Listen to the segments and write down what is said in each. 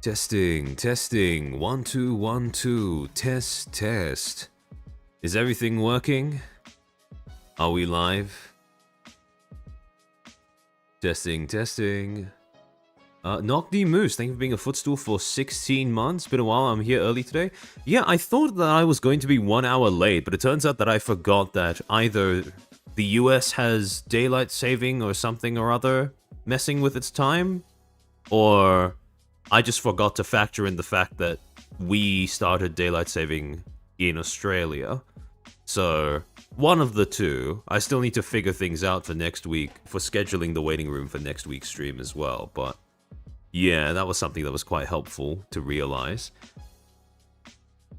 Testing, testing, 1 2 1 2, test, test. Is everything working? Are we live? Testing, testing. Knock the Moose, thank you for being a Footstool for 16 months. Been a while, I'm here early today. Yeah, I thought that I was going to be 1 hour late, but it turns out that I forgot that either the US has daylight saving or something or other messing with its time, or I just forgot to factor in the fact that we started daylight saving in Australia. So, one of the two. I still need to figure things out for next week, for scheduling the waiting room for next week's stream as well, but yeah, that was something that was quite helpful to realize.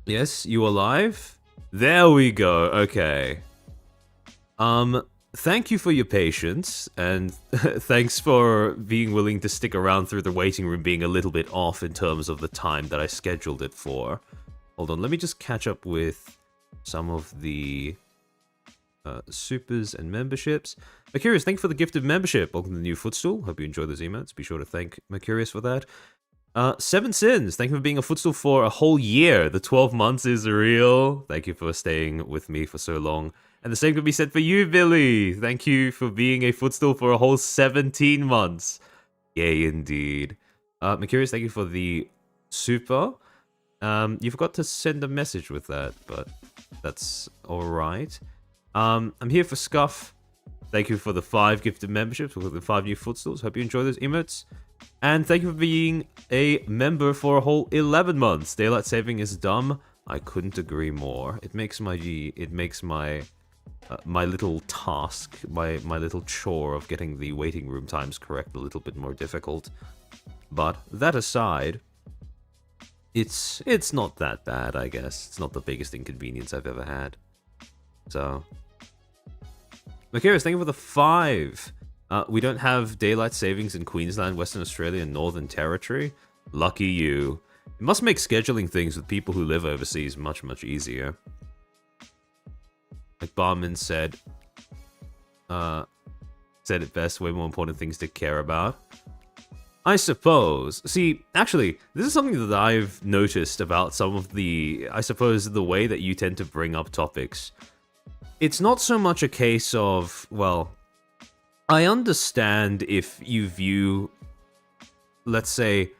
Yes, you are live? There we go, okay. Thank you for your patience, and thanks for being willing to stick around through the waiting room being a little bit off in terms of the time that I scheduled it for. Hold on, let me just catch up with some of the supers and memberships. Mercurius, thank you for the gifted membership. Welcome to the new Footstool. Hope you enjoy those emotes. Be sure to thank Mercurius for that. Seven Sins, thank you for being a Footstool for a whole year. The 12 months is real. Thank you for staying with me for so long. And the same could be said for you, Billy. Thank you for being a Footstool for a whole 17 months. Yay, indeed. Mercurius, thank you for the super. You forgot to send a message with that, but that's alright. I'm here for Scuff. Thank you for the 5 gifted memberships, with the 5 new Footstools. Hope you enjoy those emotes. And thank you for being a member for a whole 11 months. Daylight saving is dumb. I couldn't agree more. It makes my my little task, my little chore of getting the waiting room times correct a little bit more difficult. But that aside, it's not that bad, I guess. It's not the biggest inconvenience I've ever had. So, Mercurius, thank you for the 5. We don't have daylight savings in Queensland, Western Australia, and Northern Territory. Lucky you. It must make scheduling things with people who live overseas much, much easier. Like Barman said it best, way more important things to care about. I suppose. See, actually, this is something that I've noticed about some of the, I suppose, the way that you tend to bring up topics. It's not so much a case of, well, I understand if you view, let's say,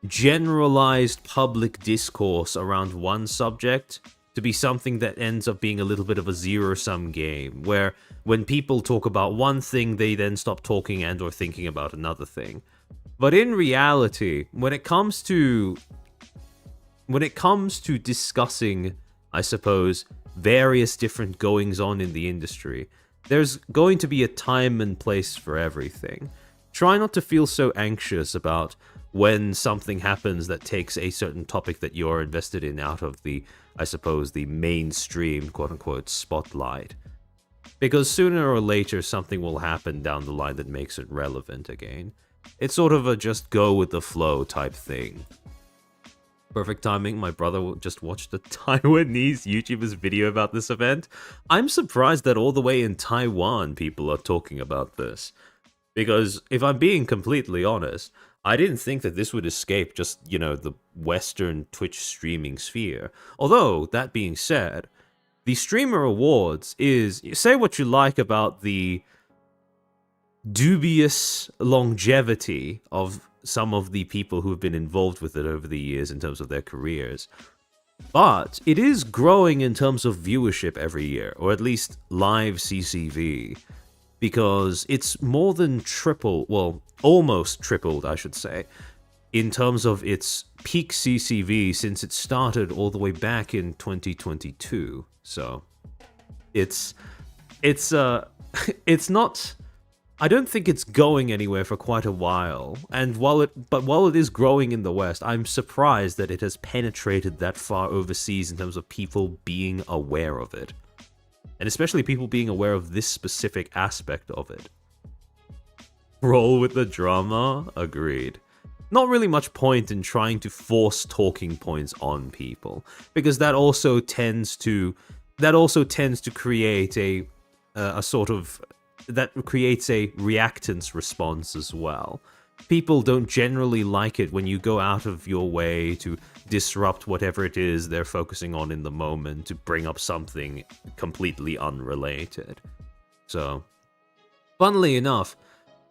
generalized public discourse around one subject to be something that ends up being a little bit of a zero-sum game, where when people talk about one thing, they then stop talking and or thinking about another thing. But in reality, when it comes to discussing, I suppose, various different goings-on in the industry, there's going to be a time and place for everything. Try not to feel so anxious about when something happens that takes a certain topic that you're invested in out of the, I suppose, the mainstream, quote-unquote, spotlight. Because sooner or later, something will happen down the line that makes it relevant again. It's sort of a just go with the flow type thing. Perfect timing, my brother just watched a Taiwanese YouTuber's video about this event. I'm surprised that all the way in Taiwan people are talking about this. Because, if I'm being completely honest, I didn't think that this would escape just, you know, the Western Twitch streaming sphere. Although, that being said, the Streamer Awards is, say what you like about the dubious longevity of some of the people who have been involved with it over the years in terms of their careers. But it is growing in terms of viewership every year, or at least live CCV, because it's more than almost tripled, I should say, in terms of its peak CCV since it started all the way back in 2022. So, it's not, I don't think it's going anywhere for quite a while, and while it is growing in the West, I'm surprised that it has penetrated that far overseas in terms of people being aware of it. And especially people being aware of this specific aspect of it. Roll with the drama? Agreed. Not really much point in trying to force talking points on people, because that also tends to create a sort of, that creates a reactance response as well. people don't generally like it when you go out of your way to disrupt whatever it is they're focusing on in the moment to bring up something completely unrelated. So, funnily enough,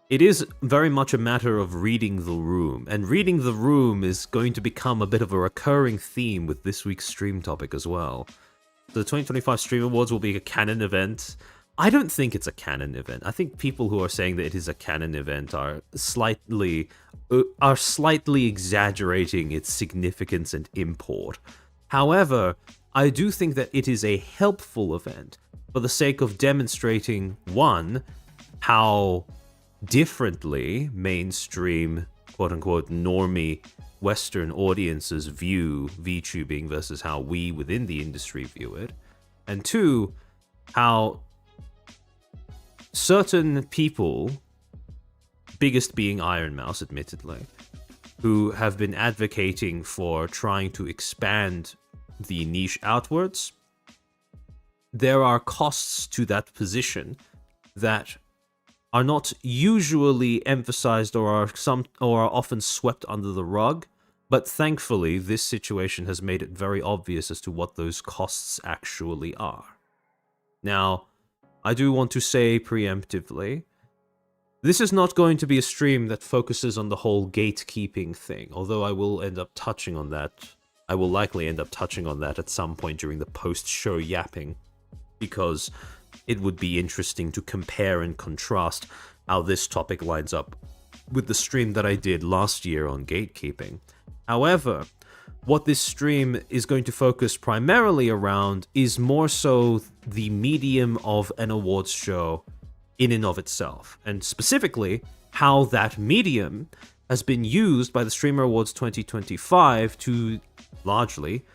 it is very much a matter of reading the room, and reading the room is going to become a bit of a recurring theme with this week's stream topic as well. The 2025 Stream Awards will be a canon event. I don't think it's a canon event. I think people who are saying that it is a canon event are slightly exaggerating its significance and import. However, I do think that it is a helpful event for the sake of demonstrating, one, how differently mainstream, quote-unquote, normie Western audiences view VTubing versus how we within the industry view it, and two, how certain people, biggest being Iron Mouse, admittedly, who have been advocating for trying to expand the niche outwards, there are costs to that position that are not usually emphasized or are often swept under the rug, but thankfully this situation has made it very obvious as to what those costs actually are. Now, I do want to say preemptively, this is not going to be a stream that focuses on the whole gatekeeping thing, although I will end up touching on that. I will likely end up touching on that at some point during the post-show yapping, because it would be interesting to compare and contrast how this topic lines up with the stream that I did last year on gatekeeping. However, what this stream is going to focus primarily around is more so the medium of an awards show in and of itself, and specifically how that medium has been used by the Streamer Awards 2025 to largely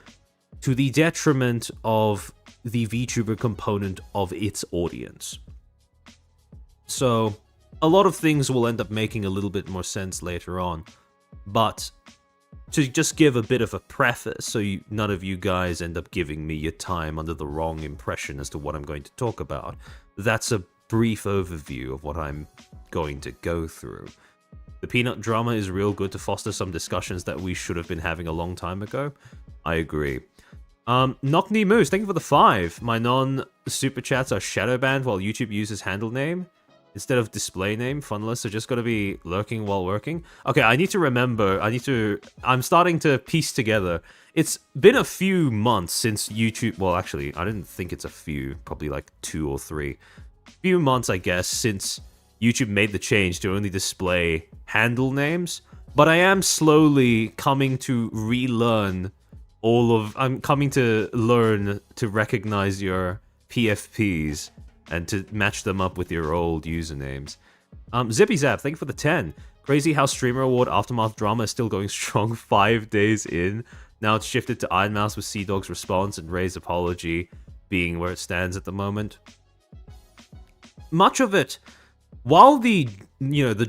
to the detriment of the VTuber component of its audience. So, a lot of things will end up making a little bit more sense later on, but to just give a bit of a preface so none of you guys end up giving me your time under the wrong impression as to what I'm going to talk about, that's a brief overview of what I'm going to go through. The peanut drama is real good to foster some discussions that we should have been having a long time ago. I agree. Knockney Moose, thank you for the 5. My non-super chats are shadow banned while YouTube uses handle name instead of display name. Funless are just going to be lurking while working. Okay, I need to remember. I'm starting to piece together. It's been a few months since YouTube. Well, actually, I didn't think it's a few. Probably like 2 or 3. Few months, I guess, since YouTube made the change to only display handle names. But I am slowly coming to relearn I'm coming to learn to recognize your PFPs and to match them up with your old usernames. Zippy Zap, thank you for the 10. Crazy how Streamer Award Aftermath drama is still going strong 5 days in. Now it's shifted to Iron Mouse with Sea Dog's response and Ray's apology being where it stands at the moment. Much of it, while the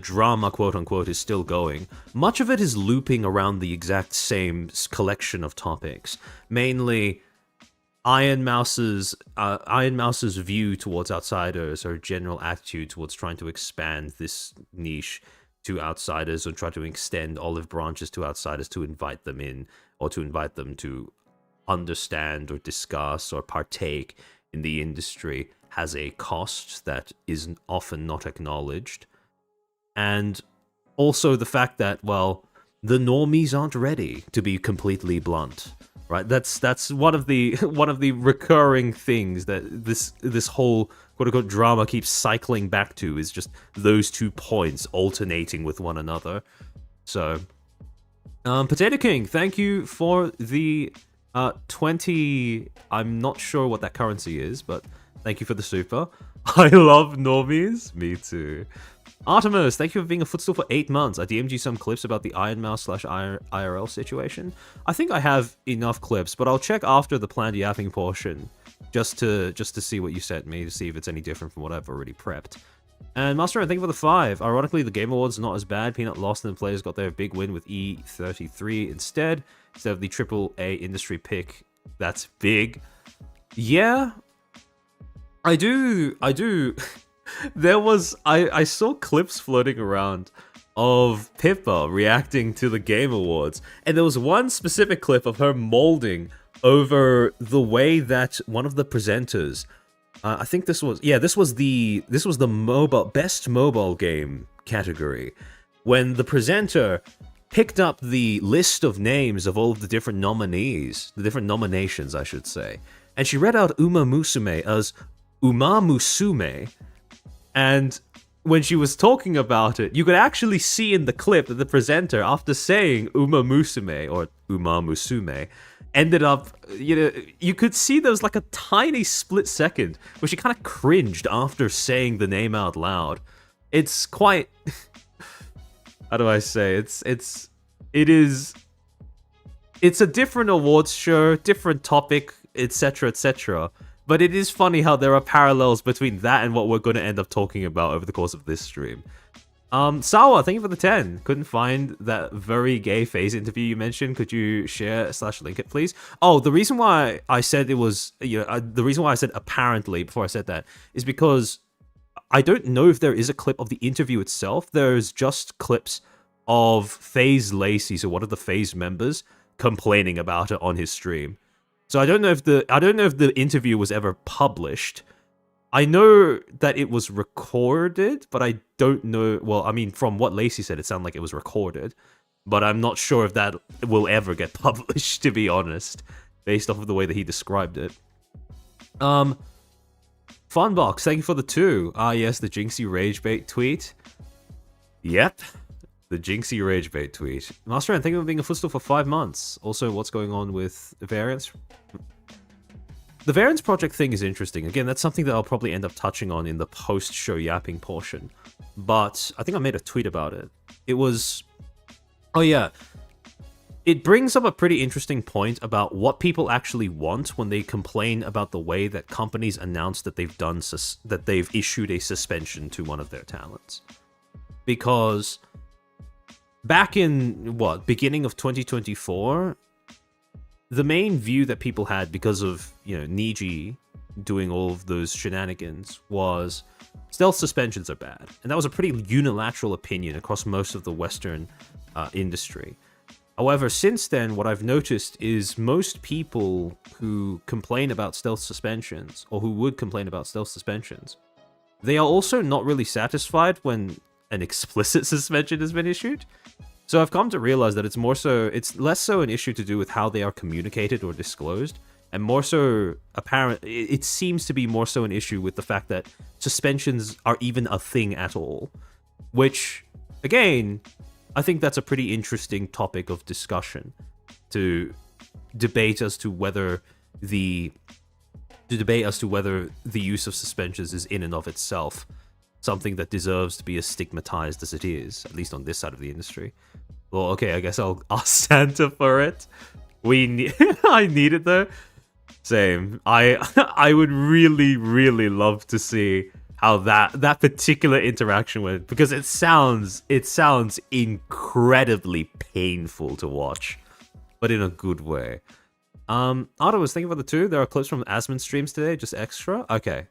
drama, quote-unquote, is still going, much of it is looping around the exact same collection of topics. Mainly, Iron Mouse's view towards outsiders, or general attitude towards trying to expand this niche to outsiders, or try to extend olive branches to outsiders to invite them in, or to invite them to understand or discuss or partake in the industry, has a cost that is often not acknowledged. And also the fact that, well, the normies aren't ready, to be completely blunt, right? That's one of the recurring things that this whole quote-unquote drama keeps cycling back to, is just those 2 points alternating with one another. So, Potato King, thank you for the 20... I'm not sure what that currency is, but thank you for the super. I love normies. Me too. Artemis, thank you for being a Footstool for 8 months. I DM'd you some clips about the Iron Mouse / IRL situation. I think I have enough clips, but I'll check after the planned yapping portion just to see what you sent me, to see if it's any different from what I've already prepped. And Master, thank you for the 5. Ironically, the Game Awards are not as bad. Peanut lost and the players got their big win with E33 instead of the AAA industry pick. That's big. Yeah, I do. I saw clips floating around of Pippa reacting to the Game Awards, and there was one specific clip of her molding over the way that one of the presenters, I think this was the best mobile game category, when the presenter picked up the list of names of all of the different nominees, the different nominations, I should say, and she read out Uma Musume as Uma Musume, and when she was talking about it, you could actually see in the clip that the presenter, after saying Uma Musume, or Uma Musume, ended up, you could see there was like a tiny split second where she kind of cringed after saying the name out loud. It's quite... how do I say? It's a different awards show, different topic, etc., etc. But it is funny how there are parallels between that and what we're going to end up talking about over the course of this stream. Sawa, thank you for the 10. Couldn't find that very gay phase interview you mentioned. Could you share / link it, please? Oh, the reason why I said it was, the reason why I said apparently before I said that is because I don't know if there is a clip of the interview itself. There's just clips of FaZe Lacey, so one of the FaZe members, complaining about it on his stream. So I don't know if the interview was ever published. I know that it was recorded, but I don't know. Well, I mean, from what Lacey said, it sounded like it was recorded, but I'm not sure if that will ever get published, to be honest, based off of the way that he described it. Funbox, thank you for the 2. Ah, yes, the Jinxie Ragebait tweet. Yep, the Jinxie Ragebait tweet. Master, thank you for being a Footstool for 5 months. Also, what's going on with variants? The variants project thing is interesting. Again, that's something that I'll probably end up touching on in the post-show yapping portion. But I think I made a tweet about it. It was... oh yeah. It brings up a pretty interesting point about what people actually want when they complain about the way that companies announce that they've issued a suspension to one of their talents. Because back in, beginning of 2024... the main view that people had because of, Niji doing all of those shenanigans was stealth suspensions are bad. And that was a pretty unilateral opinion across most of the Western industry. However, since then, what I've noticed is most people who complain about stealth suspensions, or who would complain about stealth suspensions, they are also not really satisfied when an explicit suspension has been issued. So I've come to realize that it's less so an issue to do with how they are communicated or disclosed, and more so it seems to be more so an issue with the fact that suspensions are even a thing at all. Which, again, I think that's a pretty interesting topic of discussion to debate as to whether the use of suspensions is in and of itself something that deserves to be as stigmatized as it is, at least on this side of the industry. Well, okay, I guess I'll ask Santa for it. I need it though. Same. I would really, really love to see how that particular interaction went, because it sounds incredibly painful to watch, but in a good way. Otto was thinking about the 2. There are clips from Asmon streams today, just extra. Okay.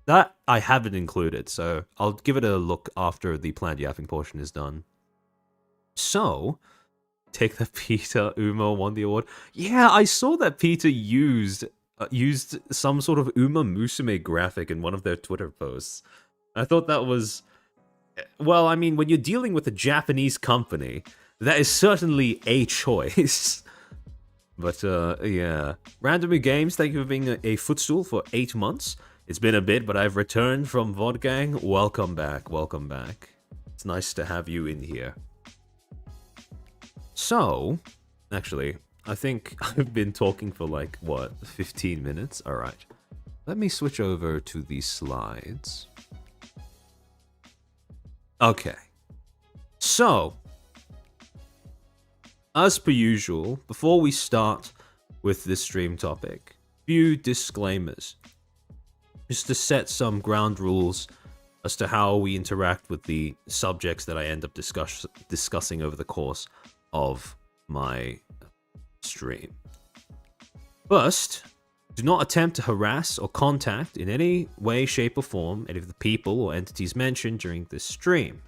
That I haven't included, so I'll give it a look after the planned yapping portion is done. So, take that Peter Uma won the award. Yeah, I saw that Peter used some sort of Uma Musume graphic in one of their Twitter posts. I thought that was... well, I mean, when you're dealing with a Japanese company, that is certainly a choice. But, yeah. Randomly Games, thank you for being a Footstool for 8 months. It's been a bit, but I've returned from VodGang. Welcome back, welcome back. It's nice to have you in here. So, actually, I think I've been talking for 15 minutes? Alright. Let me switch over to the slides. Okay. So, as per usual, before we start with this stream topic, few disclaimers. Just to set some ground rules as to how we interact with the subjects that I end up discussing over the course of my stream. First, do not attempt to harass or contact in any way, shape, or form any of the people or entities mentioned during this stream.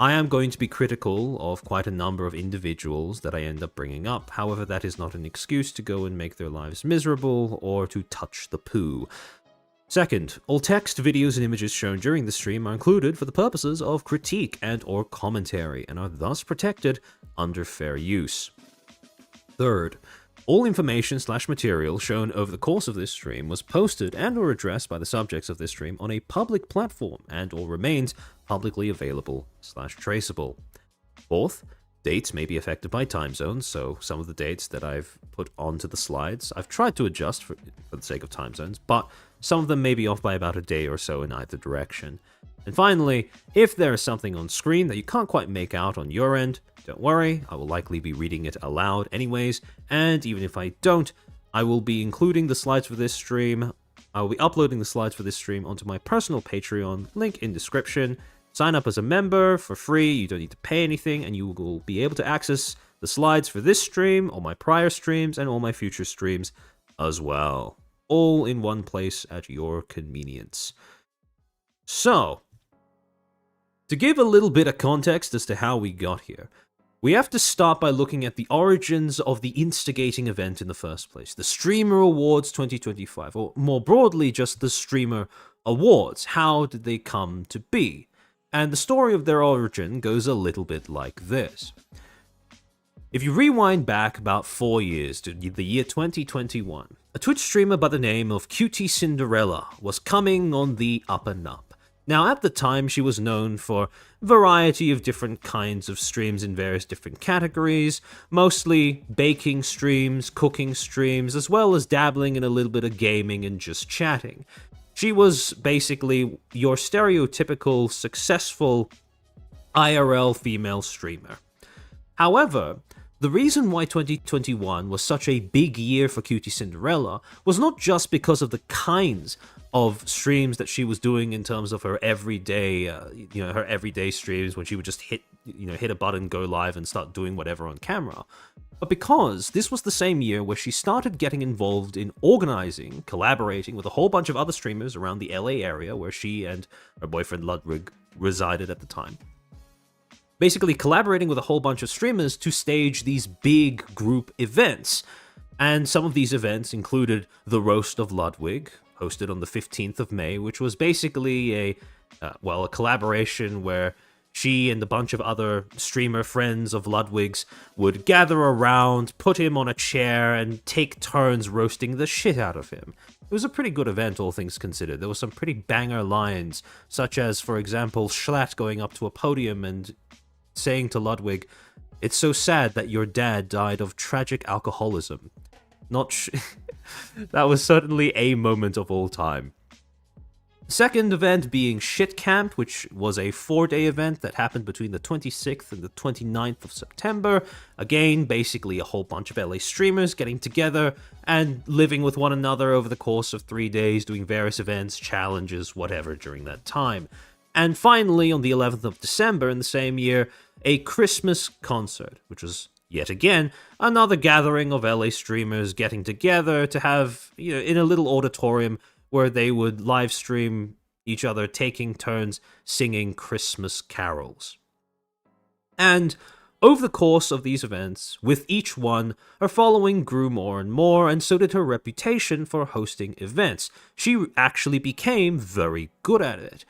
I am going to be critical of quite a number of individuals that I end up bringing up. However, that is not an excuse to go and make their lives miserable or to touch the poo. Second, all text, videos, and images shown during the stream are included for the purposes of critique and/or commentary and are thus protected under fair use. Third, all information/material shown over the course of this stream was posted and/or addressed by the subjects of this stream on a public platform and/or remains publicly available/traceable. Fourth, dates may be affected by time zones, so some of the dates that I've put onto the slides, I've tried to adjust for the sake of time zones, but some of them may be off by about a day or so in either direction. And finally, if there is something on screen that you can't quite make out on your end, don't worry, I will likely be reading it aloud anyways, and even if I don't, I will be including the slides for this stream. I will be uploading the slides for this stream onto my personal Patreon, link in description. Sign up as a member for free, you don't need to pay anything, and you will be able to access the slides for this stream, all my prior streams, and all my future streams as well. All in one place at your convenience. So, to give a little bit of context as to how we got here, we have to start by looking at the origins of the instigating event in the first place, the Streamer Awards 2025, or more broadly, just the Streamer Awards. How did they come to be? And the story of their origin goes a little bit like this. If you rewind back about 4 years to the year 2021, a Twitch streamer by the name of Cutie Cinderella was coming on the up and up. Now, at the time, she was known for a variety of different kinds of streams in various different categories, mostly baking streams, cooking streams, as well as dabbling in a little bit of gaming and just chatting. She was basically your stereotypical, successful IRL female streamer. However, the reason why 2021 was such a big year for Cutie Cinderella was not just because of the kinds of streams that she was doing in terms of her everyday, her everyday streams when she would just hit a button, go live, and start doing whatever on camera, but because this was the same year where she started getting involved in organizing, collaborating with a whole bunch of other streamers around the LA area where she and her boyfriend Ludwig resided at the time. Basically collaborating with a whole bunch of streamers to stage these big group events. And some of these events included the Roast of Ludwig, hosted on the 15th of May, which was basically a collaboration where she and a bunch of other streamer friends of Ludwig's would gather around, put him on a chair, and take turns roasting the shit out of him. It was a pretty good event, all things considered. There were some pretty banger lines, such as, for example, Schlatt going up to a podium and saying to Ludwig, "It's so sad that your dad died of tragic alcoholism." That was certainly a moment of all time. Second event being Shit Camp, which was a 4-day event that happened between the 26th and the 29th of September. Again, basically a whole bunch of LA streamers getting together and living with one another over the course of 3 days, doing various events, challenges, whatever during that time. And finally, on the 11th of December in the same year, a Christmas concert, which was yet again another gathering of LA streamers getting together to have, in a little auditorium where they would live stream each other taking turns singing Christmas carols. And over the course of these events, with each one, her following grew more and more, and so did her reputation for hosting events. She actually became very good at it,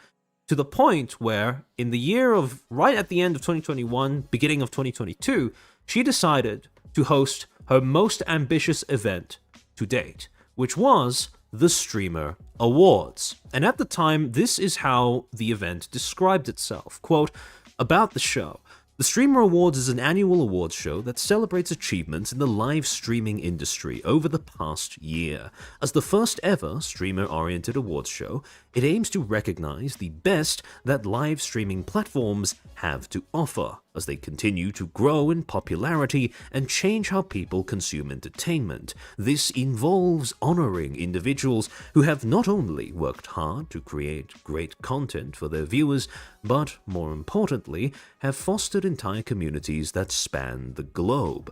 to the point where, in the year of right at the end of 2021, beginning of 2022, she decided to host her most ambitious event to date, which was the Streamer Awards. And at the time, this is how the event described itself. Quote, about the show. The Streamer Awards is an annual awards show that celebrates achievements in the live streaming industry over the past year. As the first ever streamer-oriented awards show, it aims to recognize the best that live streaming platforms have to offer as they continue to grow in popularity and change how people consume entertainment. This involves honoring individuals who have not only worked hard to create great content for their viewers, but, more importantly, have fostered entire communities that span the globe.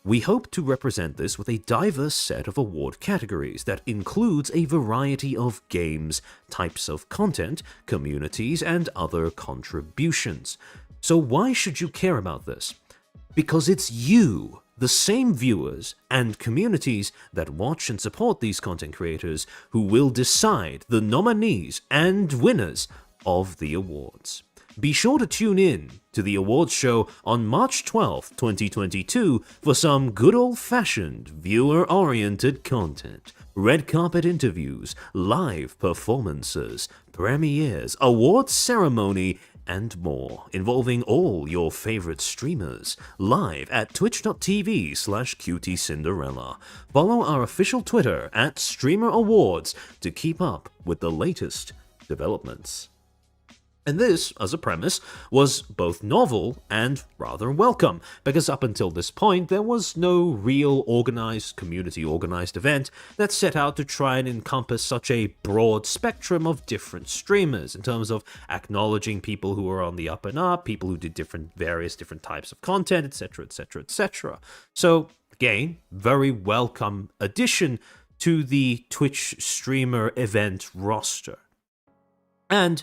We hope to represent this with a diverse set of award categories that includes a variety of games, types of content, communities, and other contributions. So why should you care about this? Because it's you, the same viewers and communities that watch and support these content creators, who will decide the nominees and winners of the awards. Be sure to tune in to the awards show on March 12th, 2022 for some good old-fashioned, viewer-oriented content. Red carpet interviews, live performances, premieres, awards ceremony, and more, involving all your favorite streamers, live at twitch.tv/QTCinderella. Follow our official Twitter at Streamer Awards to keep up with the latest developments. And this, as a premise, was both novel and rather welcome, because up until this point there was no real community-organized event that set out to try and encompass such a broad spectrum of different streamers in terms of acknowledging people who were on the up and up, people who did various different types of content, etc, etc, etc. So, again, very welcome addition to the Twitch streamer event roster. And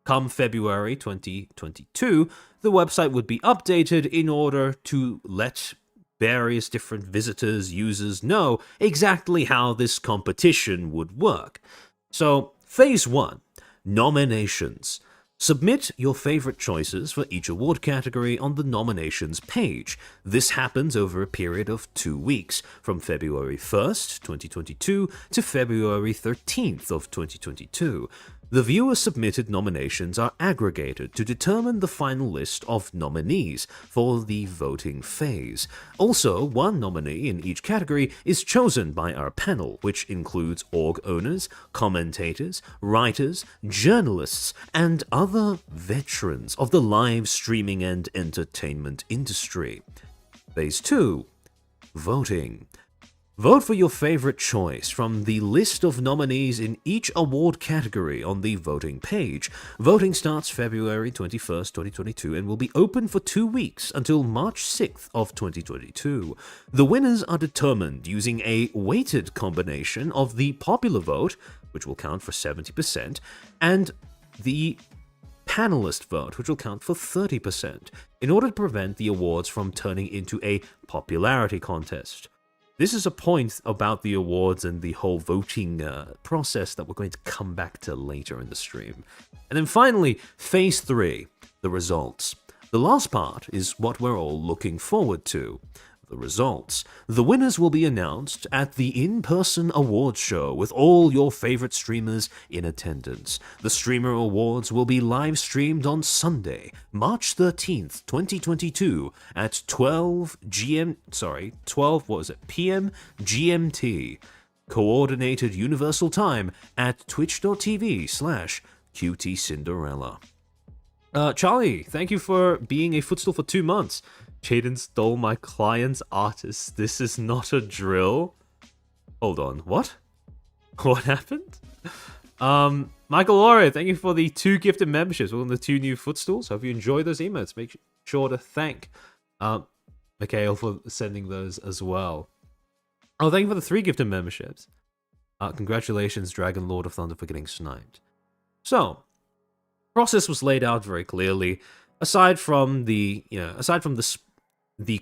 come February 2022, the website would be updated in order to let various different visitors, users know exactly how this competition would work. So, Phase 1, Nominations. Submit your favorite choices for each award category on the nominations page. This happens over a period of 2 weeks, from February 1st, 2022 to February 13th of 2022. The viewer-submitted nominations are aggregated to determine the final list of nominees for the voting phase. Also, one nominee in each category is chosen by our panel, which includes org owners, commentators, writers, journalists, and other veterans of the live streaming and entertainment industry. Phase 2. Voting. Vote for your favorite choice from the list of nominees in each award category on the voting page. Voting starts February 21st, 2022 and will be open for 2 weeks until March 6th of 2022. The winners are determined using a weighted combination of the popular vote, which will count for 70%, and the panelist vote, which will count for 30%, in order to prevent the awards from turning into a popularity contest. This is a point about the awards and the whole voting process that we're going to come back to later in the stream. And then finally, Phase 3, the results. The last part is what we're all looking forward to. The results. The winners will be announced at the in-person awards show with all your favorite streamers in attendance. The Streamer Awards will be live streamed on Sunday, March 13th, 2022 at 12 PM GMT, Coordinated Universal Time at twitch.tv/QTCinderella. Charlie, thank you for being a Footstool for 2 months. Jaden stole my client's artist. This is not a drill. Hold on, what? What happened? Michael Lore, thank you for the 2 gifted memberships. Welcome to the 2 new Footstools. Hope you enjoy those emotes. Make sure to thank Mikhail for sending those as well. Oh, thank you for the 3 gifted memberships. Congratulations, Dragon Lord of Thunder, for getting sniped. So, process was laid out very clearly. Aside from the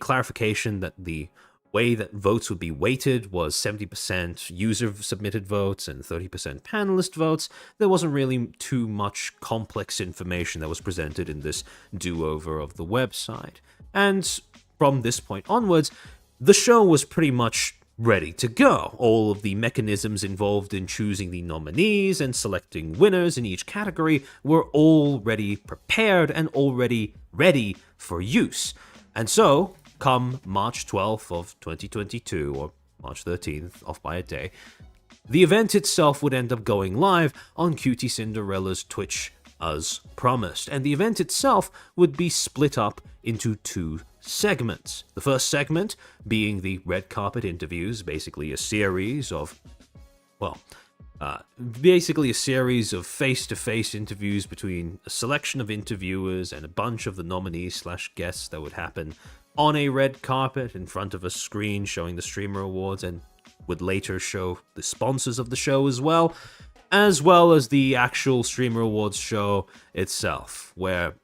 clarification that the way that votes would be weighted was 70% user-submitted votes and 30% panelist votes, there wasn't really too much complex information that was presented in this do-over of the website. And from this point onwards, the show was pretty much ready to go. All of the mechanisms involved in choosing the nominees and selecting winners in each category were already prepared and already ready for use. And so, come March 12th of 2022, or March 13th, off by a day, the event itself would end up going live on QTCinderella's Twitch as promised, and the event itself would be split up into 2 segments. The first segment being the red carpet interviews, basically a series of face-to-face interviews between a selection of interviewers and a bunch of the nominees/guests that would happen on a red carpet in front of a screen showing the Streamer Awards, and would later show the sponsors of the show as well as the actual Streamer Awards show itself, where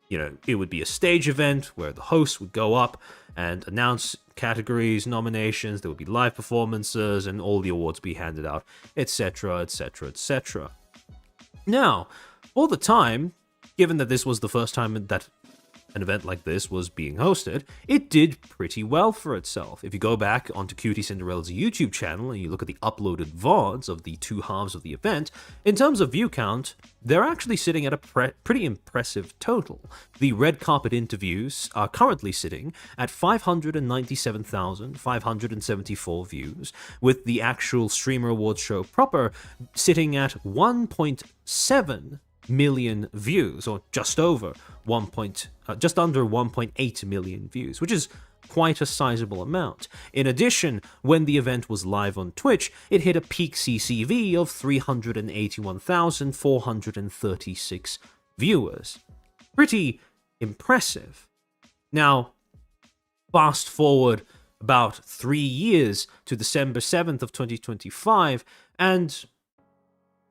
it would be a stage event where the host would go up and announce categories, nominations, there would be live performances, and all the awards be handed out, etc., etc., etc. Now, all the time, given that this was the first time that an event like this was being hosted, it did pretty well for itself. If you go back onto Cutie Cinderella's YouTube channel and you look at the uploaded VODs of the two halves of the event, in terms of view count, they're actually sitting at a pretty impressive total. The red carpet interviews are currently sitting at 597,574 views, with the actual Streamer Awards show proper sitting at 1.7 million views, or just under 1.8 million views, which is quite a sizable amount. In addition, when the event was live on Twitch, it hit a peak CCV of 381,436 viewers. Pretty impressive. Now, fast forward about 3 years to December 7th of 2025, and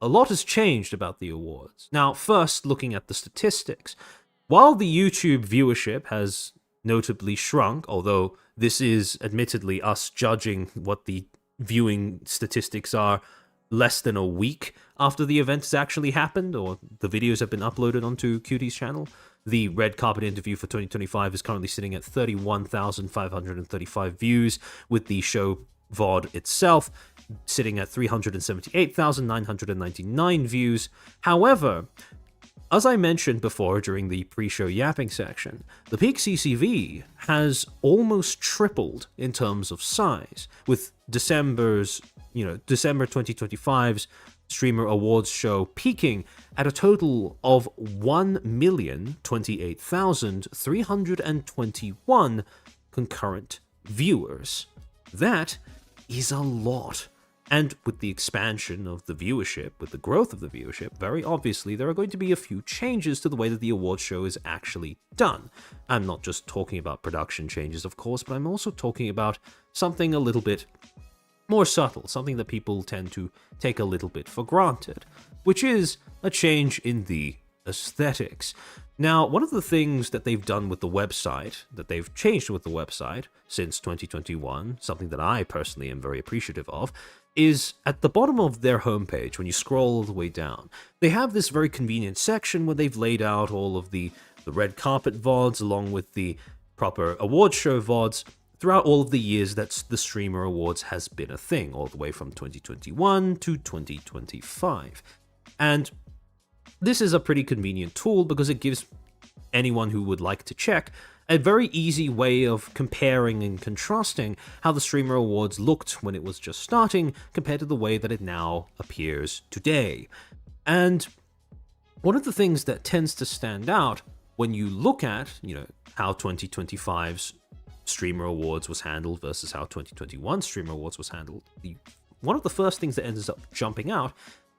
a lot has changed about the awards. Now, first, looking at the statistics. While the YouTube viewership has notably shrunk, although this is admittedly us judging what the viewing statistics are less than a week after the event has actually happened, or the videos have been uploaded onto Cutie's channel, the red carpet interview for 2025 is currently sitting at 31,535 views, with the show VOD itself sitting at 378,999 views. However, as I mentioned before during the pre-show yapping section, the peak CCV has almost tripled in terms of size, with December 2025's Streamer Awards show peaking at a total of 1,028,321 concurrent viewers. That is a lot. And with the expansion of the viewership, with the growth of the viewership, very obviously there are going to be a few changes to the way that the award show is actually done. I'm not just talking about production changes, of course, but I'm also talking about something a little bit more subtle, something that people tend to take a little bit for granted, which is a change in the aesthetics. Now, one of the things that they've done with the website, that they've changed with the website since 2021, something that I personally am very appreciative of, is at the bottom of their homepage, when you scroll all the way down, they have this very convenient section where they've laid out all of the red carpet VODs along with the proper award show VODs throughout all of the years that the Streamer Awards has been a thing, all the way from 2021 to 2025. And this is a pretty convenient tool because it gives anyone who would like to check a very easy way of comparing and contrasting how the Streamer Awards looked when it was just starting compared to the way that it now appears today. And one of the things that tends to stand out when you look at, how 2025's Streamer Awards was handled versus how 2021 Streamer Awards was handled, one of the first things that ends up jumping out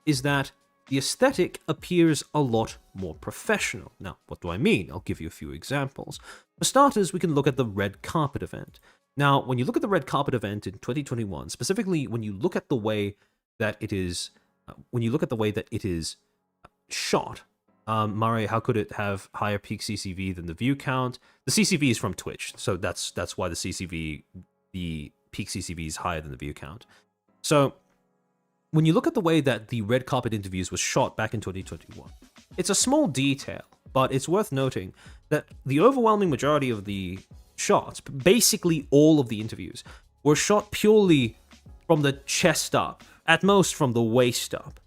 is that the aesthetic appears a lot more professional. Now, what do I mean? I'll give you a few examples. For starters, we can look at the red carpet event. Now, when you look at the red carpet event in 2021, specifically when you look at the way that it is, shot, Murray, how could it have higher peak CCV than the view count? The CCV is from Twitch, so that's why the peak CCV is higher than the view count. So, when you look at the way that the red carpet interviews were shot back in 2021, it's a small detail, but it's worth noting that the overwhelming majority of the shots, basically all of the interviews, were shot purely from the chest up, at most from the waist up.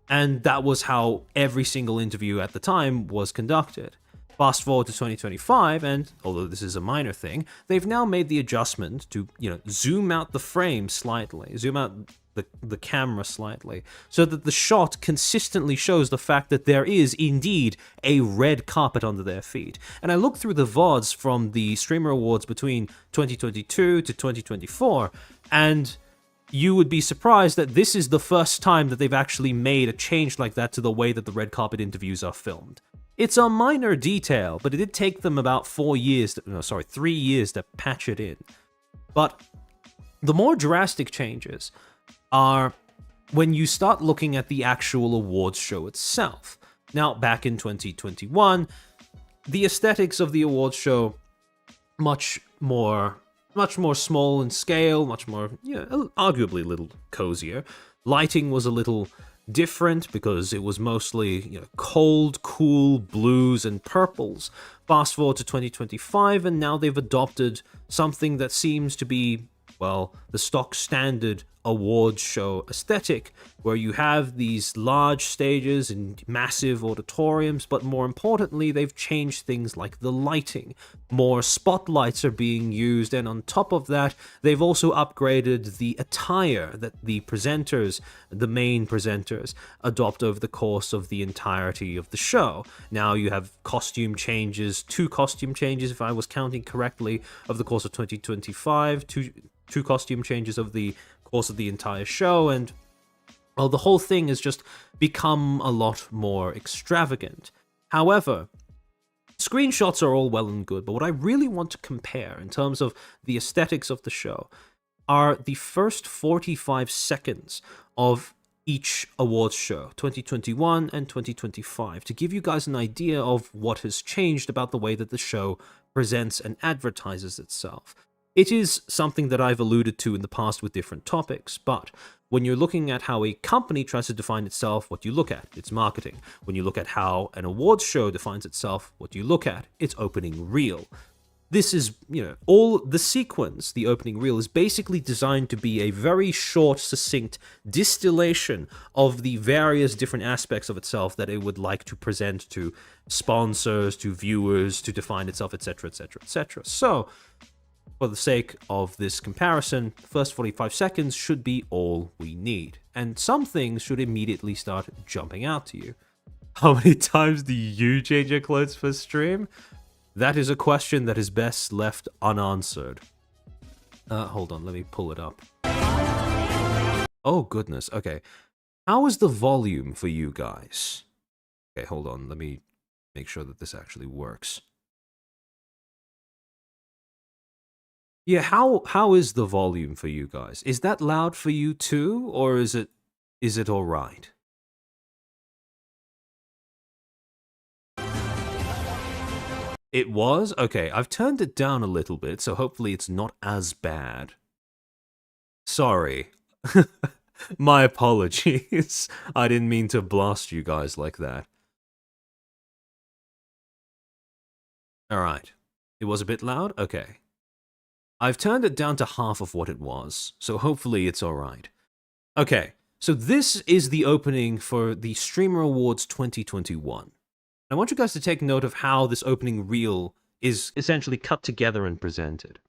And that was how every single interview at the time was conducted. Fast forward to 2025, and although this is a minor thing, they've now made the adjustment to, zoom out the frame slightly, zoom out the camera slightly, so that the shot consistently shows the fact that there is indeed a red carpet under their feet. And I looked through the VODs from the Streamer Awards between 2022 to 2024, and you would be surprised that this is the first time that they've actually made a change like that to the way that the red carpet interviews are filmed. It's a minor detail, but it did take them about 3 years to patch it in. But the more drastic changes are when you start looking at the actual awards show itself. Now, back in 2021, the aesthetics of the awards show much more small in scale, much more, arguably a little cozier. Lighting was a little different because it was mostly, cold, cool blues and purples. Fast forward to 2025, and now they've adopted something that seems to be, well, the stock standard awards show aesthetic, where you have these large stages and massive auditoriums, but more importantly, they've changed things like the lighting. More spotlights are being used, and on top of that, they've also upgraded the attire that the main presenters, adopt over the course of the entirety of the show. Now you have costume changes, 2 costume changes, if I was counting correctly, over the course of 2025, two costume changes over the course of the entire show, and well, the whole thing has just become a lot more extravagant. However, screenshots are all well and good, but what I really want to compare in terms of the aesthetics of the show are the first 45 seconds of each awards show, 2021 and 2025, to give you guys an idea of what has changed about the way that the show presents and advertises itself. It is something that I've alluded to in the past with different topics, but when you're looking at how a company tries to define itself, what you look at, it's marketing. When you look at how an awards show defines itself, what you look at, it's opening reel. This is, all the sequence, the opening reel, is basically designed to be a very short, succinct distillation of the various different aspects of itself that it would like to present to sponsors, to viewers, to define itself, etc., etc., etc. So, for the sake of this comparison, the first 45 seconds should be all we need, and some things should immediately start jumping out to you. How many times do you change your clothes for stream? That is a question that is best left unanswered. Hold on, let me pull it up. Oh goodness, okay. How is the volume for you guys? Okay, hold on, let me make sure that this actually works. Yeah, how is the volume for you guys? Is that loud for you too, or is it all right? It was? Okay, I've turned it down a little bit, so hopefully it's not as bad. Sorry. My apologies. I didn't mean to blast you guys like that. Alright. It was a bit loud? Okay. I've turned it down to half of what it was, so hopefully it's alright. Okay, so this is the opening for the Streamer Awards 2021. I want you guys to take note of how this opening reel is essentially cut together and presented.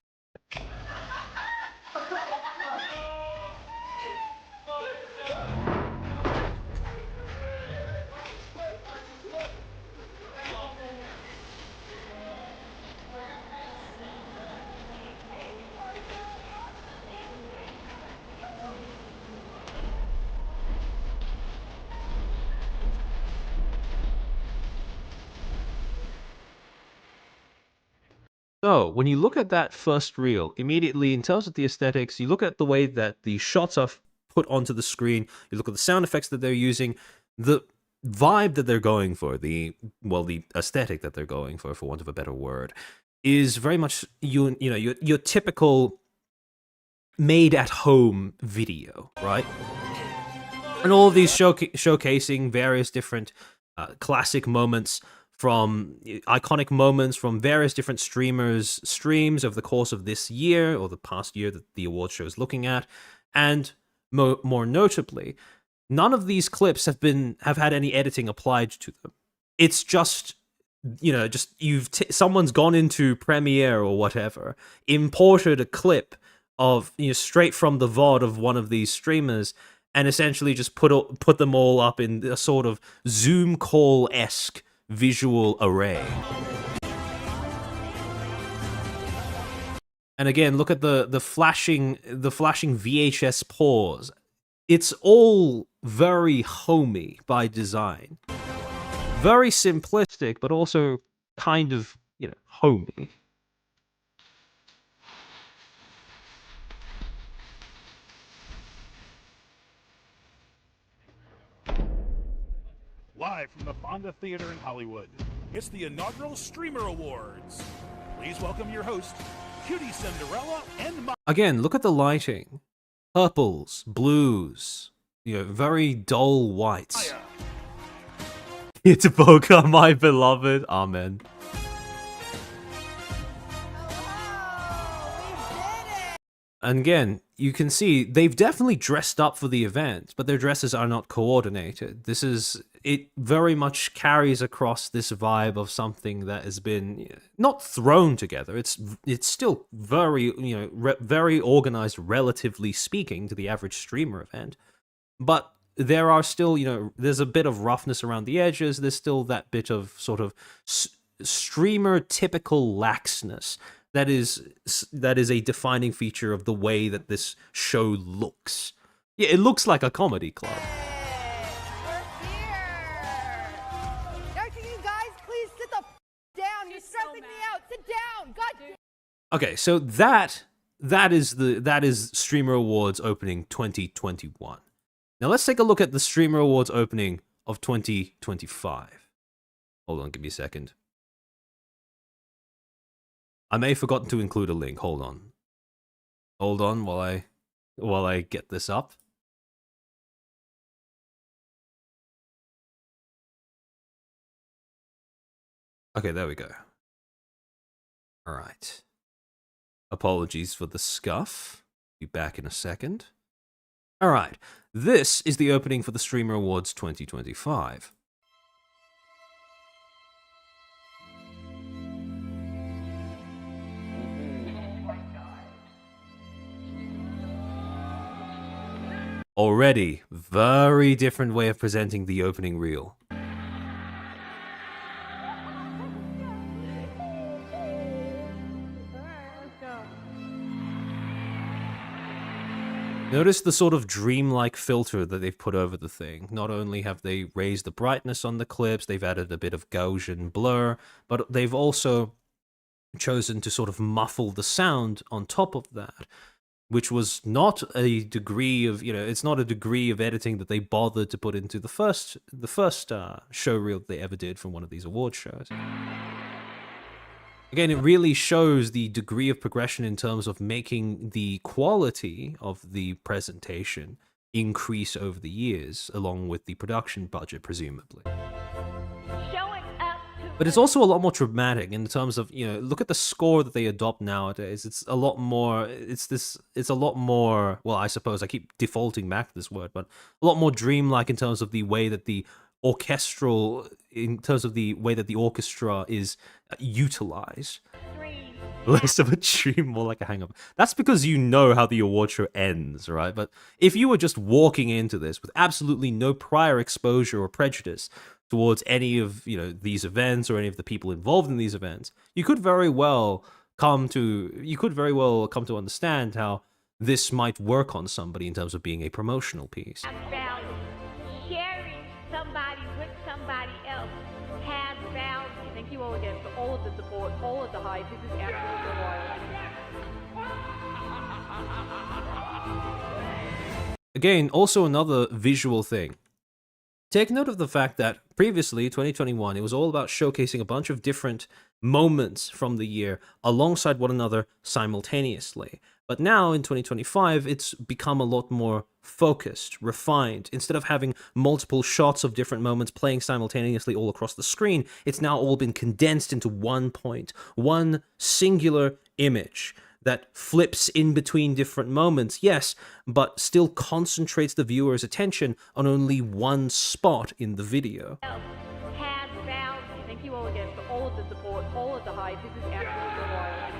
So, when you look at that first reel, immediately, in terms of the aesthetics, you look at the way that the shots are put onto the screen, you look at the sound effects that they're using, the vibe that they're going for, the aesthetic that they're going for want of a better word, is very much, your typical made-at-home video, right? And all of these showcasing various different classic moments, from iconic moments from various different streamers' streams over the course of this year or the past year that the award show is looking at, and more notably, none of these clips have had any editing applied to them. It's just someone's gone into Premiere or whatever, imported a clip of straight from the VOD of one of these streamers, and essentially just put them all up in a sort of Zoom call-esque visual array. And again, look at the flashing VHS pause. It's all very homey by design. Very simplistic, but also kind of, homey. Live from the Fonda Theater in Hollywood, It's the inaugural Streamer Awards. Please welcome your host, Cutie Cinderella and Again, look at the lighting. Purples, blues, very dull whites. It's Boca, my beloved. Amen. And again, you can see they've definitely dressed up for the event, but their dresses are not coordinated. It very much carries across this vibe of something that has been not thrown together. It's still very, very organized, relatively speaking, to the average streamer event. But there are still, there's a bit of roughness around the edges. There's still that bit of sort of streamer typical laxness. That is a defining feature of the way that this show looks. Yeah, it looks like a comedy club. Hey, we're here. Now, can you guys please sit the down? You're stressing me out. Sit down. God. Okay, so that is Streamer Awards opening 2021. Now let's take a look at the Streamer Awards opening of 2025. Hold on, give me a second. I may have forgotten to include a link. Hold on. Hold on while I get this up. Okay, there we go. All right. Apologies for the scuff. Be back in a second. All right. This is the opening for the Streamer Awards 2025. Already, very different way of presenting the opening reel. Notice the sort of dreamlike filter that they've put over the thing. Not only have they raised the brightness on the clips, they've added a bit of Gaussian blur, but they've also chosen to sort of muffle the sound on top of that, which was not a degree of, it's not a degree of editing that they bothered to put into the first show reel they ever did from one of these award shows. Again, it really shows the degree of progression in terms of making the quality of the presentation increase over the years, along with the production budget, presumably. But it's also a lot more dramatic in terms of, look at the score that they adopt nowadays. It's a lot more, well, I suppose I keep defaulting back to this word, but a lot more dreamlike in terms of the way that the orchestra is utilized. Less of a dream, more like a hang-up. That's because you know how the award show ends, right? But if you were just walking into this with absolutely no prior exposure or prejudice towards any of these events or any of the people involved in these events, you could very well come to understand how this might work on somebody in terms of being a promotional piece. Sharing somebody with somebody else has value. Thank you all again for all of the support, all of the hype. This is absolutely wild. Again, also another visual thing. Take note of the fact that previously, 2021, it was all about showcasing a bunch of different moments from the year alongside one another simultaneously. But now, in 2025, it's become a lot more focused, refined. Instead of having multiple shots of different moments playing simultaneously all across the screen, it's now all been condensed into one point, one singular image that flips in between different moments, yes, but still concentrates the viewer's attention on only one spot in the video. Has value. Thank you all again for all of the support, all of the hype. This is absolutely wild.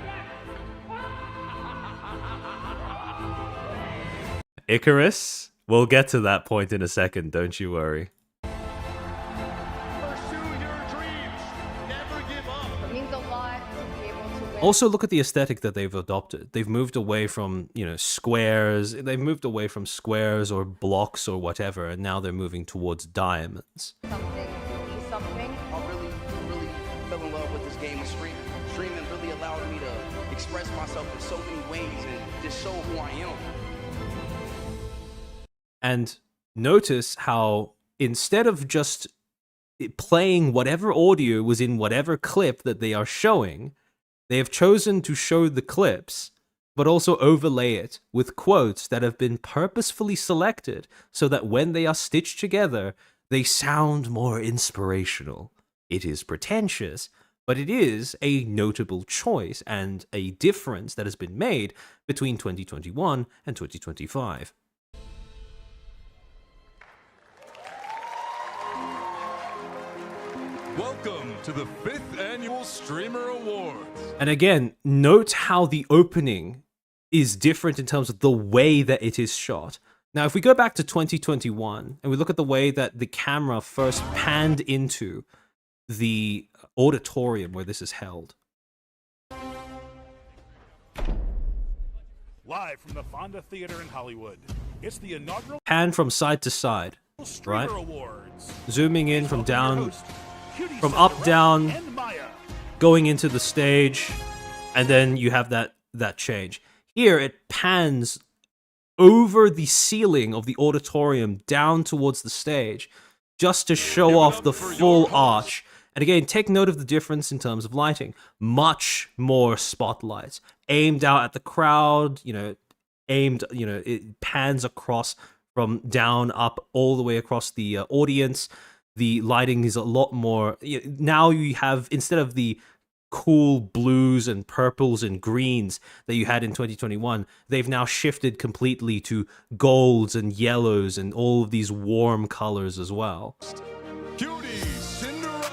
Icarus? We'll get to that point in a second, don't you worry. Also, look at the aesthetic that they've adopted. They've moved away from, squares. They've moved away from squares or blocks or whatever, and now they're moving towards diamonds. Something. I really fell in love with this game of streaming. Streaming really allowed me to express myself in so many ways and just show who I am. And notice how instead of just playing whatever audio was in whatever clip that they are showing. They have chosen to show the clips, but also overlay it with quotes that have been purposefully selected so that when they are stitched together, they sound more inspirational. It is pretentious, but it is a notable choice and a difference that has been made between 2021 and 2025. Welcome to the 5th Annual Streamer Awards. And again, note how the opening is different in terms of the way that it is shot. Now, if we go back to 2021 and we look at the way that the camera first panned into the auditorium where this is held. Live from the Fonda Theater in Hollywood, it's the inaugural Pan from side to side, Streamer right? Awards. Zooming in from Welcome your down, host, Cutie from up, Cinderella down, and Maya. going into the stage, and then you have that change. Here, it pans over the ceiling of the auditorium down towards the stage, just to show off the full arch. And again, take note of the difference in terms of lighting. Much more spotlights aimed out at the crowd, it pans across from down, up, all the way across the audience. The lighting is a lot more, now you have, instead of the cool blues and purples and greens that you had in 2021, they've now shifted completely to golds and yellows and all of these warm colors as well. Cutie Cinderella.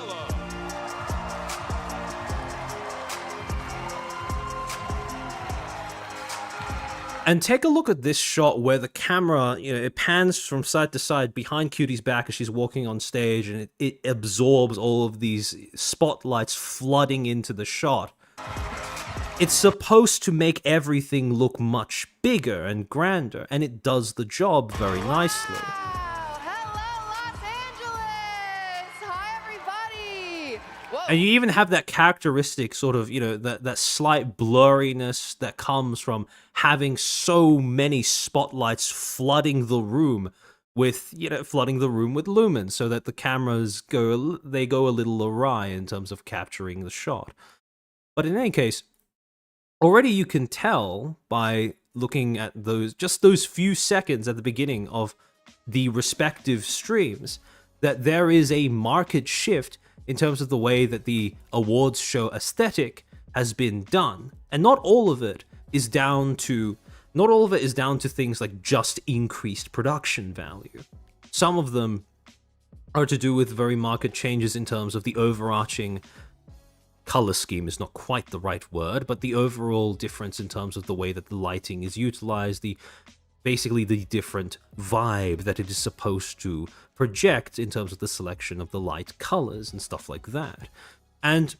And take a look at this shot where the camera, it pans from side to side behind Cutie's back as she's walking on stage, and it absorbs all of these spotlights flooding into the shot. It's supposed to make everything look much bigger and grander, and it does the job very nicely. Hello, Los Angeles! Hi, everybody! Whoa. And you even have that characteristic sort of, that slight blurriness that comes from having so many spotlights flooding the room with, lumens, so that the cameras go a little awry in terms of capturing the shot. But in any case, already you can tell by looking at those few seconds at the beginning of the respective streams that there is a marked shift in terms of the way that the awards show aesthetic has been done. And not all of it is down to things like just increased production value. Some of them are to do with very marked changes in terms of the overarching color scheme is not quite the right word, but the overall difference in terms of the way that the lighting is utilized, basically the different vibe that it is supposed to project in terms of the selection of the light colors and stuff like that. And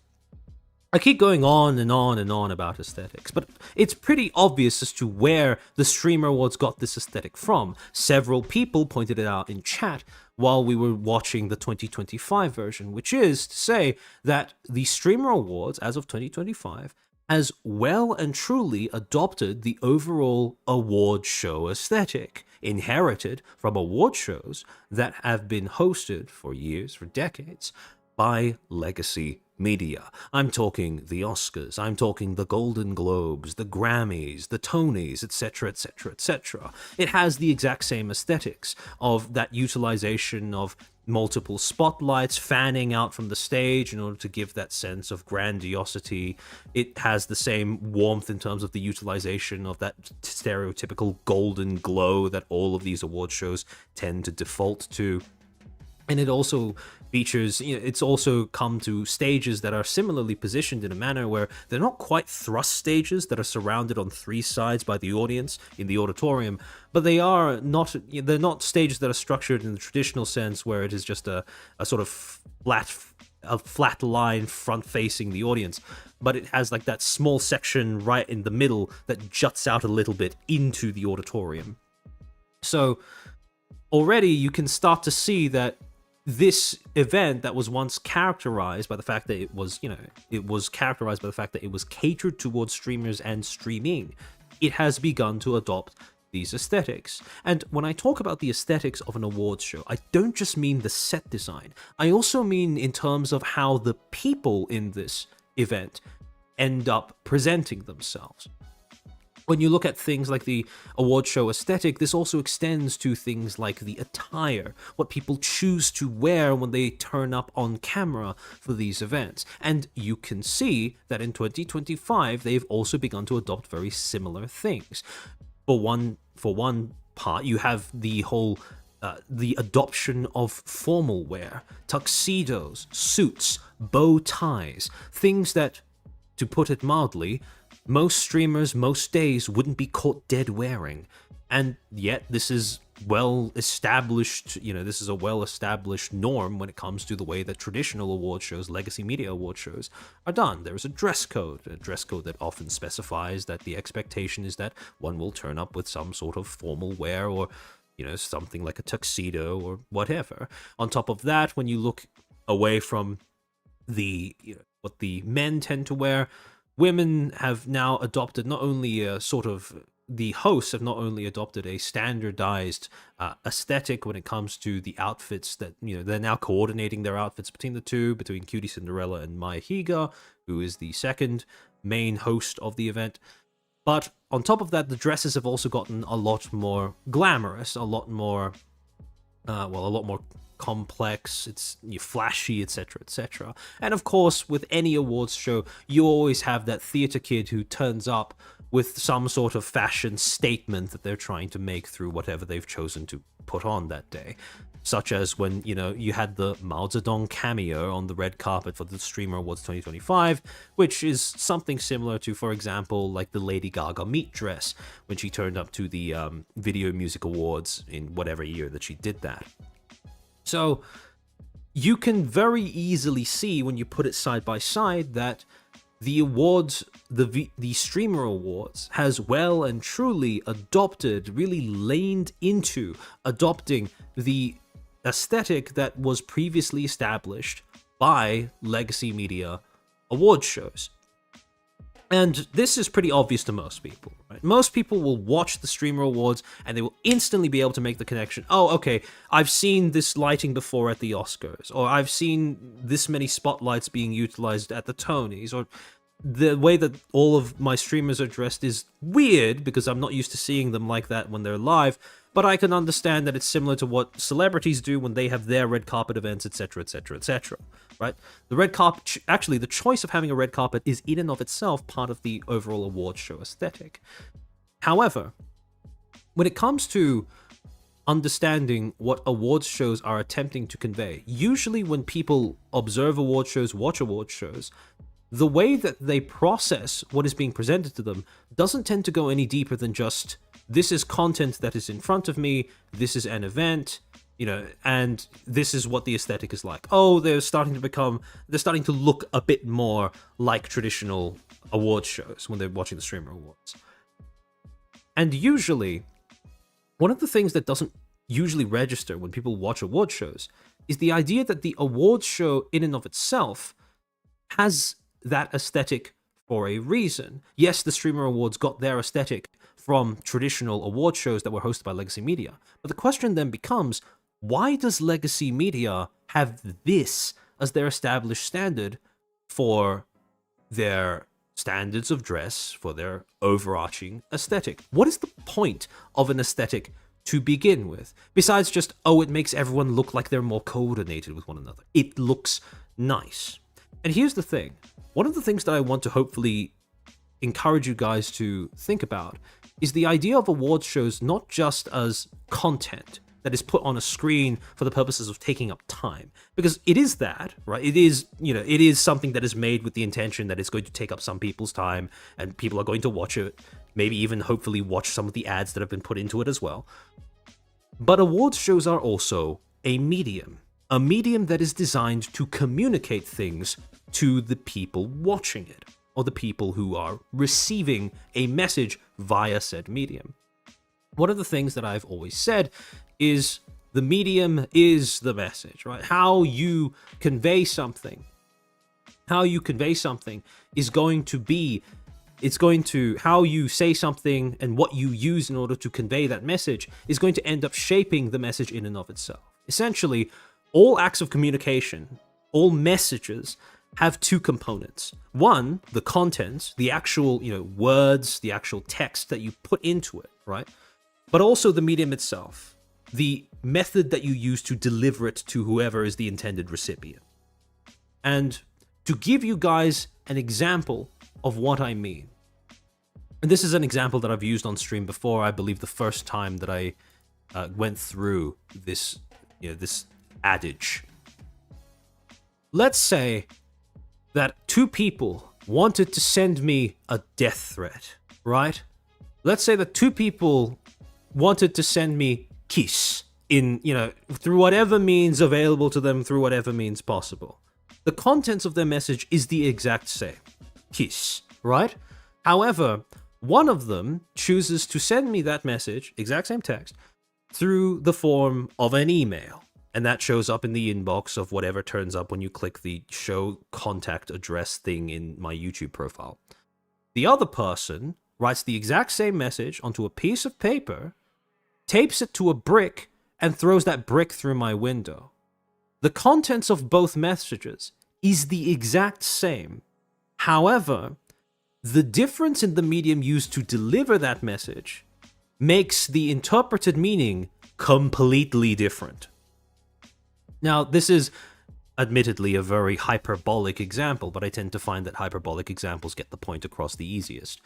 I keep going on and on and on about aesthetics, but it's pretty obvious as to where the Streamer Awards got this aesthetic from. Several people pointed it out in chat while we were watching the 2025 version, which is to say that the Streamer Awards, as of 2025, has well and truly adopted the overall award show aesthetic, inherited from award shows that have been hosted for years, for decades, by legacy media. I'm talking the Oscars, I'm talking the Golden Globes, the Grammys, the Tonys, etc., etc., etc. It has the exact same aesthetics of that utilization of multiple spotlights fanning out from the stage in order to give that sense of grandiosity. It has the same warmth in terms of the utilization of that stereotypical golden glow that all of these award shows tend to default to. And it also features, it's also come to stages that are similarly positioned in a manner where they're not quite thrust stages that are surrounded on three sides by the audience in the auditorium, but they're not stages that are structured in the traditional sense where it is just a sort of flat line front facing the audience, but it has like that small section right in the middle that juts out a little bit into the auditorium. So already you can start to see that this event that was once characterized by the fact that it was catered towards streamers and streaming, it has begun to adopt these aesthetics. And when I talk about the aesthetics of an awards show, I don't just mean the set design. I also mean in terms of how the people in this event end up presenting themselves. When you look at things like the award show aesthetic, this also extends to things like the attire, what people choose to wear when they turn up on camera for these events. And you can see that in 2025, they've also begun to adopt very similar things. For one part, you have the whole the adoption of formal wear, tuxedos, suits, bow ties, things that, to put it mildly, most streamers most days wouldn't be caught dead wearing. And yet this is well established, this is a well established norm when it comes to the way that traditional award shows, legacy media award shows, are done. There is a dress code that often specifies that the expectation is that one will turn up with some sort of formal wear, or something like a tuxedo or whatever. On top of that, when you look away from the what the men tend to wear, women have now adopted not only the hosts have not only adopted a standardized aesthetic when it comes to the outfits that, they're now coordinating their outfits between the two, between Cutie Cinderella and Maya Higa, who is the second main host of the event. But on top of that, the dresses have also gotten a lot more glamorous, a lot more complex, it's flashy, etc., etc. And of course, with any awards show, you always have that theater kid who turns up with some sort of fashion statement that they're trying to make through whatever they've chosen to put on that day. Such as when, you had the Mao Zedong cameo on the red carpet for the Streamer Awards 2025, which is something similar to, for example, like the Lady Gaga meat dress when she turned up to the Video Music Awards in whatever year that she did that. So you can very easily see when you put it side by side that the awards, the Streamer Awards, has well and truly really leaned into adopting the aesthetic that was previously established by legacy media award shows. And this is pretty obvious to most people, right? Most people will watch the Streamer Awards and they will instantly be able to make the connection. Oh, okay, I've seen this lighting before at the Oscars, or I've seen this many spotlights being utilized at the Tonys, or the way that all of my streamers are dressed is weird because I'm not used to seeing them like that when they're live, but I can understand that it's similar to what celebrities do when they have their red carpet events, etc., etc., etc., right? The red carpet, actually, the choice of having a red carpet is in and of itself part of the overall award show aesthetic. However, when it comes to understanding what awards shows are attempting to convey, usually when people observe award shows, watch award shows, the way that they process what is being presented to them doesn't tend to go any deeper than just, this is content that is in front of me, this is an event, and this is what the aesthetic is like. Oh, they're starting to look a bit more like traditional award shows when they're watching the Streamer Awards. And usually, one of the things that doesn't usually register when people watch award shows is the idea that the award show in and of itself has that aesthetic for a reason. Yes, the Streamer Awards got their aesthetic from traditional award shows that were hosted by legacy media. But the question then becomes, why does legacy media have this as their established standard for their standards of dress, for their overarching aesthetic? What is the point of an aesthetic to begin with? Besides just, it makes everyone look like they're more coordinated with one another. It looks nice. And here's the thing. One of the things that I want to hopefully encourage you guys to think about is the idea of award shows not just as content that is put on a screen for the purposes of taking up time, because it is that, right? It is, it is something that is made with the intention that it's going to take up some people's time and people are going to watch it, maybe even hopefully watch some of the ads that have been put into it as well. But awards shows are also a medium that is designed to communicate things to the people watching it, or the people who are receiving a message via said medium. One of the things that I've always said is the medium is the message, right? How you convey something is going to be it's going to, how you say something and what you use in order to convey that message is going to end up shaping the message in and of itself. Essentially, all acts of communication, all messages have two components. One, the content, the actual, words, the actual text that you put into it, right? But also the medium itself, the method that you use to deliver it to whoever is the intended recipient. And to give you guys an example of what I mean, and this is an example that I've used on stream before, I believe the first time that I went through this, this adage. Let's say that two people wanted to send me a death threat, right? Let's say that two people wanted to send me kiss in, through whatever means available to them, through whatever means possible. The contents of their message is the exact same. Kiss, right? However, one of them chooses to send me that message, exact same text, through the form of an email. And that shows up in the inbox of whatever turns up when you click the show contact address thing in my YouTube profile. The other person writes the exact same message onto a piece of paper, tapes it to a brick, and throws that brick through my window. The contents of both messages is the exact same. However, the difference in the medium used to deliver that message makes the interpreted meaning completely different. Now, this is admittedly a very hyperbolic example, but I tend to find that hyperbolic examples get the point across the easiest.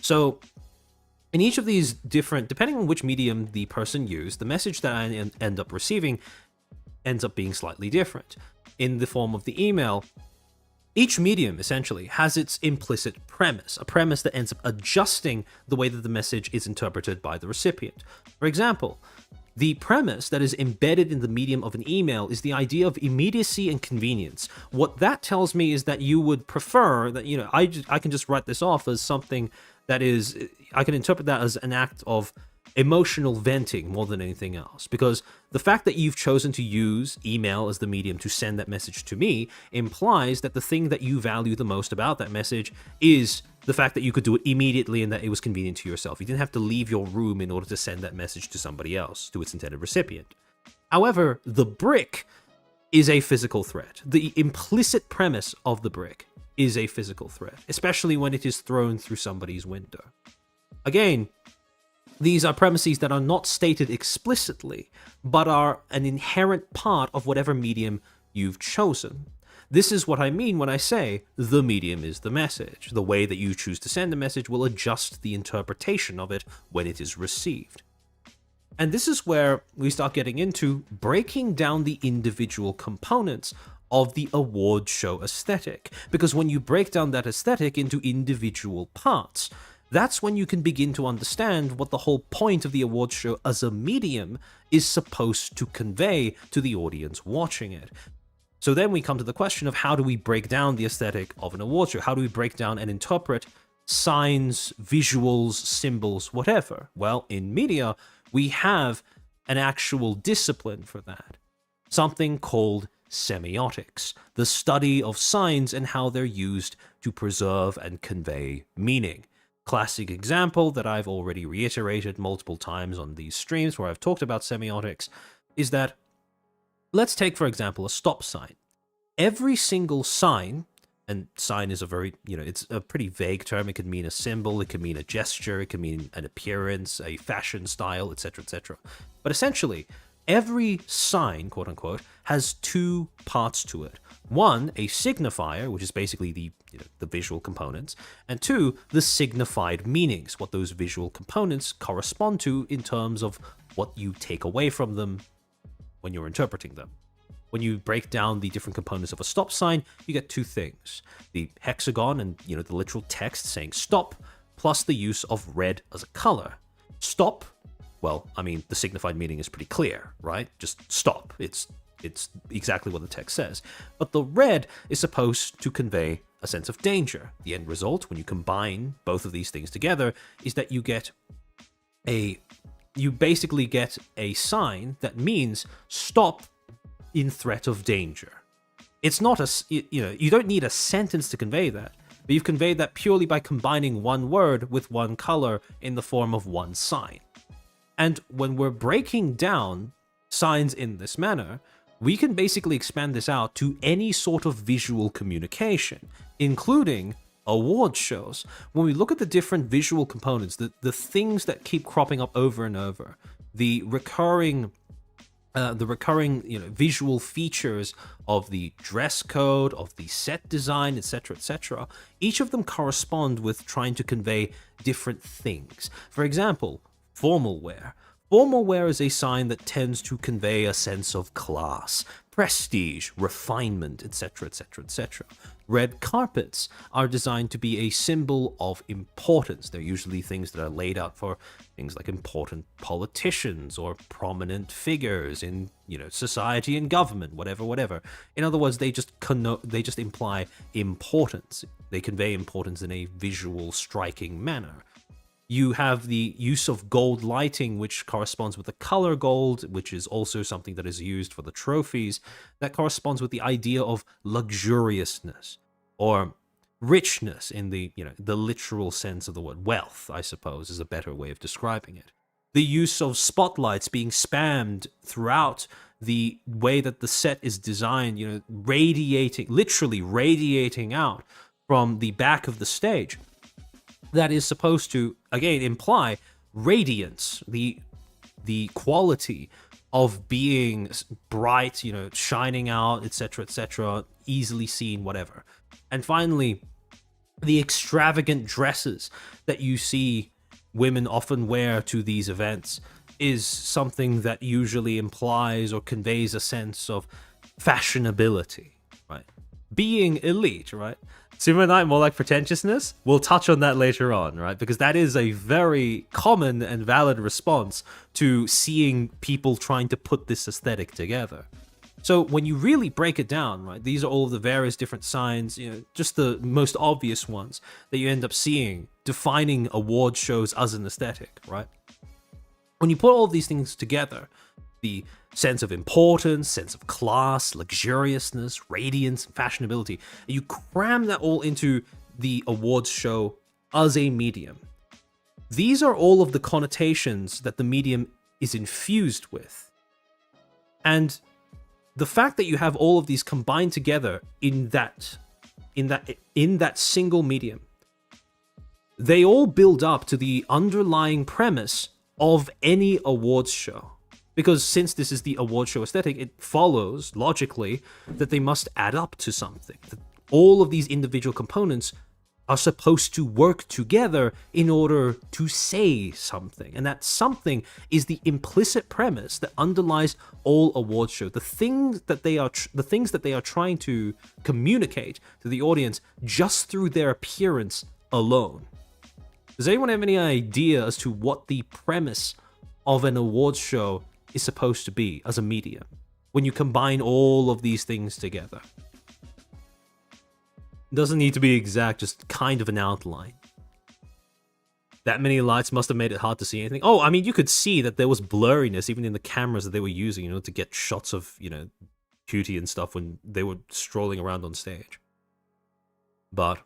So, in each of these different, depending on which medium the person used, the message that I end up receiving ends up being slightly different. In the form of the email, each medium essentially has its implicit premise, a premise that ends up adjusting the way that the message is interpreted by the recipient. For example, the premise that is embedded in the medium of an email is the idea of immediacy and convenience. What that tells me is that you would prefer that, I can just write this off as something that is, I can interpret that as an act of emotional venting more than anything else. Because the fact that you've chosen to use email as the medium to send that message to me implies that the thing that you value the most about that message is the fact that you could do it immediately and that it was convenient to yourself. You didn't have to leave your room in order to send that message to somebody else, to its intended recipient. However, the brick is a physical threat. The implicit premise of the brick is a physical threat, especially when it is thrown through somebody's window. Again, these are premises that are not stated explicitly, but are an inherent part of whatever medium you've chosen. This is what I mean when I say the medium is the message. The way that you choose to send a message will adjust the interpretation of it when it is received. And this is where we start getting into breaking down the individual components of the award show aesthetic. Because when you break down that aesthetic into individual parts, that's when you can begin to understand what the whole point of the award show as a medium is supposed to convey to the audience watching it. So then we come to the question of how do we break down the aesthetic of an award show? How do we break down and interpret signs, visuals, symbols, whatever? Well, in media, we have an actual discipline for that. Something called semiotics, the study of signs and how they're used to preserve and convey meaning. Classic example that I've already reiterated multiple times on these streams where I've talked about semiotics is that, let's take for example a stop sign. Every single sign, and sign is a very, it's a pretty vague term. It could mean a symbol, it could mean a gesture, it could mean an appearance, a fashion style, etc., etc. But essentially, every sign, quote unquote, has two parts to it. One, a signifier, which is basically the visual components, and two, the signified meanings, what those visual components correspond to in terms of what you take away from them when you're interpreting them. When you break down the different components of a stop sign, you get two things. The hexagon and, the literal text saying stop, plus the use of red as a color. Stop, well, I mean, the signified meaning is pretty clear, right? Just stop. It's exactly what the text says. But the red is supposed to convey a sense of danger. The end result, when you combine both of these things together, is that you basically get a sign that means stop in threat of danger. It's not you don't need a sentence to convey that. but you've conveyed that purely by combining one word with one color in the form of one sign. And when we're breaking down signs in this manner, we can basically expand this out to any sort of visual communication, including award shows. When we look at the different visual components, the things that keep cropping up over and over, the recurring visual features of the dress code, of the set design, etc., each of them correspond with trying to convey different things. For example, formal wear. Formal wear is a sign that tends to convey a sense of class, prestige, refinement, etc., etc. Red carpets are designed to be a symbol of importance. They're usually things that are laid out for things like important politicians or prominent figures in, society and government, whatever. In other words, they just imply importance. They convey importance in a visual, striking manner. You have the use of gold lighting, which corresponds with the color gold, which is also something that is used for the trophies. That corresponds with the idea of luxuriousness or richness in the literal sense of the word. Wealth, I suppose, is a better way of describing it. The use of spotlights being spammed throughout the way that the set is designed, literally radiating out from the back of the stage. That is supposed to, again, imply radiance, the quality of being bright, shining out, etc., easily seen, whatever. And finally, the extravagant dresses that you see women often wear to these events is something that usually implies or conveys a sense of fashionability, right? Being elite, right? Sumo Knight, more like pretentiousness? We'll touch on that later on, right? Because that is a very common and valid response to seeing people trying to put this aesthetic together. So when you really break it down, right, these are all of the various different signs, just the most obvious ones that you end up seeing defining award shows as an aesthetic, right? When you put all of these things together, the sense of importance, sense of class, luxuriousness, radiance, fashionability, and you cram that all into the awards show as a medium. These are all of the connotations that the medium is infused with. And the fact that you have all of these combined together in that single medium, they all build up to the underlying premise of any awards show. Because since this is the award show aesthetic, it follows, logically, that they must add up to something. That all of these individual components are supposed to work together in order to say something. And that something is the implicit premise that underlies all award shows. The things that they are trying to communicate to the audience just through their appearance alone. Does anyone have any idea as to what the premise of an awards show is supposed to be as a medium when you combine all of these things together? It doesn't need to be exact, just kind of an outline. That many lights must have made it hard to see anything. Oh, I mean, you could see that there was blurriness even in the cameras that they were using, to get shots of, Cutie and stuff when they were strolling around on stage. But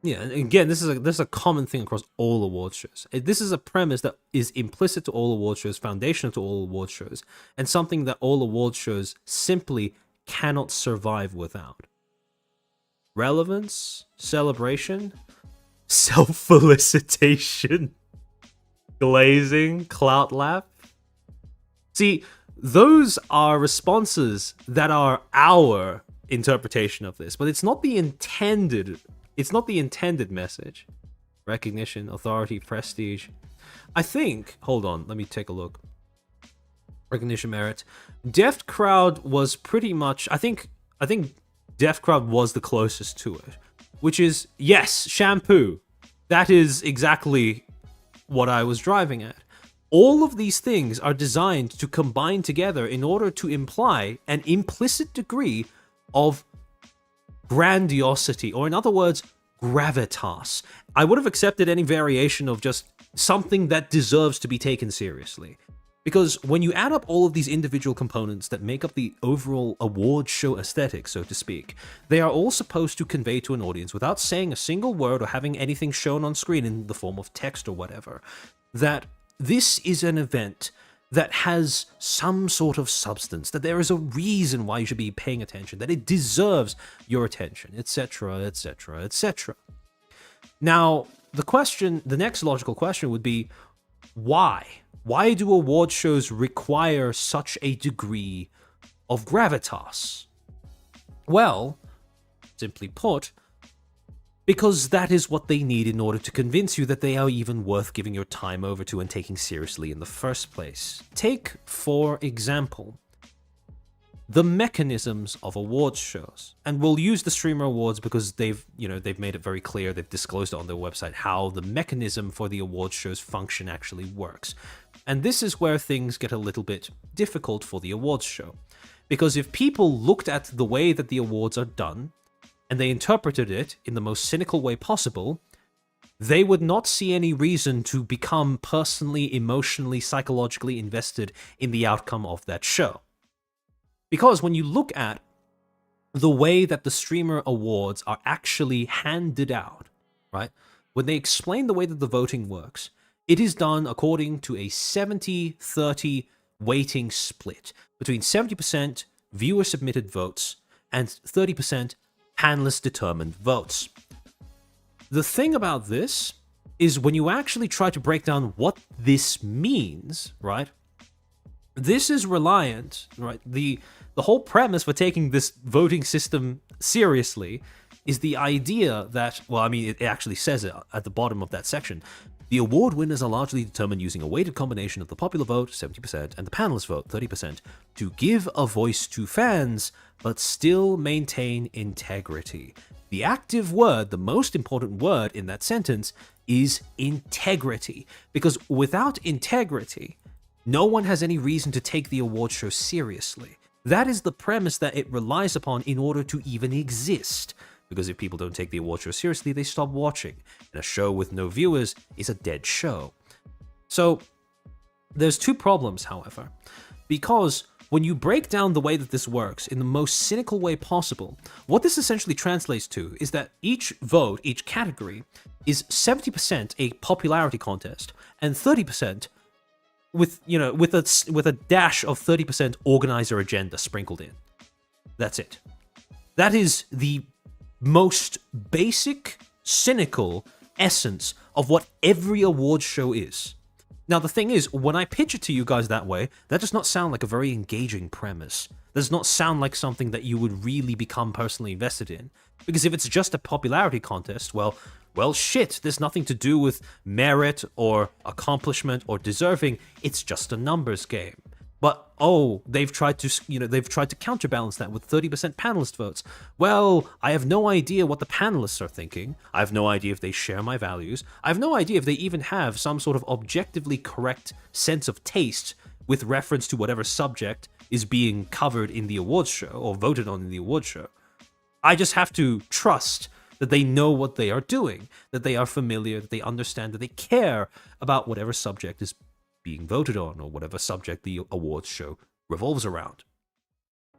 yeah, and again, this is a common thing across all award shows. This is a premise that is implicit to all award shows, foundational to all award shows, and something that all award shows simply cannot survive without. Relevance, celebration, self-felicitation, glazing, clout lap. See, those are responses that are our interpretation of this, but it's not the intended message. Recognition, authority, prestige. I think, hold on, let me take a look. Recognition, merit. Deft Crowd was pretty much, I think Deft Crowd was the closest to it, which is, yes, shampoo. That is exactly what I was driving at. All of these things are designed to combine together in order to imply an implicit degree of grandiosity, or in other words, gravitas. I would have accepted any variation of just something that deserves to be taken seriously. Because when you add up all of these individual components that make up the overall award show aesthetic, so to speak, they are all supposed to convey to an audience, without saying a single word or having anything shown on screen in the form of text or whatever, that this is an event that has some sort of substance, that there is a reason why you should be paying attention, that it deserves your attention, etc., etc., etc. Now, the next logical question would be, why? Why do award shows require such a degree of gravitas? Well, simply put, because that is what they need in order to convince you that they are even worth giving your time over to and taking seriously in the first place. Take, for example, the mechanisms of awards shows. And we'll use the Streamer Awards because they've made it very clear, they've disclosed it on their website how the mechanism for the awards shows function actually works. And this is where things get a little bit difficult for the awards show. Because if people looked at the way that the awards are done, and they interpreted it in the most cynical way possible, they would not see any reason to become personally, emotionally, psychologically invested in the outcome of that show. Because when you look at the way that the Streamer Awards are actually handed out, right? When they explain the way that the voting works, it is done according to a 70-30 weighting split between 70% viewer-submitted votes and 30% panelist-determined votes. The thing about this is when you actually try to break down what this means, right? This is reliant, right? The whole premise for taking this voting system seriously is the idea that, well, I mean, it actually says it at the bottom of that section. The award winners are largely determined using a weighted combination of the popular vote, 70%, and the panelist vote, 30%, to give a voice to fans, but still maintain integrity. The active word, the most important word in that sentence, is integrity. Because without integrity, no one has any reason to take the award show seriously. That is the premise that it relies upon in order to even exist. Because if people don't take the award show seriously, they stop watching. And a show with no viewers is a dead show. So, there's two problems, however. Because when you break down the way that this works in the most cynical way possible, what this essentially translates to is that each vote, each category, is 70% a popularity contest and 30% with a dash of 30% organizer agenda sprinkled in. That's it. That is the most basic, cynical essence of what every award show is. Now, the thing is, when I pitch it to you guys that way, that does not sound like a very engaging premise. That does not sound like something that you would really become personally invested in. Because if it's just a popularity contest, well, shit, there's nothing to do with merit or accomplishment or deserving. It's just a numbers game. But, they've tried to counterbalance that with 30% panelist votes. Well, I have no idea what the panelists are thinking. I have no idea if they share my values. I have no idea if they even have some sort of objectively correct sense of taste with reference to whatever subject is being covered in the awards show or voted on in the awards show. I just have to trust that they know what they are doing, that they are familiar, that they understand, that they care about whatever subject is being voted on or whatever subject the awards show revolves around.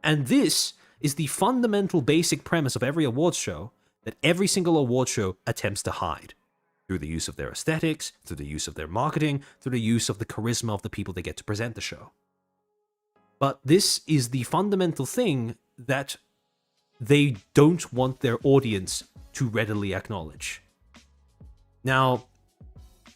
And this is the fundamental basic premise of every awards show that every single award show attempts to hide through the use of their aesthetics, through the use of their marketing, through the use of the charisma of the people they get to present the show. But this is the fundamental thing that they don't want their audience to readily acknowledge. Now,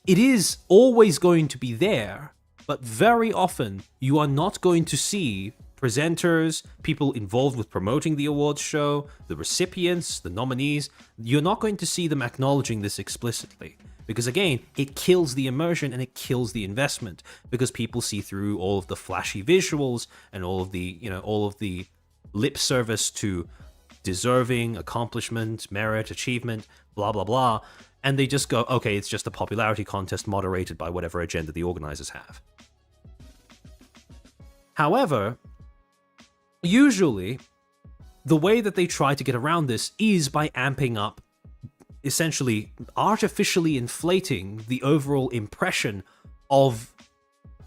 it is always going to be there, but very often you are not going to see presenters, people involved with promoting the awards show, the recipients, the nominees. You're not going to see them acknowledging this explicitly. Because again, it kills the immersion and it kills the investment. Because people see through all of the flashy visuals and all of the lip service to deserving, accomplishment, merit, achievement, blah, blah, blah. And they just go, okay, it's just a popularity contest moderated by whatever agenda the organizers have. However, usually, the way that they try to get around this is by amping up, essentially artificially inflating the overall impression of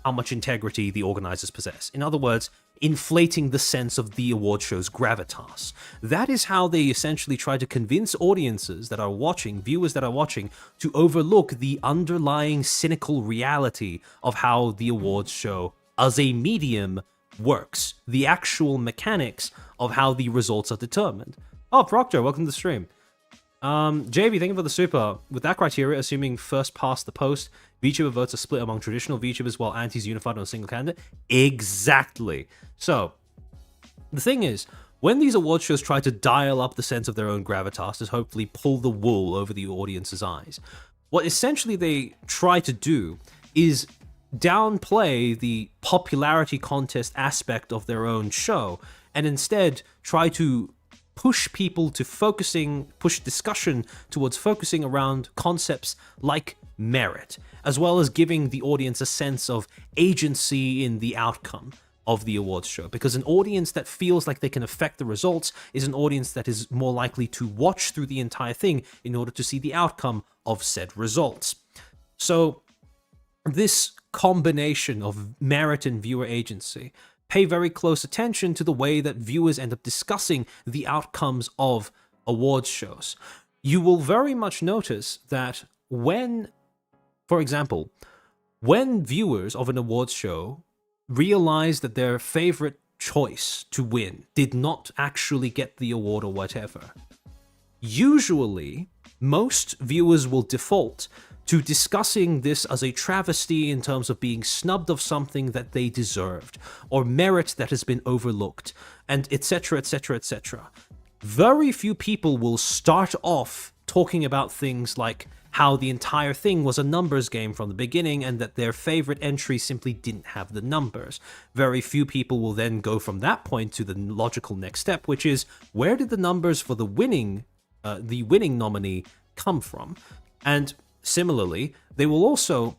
how much integrity the organizers possess. In other words, inflating the sense of the award show's gravitas. That is how they essentially try to convince audiences that are watching, viewers that are watching, to overlook the underlying cynical reality of how the awards show as a medium works, the actual mechanics of how the results are determined. Oh, Proctor, welcome to the stream. JV, thank you for the super. With that criteria, assuming first past the post, VTuber votes are split among traditional VTubers while antis unified on a single candidate. Exactly. So, the thing is, when these award shows try to dial up the sense of their own gravitas to hopefully pull the wool over the audience's eyes, what essentially they try to do is downplay the popularity contest aspect of their own show and instead try to push people to push discussion towards focusing around concepts like merit, as well as giving the audience a sense of agency in the outcome of the awards show. Because an audience that feels like they can affect the results is an audience that is more likely to watch through the entire thing in order to see the outcome of said results. So this combination of merit and viewer agency pay very close attention to the way that viewers end up discussing the outcomes of awards shows. You will very much notice that when, for example, when viewers of an awards show realize that their favorite choice to win did not actually get the award or whatever, usually most viewers will default to discussing this as a travesty in terms of being snubbed of something that they deserved, or merit that has been overlooked, and etc, etc, etc. Very few people will start off talking about things like how the entire thing was a numbers game from the beginning and that their favorite entry simply didn't have the numbers. Very few people will then go from that point to the logical next step, which is, where did the numbers for the winning nominee come from? And similarly, they will also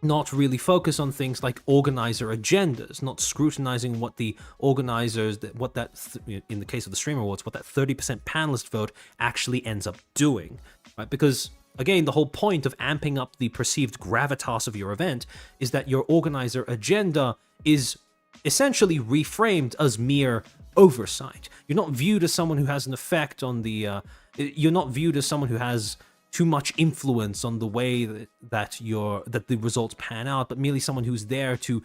not really focus on things like organizer agendas, not scrutinizing what the organizers, in the case of the Streamer Awards, what that 30% panelist vote actually ends up doing, right? Because again, the whole point of amping up the perceived gravitas of your event is that your organizer agenda is essentially reframed as mere oversight. You're not viewed as someone who has an effect on the, you're not viewed as someone who has too much influence on the way that the results pan out, but merely someone who's there to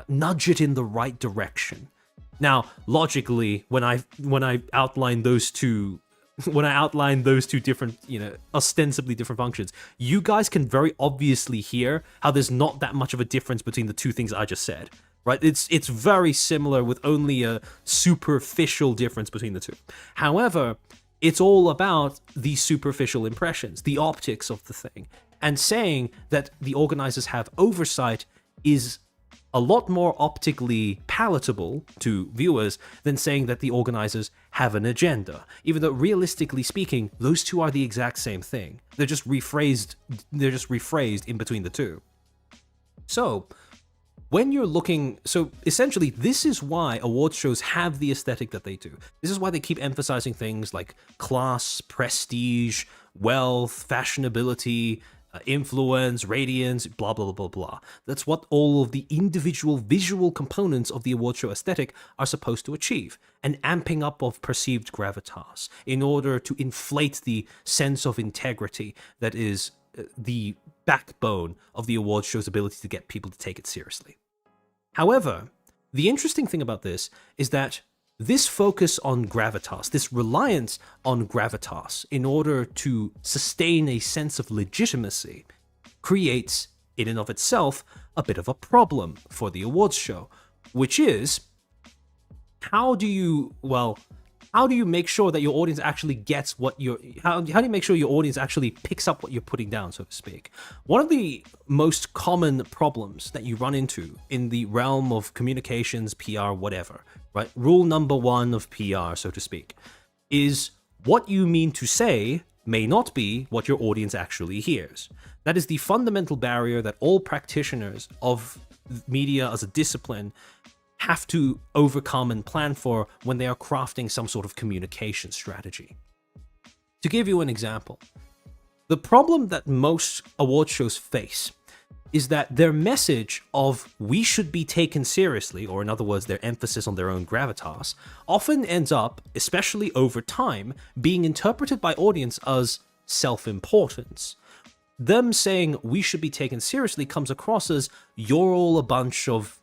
nudge it in the right direction. Now, logically, when I outline those two different, ostensibly different functions, you guys can very obviously hear how there's not that much of a difference between the two things I just said, right? It's very similar with only a superficial difference between the two. However, it's all about the superficial impressions, the optics of the thing. And saying that the organizers have oversight is a lot more optically palatable to viewers than saying that the organizers have an agenda. Even though realistically speaking, those two are the exact same thing. They're just rephrased in between the two. So, when you're looking, so essentially this is why award shows have the aesthetic that they do. This is why they keep emphasizing things like class, prestige, wealth, fashionability, influence, radiance, blah, blah, blah, blah. That's what all of the individual visual components of the award show aesthetic are supposed to achieve. An amping up of perceived gravitas in order to inflate the sense of integrity that is the backbone of the award show's ability to get people to take it seriously. However, the interesting thing about this is that this focus on gravitas, this reliance on gravitas in order to sustain a sense of legitimacy, creates, in and of itself, a bit of a problem for the awards show, which is, how do you make sure that your audience actually gets what how do you make sure your audience actually picks up what you're putting down, so to speak? One of the most common problems that you run into in the realm of communications, PR, whatever, right? Rule number one of PR, so to speak, is what you mean to say may not be what your audience actually hears. That is the fundamental barrier that all practitioners of media as a discipline have to overcome and plan for when they are crafting some sort of communication strategy. To give you an example, the problem that most award shows face is that their message of we should be taken seriously, or in other words, their emphasis on their own gravitas, often ends up, especially over time, being interpreted by audience as self-importance. Them saying we should be taken seriously comes across as you're all a bunch of,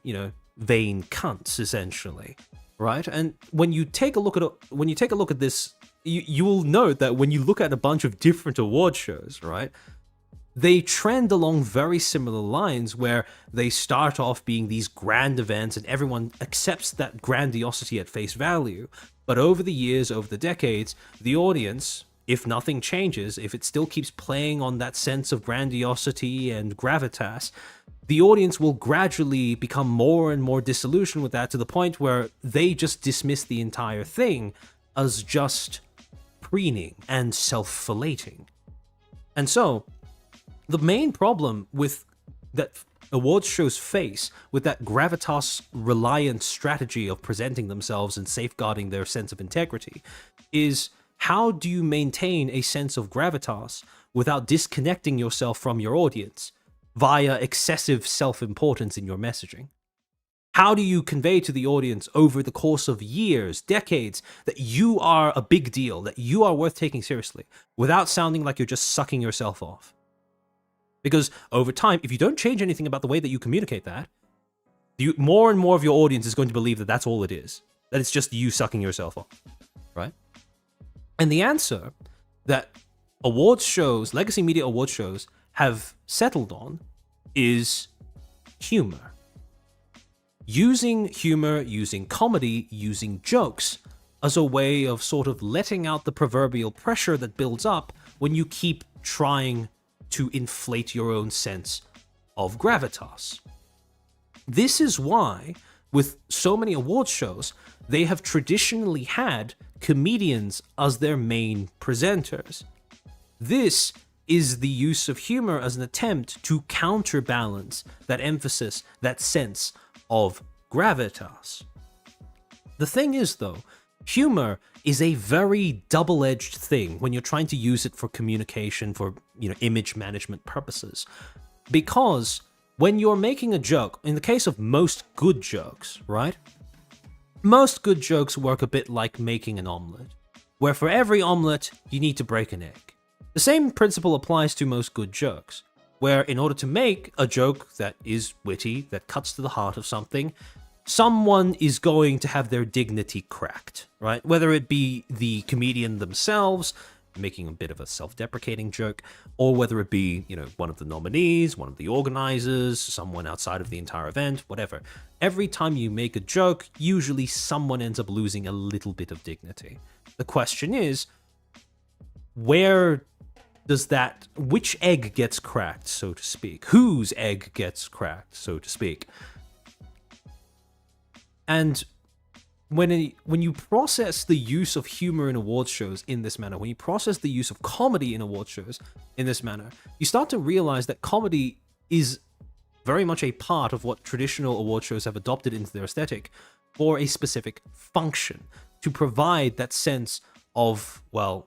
vain cunts, essentially, right? And when you take a look at this, you will note that when you look at a bunch of different award shows, right, they trend along very similar lines where they start off being these grand events and everyone accepts that grandiosity at face value. But over the years, over the decades, the audience, if nothing changes, if it still keeps playing on that sense of grandiosity and gravitas, the audience will gradually become more and more disillusioned with that to the point where they just dismiss the entire thing as just preening and self-flating. And so, the main problem with that awards shows face with that gravitas-reliant strategy of presenting themselves and safeguarding their sense of integrity is how do you maintain a sense of gravitas without disconnecting yourself from your audience via excessive self-importance in your messaging? How do you convey to the audience over the course of years, decades, that you are a big deal, that you are worth taking seriously, without sounding like you're just sucking yourself off? Because over time, if you don't change anything about the way that you communicate that, more and more of your audience is going to believe that that's all it is. That it's just you sucking yourself off, right? And the answer that awards shows, legacy media awards shows, have settled on is humor. Using humor, using comedy, using jokes as a way of sort of letting out the proverbial pressure that builds up when you keep trying to inflate your own sense of gravitas. This is why, with so many awards shows, they have traditionally had comedians as their main presenters. This is the use of humor as an attempt to counterbalance that emphasis, that sense of gravitas. The thing is, though, humor is a very double-edged thing when you're trying to use it for communication, for image management purposes. Because when you're making a joke, in the case of most good jokes, right? Most good jokes work a bit like making an omelette, where for every omelette, you need to break an egg. The same principle applies to most good jokes, where in order to make a joke that is witty, that cuts to the heart of something, someone is going to have their dignity cracked, right? Whether it be the comedian themselves, making a bit of a self-deprecating joke, or whether it be, one of the nominees, one of the organizers, someone outside of the entire event, whatever. Every time you make a joke, usually someone ends up losing a little bit of dignity. The question is, which egg gets cracked, so to speak? Whose egg gets cracked, so to speak? And when you process the use of humor in awards shows in this manner, when you process the use of comedy in awards shows in this manner, you start to realize that comedy is very much a part of what traditional award shows have adopted into their aesthetic for a specific function, to provide that sense of,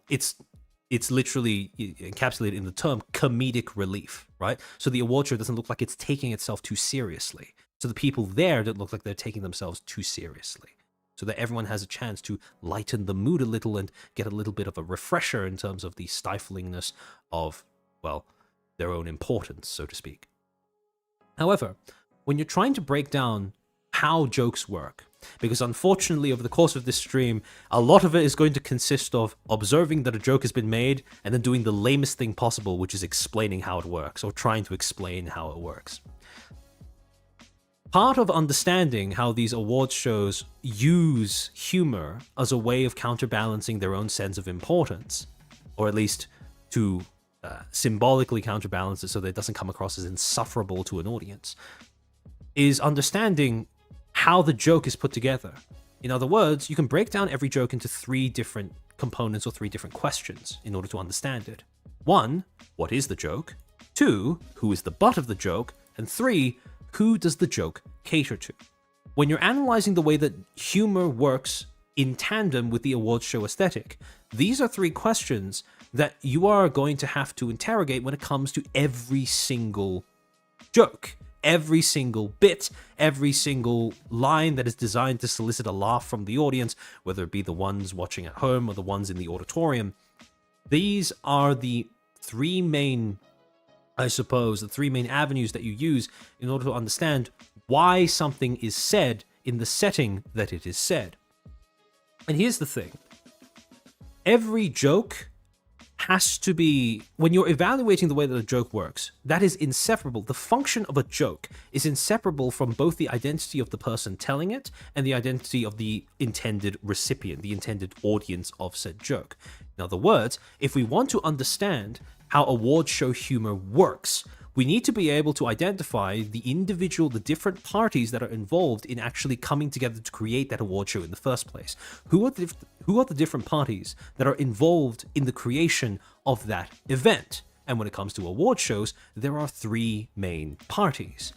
it's literally encapsulated in the term comedic relief, right? So the award show doesn't look like it's taking itself too seriously. So the people there don't look like they're taking themselves too seriously. So that everyone has a chance to lighten the mood a little and get a little bit of a refresher in terms of the stiflingness of, their own importance, so to speak. However, when you're trying to break down how jokes work, because unfortunately over the course of this stream, a lot of it is going to consist of observing that a joke has been made and then doing the lamest thing possible, which is explaining how it works, or trying to explain how it works. Part of understanding how these awards shows use humor as a way of counterbalancing their own sense of importance, or at least to symbolically counterbalance it so that it doesn't come across as insufferable to an audience, is understanding how the joke is put together. In other words, you can break down every joke into 3 different components or 3 different questions in order to understand it. 1, what is the joke? 2, who is the butt of the joke? And 3, who does the joke cater to? When you're analyzing the way that humor works in tandem with the awards show aesthetic, these are 3 questions that you are going to have to interrogate when it comes to every single joke. Every single bit, every single line that is designed to solicit a laugh from the audience, whether it be the ones watching at home or the ones in the auditorium, these are the three main, I suppose, the three main avenues that you use in order to understand why something is said in the setting that it is said. And here's the thing. Every joke has to be, when you're evaluating the way that a joke works, that is inseparable. The function of a joke is inseparable from both the identity of the person telling it and the identity of the intended recipient, the intended audience of said joke. In other words, if we want to understand how award show humor works, we need to be able to identify the different parties that are involved in actually coming together to create that award show in the first place. Who are the different parties that are involved in the creation of that event? And when it comes to award shows, there are three main parties: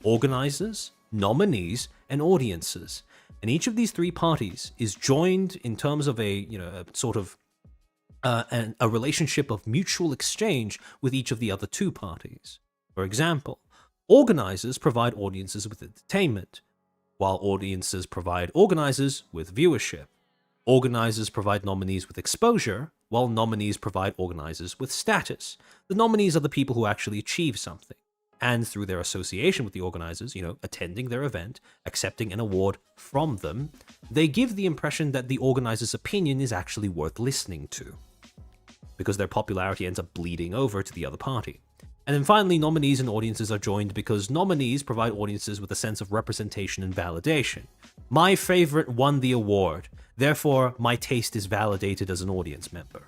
organizers, nominees, and audiences. And each of these three parties is joined in terms of a sort of a relationship of mutual exchange with each of the other two parties. For example, organizers provide audiences with entertainment, while audiences provide organizers with viewership. Organizers provide nominees with exposure, while nominees provide organizers with status. The nominees are the people who actually achieve something, and through their association with the organizers, attending their event, accepting an award from them, they give the impression that the organizer's opinion is actually worth listening to, because their popularity ends up bleeding over to the other party. And then finally, nominees and audiences are joined because nominees provide audiences with a sense of representation and validation. My favorite won the award, therefore my taste is validated as an audience member.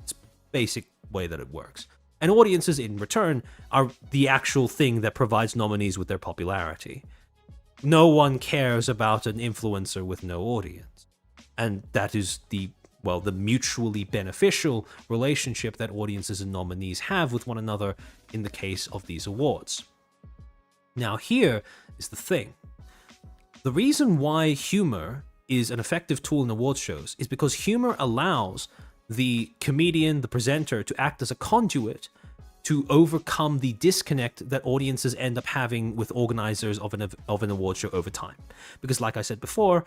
It's a basic way that it works. And audiences, in return, are the actual thing that provides nominees with their popularity. No one cares about an influencer with no audience. And that is the mutually beneficial relationship that audiences and nominees have with one another in the case of these awards. Now, here is the thing. The reason why humor is an effective tool in award shows is because humor allows the comedian, the presenter, to act as a conduit to overcome the disconnect that audiences end up having with organizers of an award show over time. Because like I said before,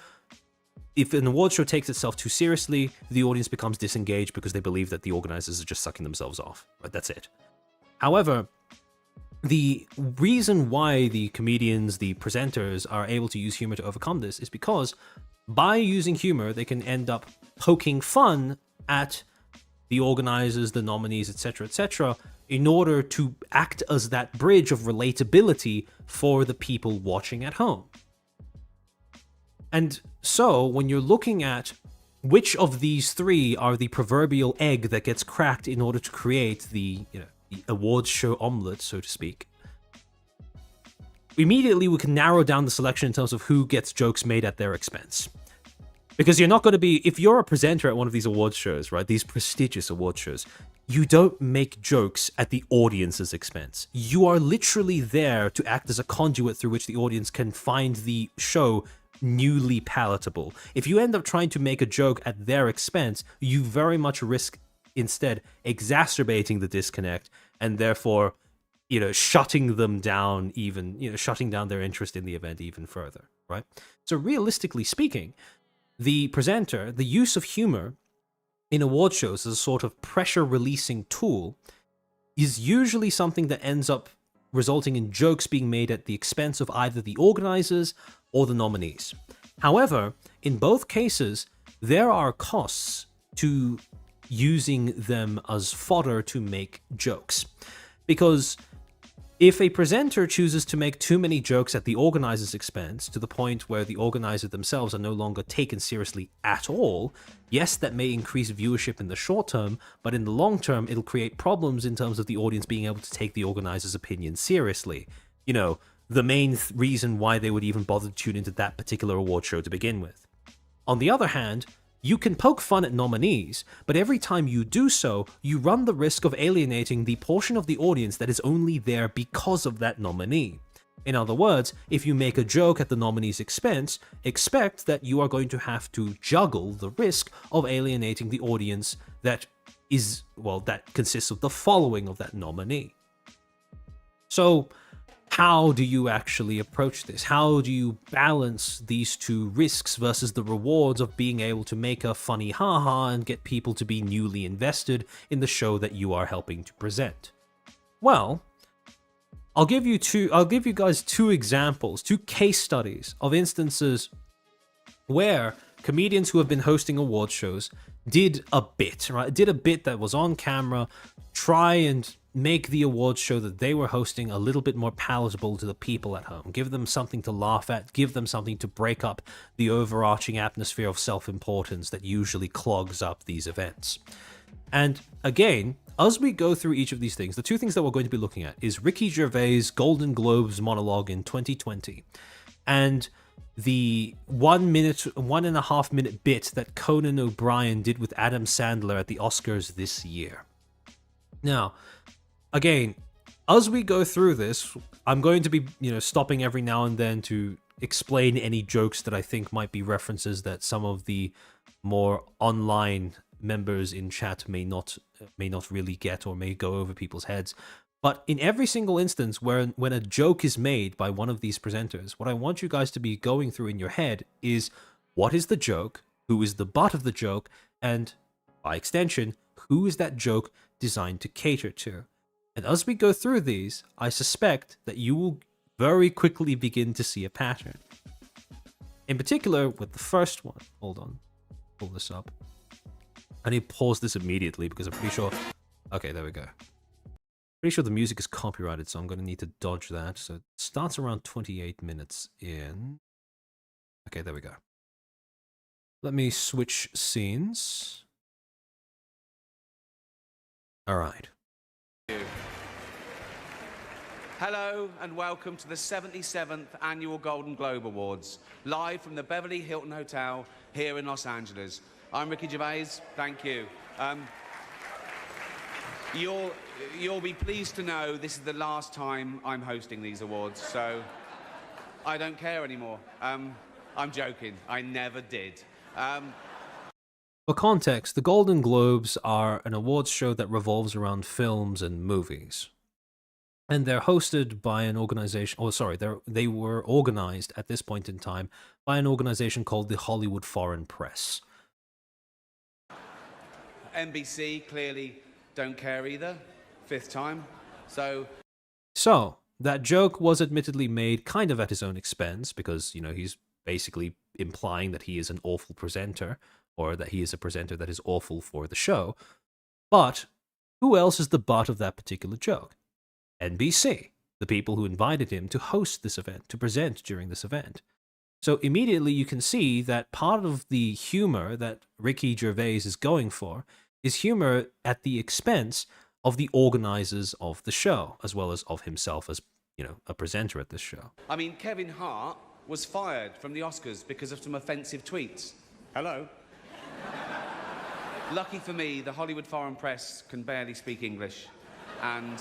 if an award show takes itself too seriously, the audience becomes disengaged because they believe that the organizers are just sucking themselves off. Right? That's it. However, the reason why the comedians, the presenters, are able to use humor to overcome this is because by using humor, they can end up poking fun at the organizers, the nominees, etc., in order to act as that bridge of relatability for the people watching at home. And so, when you're looking at which of these three are the proverbial egg that gets cracked in order to create the awards show omelet, so to speak, immediately we can narrow down the selection in terms of who gets jokes made at their expense. Because you're not going to be, if you're a presenter at one of these awards shows, right, these prestigious award shows, you don't make jokes at the audience's expense. You are literally there to act as a conduit through which the audience can find the show newly palatable. If you end up trying to make a joke at their expense, you very much risk instead exacerbating the disconnect and therefore, shutting them down even, shutting down their interest in the event even further, right? So realistically speaking, the presenter, the use of humor in award shows as a sort of pressure releasing tool is usually something that ends up resulting in jokes being made at the expense of either the organizers or the nominees. However, in both cases, there are costs to using them as fodder to make jokes. Because if a presenter chooses to make too many jokes at the organizer's expense, to the point where the organizer themselves are no longer taken seriously at all, yes, that may increase viewership in the short term, but in the long term, it'll create problems in terms of the audience being able to take the organizer's opinion seriously. The main reason why they would even bother to tune into that particular award show to begin with. On the other hand, you can poke fun at nominees, but every time you do so, you run the risk of alienating the portion of the audience that is only there because of that nominee. In other words, if you make a joke at the nominee's expense, expect that you are going to have to juggle the risk of alienating the audience that consists of the following of that nominee. So, how do you actually approach this? How do you balance these two risks versus the rewards of being able to make a funny haha and get people to be newly invested in the show that you are helping to present? Well, I'll give you guys two examples, two case studies of instances where comedians who have been hosting award shows did a bit that was on camera, try and make the award show that they were hosting a little bit more palatable to the people at home, give them something to laugh at, give them something to break up the overarching atmosphere of self-importance that usually clogs up these events. And again, as we go through each of these things, the two things that we're going to be looking at is Ricky Gervais' Golden Globes monologue in 2020 and the 1.5 minute bit that Conan O'Brien did with Adam Sandler at the Oscars this year. Now, again, as we go through this, I'm going to be, stopping every now and then to explain any jokes that I think might be references that some of the more online members in chat may not really get or may go over people's heads. But in every single instance when a joke is made by one of these presenters, what I want you guys to be going through in your head is, what is the joke, who is the butt of the joke, and by extension, who is that joke designed to cater to? And as we go through these, I suspect that you will very quickly begin to see a pattern. In particular, with the first one. Hold on. Pull this up. I need to pause this immediately because I'm pretty sure... Okay, there we go. Pretty sure the music is copyrighted, so I'm going to need to dodge that. So it starts around 28 minutes in. Okay, there we go. Let me switch scenes. All right. Hello and welcome to the 77th Annual Golden Globe Awards, live from the Beverly Hilton Hotel here in Los Angeles. I'm Ricky Gervais, thank you. You'll be pleased to know this is the last time I'm hosting these awards, so I don't care anymore. I'm joking, I never did. For context, the Golden Globes are an awards show that revolves around films and movies. And they're hosted by an organization, they were organized at this point in time by an organization called the Hollywood Foreign Press. NBC clearly don't care either, fifth time, so... So, that joke was admittedly made kind of at his own expense, because, he's basically implying that he is an awful presenter, or that he is a presenter that is awful for the show. But, who else is the butt of that particular joke? NBC, the people who invited him to host this event, to present during this event. So immediately you can see that part of the humor that Ricky Gervais is going for is humor at the expense of the organizers of the show, as well as of himself as, a presenter at this show. I mean, Kevin Hart was fired from the Oscars because of some offensive tweets. Hello? Lucky for me, the Hollywood Foreign Press can barely speak English, and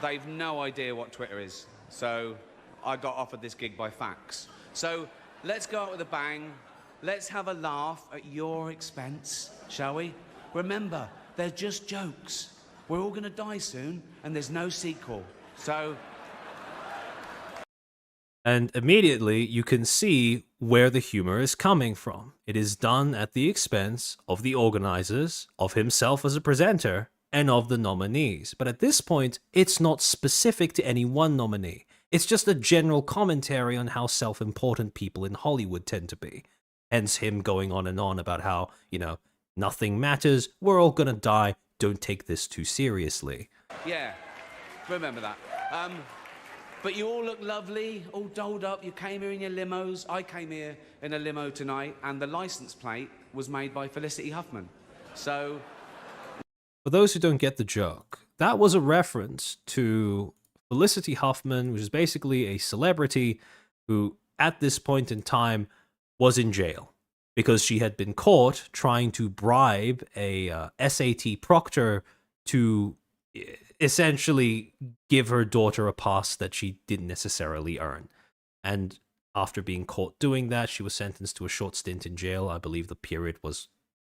they've no idea what Twitter is, so I got offered this gig by fax. So let's go out with a bang. Let's have a laugh at your expense, shall we? Remember, they're just jokes. We're all going to die soon, and there's no sequel. So... And immediately you can see where the humor is coming from. It is done at the expense of the organizers, of himself as a presenter, and of the nominees. But at this point, it's not specific to any one nominee. It's just a general commentary on how self-important people in Hollywood tend to be. Hence him going on and on about how, nothing matters, we're all gonna die, don't take this too seriously. Yeah, remember that. But you all look lovely, all dolled up. You came here in your limos. I came here in a limo tonight, and the license plate was made by Felicity Huffman. So... For those who don't get the joke, that was a reference to Felicity Huffman, which is basically a celebrity who, at this point in time, was in jail because she had been caught trying to bribe a SAT proctor to essentially give her daughter a pass that she didn't necessarily earn. And after being caught doing that, she was sentenced to a short stint in jail. I believe the period was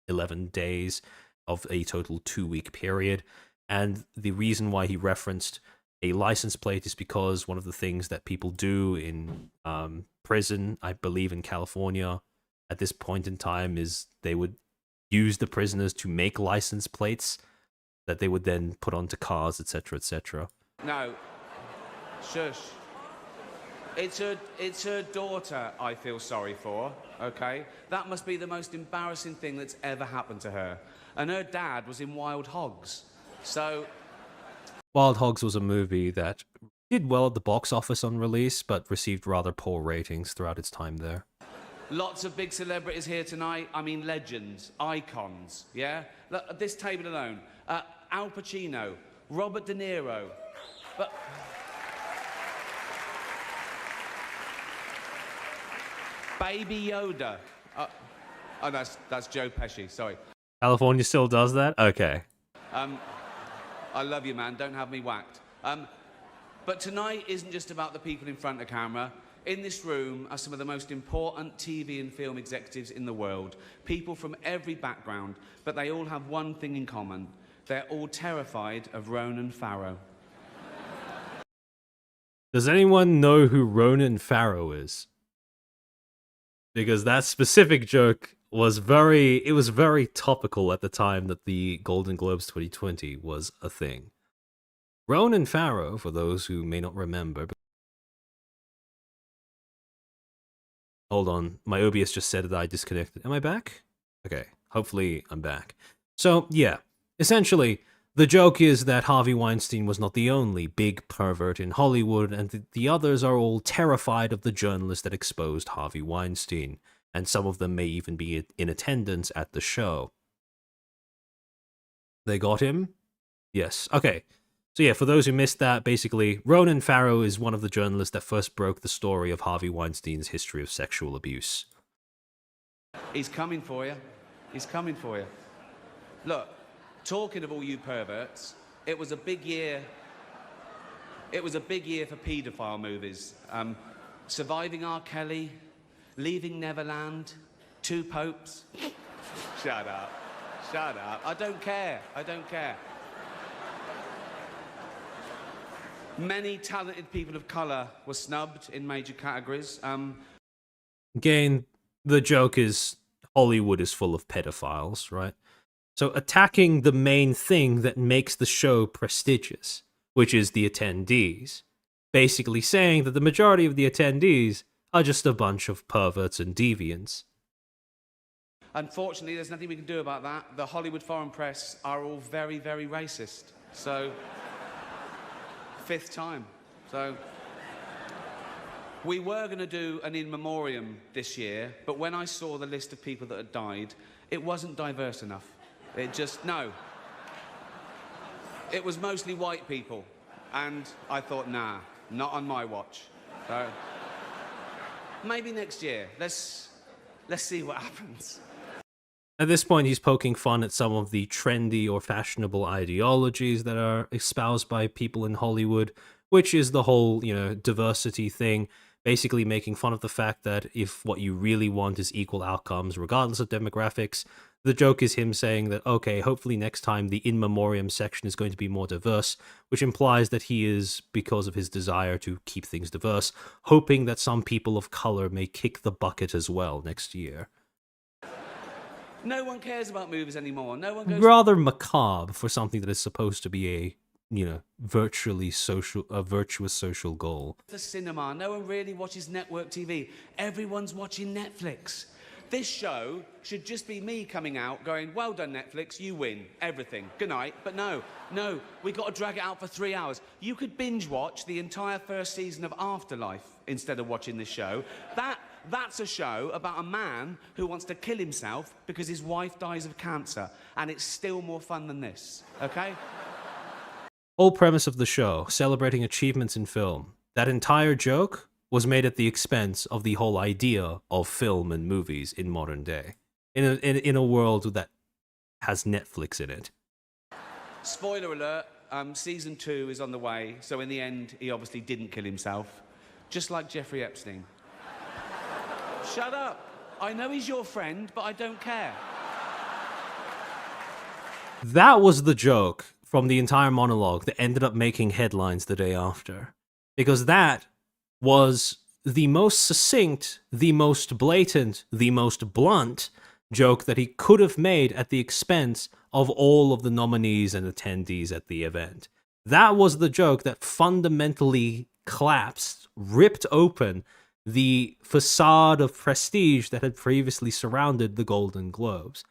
11 days of a total 2-week period. And the reason why he referenced a license plate is because one of the things that people do in prison, I believe in California, at this point in time, is they would use the prisoners to make license plates that they would then put onto cars, etc., etc. No. Shush. It's her daughter I feel sorry for, okay? That must be the most embarrassing thing that's ever happened to her. And her dad was in Wild Hogs. So... Wild Hogs was a movie that did well at the box office on release, but received rather poor ratings throughout its time there. Lots of big celebrities here tonight. I mean, legends, icons, yeah? Look, at this table alone, Al Pacino, Robert De Niro, but... Baby Yoda. Oh, that's Joe Pesci, sorry. California still does that? Okay. I love you, man. Don't have me whacked. But tonight isn't just about the people in front of camera. In this room are some of the most important TV and film executives in the world. People from every background, but they all have one thing in common. They're all terrified of Ronan Farrow. Does anyone know who Ronan Farrow is? Because that specific joke was very topical at the time that the Golden Globes 2020 was a thing. Ronan Farrow, for those who may not remember... Hold on, my OBS just said that I disconnected. Am I back? Okay, hopefully I'm back. So, yeah, essentially, the joke is that Harvey Weinstein was not the only big pervert in Hollywood, and the others are all terrified of the journalist that exposed Harvey Weinstein, and some of them may even be in attendance at the show. They got him? Yes. Okay. So yeah, for those who missed that, basically, Ronan Farrow is one of the journalists that first broke the story of Harvey Weinstein's history of sexual abuse. He's coming for you. He's coming for you. Look, talking of all you perverts, it was a big year. It was a big year for paedophile movies. Surviving R. Kelly, Leaving Neverland, Two Popes. Shut up. Shut up. I don't care. I don't care. Many talented people of colour were snubbed in major categories. Again, the joke is Hollywood is full of pedophiles, right? So attacking the main thing that makes the show prestigious, which is the attendees, basically saying that the majority of the attendees are just a bunch of perverts and deviants. Unfortunately, there's nothing we can do about that. The Hollywood foreign press are all very, very racist. So... fifth time. So we were going to do an in memoriam this year, but when I saw the list of people that had died, it wasn't diverse enough. It just, no. It was mostly white people, and I thought, nah, not on my watch. So maybe next year. Let's see what happens. At this point, he's poking fun at some of the trendy or fashionable ideologies that are espoused by people in Hollywood, which is the whole, diversity thing, basically making fun of the fact that if what you really want is equal outcomes, regardless of demographics, the joke is him saying that, okay, hopefully next time the in memoriam section is going to be more diverse, which implies that he is, because of his desire to keep things diverse, hoping that some people of color may kick the bucket as well next year. No one cares about movies anymore. No one goes... Rather macabre for something that is supposed to be a, virtuous social goal. The cinema. No one really watches network TV. Everyone's watching Netflix. This show should just be me coming out going, well done, Netflix, you win everything. Good night. But no, we got to drag it out for 3 hours. You could binge watch the entire first season of Afterlife instead of watching this show. That's a show about a man who wants to kill himself because his wife dies of cancer, and it's still more fun than this, okay? Whole premise of the show, celebrating achievements in film. That entire joke was made at the expense of the whole idea of film and movies in modern day, in a world that has Netflix in it. Spoiler alert, season 2 is on the way, so in the end, he obviously didn't kill himself, just like Jeffrey Epstein. Shut up. I know he's your friend, but I don't care. That was the joke from the entire monologue that ended up making headlines the day after. Because that was the most succinct, the most blatant, the most blunt joke that he could have made at the expense of all of the nominees and attendees at the event. That was the joke that fundamentally collapsed, ripped open the facade of prestige that had previously surrounded the Golden Globes.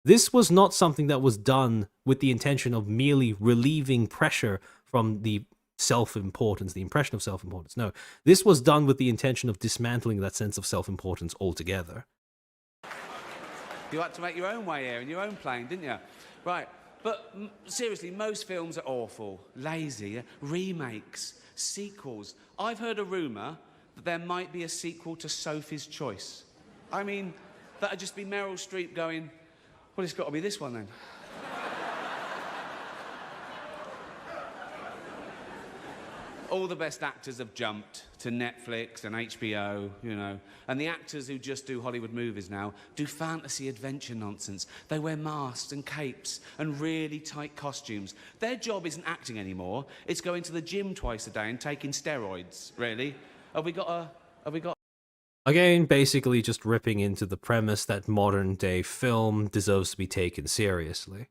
This was not something that was done with the intention of merely relieving pressure from the self-importance, the impression of self-importance. No, this was done with the intention of dismantling that sense of self-importance altogether. You had to make your own way here in your own plane, didn't you? Right, but seriously, most films are awful, lazy, remakes, sequels. I've heard a rumour that there might be a sequel to Sophie's Choice. I mean, that'd just be Meryl Streep going, well, it's got to be this one then. All the best actors have jumped to Netflix and HBO, you know. And the actors who just do Hollywood movies now do fantasy adventure nonsense. They wear masks and capes and really tight costumes. Their job isn't acting anymore. It's going to the gym twice a day and taking steroids, really. Have we got... Again, basically just ripping into the premise that modern-day film deserves to be taken seriously.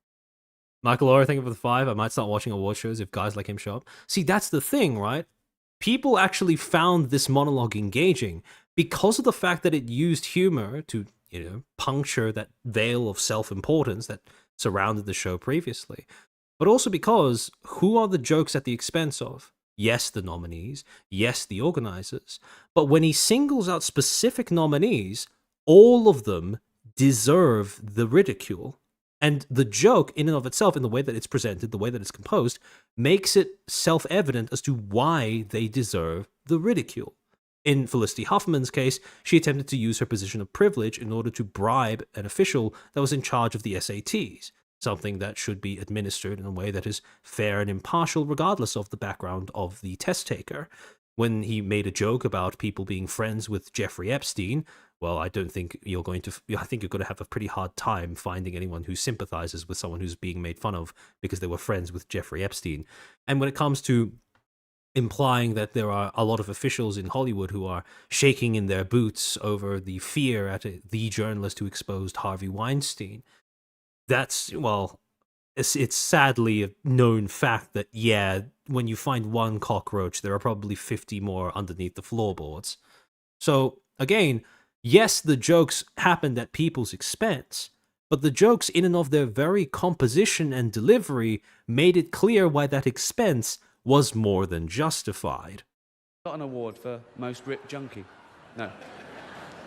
Michael Orr, thank you for the 5. I might start watching award shows if guys like him show up. See, that's the thing, right? People actually found this monologue engaging because of the fact that it used humor to, puncture that veil of self-importance that surrounded the show previously. But also because who are the jokes at the expense of? Yes, the nominees. Yes, the organizers. But when he singles out specific nominees, all of them deserve the ridicule. And the joke, in and of itself, in the way that it's presented, the way that it's composed, makes it self-evident as to why they deserve the ridicule. In Felicity Huffman's case, she attempted to use her position of privilege in order to bribe an official that was in charge of the SATs, something that should be administered in a way that is fair and impartial regardless of the background of the test taker. When he made a joke about people being friends with Jeffrey Epstein, well, I think you're going to have a pretty hard time finding anyone who sympathizes with someone who's being made fun of because they were friends with Jeffrey Epstein. And when it comes to implying that there are a lot of officials in Hollywood who are shaking in their boots over the fear at the journalist who exposed Harvey Weinstein, that's, well, it's sadly a known fact that, yeah, when you find one cockroach, there are probably 50 more underneath the floorboards. So, again, yes, the jokes happened at people's expense, but the jokes in and of their very composition and delivery made it clear why that expense was more than justified. Got an award for most ripped junkie.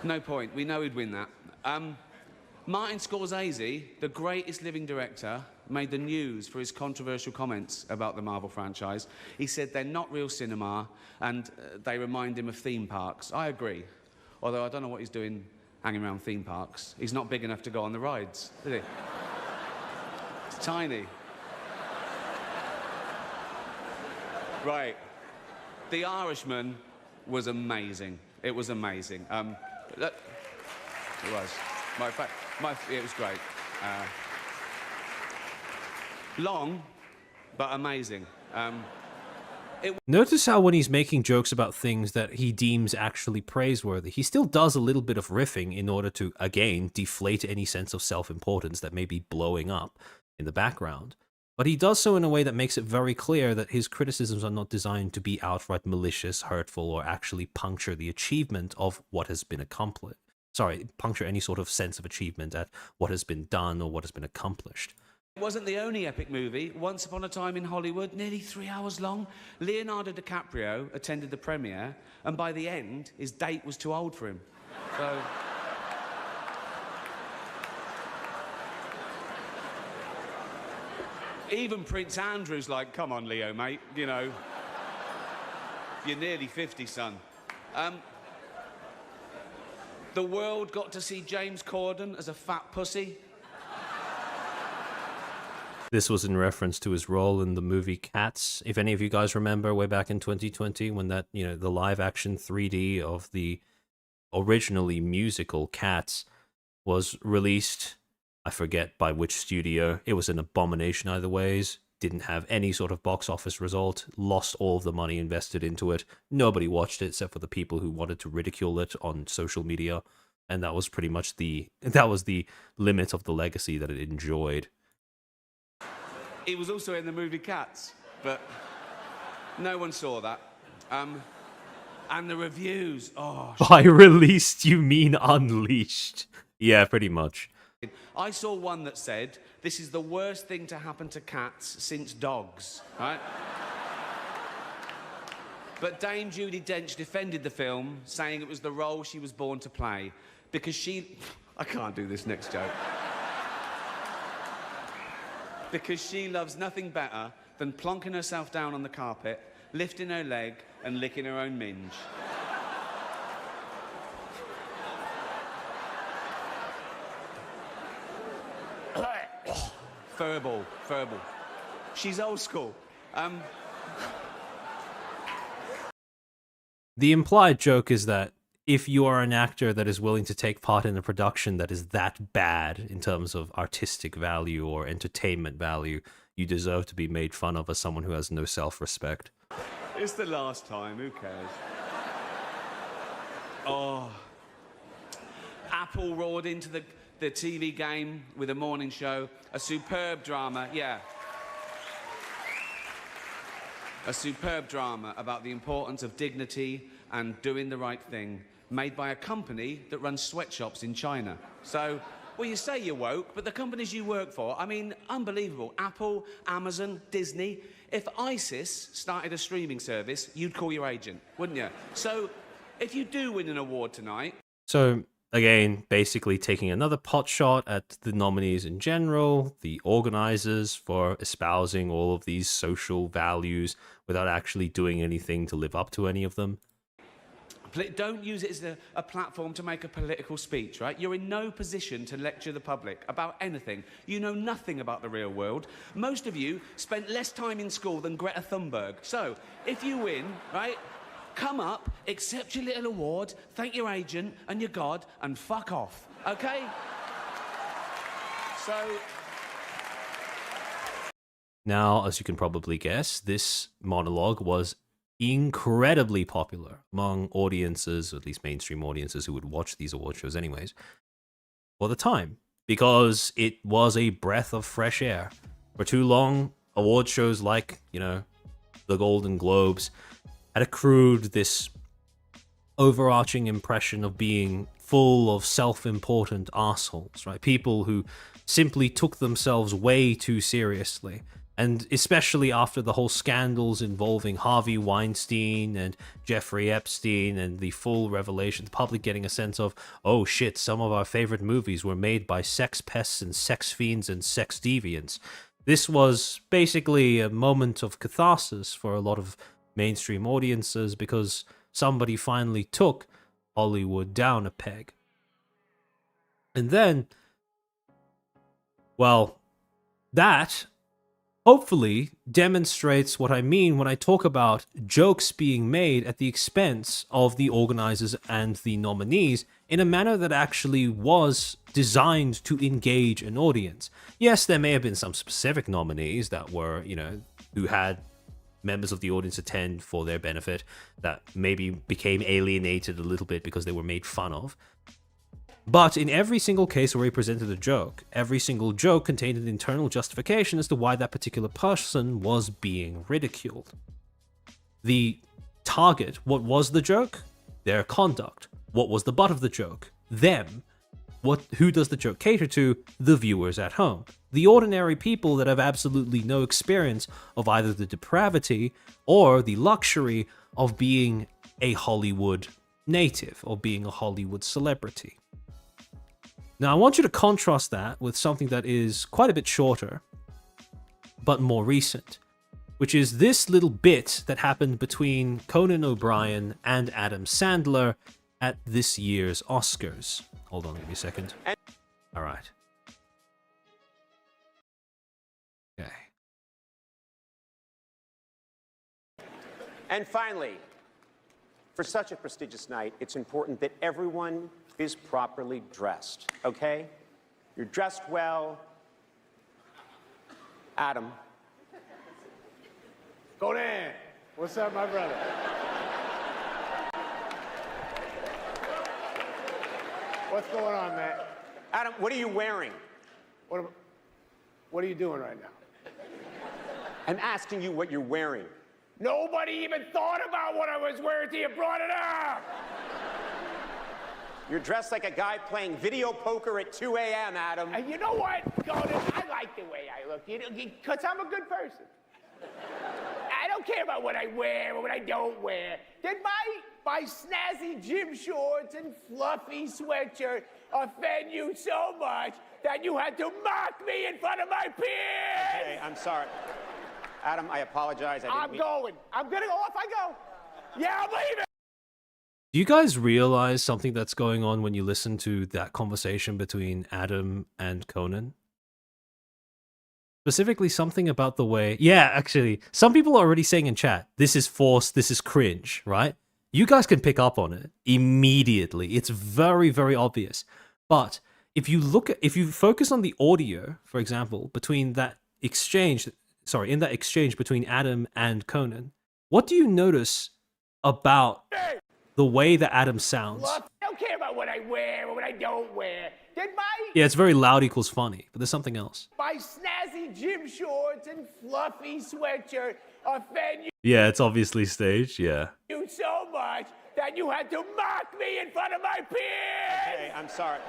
No point. We know he'd win that. Martin Scorsese, the greatest living director, made the news for his controversial comments about the Marvel franchise. He said they're not real cinema and they remind him of theme parks. I agree. Although I don't know what he's doing hanging around theme parks. He's not big enough to go on the rides, is he? It's tiny. Right. The Irishman was amazing. It was amazing. Look, it was. It was great. Long, but amazing. Notice how when he's making jokes about things that he deems actually praiseworthy, he still does a little bit of riffing in order to, again, deflate any sense of self-importance that may be blowing up in the background. But he does so in a way that makes it very clear that his criticisms are not designed to be outright malicious, hurtful, or actually puncture the achievement of what has been accomplished. Puncture any sort of sense of achievement at what has been done or what has been accomplished. It wasn't the only epic movie. Once Upon a Time in Hollywood, nearly 3 hours long. Leonardo DiCaprio attended the premiere, and by the end, his date was too old for him. So... Even Prince Andrew's like, come on, Leo, mate, you know. You're nearly 50, son. The world got to see James Corden as a fat pussy. This was in reference to his role in the movie Cats. If any of you guys remember way back in 2020 when that, the live action 3D of the originally musical Cats was released, I forget by which studio. It was an abomination either ways. didn't have any sort of box office result, lost all of the money invested into it. Nobody watched it except for the people who wanted to ridicule it on social media, and that was pretty much the limit of the legacy that it enjoyed. He was also in the movie Cats, but no one saw that. And the reviews, oh. By released, you mean unleashed? Yeah, pretty much. I saw one that said, this is the worst thing to happen to cats since dogs, right? But Dame Judi Dench defended the film, saying it was the role she was born to play, because she... I can't do this next joke. Because she loves nothing better than plonking herself down on the carpet, lifting her leg, and licking her own minge. Furball. She's old school. The implied joke is that if you are an actor that is willing to take part in a production that is that bad in terms of artistic value or entertainment value, you deserve to be made fun of as someone who has no self-respect. It's the last time, who cares? Oh. Apple roared into the TV game with a morning show, a superb drama, yeah. A superb drama about the importance of dignity and doing the right thing, made by a company that runs sweatshops in China. So, well, you say you're woke, but the companies you work for, I mean, unbelievable. Apple, Amazon, Disney. If ISIS started a streaming service, you'd call your agent, wouldn't you? So, if you do win an award tonight... So, again, basically taking another pot shot at the nominees in general, the organizers for espousing all of these social values without actually doing anything to live up to any of them. Don't use it as a platform to make a political speech, right? You're in no position to lecture the public about anything. You know nothing about the real world. Most of you spent less time in school than Greta Thunberg. So, if you win, right, come up, accept your little award, thank your agent and your God, and fuck off, okay? So... Now, as you can probably guess, this monologue was incredibly popular among audiences, or at least mainstream audiences who would watch these award shows anyways, for the time, because it was a breath of fresh air. For too long, award shows like, you know, the Golden Globes had accrued this overarching impression of being full of self-important assholes, right? People who simply took themselves way too seriously. And especially after the whole scandals involving Harvey Weinstein and Jeffrey Epstein and the full revelation, the public getting a sense of, oh shit, some of our favorite movies were made by sex pests and sex fiends and sex deviants. This was basically a moment of catharsis for a lot of mainstream audiences because somebody finally took Hollywood down a peg. And then, well, that hopefully demonstrates what I mean when I talk about jokes being made at the expense of the organizers and the nominees in a manner that actually was designed to engage an audience. Yes, there may have been some specific nominees that were, you know, who had members of the audience attend for their benefit that maybe became alienated a little bit because they were made fun of. But in every single case where he presented a joke, every single joke contained an internal justification as to why that particular person was being ridiculed. The target, what was the joke? Their conduct. What was the butt of the joke? Them. Who does the joke cater to? The viewers at home. The ordinary people that have absolutely no experience of either the depravity or the luxury of being a Hollywood native or being a Hollywood celebrity. Now, I want you to contrast that with something that is quite a bit shorter, but more recent, which is this little bit that happened between Conan O'Brien and Adam Sandler at this year's Oscars. Hold on, give me a second. All right. Okay. And finally, for such a prestigious night, it's important that everyone is properly dressed, okay? You're dressed well. Adam, Conan, what's up, my brother? What's going on, man? Adam, what are you wearing? What are you doing right now? I'm asking you what you're wearing. Nobody even thought about what I was wearing till you brought it up. You're dressed like a guy playing video poker at 2 a.m., Adam. And you know what, Conan? I like the way I look, because I'm a good person. I don't care about what I wear or what I don't wear. Did my snazzy gym shorts and fluffy sweatshirt offend you so much that you had to mock me in front of my peers? Hey, I'm sorry. Adam, I apologize. I'm going. I'm gonna go. Off I go. Yeah, I'm leaving. Do you guys realize something that's going on when you listen to that conversation between Adam and Conan? Specifically something about the way... Yeah, actually, some people are already saying in chat, this is forced, this is cringe, right? You guys can pick up on it immediately. It's very, very obvious. But if you focus on the audio, for example, between that exchange... Sorry, in that exchange between Adam and Conan, what do you notice about the way that Adam sounds? I don't care about what I wear or what I don't wear. Did Yeah, it's very loud equals funny, but there's something else. my snazzy gym shorts and fluffy sweatshirt offend Yeah, it's obviously staged, yeah. you so much that you had to mock me in front of my peers? Hey, I'm sorry.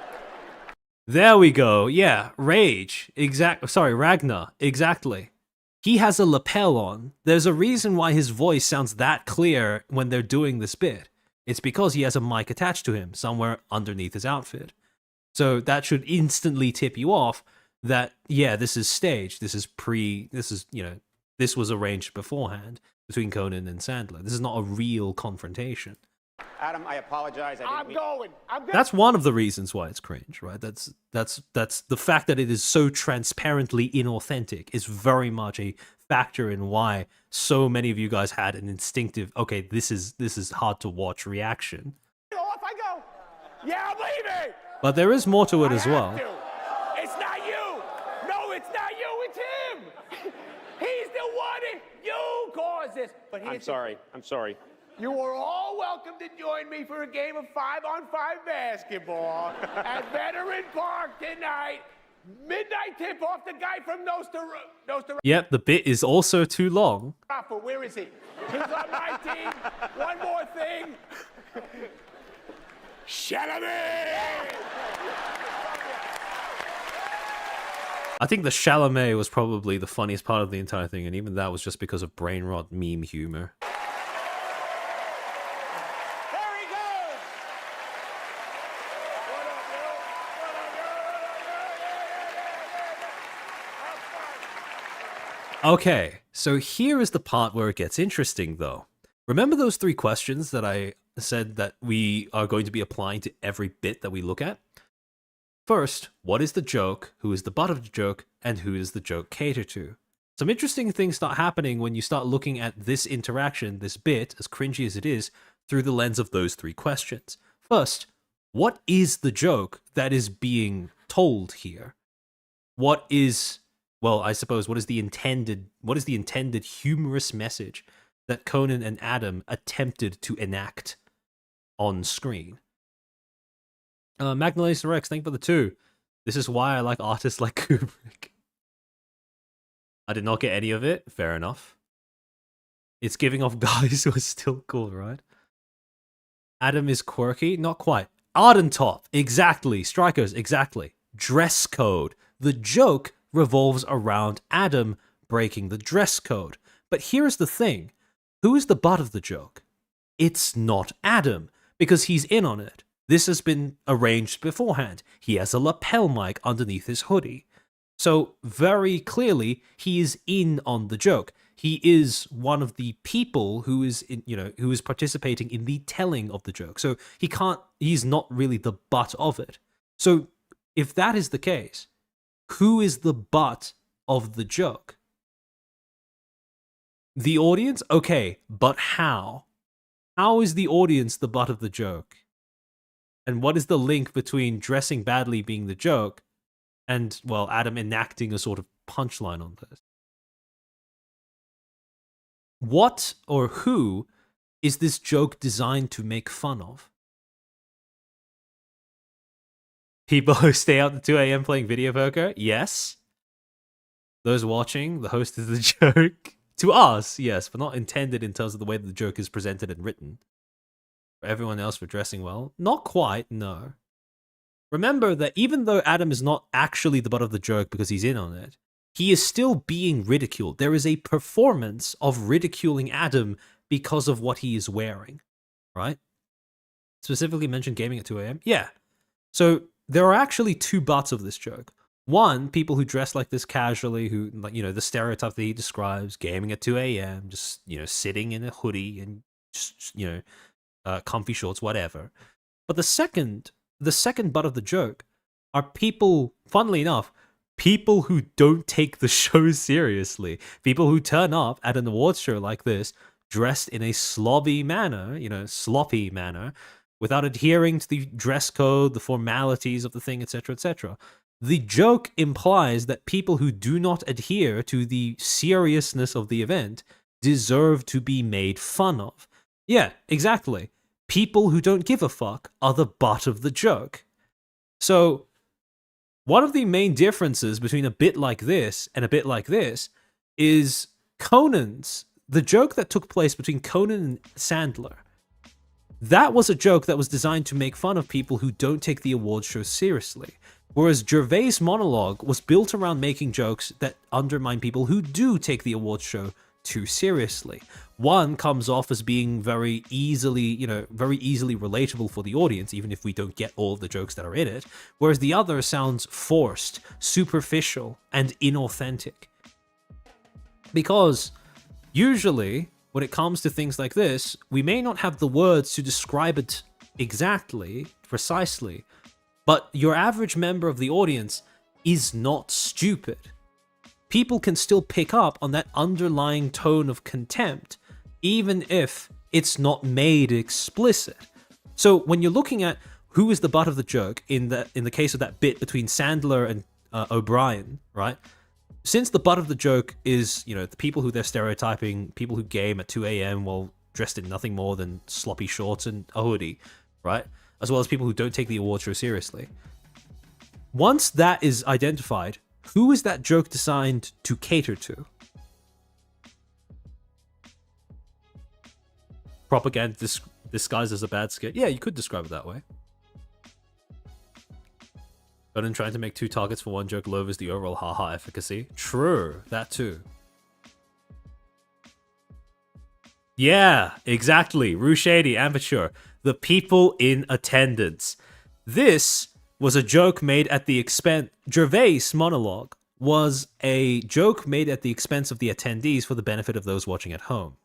There we go, yeah, Rage, Ragnar, exactly. He has a lapel on. There's a reason why his voice sounds that clear when they're doing this bit. It's because he has a mic attached to him somewhere underneath his outfit. So that should instantly tip you off that, yeah, this is staged. This was arranged beforehand between Conan and Sandler. This is not a real confrontation. Adam, I apologize. I'm going. That's one of the reasons why it's cringe, right? That's the fact that it is so transparently inauthentic is very much a factor in why so many of you guys had an instinctive, okay, this is hard to watch reaction. Off I go. Yeah, I'm leaving. But there is more to it as well. It's not you. No, it's not you. It's him. He's the one. You caused this. But I'm sorry. I'm sorry. You are all welcome to join me for a game of 5-on-5 basketball at Veteran Park tonight. Midnight tip-off. The guy from Nostra. Yep, the bit is also too long. Where is he? He's on my team. One more thing. Chalamet! I think the Chalamet was probably the funniest part of the entire thing, and even that was just because of brain rot meme humor. Okay, so here is the part where it gets interesting, though. Remember those 3 questions that I said that we are going to be applying to every bit that we look at? First, what is the joke, who is the butt of the joke, and who is the joke catered to? Some interesting things start happening when you start looking at this interaction, this bit, as cringy as it is, through the lens of those 3 questions. First, what is the joke that is being told here? What is... Well, I suppose, what is the intended humorous message that Conan and Adam attempted to enact on screen? Magnolisa Rex, thank you for the 2. This is why I like artists like Kubrick. I did not get any of it. Fair enough. It's giving off guys who are still cool, right? Adam is quirky? Not quite. Ardentop, exactly. Strikers, exactly. Dress code. The joke revolves around Adam breaking the dress code. But here's the thing. Who is the butt of the joke? It's not Adam, because he's in on it. This has been arranged beforehand. He has a lapel mic underneath his hoodie. So very clearly, he is in on the joke. He is one of the people who is who is participating in the telling of the joke. So he's not really the butt of it. So if that is the case, who is the butt of the joke? The audience? Okay, but how? How is the audience the butt of the joke? And what is the link between dressing badly being the joke and, well, Adam enacting a sort of punchline on this? what or who is this joke designed to make fun of? People who stay out at 2 a.m. playing video poker? Yes. Those watching, the host is the joke. To us, yes, but not intended in terms of the way that the joke is presented and written. For everyone else for dressing well? Not quite, no. Remember that even though Adam is not actually the butt of the joke because he's in on it, he is still being ridiculed. There is a performance of ridiculing Adam because of what he is wearing, right? Specifically mentioned gaming at 2 a.m.? Yeah. So there are actually two butts of this joke. One, people who dress like this casually, who, like, you know, the stereotype that he describes, gaming at 2 a.m., just, you know, sitting in a hoodie and just, you know, comfy shorts, whatever. But the second butt of the joke are people, funnily enough, people who don't take the show seriously. People who turn up at an awards show like this, dressed in a sloppy manner, without adhering to the dress code, the formalities of the thing, etc., etc. The joke implies that people who do not adhere to the seriousness of the event deserve to be made fun of. Yeah, exactly. People who don't give a fuck are the butt of the joke. So, one of the main differences between a bit like this and a bit like this is the joke that took place between Conan and Sandler. That was a joke that was designed to make fun of people who don't take the award show seriously. Whereas Gervais' monologue was built around making jokes that undermine people who do take the award show too seriously. One comes off as being very easily relatable for the audience, even if we don't get all of the jokes that are in it, whereas the other sounds forced, superficial, and inauthentic. Because usually, when it comes to things like this, we may not have the words to describe it exactly, precisely, but your average member of the audience is not stupid. People can still pick up on that underlying tone of contempt, even if it's not made explicit. So when you're looking at who is the butt of the joke in the case of that bit between Sandler and O'Brien, right? Since the butt of the joke is, you know, the people who they're stereotyping, people who game at 2 a.m. while dressed in nothing more than sloppy shorts and a hoodie, right? As well as people who don't take the award show seriously. Once that is identified, who is that joke designed to cater to? Propaganda disguised as a bad skit? Yeah, you could describe it that way. But in trying to make two targets for one joke lowers the overall haha efficacy. True, that too. Yeah, exactly. Rue Shady, Amateur. The people in attendance. This was a joke made at the expense... Gervais' monologue was a joke made at the expense of the attendees for the benefit of those watching at home.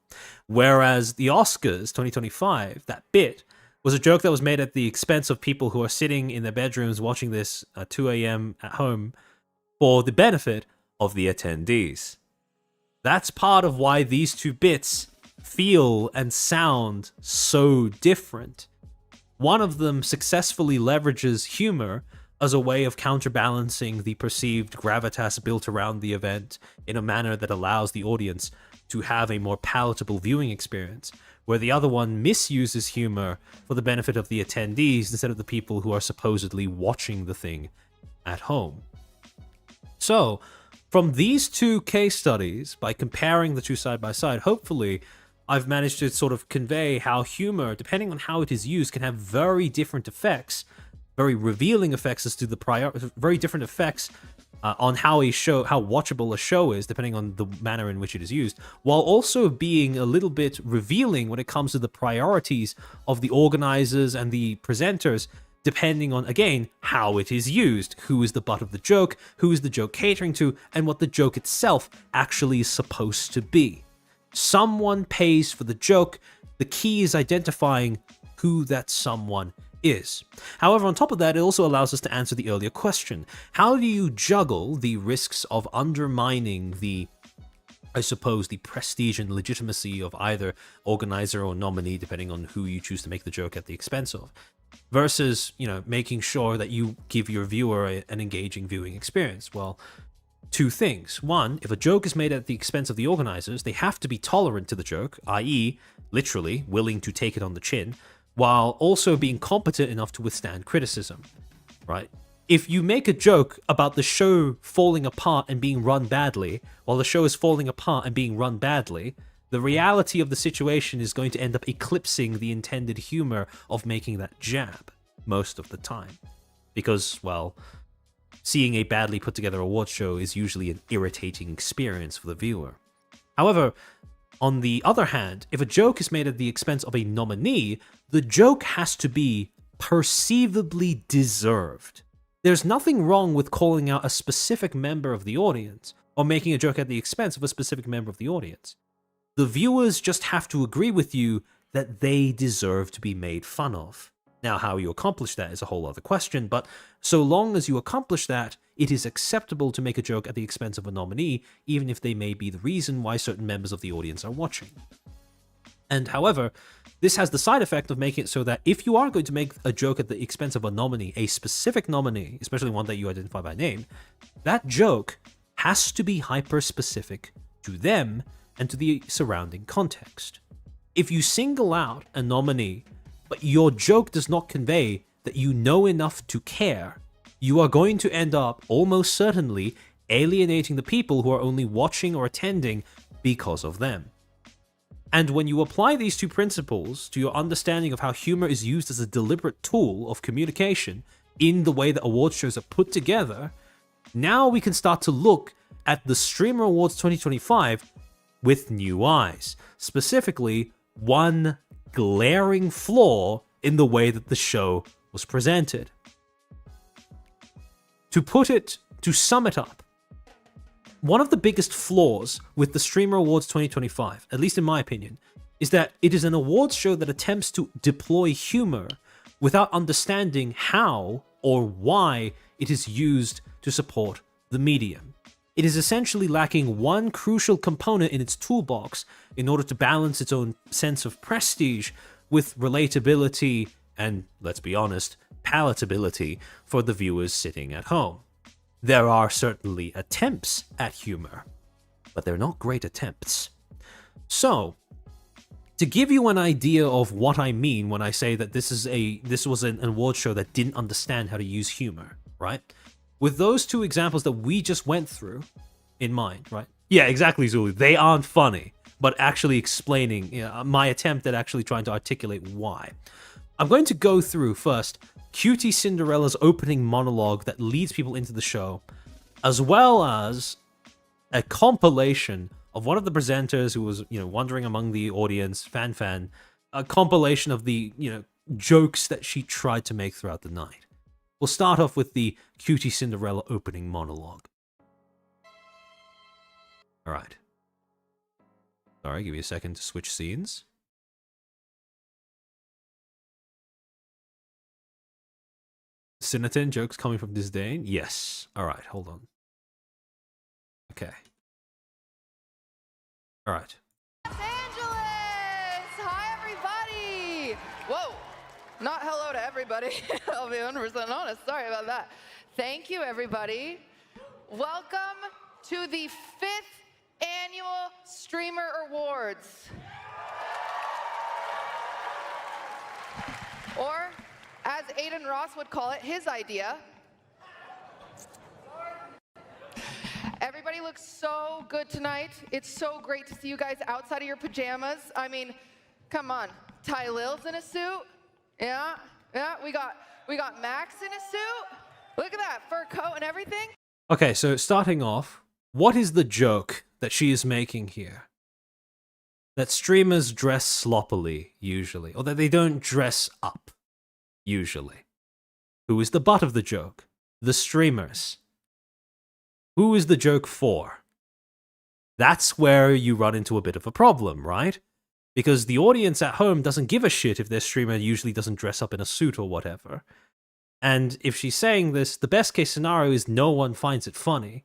Whereas the Oscars 2025, that bit, was a joke that was made at the expense of people who are sitting in their bedrooms watching this at 2 a.m. at home for the benefit of the attendees. That's part of why these two bits feel and sound so different. One of them successfully leverages humor as a way of counterbalancing the perceived gravitas built around the event in a manner that allows the audience to have a more palatable viewing experience, where the other one misuses humor for the benefit of the attendees instead of the people who are supposedly watching the thing at home. So, from these two case studies, by comparing the two side by side, hopefully I've managed to sort of convey how humor, depending on how it is used, can have very different effects, very revealing effects as to the very different effects on how watchable a show is, depending on the manner in which it is used, while also being a little bit revealing when it comes to the priorities of the organizers and the presenters, depending on, again, how it is used, who is the butt of the joke, who is the joke catering to, and what the joke itself actually is supposed to be. Someone pays for the joke. The key is identifying who that someone is. However, on top of that, it also allows us to answer the earlier question. How do you juggle the risks of undermining the prestige and legitimacy of either organizer or nominee, depending on who you choose to make the joke at the expense of, versus, making sure that you give your viewer an engaging viewing experience? Well, two things. One, if a joke is made at the expense of the organizers, they have to be tolerant to the joke, i.e., literally willing to take it on the chin, while also being competent enough to withstand criticism, right? If you make a joke about the show falling apart and being run badly, while the show is falling apart and being run badly, the reality of the situation is going to end up eclipsing the intended humor of making that jab most of the time. Because, well, seeing a badly put together awards show is usually an irritating experience for the viewer. However, on the other hand, if a joke is made at the expense of a nominee, the joke has to be perceivably deserved. There's nothing wrong with calling out a specific member of the audience, or making a joke at the expense of a specific member of the audience. The viewers just have to agree with you that they deserve to be made fun of. Now, how you accomplish that is a whole other question, but so long as you accomplish that, it is acceptable to make a joke at the expense of a nominee, even if they may be the reason why certain members of the audience are watching. And however, this has the side effect of making it so that if you are going to make a joke at the expense of a nominee, a specific nominee, especially one that you identify by name, that joke has to be hyper-specific to them and to the surrounding context. If you single out a nominee, but your joke does not convey that you know enough to care, you are going to end up almost certainly alienating the people who are only watching or attending because of them. And when you apply these two principles to your understanding of how humor is used as a deliberate tool of communication in the way that award shows are put together, now we can start to look at the Streamer Awards 2025 with new eyes. Specifically, one glaring flaw in the way that the show was presented. To sum it up, one of the biggest flaws with the Streamer Awards 2025, at least in my opinion, is that it is an awards show that attempts to deploy humor without understanding how or why it is used to support the medium. It is essentially lacking one crucial component in its toolbox in order to balance its own sense of prestige with relatability and, let's be honest, palatability for the viewers sitting at home. There are certainly attempts at humor, but they're not great attempts. So, to give you an idea of what I mean when I say that this was an award show that didn't understand how to use humor, right? With those two examples that we just went through in mind, right? Yeah, exactly, Zulu. They aren't funny, but actually explaining my attempt at actually trying to articulate why. I'm going to go through first Cutie Cinderella's opening monologue that leads people into the show, as well as a compilation of one of the presenters who was, wandering among the audience, fan, a compilation of the, jokes that she tried to make throughout the night. We'll start off with the Cutie Cinderella opening monologue. All right. Sorry, give me a second to switch scenes. Cinnamon jokes coming from disdain? Yes. All right, hold on. Okay. All right. Los Angeles! Hi, everybody! Whoa! Not hello to everybody. I'll be 100% honest. Sorry about that. Thank you, everybody. Welcome to the 5th Annual Streamer Awards. Or, as Aiden Ross would call it, his idea. Everybody looks so good tonight. It's so great to see you guys outside of your pajamas. I mean, come on. Ty Lil's in a suit. Yeah. We got Max in a suit. Look at that fur coat and everything. Okay, so starting off, what is the joke that she is making here? That streamers dress sloppily, usually, or that they don't dress up, usually. Who is the butt of the joke? The streamers. Who is the joke for? That's where you run into a bit of a problem, right? Because the audience at home doesn't give a shit if their streamer usually doesn't dress up in a suit or whatever. And if she's saying this, the best case scenario is no one finds it funny.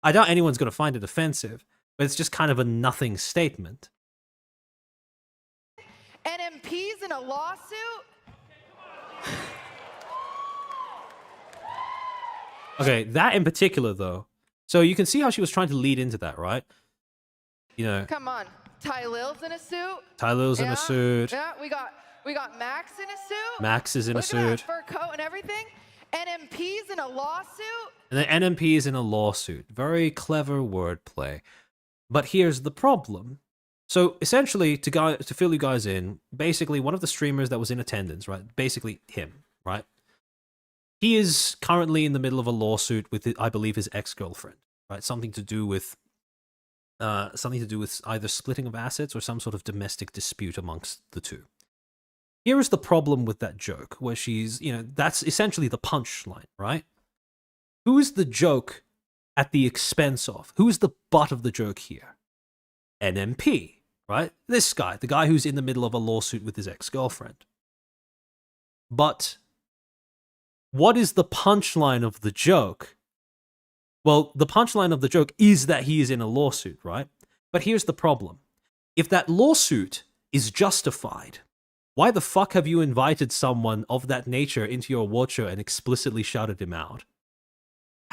I doubt anyone's going to find it offensive, but it's just kind of a nothing statement. NMP's in a lawsuit? Okay, that in particular, though. So you can see how she was trying to lead into that, right? You know, Come on. Ty Lil's in a suit. Tyler's in Yeah, a suit. Yeah, we got Max in a suit. Max is in a Look at that suit. fur coat and everything. NMP's in a lawsuit. And the NMP is in a lawsuit. Very clever wordplay. But here's the problem. So essentially, to fill you guys in, basically one of the streamers that was in attendance, right? Basically him, right? He is currently in the middle of a lawsuit with, I believe, his ex-girlfriend, right? Something to do with either splitting of assets or some sort of domestic dispute amongst the two. Here is the problem with that joke, where she's, you know, that's essentially the punchline, right? Who is the joke at the expense of? Who is the butt of the joke here? NMP, right? This guy, the guy who's in the middle of a lawsuit with his ex-girlfriend. But what is the punchline of the joke? Well, the punchline of the joke is that he is in a lawsuit, right? But here's the problem. If that lawsuit is justified, why the fuck have you invited someone of that nature into your award show and explicitly shouted him out?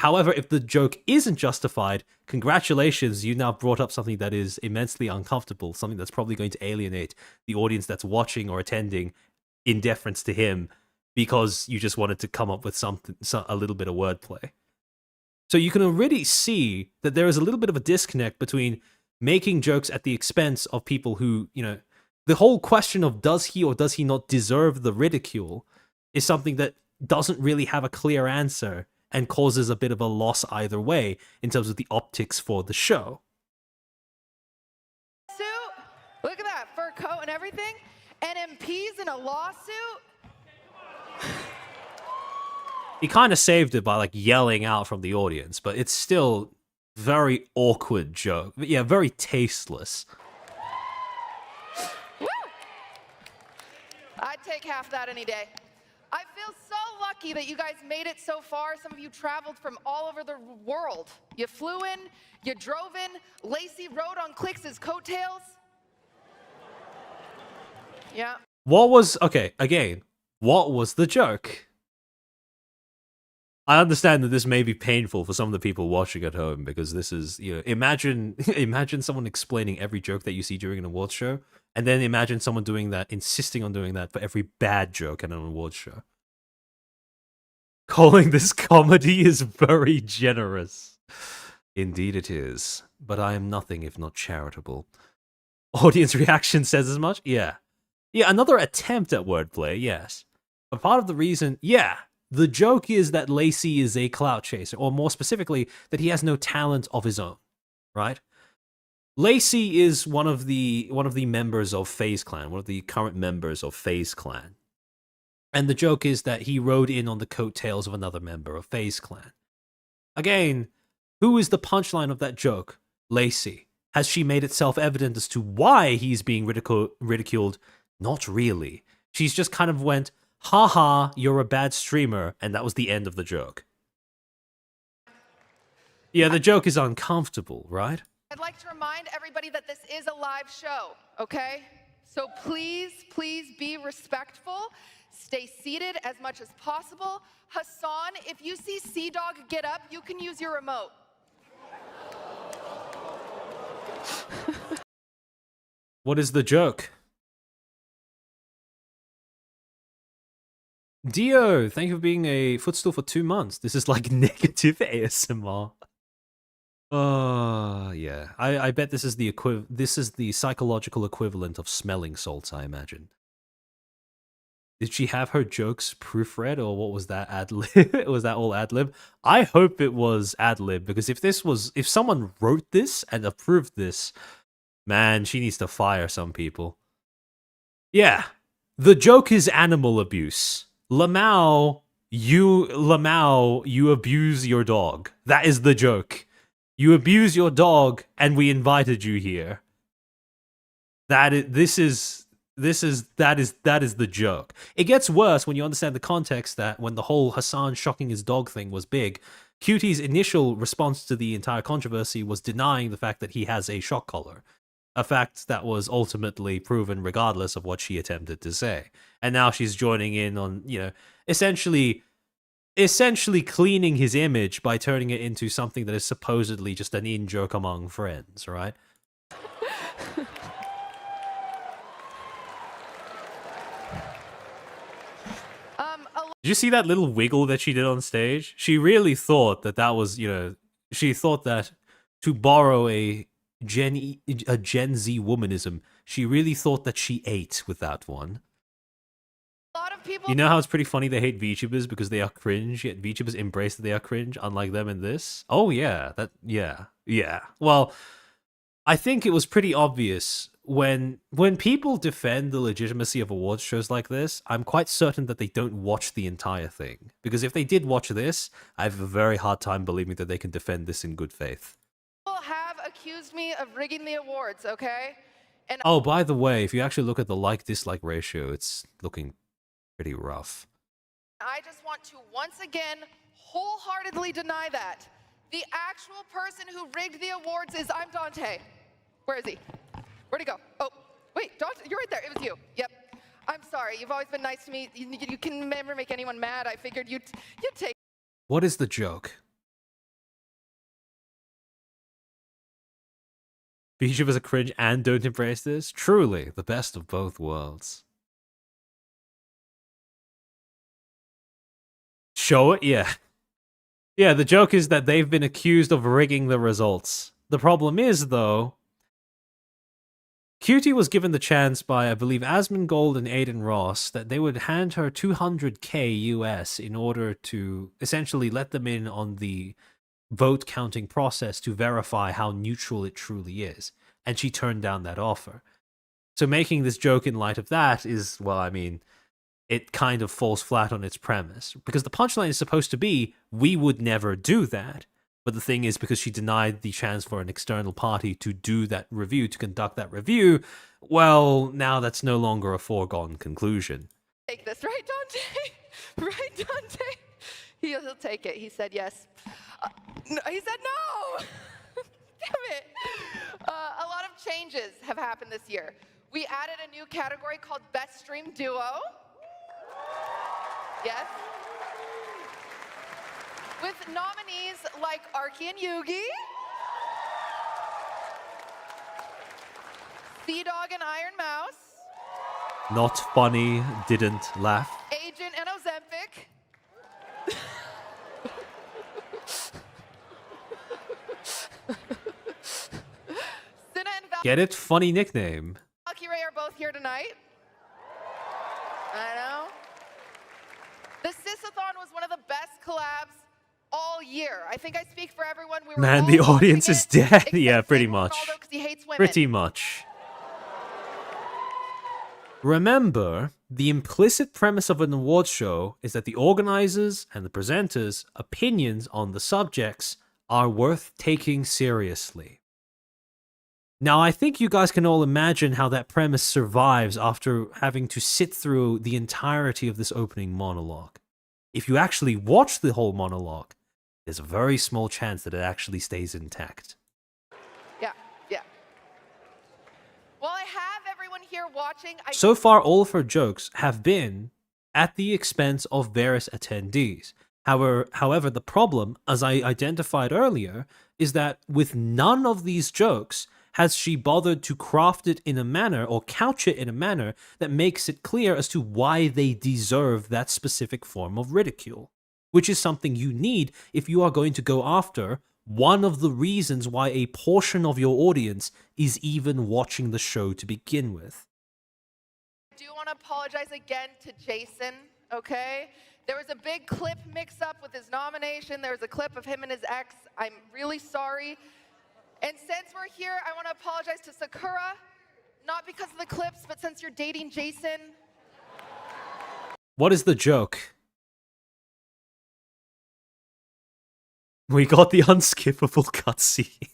However, if the joke isn't justified, congratulations, you now brought up something that is immensely uncomfortable, something that's probably going to alienate the audience that's watching or attending in deference to him because you just wanted to come up with a little bit of wordplay. So you can already see that there is a little bit of a disconnect between making jokes at the expense of people who, you know, the whole question of does he or does he not deserve the ridicule is something that doesn't really have a clear answer and causes a bit of a loss either way in terms of the optics for the show. Suit. Look at that fur coat and everything. NMP's in a lawsuit. He kind of saved it by like yelling out from the audience, but it's still very awkward joke. Yeah, very tasteless. Woo! I'd take half that any day. I feel so lucky that you guys made it so far. Some of you traveled from all over the world. You flew in, you drove in, Lacey rode on Clix's coattails. Yeah. What was the joke? I understand that this may be painful for some of the people watching at home because this is, you know, imagine someone explaining every joke that you see during an awards show, and then imagine someone doing that, insisting on doing that for every bad joke at an awards show. Calling this comedy is very generous. Indeed it is, but I am nothing if not charitable. Audience reaction says as much? Yeah. Yeah, another attempt at wordplay, yes. But part of the reason, yeah, the joke is that Lacey is a clout chaser, or more specifically, that he has no talent of his own, right? Lacey is one of the members of FaZe Clan, one of the current members of FaZe Clan. And the joke is that he rode in on the coattails of another member of FaZe Clan. Again, who is the punchline of that joke? Lacey. Has she made it self-evident as to why he's being ridiculed? Not really. She's just kind of went, haha, you're a bad streamer, and that was the end of the joke. Yeah, the joke is uncomfortable, right? I'd like to remind everybody that this is a live show, okay? So please, please be respectful. Stay seated as much as possible. Hassan, if you see Sea-Dog get up, you can use your remote. What is the joke? Dio, thank you for being a Footstool for 2 months. This is like negative ASMR. Yeah. I bet this is the psychological equivalent of smelling salts, I imagine. Did she have her jokes proofread, or what was that ad-lib? Was that all ad-lib? I hope it was ad-lib, because if someone wrote this and approved this, man, she needs to fire some people. Yeah. The joke is animal abuse. Lamau, you abuse your dog. That is the joke. You abuse your dog, and we invited you here. That is the joke. It gets worse when you understand the context that when the whole Hassan shocking his dog thing was big, Cutie's initial response to the entire controversy was denying the fact that he has a shock collar. A fact that was ultimately proven regardless of what she attempted to say. And now she's joining in on, you know, essentially essentially cleaning his image by turning it into something that is supposedly just an in-joke among friends, right? Did you see that little wiggle that she did on stage? She really thought that that was, you know, she thought that, to borrow a Gen Z womanism, she really thought that she ate with that one. A lot of people. You know how it's pretty funny they hate VTubers because they are cringe, yet VTubers embrace that they are cringe, unlike them in this? Oh yeah, yeah. Well, I think it was pretty obvious when people defend the legitimacy of awards shows like this, I'm quite certain that they don't watch the entire thing. Because if they did watch this, I have a very hard time believing that they can defend this in good faith. People have accused me of rigging the awards, okay? And Oh, by the way, if you actually look at the like-dislike ratio, it's looking pretty rough. I just want to once again wholeheartedly deny that. The actual person who rigged the awards is I'm Dante. Where is he? Where'd he go? Oh, wait, Dante, you're right there. It was you. Yep. I'm sorry. You've always been nice to me. You can never make anyone mad. I figured you'd take. What is the joke? VTubers are cringe and don't embrace this? Truly, the best of both worlds. Show it? Yeah. Yeah, the joke is that they've been accused of rigging the results. The problem is, though, Cutie was given the chance by, I believe, Asmongold and Aiden Ross that they would hand her $200K US in order to essentially let them in on the vote counting process to verify how neutral it truly is. And she turned down that offer. So making this joke in light of that is, well, I mean, it kind of falls flat on its premise. Because the punchline is supposed to be, we would never do that. But the thing is, because she denied the chance for an external party to do that review, to conduct that review, well, now that's no longer a foregone conclusion. Take this, right, Dante? Right, Dante? He'll take it. He said yes. No, he said no! Damn it. A lot of changes have happened this year. We added a new category called Best Stream Duo. Yes. With nominees like Arky and Yugi, Sea Dog and Iron Mouse, Not funny, didn't laugh. Agent and Ozempic, Cinna and Get it? Funny nickname. Valkyrie are both here tonight. I know. The Sisathon was one of the best collabs all year. I think I speak for everyone. We were Man, all the audience watching is it, dead. except Yeah, pretty for much. Ronaldo 'cause he hates women. Pretty much. Remember, the implicit premise of an awards show is that the organizers and the presenters' opinions on the subjects are worth taking seriously. Now, I think you guys can all imagine how that premise survives after having to sit through the entirety of this opening monologue. If you actually watch the whole monologue, there's a very small chance that it actually stays intact. Yeah. Well, I have everyone here watching. So far, all of her jokes have been at the expense of various attendees. However, the problem, as I identified earlier, is that with none of these jokes has she bothered to craft it in a manner or couch it in a manner that makes it clear as to why they deserve that specific form of ridicule, which is something you need if you are going to go after one of the reasons why a portion of your audience is even watching the show to begin with. I do want to apologize again to Jason, okay? There was a big clip mix-up with his nomination. There was a clip of him and his ex. I'm really sorry. And since we're here, I want to apologize to Sakura, not because of the clips, but since you're dating Jason. What is the joke? We got the unskippable cutscene.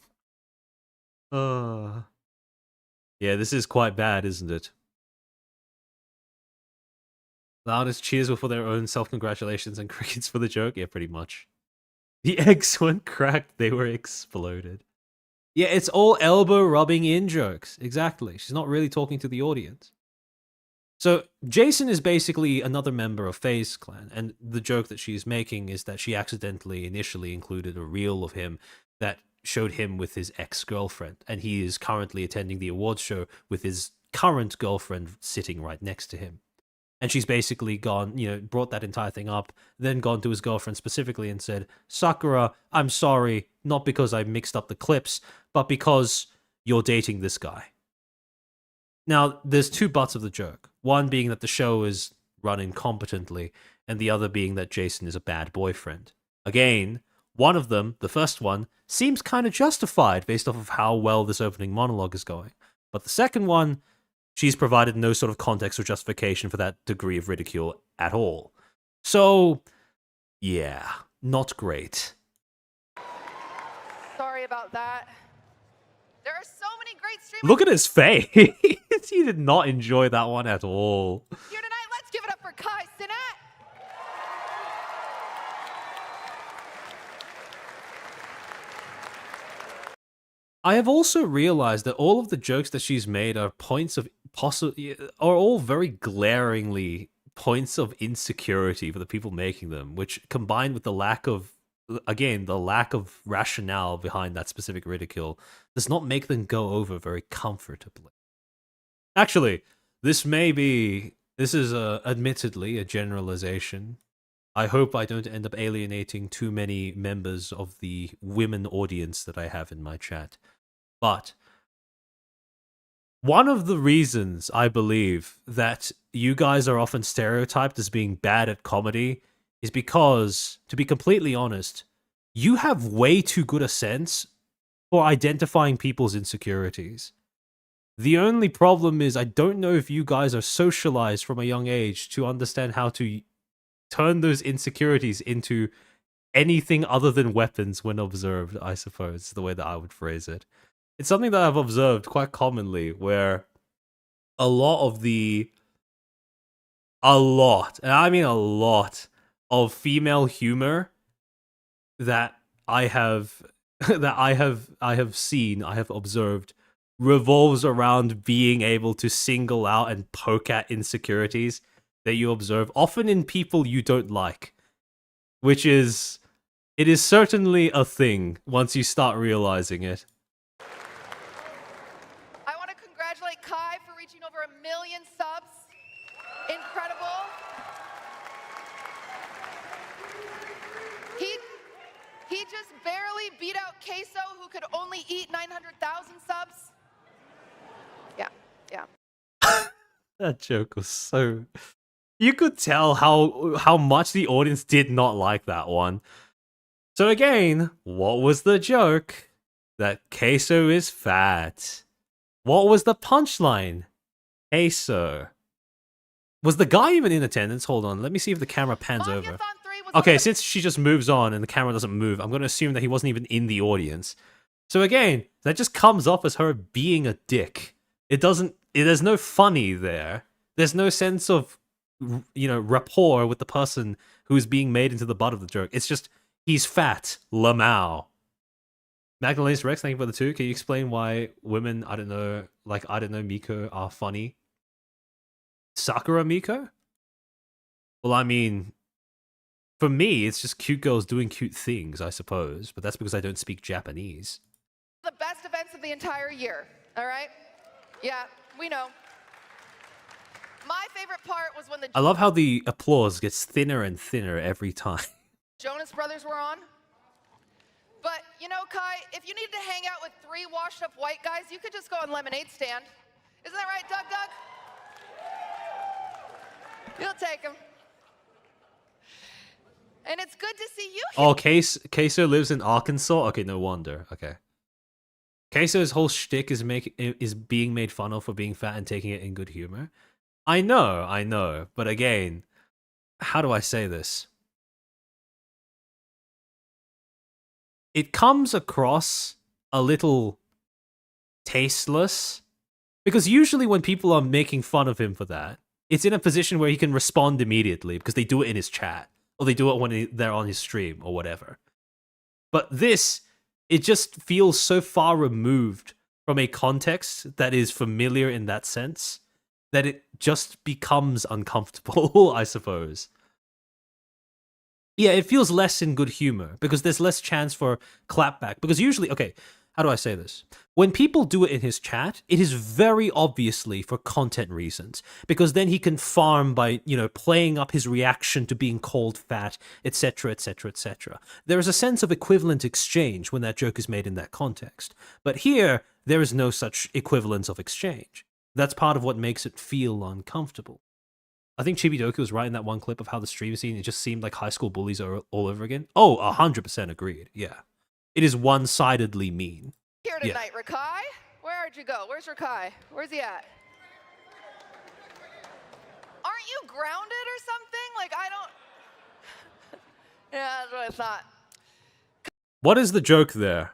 Yeah, this is quite bad, isn't it? Loudest cheers were for their own self-congratulations and crickets for the joke? Yeah, pretty much. The eggs weren't cracked, they were exploded. Yeah, it's all elbow rubbing in jokes. Exactly. She's not really talking to the audience. So Jason is basically another member of FaZe Clan, and the joke that she's making is that she accidentally initially included a reel of him that showed him with his ex-girlfriend, and he is currently attending the awards show with his current girlfriend sitting right next to him. And she's basically gone, brought that entire thing up, then gone to his girlfriend specifically and said, Sakura, I'm sorry, not because I mixed up the clips, but because you're dating this guy. Now, there's two butts of the joke. One being that the show is run incompetently, and the other being that Jason is a bad boyfriend. Again, one of them, the first one, seems kind of justified based off of how well this opening monologue is going. But the second one, she's provided no sort of context or justification for that degree of ridicule at all. So, yeah, not great. Sorry about that. There are so many great streamers. Look at his face. He did not enjoy that one at all. Here tonight, let's give it up for Kai Cenat. I have also realized that all of the jokes that she's made are all very glaringly points of insecurity for the people making them, which combined with the lack of rationale behind that specific ridicule does not make them go over very comfortably. Actually, this is admittedly a generalization. I hope I don't end up alienating too many members of the women audience that I have in my chat. But one of the reasons I believe that you guys are often stereotyped as being bad at comedy is because, to be completely honest, you have way too good a sense for identifying people's insecurities. The only problem is I don't know if you guys are socialized from a young age to understand how to turn those insecurities into anything other than weapons when observed, I suppose, is the way that I would phrase it. It's something that I've observed quite commonly where and I mean a lot, of female humor that I have observed revolves around being able to single out and poke at insecurities that you observe, often in people you don't like, it is certainly a thing once you start realizing it. I want to congratulate Kai for reaching over 1 million subs. Incredible. He just barely beat out Queso, who could only eat 900,000 subs. Yeah. That joke was so... You could tell how much the audience did not like that one. So again, what was the joke? That Queso is fat. What was the punchline? Queso. Was the guy even in attendance? Hold on, let me see if the camera pans over. Okay, since she just moves on and the camera doesn't move, I'm going to assume that he wasn't even in the audience. So again, that just comes off as her being a dick. There's no funny there. There's no sense of, rapport with the person who's being made into the butt of the joke. It's just, he's fat. Lamau. Magdalena's Rex, thank you for the 2. Can you explain why women, Miko, are funny? Sakura Miko? Well, I mean, for me, it's just cute girls doing cute things, I suppose. But that's because I don't speak Japanese. The best events of the entire year, all right? Yeah, we know. My favorite part was when the... I love how the applause gets thinner and thinner every time. Jonas Brothers were on. But, Kai, if you needed to hang out with 3 washed-up white guys, you could just go on Lemonade Stand. Isn't that right, Doug? You'll take them. And it's good to see you here. Oh, Queso lives in Arkansas? Okay, no wonder. Okay. Queso's whole shtick is being made fun of for being fat and taking it in good humor. I know. But again, how do I say this? It comes across a little tasteless. Because usually when people are making fun of him for that, it's in a position where he can respond immediately because they do it in his chat. Or they do it when they're on his stream or whatever. But this, it just feels so far removed from a context that is familiar in that sense that it just becomes uncomfortable, I suppose. Yeah, it feels less in good humor because there's less chance for clapback. Because usually, okay, how do I say this? When people do it in his chat, it is very obviously for content reasons. Because then he can farm by, playing up his reaction to being called fat, etc., etc., etc. There is a sense of equivalent exchange when that joke is made in that context. But here, there is no such equivalence of exchange. That's part of what makes it feel uncomfortable. I think Chibidoku was right in that one clip of how the stream scene, it just seemed like high school bullies are all over again. Oh, 100% agreed, yeah. It is one-sidedly mean. Here tonight, Rakai. Where'd you go? Where's Rakai? Where's he at? Aren't you grounded or something? Like, I don't... Yeah, that's what I thought. What is the joke there?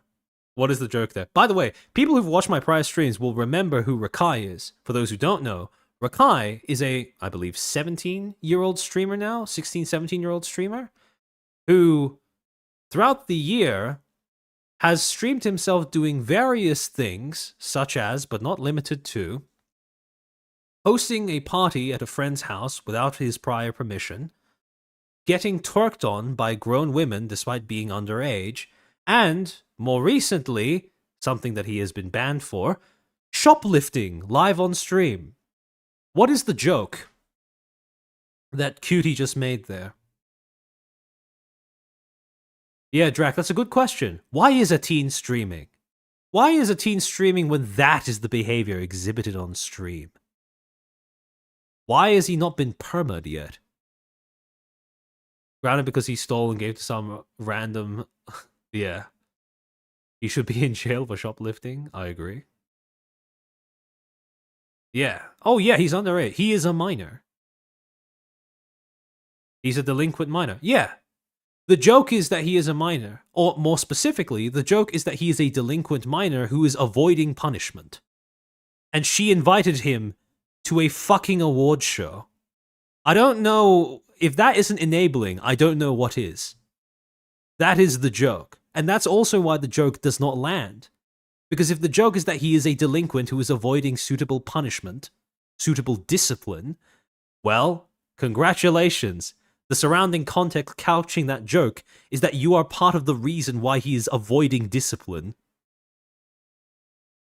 What is the joke there? By the way, people who've watched my prior streams will remember who Rakai is. For those who don't know, Rakai is a, I believe, 17-year-old streamer now, 16, 17-year-old streamer, who, throughout the year, has streamed himself doing various things, such as, but not limited to, hosting a party at a friend's house without his prior permission, getting twerked on by grown women despite being underage, and, more recently, something that he has been banned for, shoplifting live on stream. What is the joke that Cutie just made there? Yeah, Drac, that's a good question. Why is a teen streaming? Why is a teen streaming when that is the behavior exhibited on stream? Why has he not been perma'd yet? Grounded because he stole and gave to some random... Yeah. He should be in jail for shoplifting, I agree. Yeah. Oh yeah, he's underage. He is a minor. He's a delinquent minor. Yeah. The joke is that he is a minor. Or more specifically, the joke is that he is a delinquent minor who is avoiding punishment. And she invited him to a fucking awards show. I don't know... If that isn't enabling, I don't know what is. That is the joke. And that's also why the joke does not land. Because if the joke is that he is a delinquent who is avoiding suitable punishment, suitable discipline, well, congratulations. The surrounding context couching that joke is that you are part of the reason why he is avoiding discipline.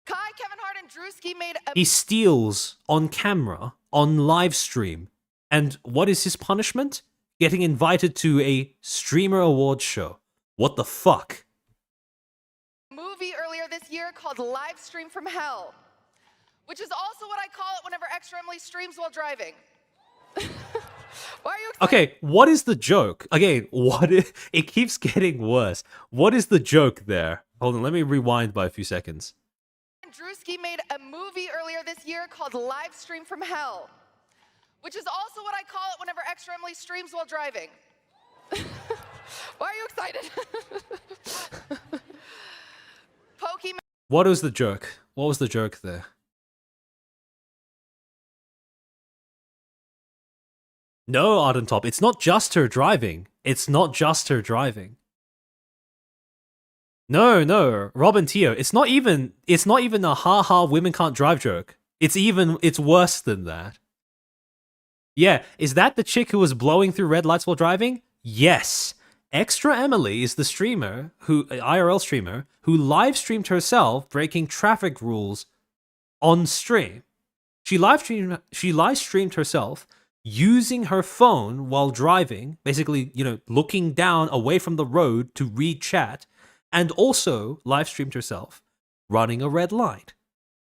Kai, Kevin Hart, and Drewski made a... He steals on camera, on live stream. And what is his punishment? Getting invited to a streamer awards show. What the fuck? Movie earlier this year called Live Stream from Hell, which is also what I call it whenever Extra Emily streams while driving. Why are you excited? Okay, what is the joke? Again, it keeps getting worse. What is the joke there? Hold on, let me rewind by a few seconds. Drewski made a movie earlier this year called Live Stream from Hell, which is also what I call it whenever Extra Emily streams while driving. Why are you excited? Pokemon. What was the joke? What was the joke there? No, Arden Top, it's not just her driving. It's not just her driving. No, Robin Tio, it's not even a ha-ha women can't drive joke. It's worse than that. Yeah, is that the chick who was blowing through red lights while driving? Yes. Extra Emily is the streamer, IRL streamer, who live streamed herself breaking traffic rules on stream. She live streamed herself using her phone while driving, basically, looking down away from the road to read chat, and also live streamed herself running a red light.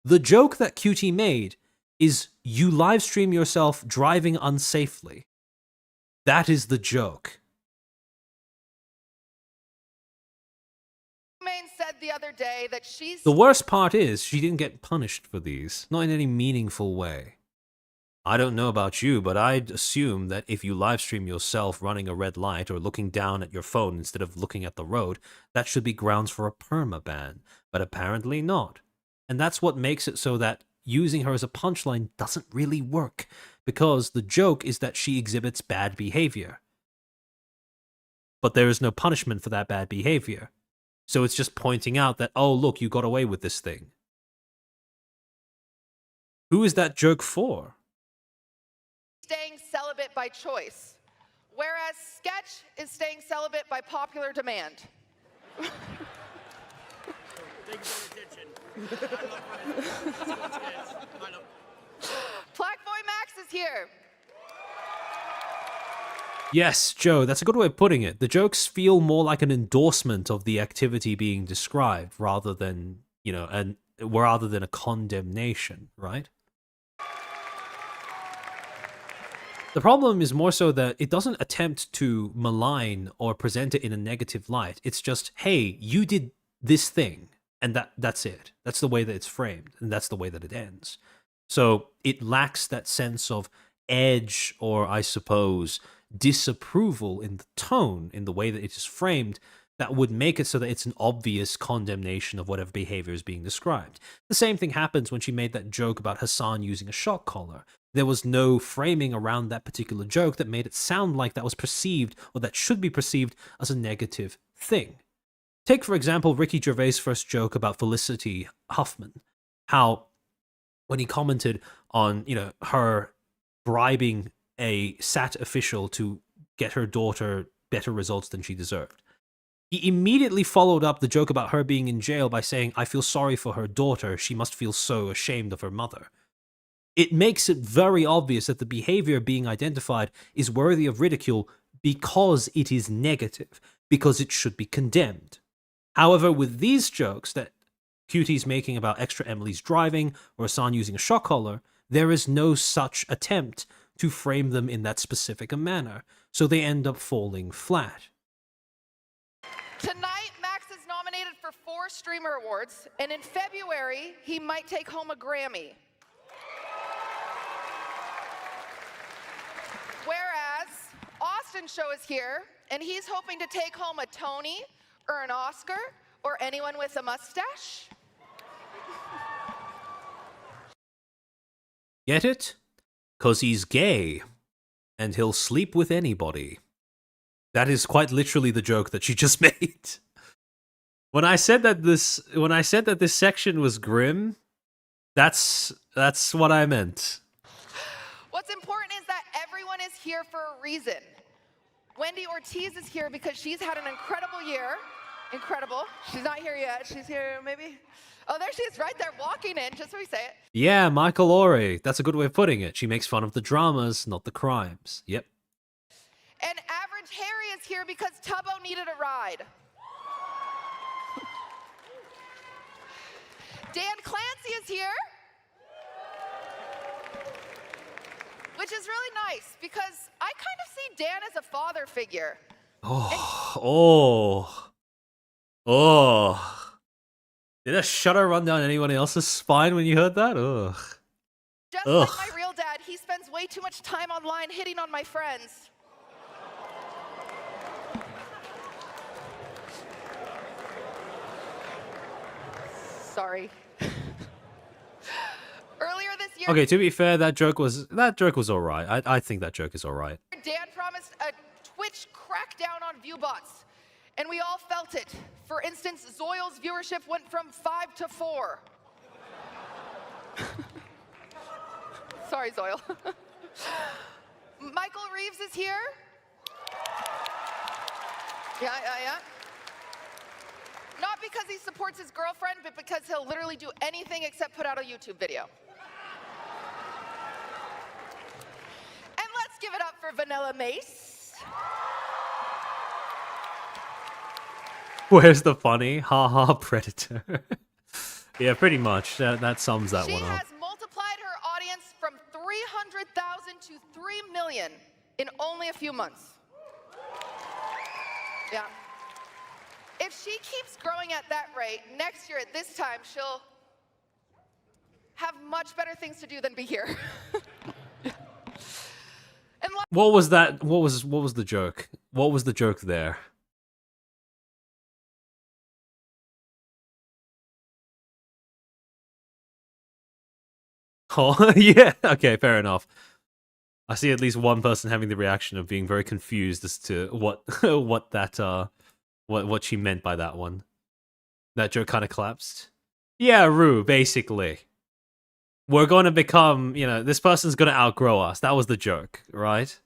The joke that Cutie made is you live stream yourself driving unsafely. That is the joke. Said the other day that she's... The worst part is she didn't get punished for these, not in any meaningful way. I don't know about you, but I'd assume that if you live stream yourself running a red light or looking down at your phone instead of looking at the road, that should be grounds for a permaban, but apparently not. And that's what makes it so that using her as a punchline doesn't really work, because the joke is that she exhibits bad behavior. But there is no punishment for that bad behavior. So it's just pointing out that, oh, look, you got away with this thing. Who is that joke for? staying celibate by choice, whereas Sketch is staying celibate by popular demand. Black Boy Max is here. Yes, Joe, that's a good way of putting it. The jokes feel more like an endorsement of the activity being described rather than, rather than a condemnation, right? The problem is more so that it doesn't attempt to malign or present it in a negative light. It's just, hey, you did this thing, and that's it. That's the way that it's framed, and that's the way that it ends. So it lacks that sense of edge or, I suppose, disapproval in the tone, in the way that it is framed, that would make it so that it's an obvious condemnation of whatever behavior is being described. The same thing happens when she made that joke about Hassan using a shock collar. There was no framing around that particular joke that made it sound like that was perceived, or that should be perceived, as a negative thing. Take, for example, Ricky Gervais' first joke about Felicity Huffman. How, when he commented on, her bribing a SAT official to get her daughter better results than she deserved, he immediately followed up the joke about her being in jail by saying, I feel sorry for her daughter, she must feel so ashamed of her mother. It makes it very obvious that the behavior being identified is worthy of ridicule because it is negative, because it should be condemned. However, with these jokes that Cutie's making about Extra Emily's driving or Hassan using a shock collar, there is no such attempt to frame them in that specific a manner, so they end up falling flat. Tonight, Max is nominated for 4 Streamer Awards, and in February, he might take home a Grammy. Whereas Austin Show is here, and he's hoping to take home a Tony or an Oscar or anyone with a mustache. Get it? 'Cause he's gay, and he'll sleep with anybody. That is quite literally the joke that she just made. When I said that this section was grim, that's what I meant. What's important is that everyone is here for a reason. Wendy Ortiz is here because she's had an incredible year. Incredible. She's not here yet. She's here maybe. Oh, there she is, right there, walking in, just so we say it. Yeah, Michael Ore. That's a good way of putting it. She makes fun of the dramas, not the crimes. Yep. And Average Harry is here because Tubbo needed a ride. Dan Clancy is here. Which is really nice, because I kind of see Dan as a father figure. Did a shudder run down anyone else's spine when you heard that? Ugh. Just like my real dad, he spends way too much time online hitting on my friends. Sorry. Earlier this year, Okay, to be fair, that joke was alright. I think that joke is alright. Dan promised a Twitch crackdown on viewbots, and we all felt it. For instance, Zoil's viewership went from 5 to 4. Sorry, Zoil. Michael Reeves is here. Yeah. Not because he supports his girlfriend, but because he'll literally do anything except put out a YouTube video. And let's give it up for Vanilla Mace. Where's the funny? Ha ha, Predator. Yeah, pretty much. That sums that one She up. has multiplied her audience from 300,000 to 3 million in only a few months. Yeah. If she keeps growing at that rate, next year at this time, she'll have much better things to do than be here. And What was that? What was the joke? What was the joke there? Oh, yeah. Okay, fair enough. I see at least one person having the reaction of being very confused as to what what she meant by that one. That joke kind of collapsed. Yeah, Rue, basically. we're going to become, you know, this person's going to outgrow us. That was the joke, right?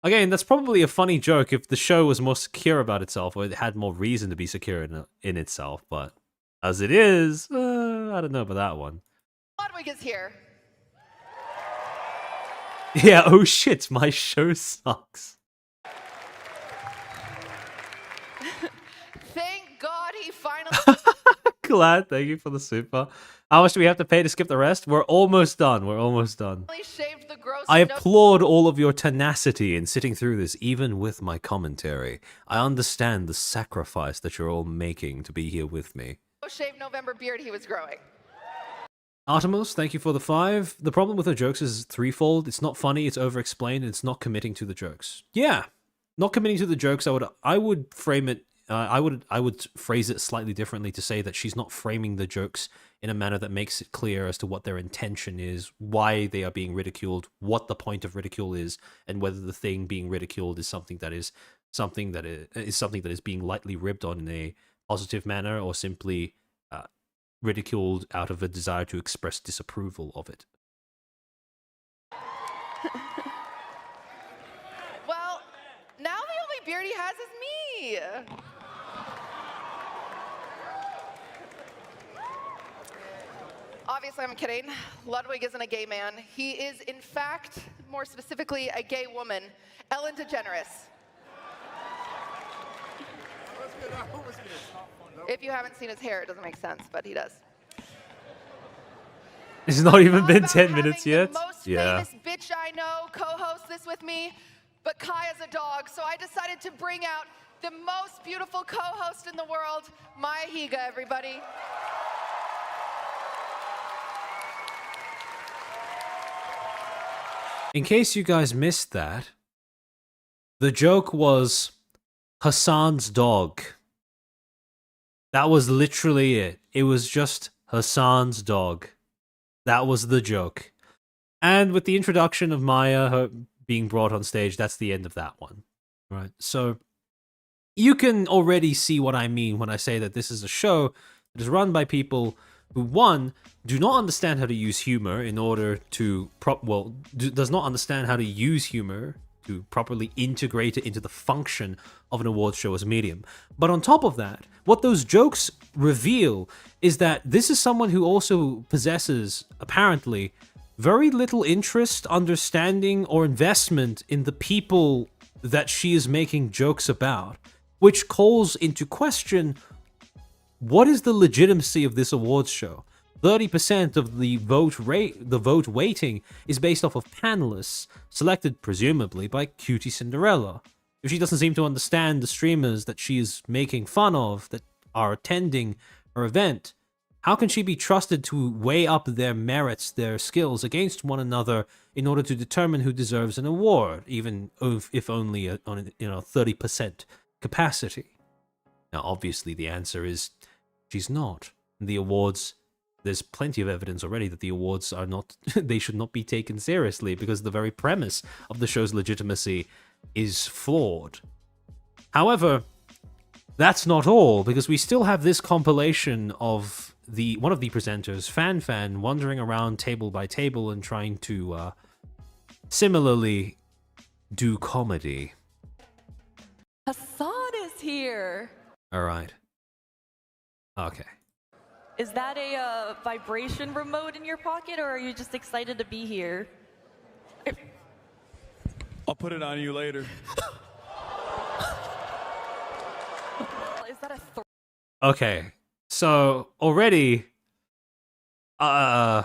Again, that's probably a funny joke if the show was more secure about itself, or it had more reason to be secure in itself. But as it is, I don't know about that one. Ludwig is here. Yeah, oh shit, my show sucks. Thank God he finally Glad, thank you for the super. How much do we have to pay to skip the rest? We're almost done. We're almost done. shaved the gross. I applaud all of your tenacity in sitting through this, even with my commentary. I understand the sacrifice that you're all making to be here with me. Shaved November beard he was growing. Artemis, thank you for the 5. The problem with her jokes is threefold. It's not funny, it's over-explained, and it's not committing to the jokes. Yeah, not committing to the jokes. I would frame it. I would phrase it slightly differently to say that she's not framing the jokes in a manner that makes it clear as to what their intention is, why they are being ridiculed, what the point of ridicule is, and whether the thing being ridiculed is something that is being lightly ribbed on in a positive manner, or simply ridiculed out of a desire to express disapproval of it. Well, now the only beard he has is me. Obviously, I'm kidding. Ludwig isn't a gay man. He is, in fact, more specifically, a gay woman. Ellen DeGeneres. If you haven't seen his hair, it doesn't make sense, but he does. It's not even been 10 minutes yet? The most famous bitch I know co-host this with me, but Kai is a dog, so I decided to bring out the most beautiful co-host in the world, Maya Higa, everybody. In case you guys missed that, the joke was Hassan's dog. That was literally it. It was just Hassan's dog. That was the joke. And with the introduction of Maya, her being brought on stage, that's the end of that one. Right? So you can already see what I mean when I say that this is a show that is run by people who, one, do not understand how to use humor in order to does not understand how to use humor to properly integrate it into the function of an awards show as a medium. But on top of that, what those jokes reveal is that this is someone who also possesses, apparently, very little interest, understanding, or investment in the people that she is making jokes about, which calls into question, what is the legitimacy of this awards show? 30% of the vote weighting is based off of panelists, selected presumably by Cutie Cinderella. If she doesn't seem to understand the streamers that she is making fun of that are attending her event, how can she be trusted to weigh up their merits, their skills against one another in order to determine who deserves an award, even if only on a 30% capacity? Now, obviously, the answer is she's not. The awards, there's plenty of evidence already that the awards are not, they should not be taken seriously because the very premise of the show's legitimacy is flawed. However, that's not all, because we still have this compilation of one of the presenters, Fan, wandering around table by table and trying to similarly do comedy. Hassan is here. All right. Okay. Is that a vibration remote in your pocket, or are you just excited to be here? I'll put it on you later. Is that a Okay. So already So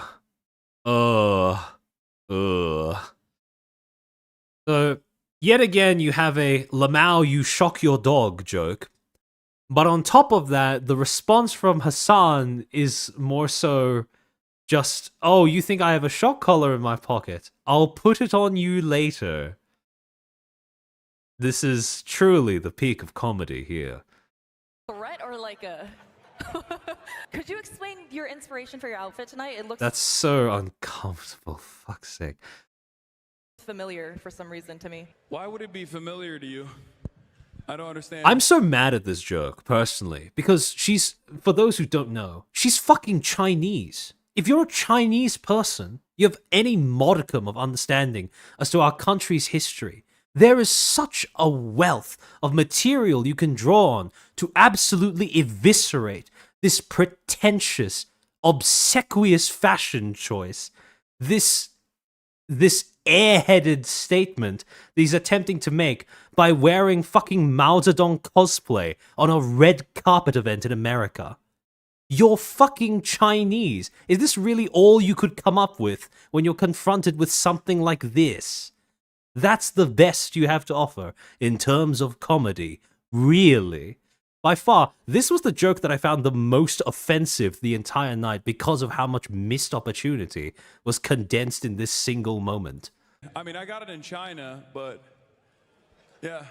yet again you have a Lamau you shock your dog joke. But on top of that, the response from Hassan is more so just, oh, you think I have a shock collar in my pocket? I'll put it on you later. This is truly the peak of comedy here. threat or like a... Could you explain your inspiration for your outfit tonight? It looks... That's so uncomfortable, fuck's sake. Familiar for some reason to me. Why would it be familiar to you? I don't understand. I'm so mad at this joke, personally, because she's, for those who don't know, she's fucking Chinese. if you're a Chinese person, you have any modicum of understanding as to our country's history, there is such a wealth of material you can draw on to absolutely eviscerate this pretentious, obsequious fashion choice, this airheaded statement that he's attempting to make by wearing fucking Mao Zedong cosplay on a red carpet event in America. You're fucking Chinese. Is this really all you could come up with when you're confronted with something like this? That's the best you have to offer in terms of comedy. Really? By far, this was the joke that I found the most offensive the entire night because of how much missed opportunity was condensed in this single moment. I mean, I got it in China, but yeah.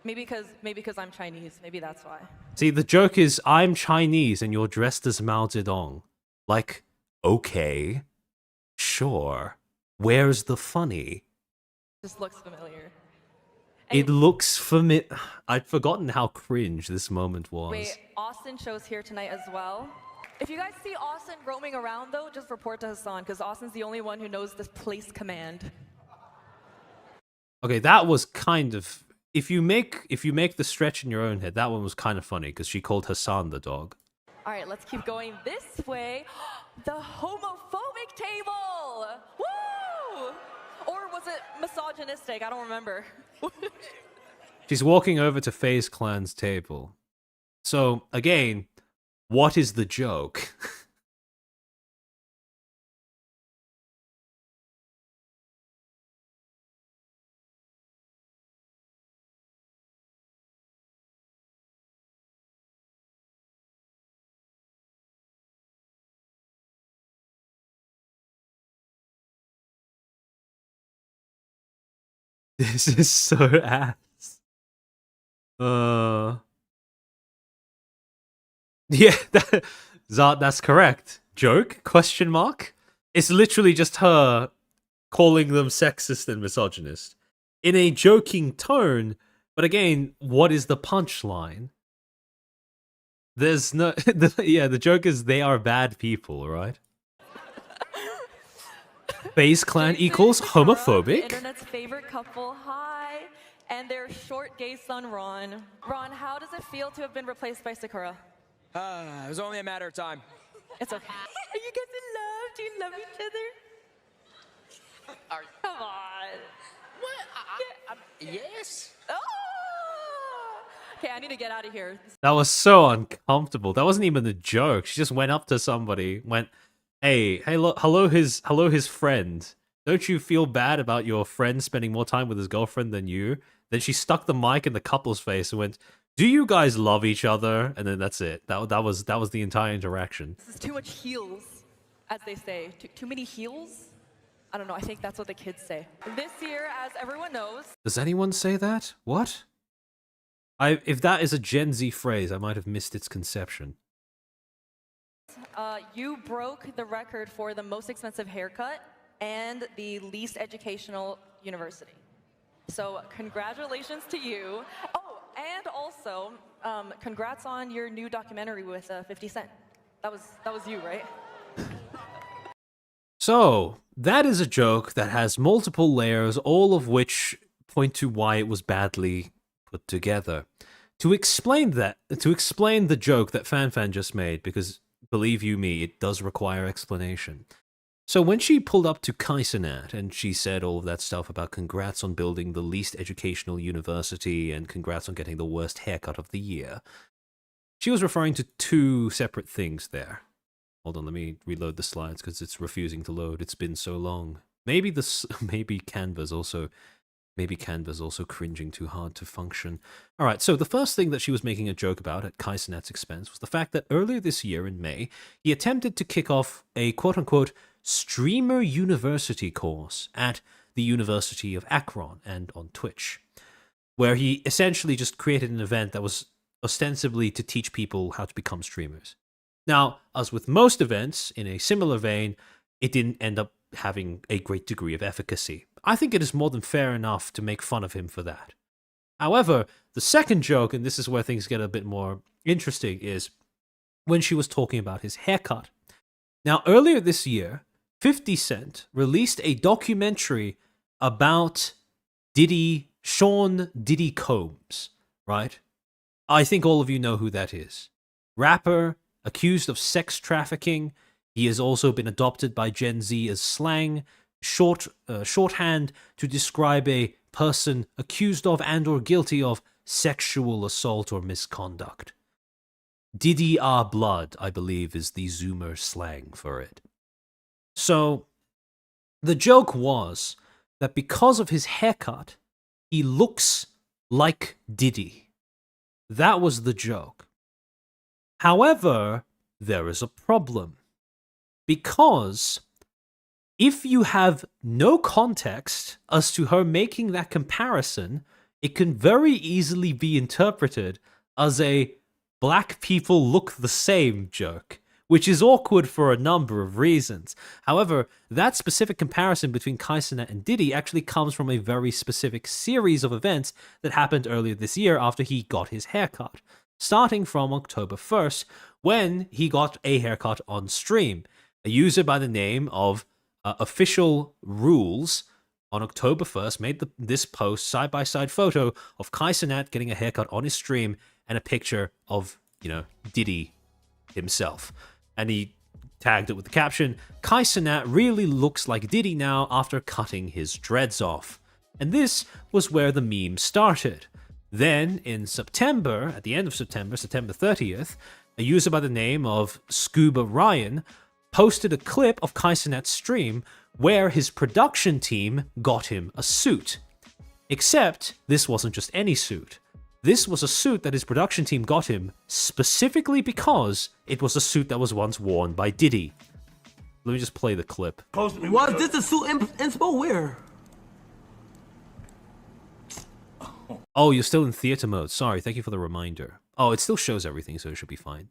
Maybe because I'm Chinese. Maybe that's why. See, the joke is, I'm Chinese and you're dressed as Mao Zedong. Like, okay, sure. Where's the funny? Just looks familiar. It looks familiar. I'd forgotten how cringe this moment was. Wait, Austin shows here tonight as well. If you guys see Austin roaming around, though, just report to Hassan, because Austin's the only one who knows this place command. Okay, that was kind of... If you make the stretch in your own head, that one was kind of funny, because she called Hassan the dog. All right, let's keep going this way. The homophobic table! Woo! Or was it misogynistic? I don't remember. She's walking over to FaZe Clan's table. So, again, what is the joke? This is so ass. Yeah, Zart, that's correct. Joke? Question mark? It's literally just her calling them sexist and misogynist. In a joking tone, but again, what is the punchline? There's no... the joke is they are bad people, right? FaZe Clan equals homophobic? Internet's favorite couple, hi. And their short gay son, Ron. Ron, how does it feel to have been replaced by Sakura? It was only a matter of time. It's okay. Are you guys in love? Do you love each other? Come on. What? Yes. Oh! Okay, I need to get out of here. That was so uncomfortable. That wasn't even a joke. She just went up to somebody, went, hey, hello his friend. Don't you feel bad about your friend spending more time with his girlfriend than you? Then she stuck the mic in the couple's face and went, do you guys love each other? And then that's it. That was the entire interaction. This is too much heels, as they say. Too many heels? I don't know, I think that's what the kids say. This year, as everyone knows... Does anyone say that? What? If that is a Gen Z phrase, I might have missed its conception. You broke the record for the most expensive haircut and the least educational university. So congratulations to you. Oh, and also, congrats on your new documentary with 50 Cent. That was you, right? So, that is a joke that has multiple layers, all of which point to why it was badly put together. To explain the joke that FanFan just made, because believe you me, it does require explanation. So when she pulled up to Kaisenat and she said all of that stuff about congrats on building the least educational university and congrats on getting the worst haircut of the year, she was referring to two separate things there. Hold on, let me reload the slides because it's refusing to load. It's been so long. Maybe Canva's also cringing too hard to function. All right, so the first thing that she was making a joke about at Kaisenat's expense was the fact that earlier this year in May, he attempted to kick off a quote-unquote streamer university course at the University of Akron and on Twitch, where he essentially just created an event that was ostensibly to teach people how to become streamers. Now, as with most events in a similar vein, it didn't end up having a great degree of efficacy. I think it is more than fair enough to make fun of him for that. However, the second joke, and this is where things get a bit more interesting, is when she was talking about his haircut. Now, earlier this year, 50 Cent released a documentary about Sean Diddy Combs, right? I think all of you know who that is. Rapper, accused of sex trafficking. He has also been adopted by Gen Z as slang, shorthand to describe a person accused of and or guilty of sexual assault or misconduct. Diddy our blood, I believe, is the Zoomer slang for it. So, the joke was that because of his haircut, he looks like Diddy. That was the joke. However, there is a problem. Because if you have no context as to her making that comparison, it can very easily be interpreted as a black people look the same joke, which is awkward for a number of reasons. However, that specific comparison between Kai Cenat and Diddy actually comes from a very specific series of events that happened earlier this year after he got his haircut, starting from October 1st, when he got a haircut on stream. A user by the name of Official Rules on October 1st made this post side-by-side photo of Kai Cenat getting a haircut on his stream and a picture of, Diddy himself. And he tagged it with the caption, Kai Cenat really looks like Diddy now after cutting his dreads off. And this was where the meme started. Then, in September, at the end of September 30th, a user by the name of Scuba Ryan posted a clip of Kai Cenat's stream where his production team got him a suit. Except, this wasn't just any suit. This was a suit that his production team got him specifically because it was a suit that was once worn by Diddy. Let me just play the clip. Was this a suit inspo where? Oh, you're still in theater mode. Sorry, thank you for the reminder. Oh, it still shows everything, so it should be fine.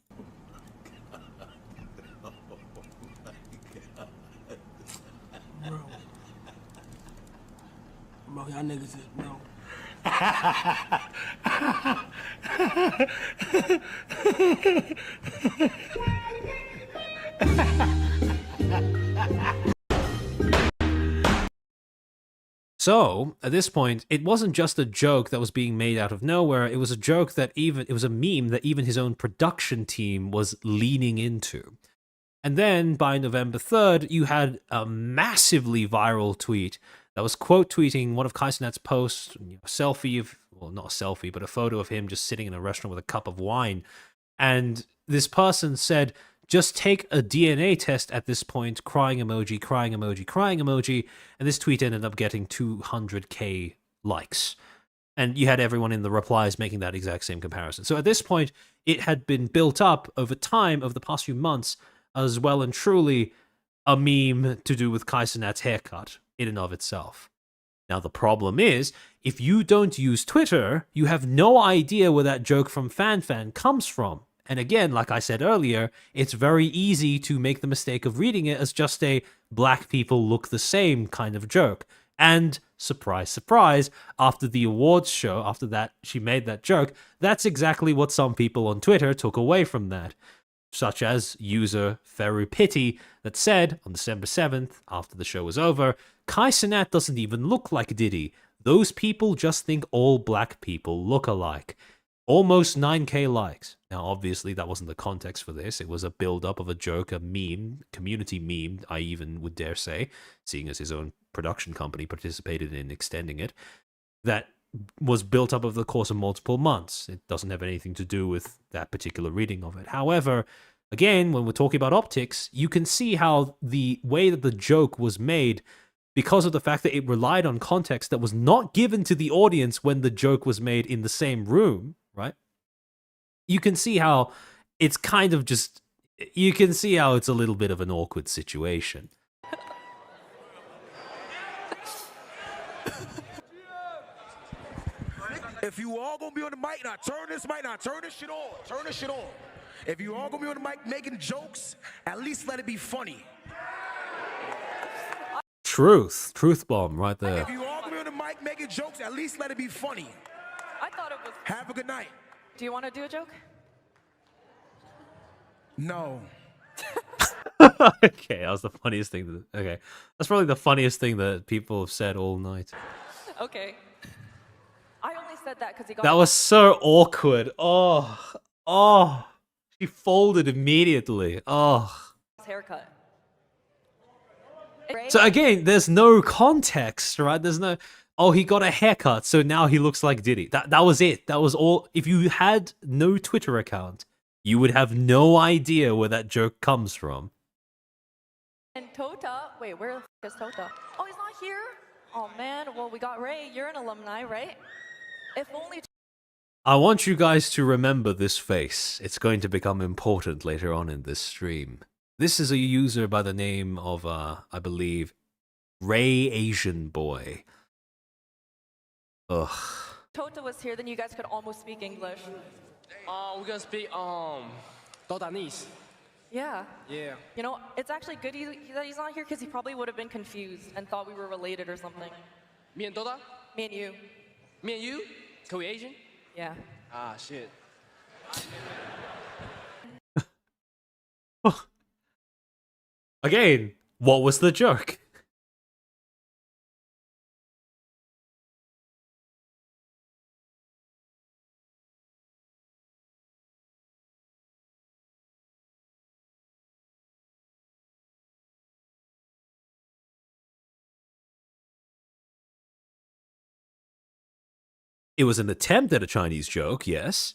Bro, y'all niggas is, bro. So, at this point, it wasn't just a joke that was being made out of nowhere, it was a joke that it was a meme that even his own production team was leaning into. And then, by November 3rd, you had a massively viral tweet that was quote tweeting one of Kai Cenat's posts, a selfie of, well, not a selfie, but a photo of him just sitting in a restaurant with a cup of wine. And this person said, just take a DNA test at this point, crying emoji, crying emoji, crying emoji. And this tweet ended up getting 200k likes. And you had everyone in the replies making that exact same comparison. So at this point, it had been built up over time, over the past few months, as well and truly a meme to do with Kai Cenat's haircut in and of itself. Now, the problem is, if you don't use Twitter, you have no idea where that joke from FanFan comes from. And again, like I said earlier, it's very easy to make the mistake of reading it as just a black people look the same kind of joke. And surprise, surprise, after the awards show, after that she made that joke, that's exactly what some people on Twitter took away from that. Such as user Feru Pity that said on December 7th, after the show was over, Kai Cenat doesn't even look like Diddy. Those people just think all black people look alike. Almost 9k likes. Now, obviously, that wasn't the context for this. It was a build-up of a joke, a meme, community meme, I even would dare say, seeing as his own production company participated in extending it, that was built up over the course of multiple months. It doesn't have anything to do with that particular reading of it. However, again, when we're talking about optics, you can see how the way that the joke was made, because of the fact that it relied on context that was not given to the audience when the joke was made in the same room, right? You can see how it's kind of just, you can see how it's a little bit of an awkward situation. If you all gonna be on the mic, now turn this mic, now turn this shit on. Turn this shit on. If you all gonna be on the mic making jokes, at least let it be funny. Truth bomb right there. If you all gonna be on the mic making jokes, at least let it be funny. I thought it was... Have a good night. Do you want to do a joke? No. Okay, that was the funniest thing. Okay, that's probably the funniest thing that people have said all night. Okay. I only said that because he got. That was so awkward. Oh, she folded immediately. Oh. His haircut. So again, there's no context, right? There's no, oh, he got a haircut, so now he looks like Diddy. That was it. That was all. If you had no Twitter account, you would have no idea where that joke comes from. And Tota, wait, where the f is Tota? Oh, he's not here? Oh man, well we got Ray, you're an alumni, right? If only. I want you guys to remember this face. It's going to become important later on in this stream. This is a user by the name of, I believe, Ray Asian Boy. Ugh. Tota was here, then you guys could almost speak English. We're gonna speak Todanese. Yeah. Yeah. You know, it's actually good that he's not here because he probably would have been confused and thought we were related or something. Me and Toda? Me and you. Me and you? Are we Asian? Yeah. Ah, shit. Again, what was the joke? It was an attempt at a Chinese joke, yes.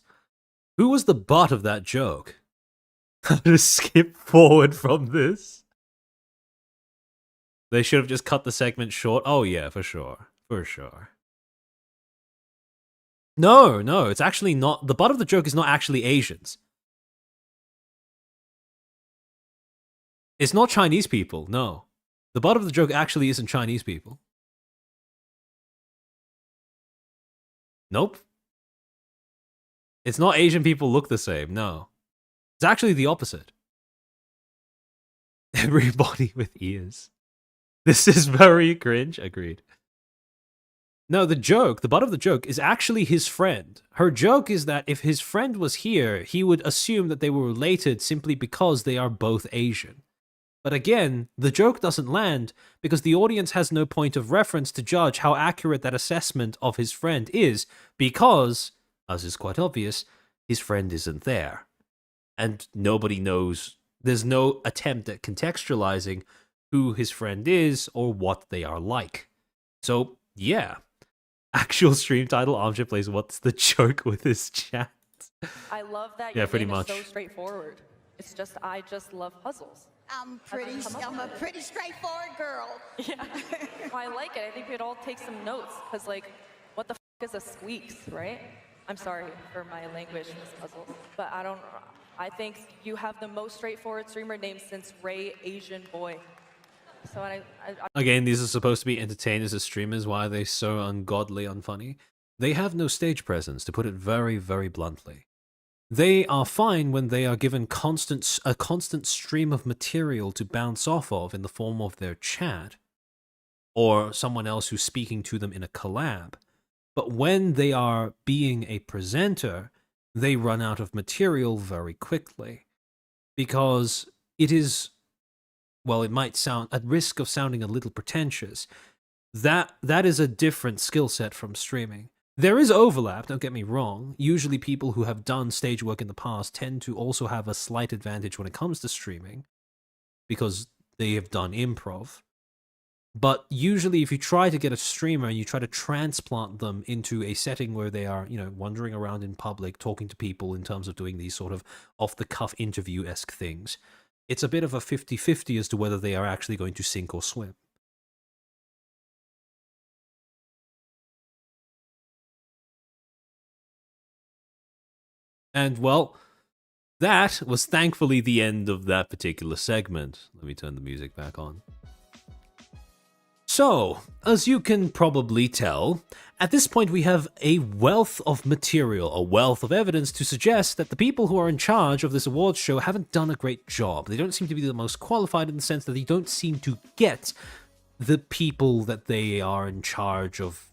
Who was the butt of that joke? How to skip forward from this? They should have just cut the segment short. Oh yeah, for sure. For sure. No, it's actually not. The butt of the joke is not actually Asians. It's not Chinese people, no. The butt of the joke actually isn't Chinese people. Nope. It's not Asian people look the same, no. It's actually the opposite. Everybody with ears. This is very cringe, agreed. No, the butt of the joke is actually his friend. Her joke is that if his friend was here, he would assume that they were related simply because they are both Asian. But again, the joke doesn't land because the audience has no point of reference to judge how accurate that assessment of his friend is because, as is quite obvious, his friend isn't there. And nobody knows, there's no attempt at contextualizing who his friend is or what they are like. So, yeah. Actual stream title, Armchair Plays What's the Joke with his chat? I love that yeah, your pretty name much. is so straightforward. It's just, I just love puzzles. I'm a pretty straightforward girl. Yeah. I like it. I think we'd all take some notes, because, like, what the f is a squeaks, right? I'm sorry for my language in this puzzle, but I think you have the most straightforward streamer name since Ray Asian Boy. So Again, these are supposed to be entertainers as streamers. Why are they so ungodly unfunny? They have no stage presence, to put it very, very bluntly. They are fine when they are given a constant stream of material to bounce off of in the form of their chat, or someone else who's speaking to them in a collab. But when they are being a presenter, they run out of material very quickly. Because it is, well, it might sound, at risk of sounding a little pretentious, that is a different skill set from streaming. There is overlap, don't get me wrong. Usually people who have done stage work in the past tend to also have a slight advantage when it comes to streaming, because they have done improv. But usually if you try to get a streamer and you try to transplant them into a setting where they are, wandering around in public, talking to people in terms of doing these sort of off-the-cuff interview-esque things, it's a bit of a 50-50 as to whether they are actually going to sink or swim. And, well, that was thankfully the end of that particular segment. Let me turn the music back on. So, as you can probably tell, at this point we have a wealth of material, a wealth of evidence to suggest that the people who are in charge of this awards show haven't done a great job. They don't seem to be the most qualified in the sense that they don't seem to get the people that they are in charge of,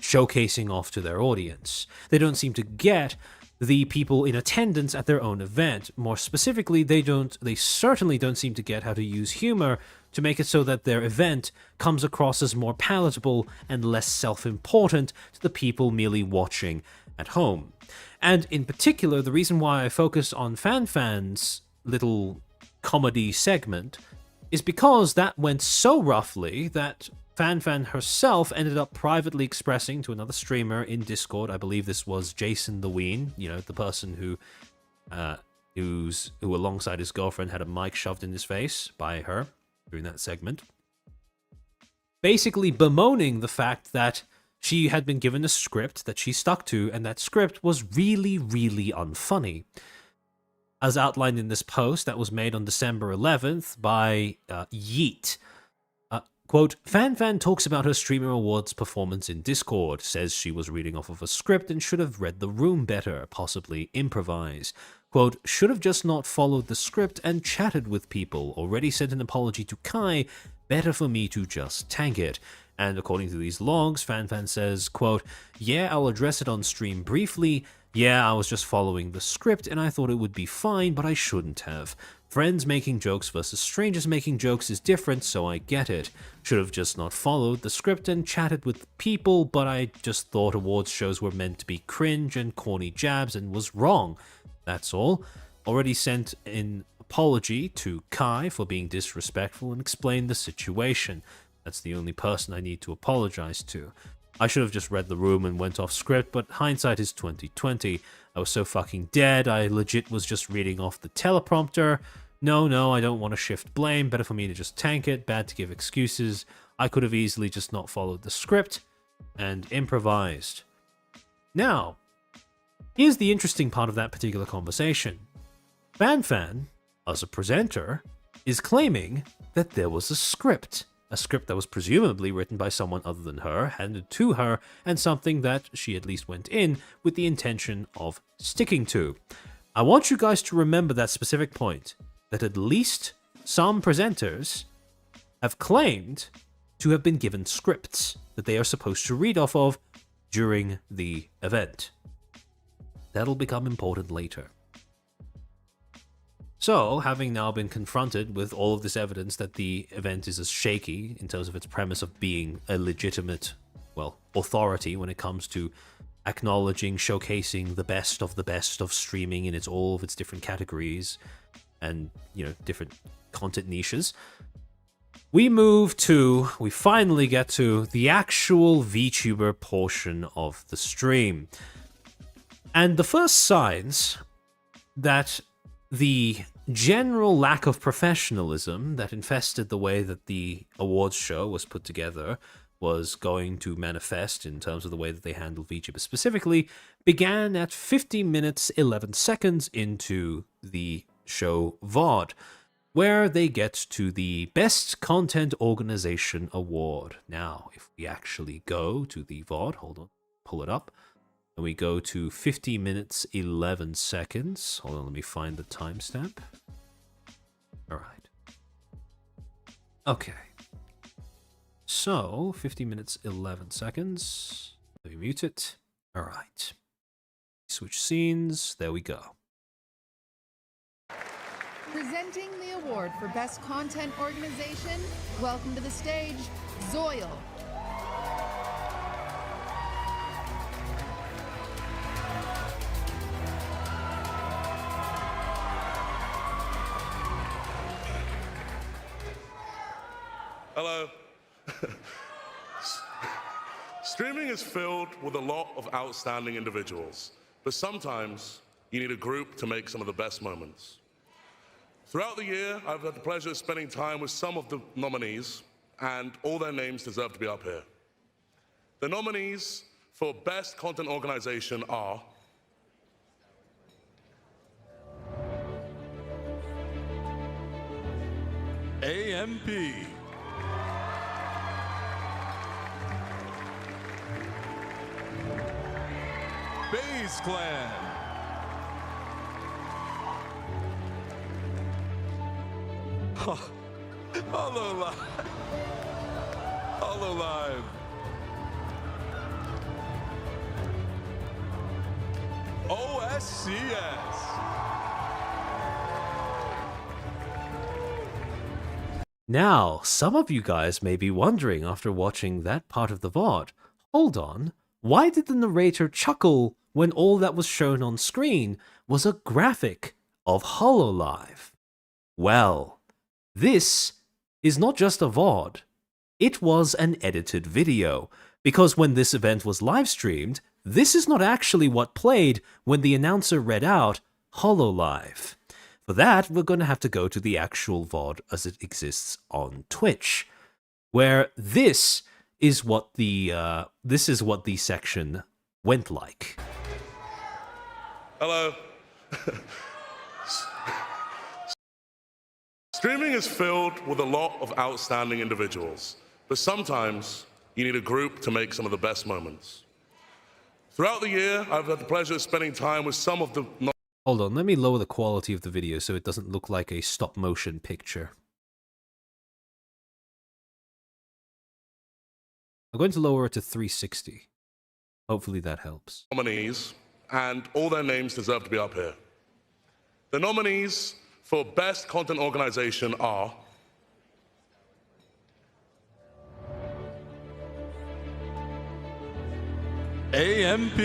showcasing off to their audience. They don't seem to get the people in attendance at their own event. More specifically, they certainly don't seem to get how to use humor to make it so that their event comes across as more palatable and less self-important to the people merely watching at home. And in particular, the reason why I focus on FanFan's little comedy segment is because that went so roughly that FanFan herself ended up privately expressing to another streamer in Discord, I believe this was Jason the Ween, you know, the person who alongside his girlfriend had a mic shoved in his face by her during that segment, basically bemoaning the fact that she had been given a script that she stuck to, and that script was really, really unfunny. As outlined in this post that was made on December 11th by Yeet. Quote, FanFan talks about her Streamer Awards performance in Discord, says she was reading off of a script and should have read the room better, possibly improvise. Quote, should have just not followed the script and chatted with people, already sent an apology to Kai, better for me to just tank it. And according to these logs, FanFan says, quote, yeah, I'll address it on stream briefly. Yeah, I was just following the script and I thought it would be fine, but I shouldn't have. Friends making jokes versus strangers making jokes is different, so I get it. Should have just not followed the script and chatted with people, but I just thought awards shows were meant to be cringe and corny jabs and was wrong. That's all. Already sent an apology to Kai for being disrespectful and explained the situation. That's the only person I need to apologize to. I should have just read the room and went off script, but hindsight is 2020. I was so fucking dead, I legit was just reading off the teleprompter. No, I don't want to shift blame, better for me to just tank it, bad to give excuses. I could have easily just not followed the script and improvised. Now, here's the interesting part of that particular conversation. FanFan, as a presenter, is claiming that there was a script that was presumably written by someone other than her, handed to her, and something that she at least went in with the intention of sticking to. I want you guys to remember that specific point, that at least some presenters have claimed to have been given scripts that they are supposed to read off of during the event. That'll become important later. So, having now been confronted with all of this evidence that the event is as shaky in terms of its premise of being a legitimate, authority when it comes to acknowledging, showcasing the best of streaming in all of its different categories and, different content niches, we finally get to the actual VTuber portion of the stream. And the first signs that the general lack of professionalism that infested the way that the awards show was put together was going to manifest in terms of the way that they handled VTuber specifically began at 50 minutes 11 seconds into the show VOD, where they get to the Best Content Organization Award. Now, if we actually go to the VOD, hold on, pull it up. And we go to 50 minutes, 11 seconds. Hold on, let me find the timestamp. All right. Okay. So, 50 minutes, 11 seconds. Let me mute it. All right. Switch scenes. There we go. Presenting the award for Best Content Organization, welcome to the stage, Zoil. Hello. Streaming is filled with a lot of outstanding individuals, but sometimes you need a group to make some of the best moments. Throughout the year, I've had the pleasure of spending time with some of the nominees, and all their names deserve to be up here. The nominees for Best Content Organization are AMP. Baze Clan. Hololive. Hololive. OSCS. Now, some of you guys may be wondering after watching that part of the VOD, hold on, why did the narrator chuckle when all that was shown on screen was a graphic of HoloLive? Well, this is not just a VOD, it was an edited video, because when this event was live streamed, this is not actually what played when the announcer read out HoloLive. For that, we're going to have to go to the actual VOD as it exists on Twitch, where this is what the section went like. Hello. Streaming is filled with a lot of outstanding individuals, but sometimes you need a group to make some of the best moments. Throughout the year, I've had the pleasure of spending time with some of the... Hold on, let me lower the quality of the video so it doesn't look like a stop-motion picture. I'm going to lower it to 360. Hopefully that helps. Nominees, and all their names deserve to be up here. The nominees for Best Content Organization are... AMP.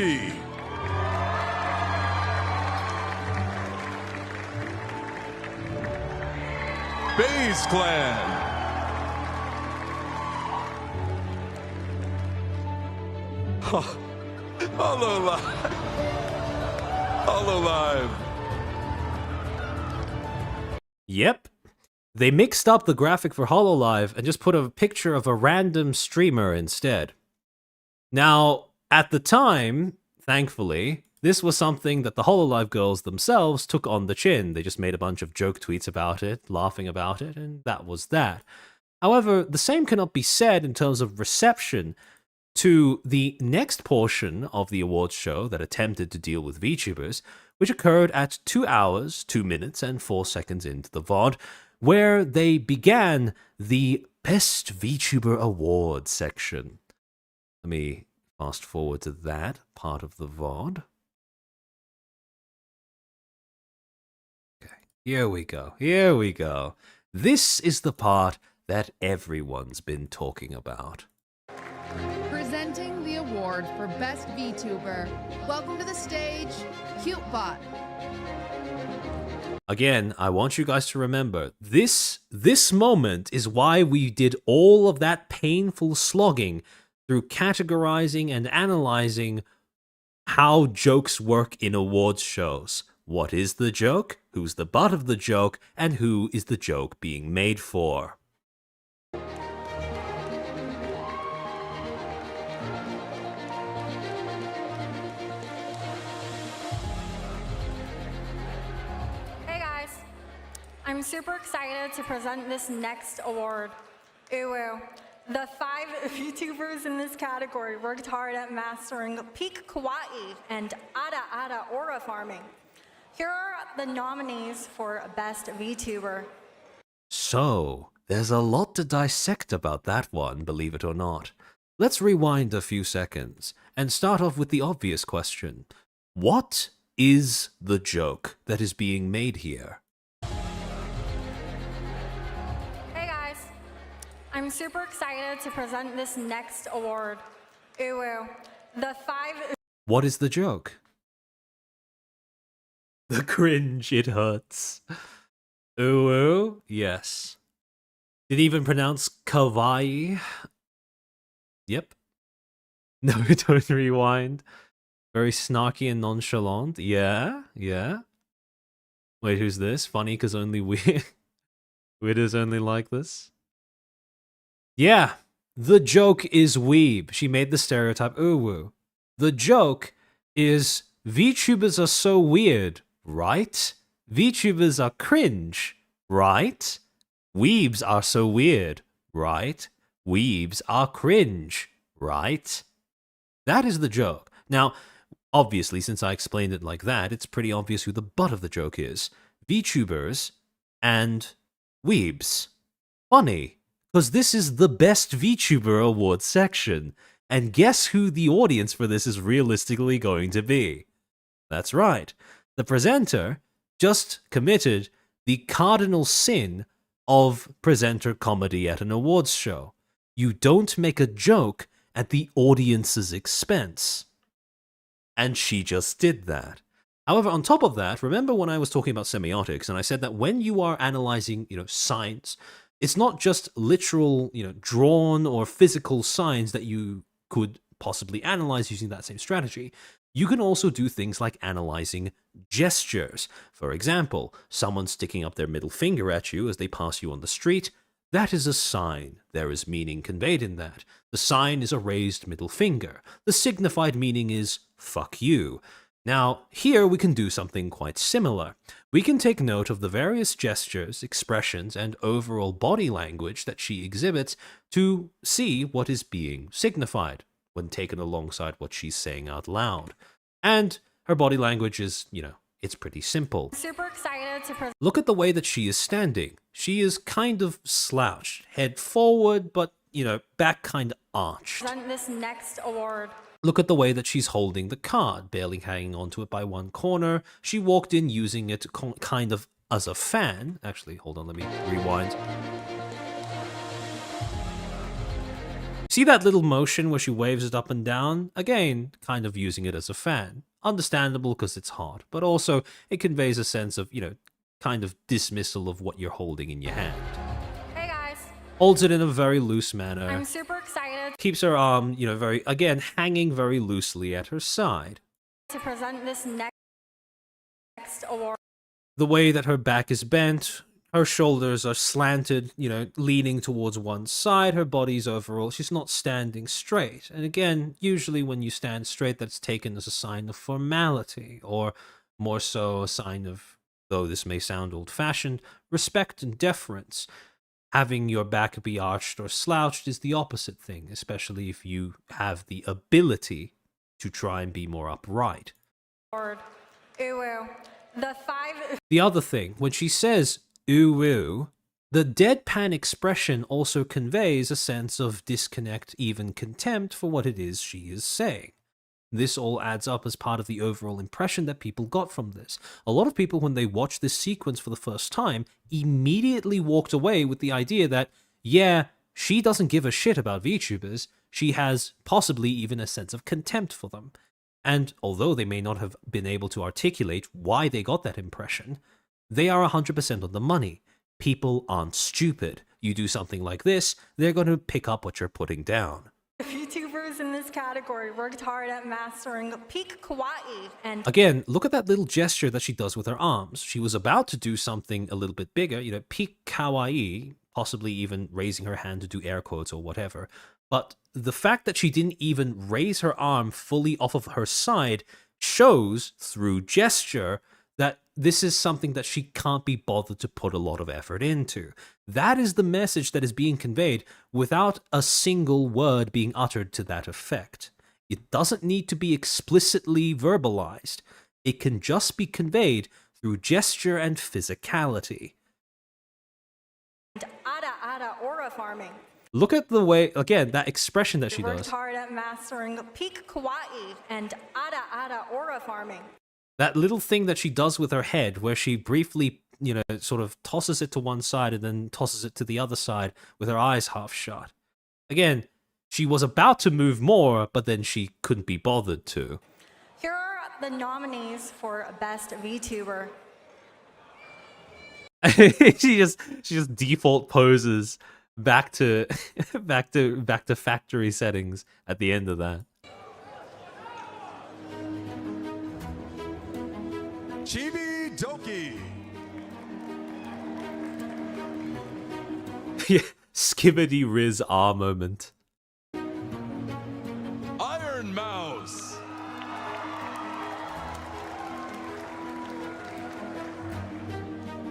Baze Clan. HoloLive. Yep. They mixed up the graphic for HoloLive and just put a picture of a random streamer instead. Now, at the time, thankfully, this was something that the HoloLive girls themselves took on the chin. They just made a bunch of joke tweets about it, laughing about it, and that was that. However, the same cannot be said in terms of reception to the next portion of the awards show that attempted to deal with VTubers, which occurred at 2 hours, 2 minutes, and 4 seconds into the VOD, where they began the Best VTuber Awards section. Let me fast forward to that part of the VOD. Okay, here we go, here we go. This is the part that everyone's been talking about. Presenting the award for Best VTuber. Welcome to the stage, CuteBot. Again, I want you guys to remember, this moment is why we did all of that painful slogging through categorizing and analyzing how jokes work in awards shows. What is the joke? Who's the butt of the joke? And who is the joke being made for? Hey guys, I'm super excited to present this next award. Uwu. The 5 VTubers in this category worked hard at mastering peak kawaii and ada aura farming. Here are the nominees for Best VTuber. So, there's a lot to dissect about that one, believe it or not. Let's rewind a few seconds and start off with the obvious question. What is the joke that is being made here? Hey guys, I'm super excited to present this next award. Uwu. The 5... What is the joke? The cringe, it hurts. Ooh, yes. Did he even pronounce kawaii? Yep. No, don't rewind. Very snarky and nonchalant. Yeah, yeah. Wait, who's this? Funny because only weirdos only like this? Yeah, the joke is weeb. She made the stereotype uwu. The joke is VTubers are so weird, right? VTubers are cringe, right? Weebs are so weird, right? Weebs are cringe, right? That is the joke. Now, obviously, since I explained it like that, it's pretty obvious who the butt of the joke is. VTubers and weebs. Funny, because this is the Best VTuber Awards section. And guess who the audience for this is realistically going to be? That's right. The presenter just committed the cardinal sin of presenter comedy at an awards show. You don't make a joke at the audience's expense. And she just did that. However, on top of that, remember when I was talking about semiotics and I said that when you are analyzing, signs, it's not just literal, drawn or physical signs that you could possibly analyze using that same strategy. You can also do things like analyzing gestures. For example, someone sticking up their middle finger at you as they pass you on the street. That is a sign. There is meaning conveyed in that. The sign is a raised middle finger. The signified meaning is fuck you. Now, here we can do something quite similar. We can take note of the various gestures, expressions, and overall body language that she exhibits to see what is being signified when taken alongside what she's saying out loud. And her body language is, it's pretty simple. Super excited to present. Look at the way that she is standing. She is kind of slouched, head forward, but, back kind of arched. This next award. Look at the way that she's holding the card, barely hanging onto it by one corner. She walked in using it kind of as a fan. Actually, hold on, let me rewind. See that little motion where she waves it up and down? Again, kind of using it as a fan. Understandable because it's hard, but also it conveys a sense of, kind of dismissal of what you're holding in your hand. Hey guys. Holds it in a very loose manner. I'm super excited Keeps her arm, hanging very loosely at her side. to present this next award. The way that her back is bent, her shoulders are slanted, leaning towards one side, her body's overall, she's not standing straight. And again, usually when you stand straight, that's taken as a sign of formality, or more so a sign of, though this may sound old-fashioned, respect and deference. Having your back be arched or slouched is the opposite thing, especially if you have the ability to try and be more upright. The other thing, when she says, ooh, ooh, the deadpan expression also conveys a sense of disconnect, even contempt for what it is she is saying. This all adds up as part of the overall impression that people got from this. A lot of people, when they watched this sequence for the first time, immediately walked away with the idea that, yeah, she doesn't give a shit about VTubers, she has possibly even a sense of contempt for them. And although they may not have been able to articulate why they got that impression, they are 100% on the money. People aren't stupid. You do something like this, they're going to pick up what you're putting down. VTubers in this category worked hard at mastering peak kawaii and... Again, look at that little gesture that she does with her arms. She was about to do something a little bit bigger, peak kawaii, possibly even raising her hand to do air quotes or whatever. But the fact that she didn't even raise her arm fully off of her side shows, through gesture, that this is something that she can't be bothered to put a lot of effort into. That is the message that is being conveyed without a single word being uttered to that effect. It doesn't need to be explicitly verbalized. It can just be conveyed through gesture and physicality. Ada aura farming. Look at the way, again, that expression that she Worked does. hard at mastering peak kawaii and ada aura farming. That little thing that she does with her head, where she briefly, sort of tosses it to one side and then tosses it to the other side with her eyes half shut. Again, she was about to move more, but then she couldn't be bothered to. Here are the nominees for Best VTuber. she just default poses back to back to factory settings at the end of that. Chibi Doki. Yeah, Skibbity Riz R moment. Iron Mouse.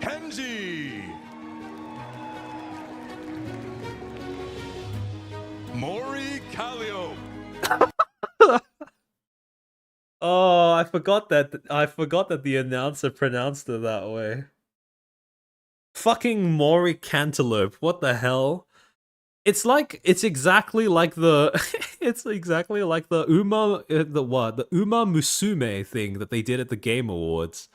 Kenji. Mori Kallio. Oh, I forgot that the announcer pronounced it that way. Fucking Maury Cantaloupe, what the hell? It's exactly like the it's exactly like the the Uma Musume thing that they did at the Game Awards.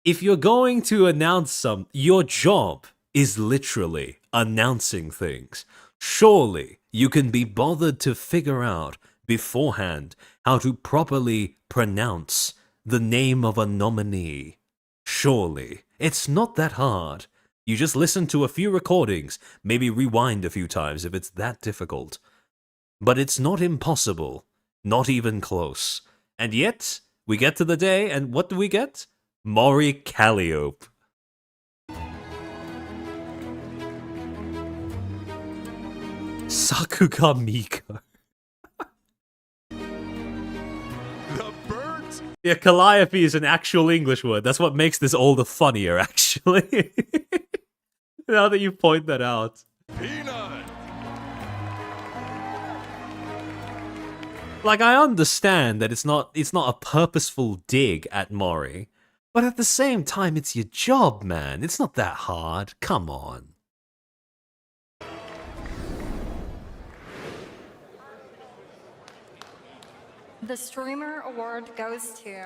If you're going to announce your job is literally announcing things. Surely you can be bothered to figure out beforehand how to properly pronounce the name of a nominee. Surely it's not that hard. You just listen to a few recordings, maybe rewind a few times if it's that difficult. But it's not impossible, not even close. And yet, we get to the day, and what do we get? Maury Calliope. Sakuga Miko. The birds. Yeah, Calliope is an actual English word. That's what makes this all the funnier, actually. Now that you point that out. Peanut. Like, I understand that it's not a purposeful dig at Maury, but at the same time, it's your job, man. It's not that hard. Come on. The Streamer Award goes to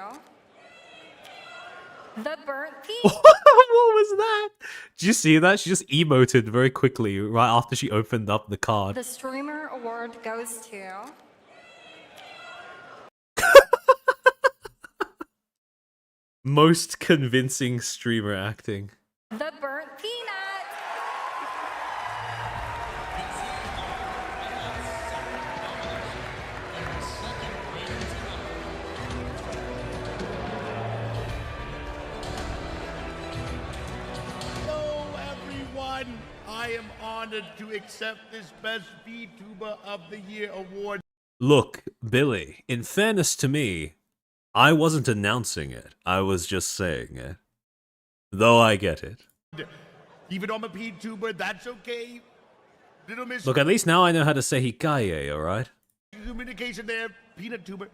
the Burnt Theme. What was that? Did you see that? She just emoted very quickly right after she opened up the card. The Streamer Award goes to Most convincing streamer acting. the Burnt Peanut. Hello, everyone. I am honored to accept this Best VTuber of the Year award. Look, Billy, in fairness to me, I wasn't announcing it. I was just saying it. Though I get it. Even though I'm a VTuber, that's okay. Little Miss Look, at least now I know how to say Hikaye, alright? communication there, Peanut Tuber.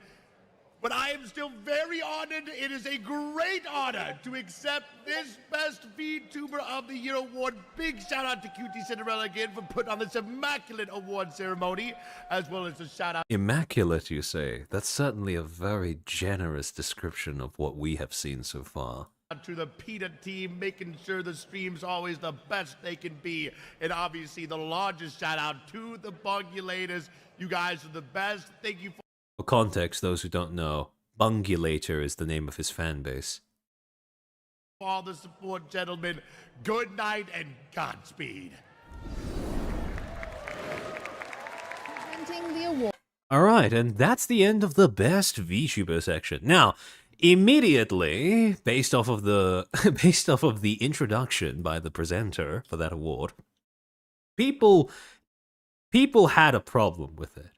But I am still very honored. It is a great honor to accept this Best VTuber of the Year award. Big shout out to QT Cinderella again for putting on this immaculate award ceremony, as well as a shout out Immaculate, you say? That's certainly a very generous description of what we have seen so far. to the Peanut team, making sure the stream's always the best they can be. And obviously the largest shout out to the Bungulators. You guys are the best. Thank you For context, those who don't know, Bungulator is the name of his fan base. for all the support, gentlemen. Good night and Godspeed. Presenting the award. Alright, and that's the end of the best VTuber section. Now, immediately, based off of the introduction by the presenter for that award, people had a problem with it.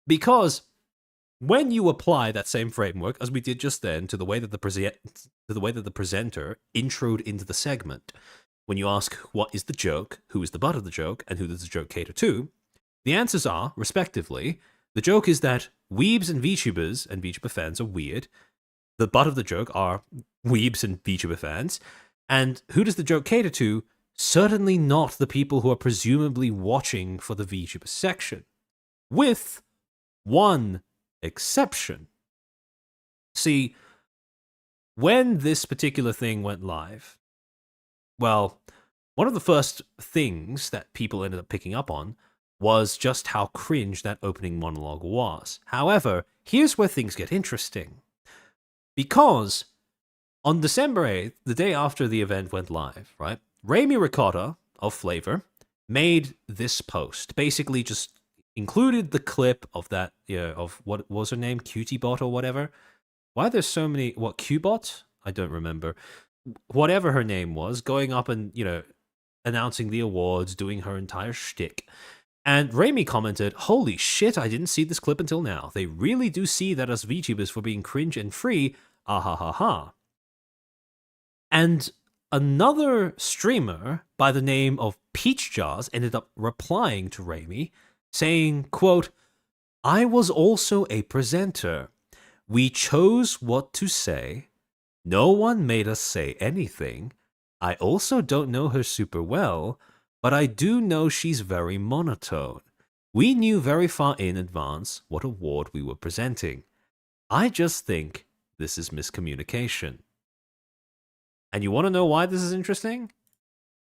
Because when you apply that same framework, as we did just then, to the way that the presenter introed into the segment, when you ask what is the joke, who is the butt of the joke, and who does the joke cater to, the answers are, respectively, the joke is that weebs and VTubers and VTuber fans are weird. The butt of the joke are weebs and VTuber fans. And who does the joke cater to? Certainly not the people who are presumably watching for the VTuber section. With one exception. See, when this particular thing went live, well, one of the first things that people ended up picking up on was just how cringe that opening monologue was. However, here's where things get interesting. Because on December 8th, the day after the event went live, right, Rami Ricotta of Flavor made this post. Basically just included the clip of that, of what was her name, Cutiebot or whatever. Why are there so many, what, Qbot? I don't remember. Whatever her name was, going up and, announcing the awards, doing her entire shtick. And Rami commented, "Holy shit, I didn't see this clip until now. They really do see that us VTubers for being cringe and free, ah ha ha ha." And another streamer by the name of Peach Jars ended up replying to Rami, saying, quote, "I was also a presenter. We chose what to say. No one made us say anything. I also don't know her super well. but I do know she's very monotone. We knew very far in advance what award we were presenting. I just think this is miscommunication. And you want to know why this is interesting?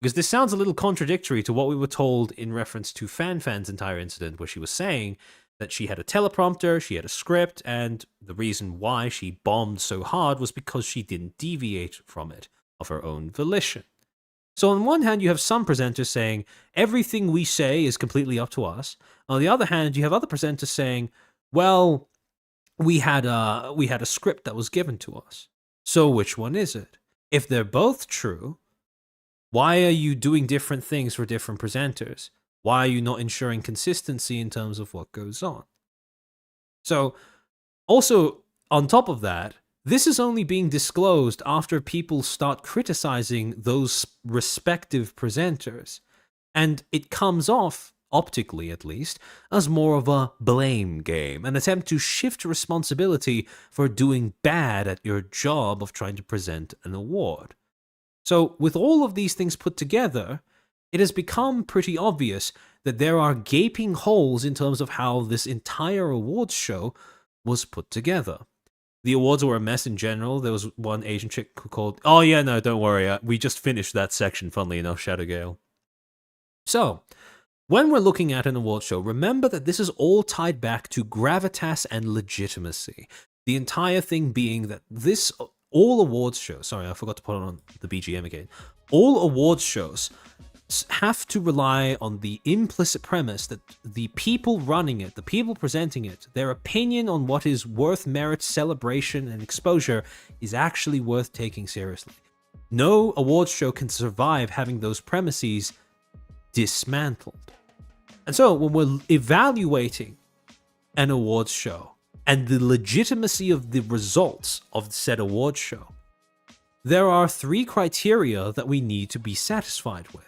Because this sounds a little contradictory to what we were told in reference to Fan's entire incident, where she was saying that she had a teleprompter, she had a script, and the reason why she bombed so hard was because she didn't deviate from it of her own volition. So on one hand, you have some presenters saying, everything we say is completely up to us. On the other hand, you have other presenters saying, well, we had a script that was given to us. So which one is it? If they're both true, why are you doing different things for different presenters? Why are you not ensuring consistency in terms of what goes on? So, also, on top of that, this is only being disclosed after people start criticizing those respective presenters. And it comes off, optically at least, as more of a blame game, an attempt to shift responsibility for doing bad at your job of trying to present an award. So, with all of these things put together, it has become pretty obvious that there are gaping holes in terms of how this entire awards show was put together. The awards were a mess in general. There was one Asian chick who called, oh yeah, no, don't worry, we just finished that section, funnily enough, Shadowgale. So, when we're looking at an awards show, remember that this is all tied back to gravitas and legitimacy. The entire thing being that all awards shows, sorry, I forgot to put on the BGM again. All awards shows have to rely on the implicit premise that the people running it, the people presenting it, their opinion on what is worth merit, celebration, and exposure is actually worth taking seriously. No awards show can survive having those premises dismantled. And so when we're evaluating an awards show and the legitimacy of the results of said awards show, there are 3 criteria that we need to be satisfied with.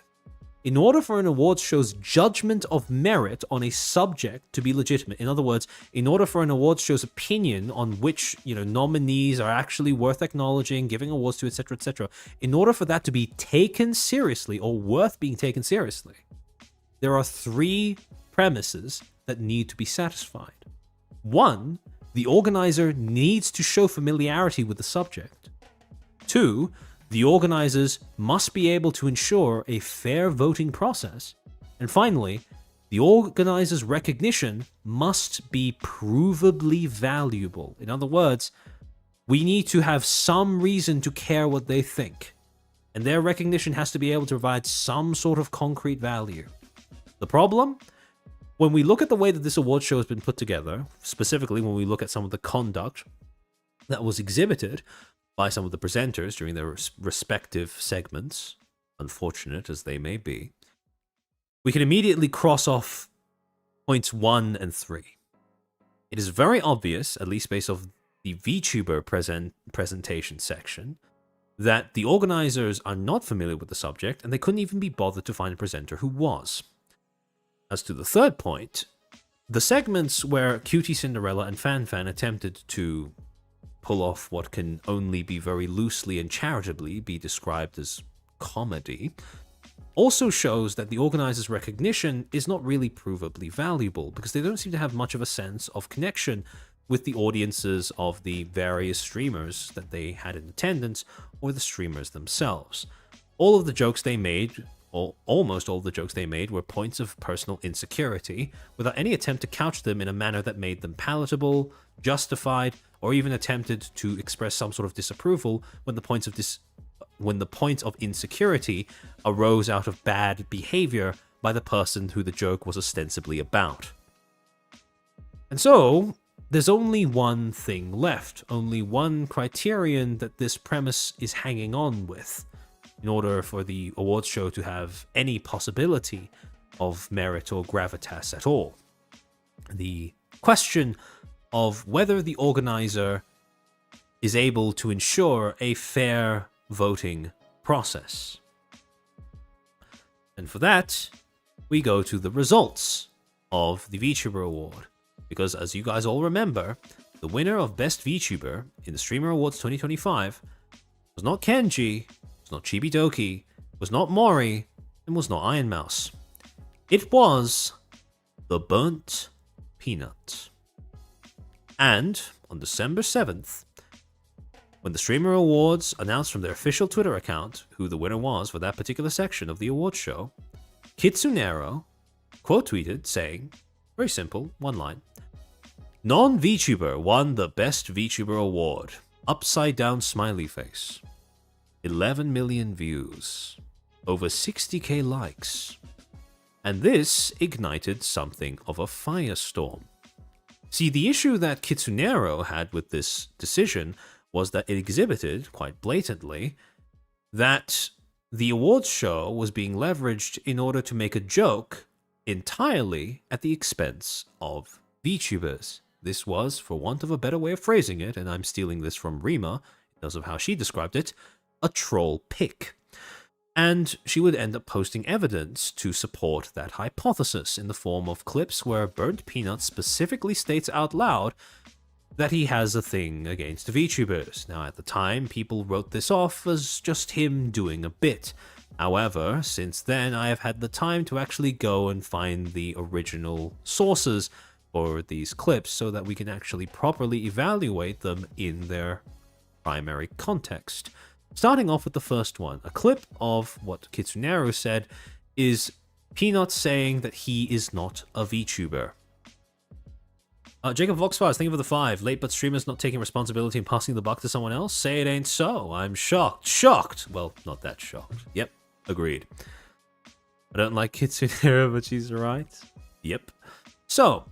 In order for an awards show's judgment of merit on a subject to be legitimate, in other words, in order for an awards show's opinion on which, nominees are actually worth acknowledging, giving awards to, etc., in order for that to be taken seriously or worth being taken seriously, there are 3 premises that need to be satisfied. 1, the organizer needs to show familiarity with the subject. 2, the organizers must be able to ensure a fair voting process. And finally, the organizer's recognition must be provably valuable. In other words, we need to have some reason to care what they think. And their recognition has to be able to provide some sort of concrete value. The problem? When we look at the way that this award show has been put together, specifically when we look at some of the conduct that was exhibited by some of the presenters during their respective segments, unfortunate as they may be, we can immediately cross off points 1 and 3. It is very obvious, at least based off the VTuber presentation section, that the organizers are not familiar with the subject and they couldn't even be bothered to find a presenter who was. As to the third point, the segments where Cutie Cinderella and Fan attempted to pull off what can only be very loosely and charitably be described as comedy also shows that the organizer's recognition is not really provably valuable because they don't seem to have much of a sense of connection with the audiences of the various streamers that they had in attendance or the streamers themselves. All of the jokes they made, or almost all of the jokes they made, were points of personal insecurity without any attempt to couch them in a manner that made them palatable, justified, or even attempted to express some sort of disapproval when the point of insecurity arose out of bad behavior by the person who the joke was ostensibly about. And so, there's only one thing left, only one criterion that this premise is hanging on with, in order for the awards show to have any possibility of merit or gravitas at all. The question of whether the organizer is able to ensure a fair voting process. And for that, we go to the results of the VTuber Award. Because as you guys all remember, the winner of Best VTuber in the Streamer Awards 2025 was not Kenji, was not Chibidoki, was not Mori, It was not Iron Mouse. It was the Burnt Peanut. And on December 7th, when the Streamer Awards announced from their official Twitter account who the winner was for that particular section of the awards show, Kitsunero quote tweeted saying, very simple, one line, "Non-VTuber won the Best VTuber Award. Upside down smiley face. 11 million views. Over 60k likes." And this ignited something of a firestorm. See, the issue that Kitsunero had with this decision was that it exhibited, quite blatantly, that the awards show was being leveraged in order to make a joke entirely at the expense of VTubers. This was, for want of a better way of phrasing it, and I'm stealing this from Rima, because of how she described it, a troll pick. And she would end up posting evidence to support that hypothesis in the form of clips where Burnt Peanut specifically states out loud that he has a thing against VTubers. Now, at the time, people wrote this off as just him doing a bit. However, since then, I have had the time to actually go and find the original sources for these clips so that we can actually properly evaluate them in their primary context. Starting off with the first one, a clip of what Kitsunero said is Peanut saying that he is not a VTuber. Jacob Voxfires, thank you for the 5. Late but streamers not taking responsibility and passing the buck to someone else? Say it ain't so. I'm shocked. Shocked! Well, not that shocked. Yep, agreed. I don't like Kitsunero, but she's right. Yep. So,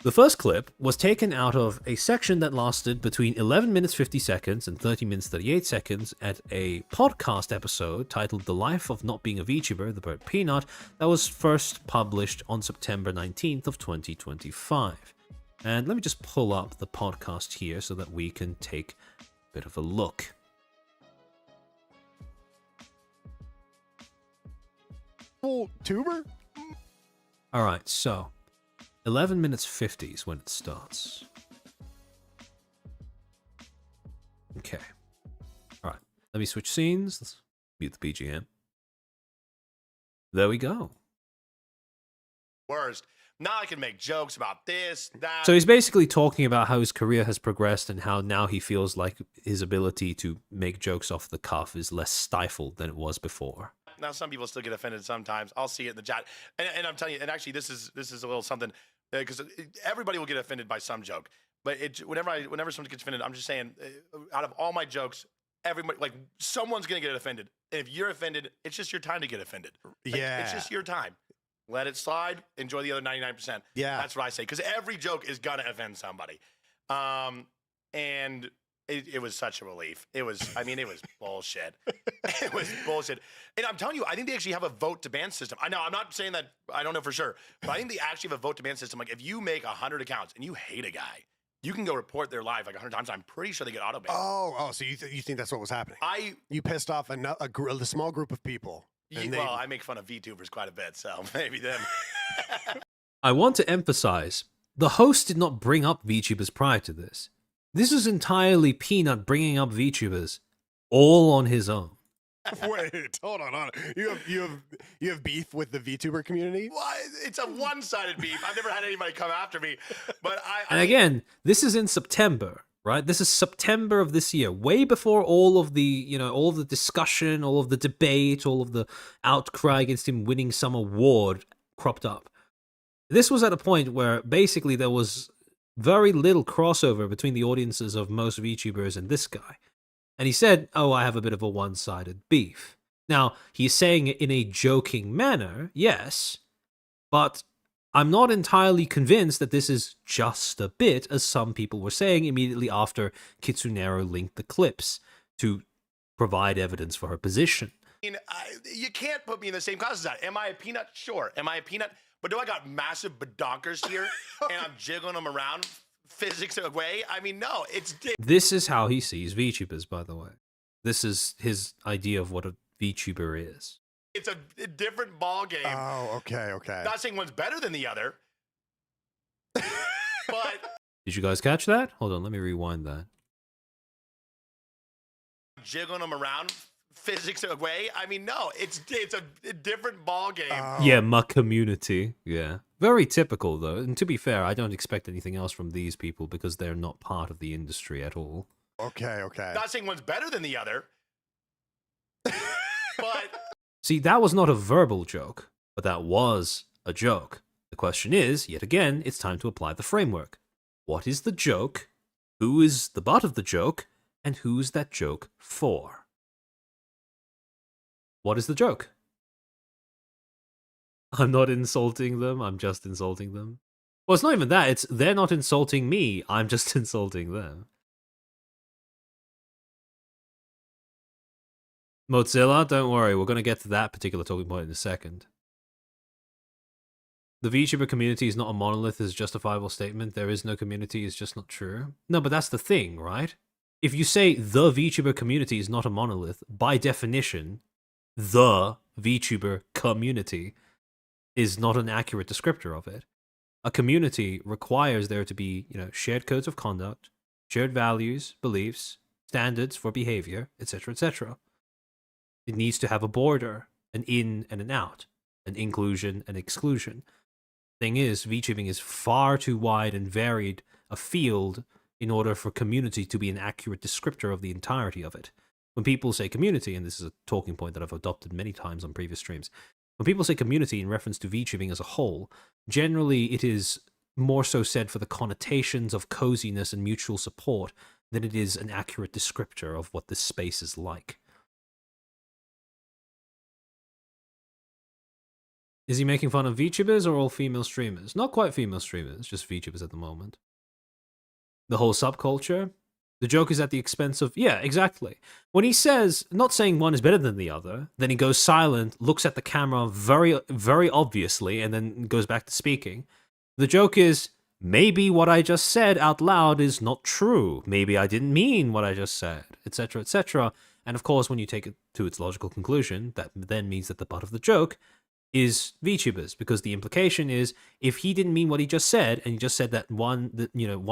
the first clip was taken out of a section that lasted between 11 minutes 50 seconds and 30 minutes 38 seconds at a podcast episode titled The Life of Not Being a VTuber, The Burnt Peanut, that was first published on September 19th of 2025. And let me just pull up the podcast here so that we can take a bit of a look. Full tuber? Alright, so 11 minutes 50 is when it starts. Okay. Alright, let me switch scenes. Let's mute the BGM. There we go. Worst. Now I can make jokes about this, that. So he's basically talking about how his career has progressed and how now he feels like his ability to make jokes off the cuff is less stifled than it was before. Now some people still get offended sometimes. I'll see it in the chat. And I'm telling you, and actually this is a little something, because everybody will get offended by some joke. But whenever someone gets offended, I'm just saying, out of all my jokes, everybody, like, someone's going to get offended. And if you're offended, it's just your time to get offended. Like, Yeah. It's just your time. Let it slide. Enjoy the other 99%. Yeah. That's what I say. Because every joke is going to offend somebody. And it was such a relief. It was bullshit. It was bullshit. And I'm telling you, I think they actually have a vote to ban system. I know, I'm not saying that, I don't know for sure, but I think they actually have a vote to ban system. Like, if you make 100 accounts and you hate a guy, you can go report their live like 100 times. I'm pretty sure they get auto banned. So you think that's what was happening? You pissed off a small group of people. Well, I make fun of VTubers quite a bit, so maybe them. I want to emphasize, the host did not bring up VTubers prior to this. This is entirely Peanut bringing up VTubers, all on his own. Wait, hold on. You have beef with the VTuber community? Well, it's a one-sided beef. I've never had anybody come after me, but And again, this is in September, right? This is September of this year, way before all of the, all of the discussion, all of the debate, all of the outcry against him winning some award cropped up. This was at a point where basically there was very little crossover between the audiences of most VTubers and this guy. And he said, I have a bit of a one-sided beef. Now, he's saying it in a joking manner, yes, but I'm not entirely convinced that this is just a bit, as some people were saying immediately after Kitsunero linked the clips to provide evidence for her position. I mean, you can't put me in the same class as that. Am I a peanut? Sure. Am I a peanut? But do I got massive badonkers here and I'm jiggling them around physics away? I mean, no, it's... This is how he sees VTubers, by the way. This is his idea of what a VTuber is. It's a different ball game. Oh, okay. Not saying one's better than the other. But... Did you guys catch that? Hold on, let me rewind that. Jiggling them around physics away. I mean, no, it's a different ball game. Yeah, my community. Yeah. Very typical, though. And to be fair, I don't expect anything else from these people because they're not part of the industry at all. Okay. Not saying one's better than the other, but See, that was not a verbal joke, but that was a joke. The question is, yet again, it's time to apply the framework. What is the joke? Who is the butt of the joke? And who's that joke for? What is the joke? I'm not insulting them, I'm just insulting them. Well, it's not even that, it's they're not insulting me, I'm just insulting them. Mozilla, don't worry, we're going to get to that particular talking point in a second. The VTuber community is not a monolith is a justifiable statement. There is no community is just not true. No, but that's the thing, right? If you say the VTuber community is not a monolith, by definition, the VTuber community is not an accurate descriptor of it. A community requires there to be, shared codes of conduct, shared values, beliefs, standards for behavior, etc., etc. It needs to have a border, an in and an out, an inclusion and exclusion. Thing is, VTubing is far too wide and varied a field in order for community to be an accurate descriptor of the entirety of it. When people say community, and this is a talking point that I've adopted many times on previous streams, when people say community in reference to VTubing as a whole, generally it is more so said for the connotations of coziness and mutual support than it is an accurate descriptor of what this space is like. Is he making fun of VTubers or all female streamers? Not quite female streamers, just VTubers at the moment. The whole subculture? The joke is at the expense of... Yeah, exactly. When he says, not saying one is better than the other, then he goes silent, looks at the camera very, very obviously, and then goes back to speaking. The joke is, maybe what I just said out loud is not true. Maybe I didn't mean what I just said, etc., etc. And of course, when you take it to its logical conclusion, that then means that the butt of the joke is VTubers, because the implication is if he didn't mean what he just said, and he just said that one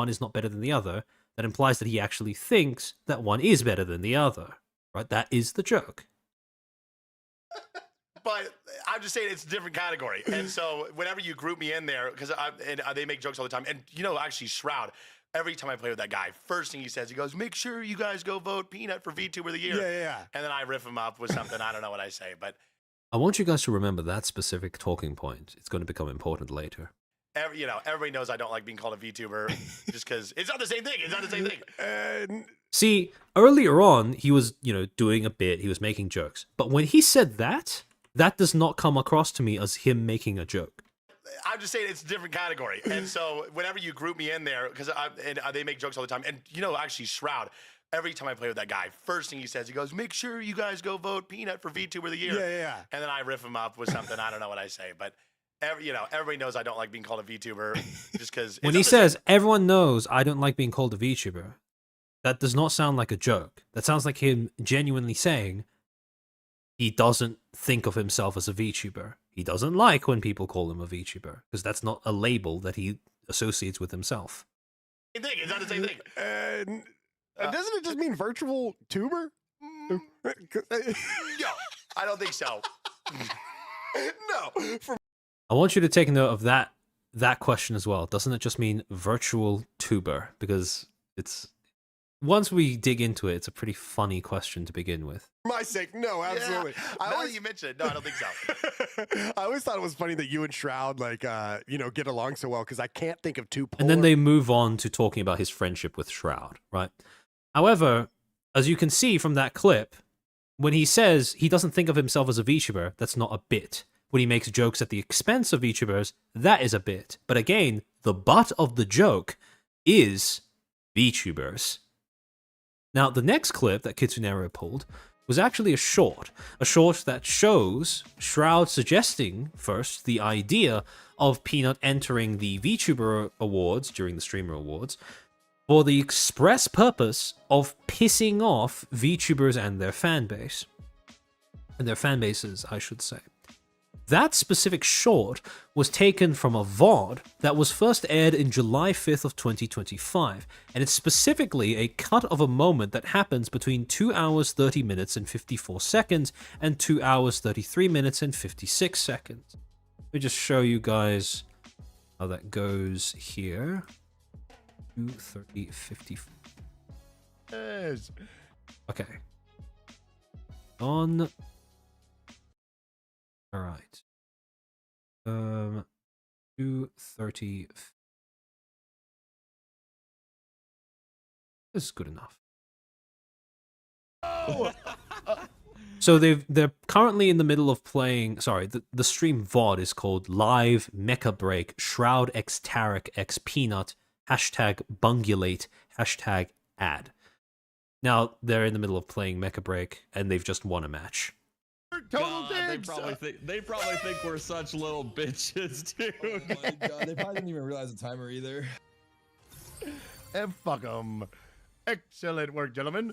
is not better than the other, that implies that he actually thinks that one is better than the other, right? That is the joke. But I'm just saying it's a different category, and so whenever you group me in there, because they make jokes all the time, and actually Shroud. Every time I play with that guy, first thing he says, he goes, "Make sure you guys go vote Peanut for VTuber of the Year." Yeah. And then I riff him up with something. I don't know what I say, but. I want you guys to remember that specific talking point. It's going to become important later. Everybody knows I don't like being called a VTuber just because it's not the same thing. It's not the same thing. See, earlier on, he was, doing a bit. He was making jokes. But when he said that does not come across to me as him making a joke. I'm just saying it's a different category. And so whenever you group me in there, because they make jokes all the time, and actually Shroud. Every time I play with that guy, first thing he says, he goes, "Make sure you guys go vote Peanut for VTuber of the Year." Yeah. And then I riff him up with something. I don't know what I say, but everybody knows I don't like being called a VTuber just because. When he says, "Everyone knows I don't like being called a VTuber," that does not sound like a joke. That sounds like him genuinely saying he doesn't think of himself as a VTuber. He doesn't like when people call him a VTuber because that's not a label that he associates with himself. Same thing. It's not the same thing. Doesn't it just mean virtual tuber? No, I don't think so. No. I want you to take note of that question as well. Doesn't it just mean virtual tuber? Because it's once we dig into it, it's a pretty funny question to begin with. For my sake, no, absolutely. Yeah. Now that you mentioned it, no, I don't think so. I always thought it was funny that you and Shroud get along so well because I can't think of two polar. And then they move on to talking about his friendship with Shroud, right? However, as you can see from that clip, when he says he doesn't think of himself as a VTuber, that's not a bit. When he makes jokes at the expense of VTubers, that is a bit. But again, the butt of the joke is VTubers. Now, the next clip that Kitsunero pulled was actually a short that shows Shroud suggesting first the idea of Peanut entering the VTuber Awards during the Streamer Awards for the express purpose of pissing off VTubers and their fan base. And their fan bases, I should say. that specific short was taken from a VOD that was first aired in July 5th of 2025, and it's specifically a cut of a moment that happens between 2 hours 30 minutes and 54 seconds and 2 hours 33 minutes and 56 seconds. Let me just show you guys how that goes here. 2:30, 54. Yes. Okay. On. All right. 2:30. This is good enough. So they're currently in the middle of playing. Sorry, the stream VOD is called Live Mecha Break Shroud X Tarek X Peanut #Bungulate #ad. Now they're in the middle of playing Mecha Break and they've just won a match. Total They probably think we're such little bitches, dude. Oh my god, they probably didn't even realize the timer either. And fuck 'em. Excellent work, gentlemen.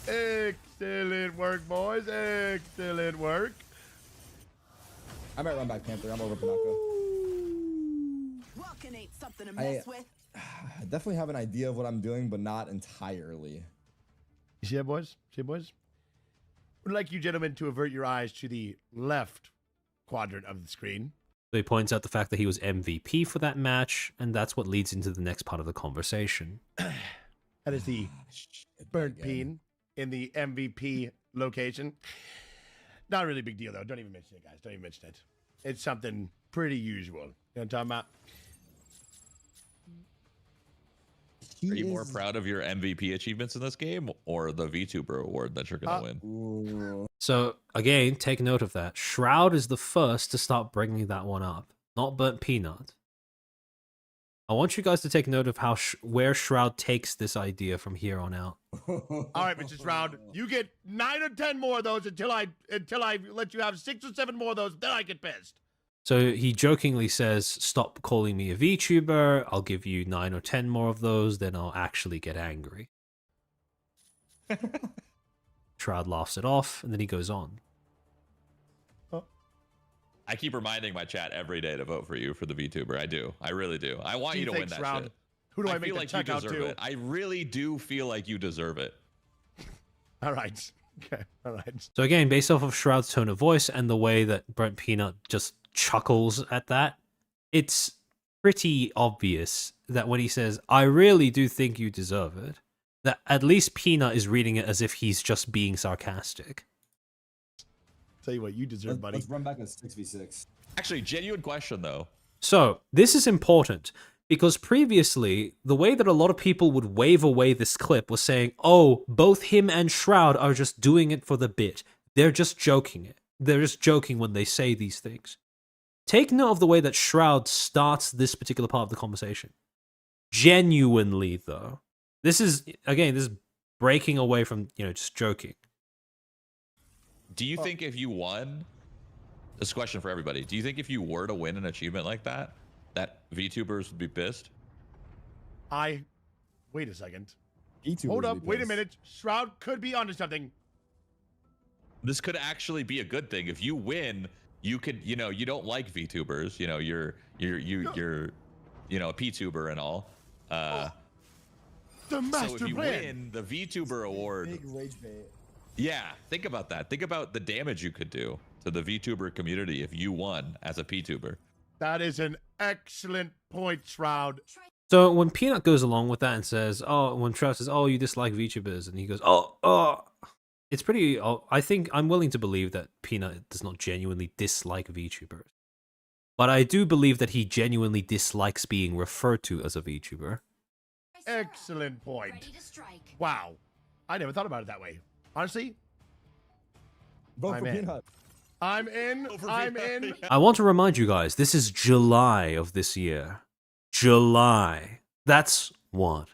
Excellent work, boys. Excellent work. I might run back Panther. I'm over Panaka. Walking ain't something to I mess with. definitely have an idea of what I'm doing, but not entirely. You see it, boys? See it, boys? Would like you gentlemen to avert your eyes to the left quadrant of the screen. So he points out the fact that he was MVP for that match, and that's what leads into the next part of the conversation. That is the burnt peen in the MVP location. Not a really big deal, though. Don't even mention it, guys. Don't even mention it. It's something pretty usual. You know what I'm talking about? Are you more proud of your MVP achievements in this game or the VTuber award that you're going to win? So, again, take note of that. Shroud is the first to start bringing that one up, not Burnt Peanut. I want you guys to take note of how where Shroud takes this idea from here on out. All right, Mr. Shroud, you get 9 or 10 more of those until I let you have 6 or 7 more of those. Then I get pissed. So he jokingly says, "Stop calling me a VTuber. I'll give you 9 or 10 more of those. Then I'll actually get angry." Shroud laughs it off, and then he goes on. I keep reminding my chat every day to vote for you for the VTuber. I do. I really do. I want you to win that shit. Who do I feel make the like check you out deserve to? it. I really do feel like you deserve it. All right. Okay. All right. So again, based off of Shroud's tone of voice and the way that Burnt Peanut just chuckles at that, it's pretty obvious that when he says, "I really do think you deserve it," that at least Peanut is reading it as if he's just being sarcastic. Tell you what, you deserve, buddy. Let's run back a 6v6. Actually, genuine question though. So this is important because previously, the way that a lot of people would wave away this clip was saying, "Oh, both him and Shroud are just doing it for the bit. They're just joking it. They're just joking when they say these things." Take note of the way that Shroud starts this particular part of the conversation. Genuinely, though. This is breaking away from, just joking. Do you think if you won, this is a question for everybody, do you think if you were to win an achievement like that VTubers would be pissed? Wait a second. VTubers Hold up, would be wait a pissed. minute. Shroud could be onto something. This could actually be a good thing. If you win, you could, you don't like VTubers, you're a P-tuber and all. The So master if you plan. win the VTuber award, Big rage bait. yeah, think about that. Think about the damage you could do to the VTuber community if you won as a P-tuber. That is an excellent point, Shroud. So when Peanut goes along with that and says, when Shroud says, "Oh, you dislike VTubers," and he goes, "Oh," it's pretty. I think I'm willing to believe that Peanut does not genuinely dislike VTubers, but I do believe that he genuinely dislikes being referred to as a VTuber. Excellent point. Wow. I never thought about it that way. Honestly, Vote for in. Peanut. I'm in. I'm in. I want to remind you guys, this is July of this year. July. That's what?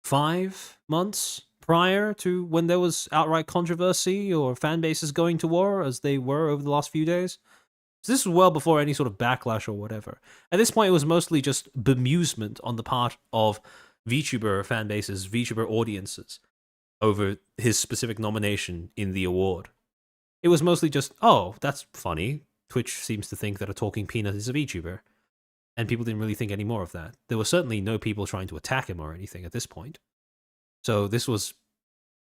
5 months prior to when there was outright controversy or fan bases going to war, as they were over the last few days. So this was well before any sort of backlash or whatever. At this point, it was mostly just bemusement on the part of VTuber fan bases, VTuber audiences, over his specific nomination in the award. It was mostly just, oh, that's funny. Twitch seems to think that a talking peanut is a VTuber. And people didn't really think any more of that. There were certainly no people trying to attack him or anything at this point. So this was...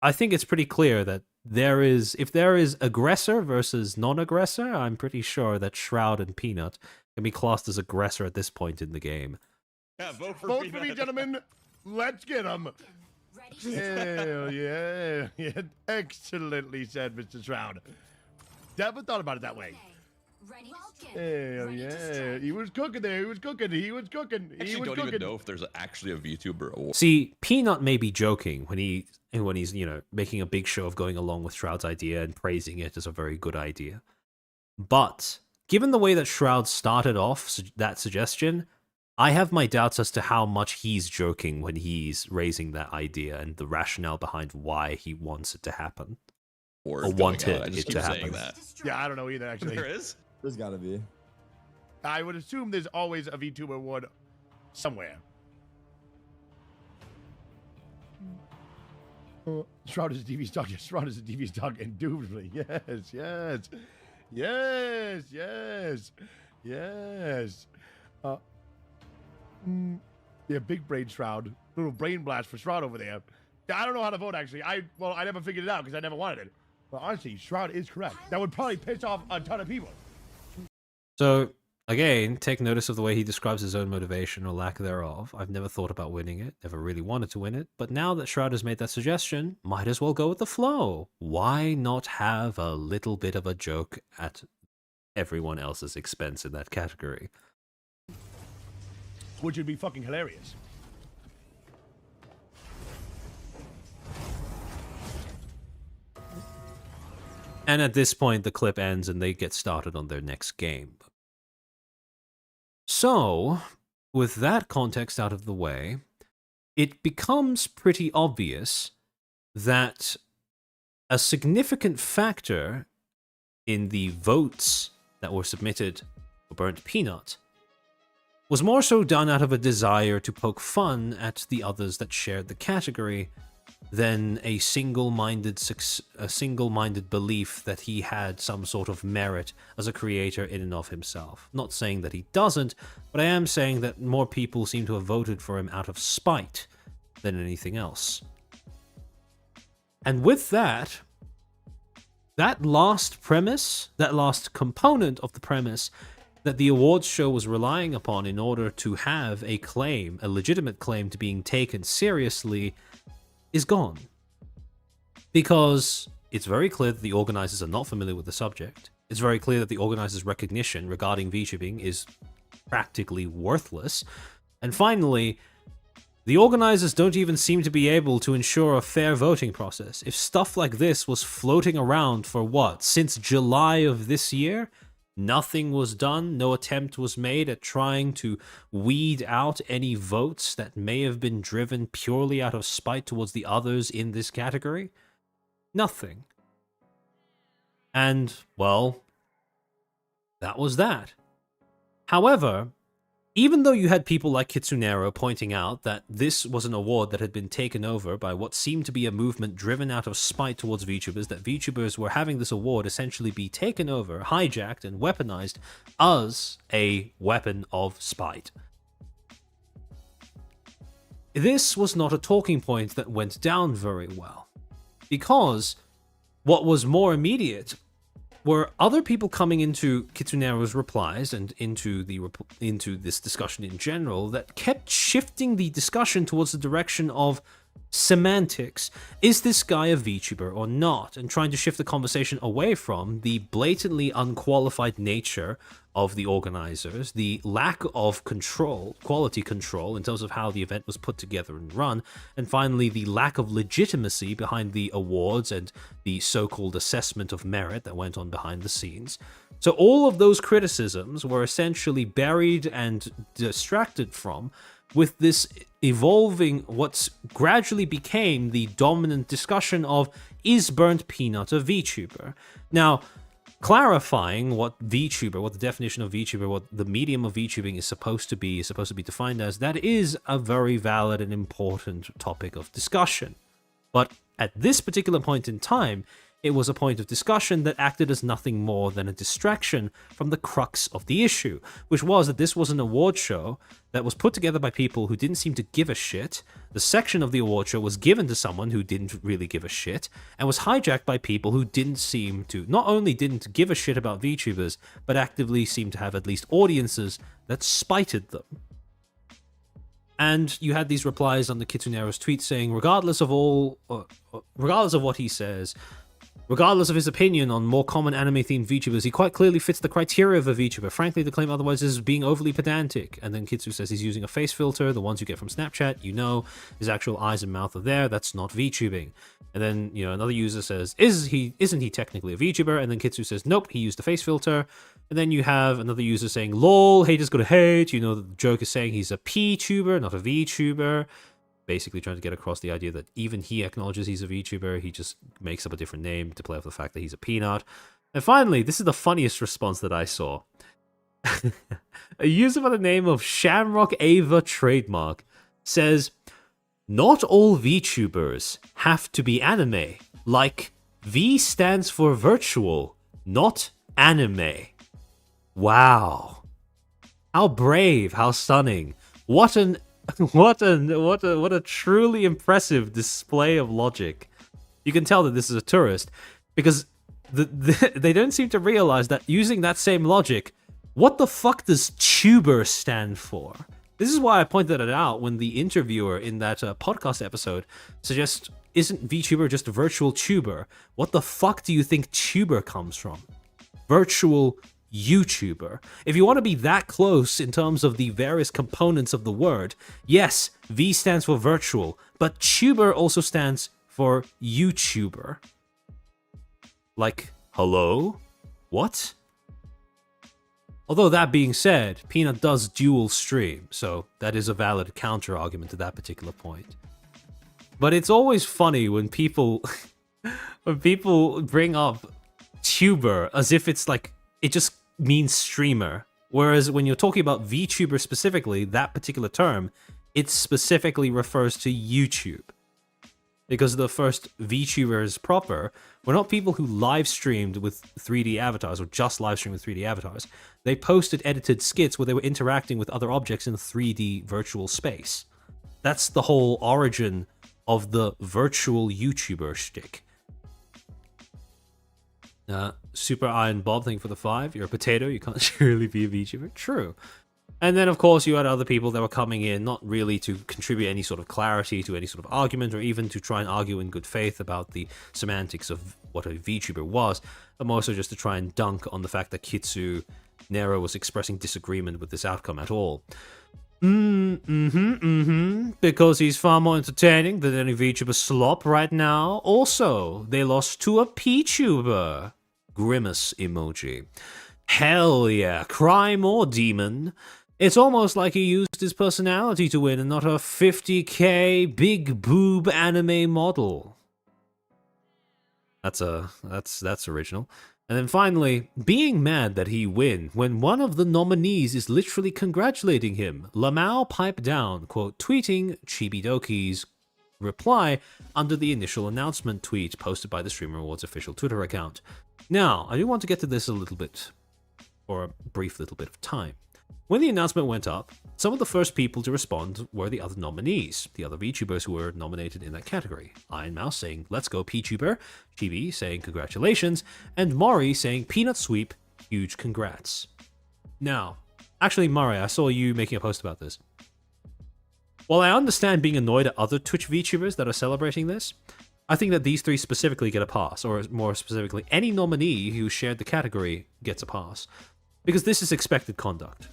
I think it's pretty clear that if there is aggressor versus non-aggressor, I'm pretty sure that Shroud and Peanut can be classed as aggressor at this point in the game. Yeah, vote for Vote for me, gentlemen. Let's get him. Hell yeah. Yeah. Excellently said, Mr. Shroud. Never thought about it that way. Hell yeah. He was cooking there. He was cooking. He was cooking. I actually don't even know if there's actually a VTuber award. See, Peanut may be joking when he's, you know, making a big show of going along with Shroud's idea and praising it as a very good idea. But given the way that Shroud started off that suggestion, I have my doubts as to how much he's joking when he's raising that idea and the rationale behind why he wants it to happen. Or wanted it to happen. Yeah, I don't know either, actually. There is? There's gotta be. I would assume there's always a VTuber award somewhere. Shroud is a DV's dog. Yes, Shroud is a DV's dog, indubitably. Yes, yes. Yes, yes. Yes. Yeah, big brain Shroud. Little brain blast for Shroud over there. Yeah, I don't know how to vote, actually. I never figured it out because I never wanted it. But honestly, Shroud is correct. That would probably piss off a ton of people. So, again, take notice of the way he describes his own motivation or lack thereof. I've never thought about winning it, never really wanted to win it, but now that Shroud has made that suggestion, might as well go with the flow. Why not have a little bit of a joke at everyone else's expense in that category? Which would be fucking hilarious. And at this point, the clip ends and they get started on their next game. So, with that context out of the way, it becomes pretty obvious that a significant factor in the votes that were submitted for Burnt Peanut was more so done out of a desire to poke fun at the others that shared the category than a single-minded belief that he had some sort of merit as a creator in and of himself. Not saying that he doesn't, but I am saying that more people seem to have voted for him out of spite than anything else. And with that last premise, that last component of the premise that the awards show was relying upon in order to have a claim, a legitimate claim to being taken seriously, is gone. Because it's very clear that the organizers are not familiar with the subject. It's very clear that the organizers' recognition regarding VTubing is practically worthless. And finally, the organizers don't even seem to be able to ensure a fair voting process. If stuff like this was floating around for what, since July of this year? Nothing was done, no attempt was made at trying to weed out any votes that may have been driven purely out of spite towards the others in this category. Nothing. And, well, that was that. However, even though you had people like Kitsunero pointing out that this was an award that had been taken over by what seemed to be a movement driven out of spite towards VTubers, that VTubers were having this award essentially be taken over, hijacked, and weaponized as a weapon of spite. This was not a talking point that went down very well, because what was more immediate were other people coming into Kitsunero's replies and into this discussion in general that kept shifting the discussion towards the direction of semantics. Is this guy a VTuber or not? And trying to shift the conversation away from the blatantly unqualified nature of the organizers, the lack of control, quality control in terms of how the event was put together and run, and finally the lack of legitimacy behind the awards and the so-called assessment of merit that went on behind the scenes. So all of those criticisms were essentially buried and distracted from with this evolving, what gradually became the dominant discussion of, is Burnt Peanut a VTuber? Now, clarifying what VTuber, what the definition of VTuber, what the medium of VTubing is supposed to be defined as, that is a very valid and important topic of discussion. But at this particular point in time, it was a point of discussion that acted as nothing more than a distraction from the crux of the issue, which was that this was an award show that was put together by people who didn't seem to give a shit. The section of the award show was given to someone who didn't really give a shit, and was hijacked by people who didn't seem to, not only didn't give a shit about VTubers, but actively seemed to have at least audiences that spited them. And you had these replies on the Kitsunero's tweet saying, regardless of what he says, regardless of his opinion on more common anime-themed VTubers, he quite clearly fits the criteria of a VTuber. Frankly, the claim otherwise is being overly pedantic. And then Kitsu says he's using a face filter, the ones you get from Snapchat, you know, his actual eyes and mouth are there, that's not VTubing. And then, you know, another user says, isn't he technically a VTuber? And then Kitsu says, nope, he used a face filter. And then you have another user saying, lol, haters gonna hate, you know, the joke is saying he's a P-tuber, not a VTuber. Basically trying to get across the idea that even he acknowledges he's a VTuber, he just makes up a different name to play off the fact that he's a peanut. And finally, this is the funniest response that I saw. A user by the name of Shamrock Ava Trademark says, not all VTubers have to be anime. Like, V stands for virtual, not anime. Wow. How brave, how stunning. What a truly impressive display of logic. You can tell that this is a tourist because they don't seem to realize that using that same logic, what the fuck does tuber stand for? This is why I pointed it out when the interviewer in that podcast episode suggests, isn't VTuber just a virtual tuber? What the fuck do you think tuber comes from? Virtual YouTuber. If you want to be that close in terms of the various components of the word, yes, V stands for virtual, but tuber also stands for YouTuber. Like, hello? What? Although that being said, Peanut does dual stream, so that is a valid counter argument to that particular point. But it's always funny when people bring up tuber as if it's like it just means streamer. Whereas when you're talking about VTuber specifically, that particular term, it specifically refers to YouTube. Because the first VTubers proper were not people who live streamed with 3D avatars or just live streamed with 3D avatars. They posted edited skits where they were interacting with other objects in a 3D virtual space. That's the whole origin of the virtual YouTuber shtick. Super Iron Bob, thank you for the 5. You're a potato, you can't surely be a VTuber. True. And then, of course, you had other people that were coming in, not really to contribute any sort of clarity to any sort of argument, or even to try and argue in good faith about the semantics of what a VTuber was, but more so just to try and dunk on the fact that Kitsu Nero was expressing disagreement with this outcome at all. Because he's far more entertaining than any VTuber slop right now. Also, they lost to a P-tuber. Grimace emoji. Hell yeah, crime or demon. It's almost like he used his personality to win and not a 50k big boob anime model. That's original. And then finally, being mad that he win when one of the nominees is literally congratulating him. Lamau piped down, quote, tweeting Chibidoki's reply under the initial announcement tweet posted by the Streamer Awards official Twitter account. Now, I do want to get to this a little bit, or a brief little bit of time. When the announcement went up, some of the first people to respond were the other nominees, the other VTubers who were nominated in that category. Iron Mouse saying, let's go P-tuber, Chibi saying congratulations, and Mari saying peanut sweep, huge congrats. Now, actually Mari, I saw you making a post about this. While I understand being annoyed at other Twitch VTubers that are celebrating this, I think that these three specifically get a pass, or more specifically, any nominee who shared the category gets a pass. Because this is expected conduct.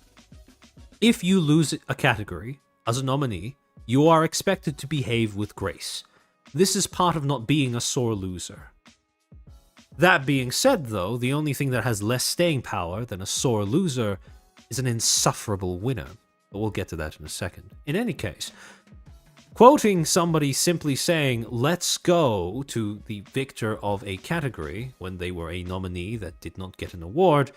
If you lose a category as a nominee, you are expected to behave with grace. This is part of not being a sore loser. That being said, though, the only thing that has less staying power than a sore loser is an insufferable winner. But we'll get to that in a second. In any case, quoting somebody simply saying, let's go to the victor of a category when they were a nominee that did not get an award,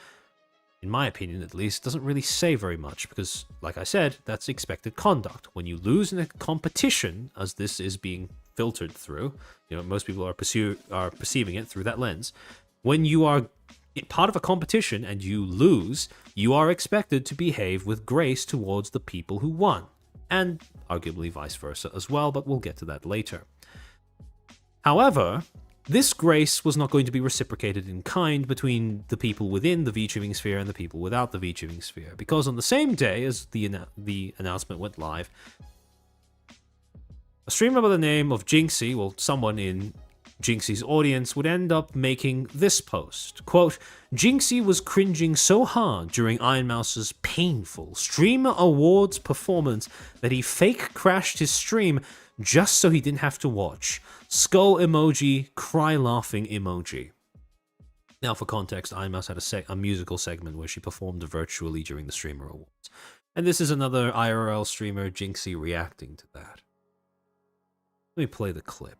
in my opinion at least, doesn't really say very much because, like I said, that's expected conduct. When you lose in a competition, as this is being filtered through. You know, most people are perceiving it through that lens. When you are part of a competition and you lose, you are expected to behave with grace towards the people who won, and arguably vice versa as well, but we'll get to that later. However, this grace was not going to be reciprocated in kind between the people within the VTubing sphere and the people without the VTubing sphere, because on the same day as the announcement went live, a streamer by the name of Jinxie, well, someone in Jinxie's audience, would end up making this post. Quote, Jinxie was cringing so hard during Ironmouse's painful Streamer Awards performance that he fake crashed his stream just so he didn't have to watch. Skull emoji, cry laughing emoji. Now for context, Ironmouse had a musical segment where she performed virtually during the Streamer Awards. And this is another IRL streamer, Jinxie, reacting to that. Let me play the clip.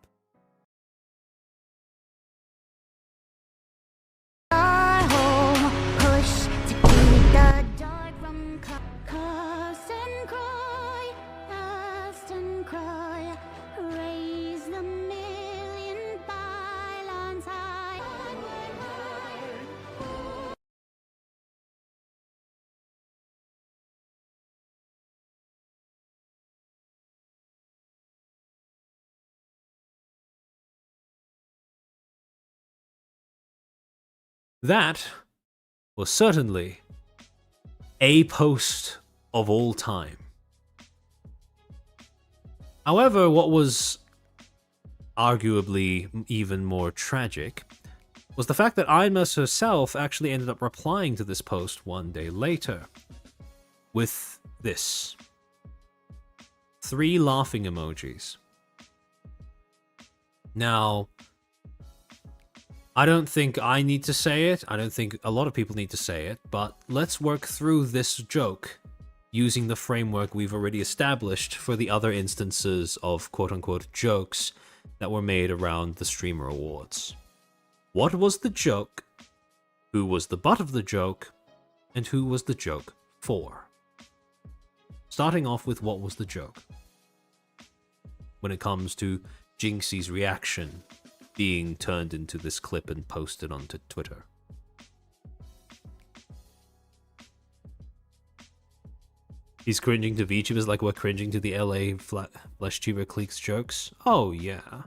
That was certainly a post of all time. However, what was arguably even more tragic was the fact that Ironmouse herself actually ended up replying to this post one day later with this. 3 laughing emojis. Now, I don't think I need to say it, I don't think a lot of people need to say it, but let's work through this joke using the framework we've already established for the other instances of quote-unquote jokes that were made around the Streamer Awards. What was the joke? Who was the butt of the joke? And who was the joke for? Starting off with what was the joke? When it comes to Jinxie's reaction being turned into this clip and posted onto Twitter. He's cringing to VTubers like we're cringing to the LA FleshTuber cliques jokes? Oh yeah.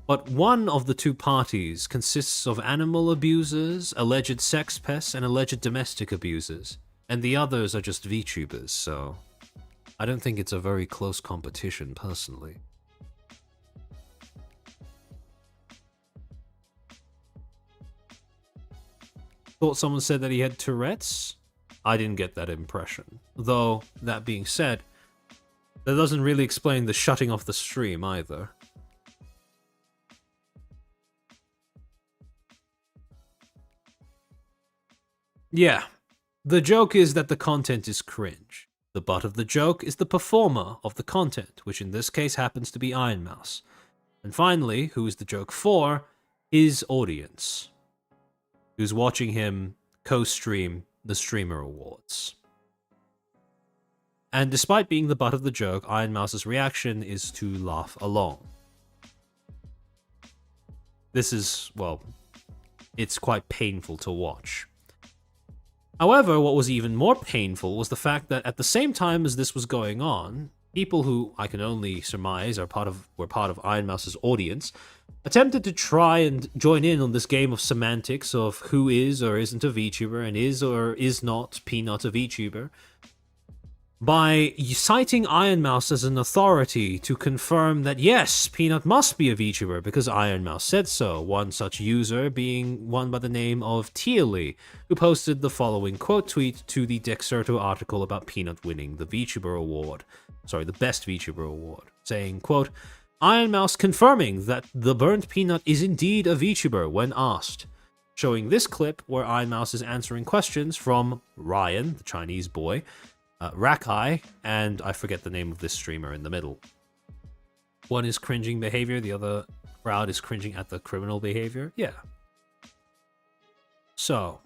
But one of the two parties consists of animal abusers, alleged sex pests, and alleged domestic abusers. And the others are just VTubers, so I don't think it's a very close competition, personally. Thought someone said that he had Tourette's? I didn't get that impression. Though, that being said, that doesn't really explain the shutting off the stream either. Yeah, the joke is that the content is cringe. The butt of the joke is the performer of the content, which in this case happens to be Ironmouse. And finally, who is the joke for? His audience, who's watching him co-stream the Streamer Awards. And despite being the butt of the joke, Ironmouse's reaction is to laugh along. This is, well, it's quite painful to watch. However, what was even more painful was the fact that at the same time as this was going on, people who I can only surmise were part of Ironmouse's audience attempted to try and join in on this game of semantics of who is or isn't a VTuber and is or is not Peanut a VTuber by citing Ironmouse as an authority to confirm that yes, Peanut must be a VTuber because Ironmouse said so, one such user being one by the name of Tealy, who posted the following quote tweet to the Dexerto article about Peanut winning the VTuber award. Sorry, the best VTuber award, saying, quote, Ironmouse confirming that the burnt peanut is indeed a VTuber when asked, showing this clip where Ironmouse is answering questions from Ryan, the Chinese boy, Rakai, and I forget the name of this streamer in the middle. One is cringing behavior, the other crowd is cringing at the criminal behavior. Yeah. So,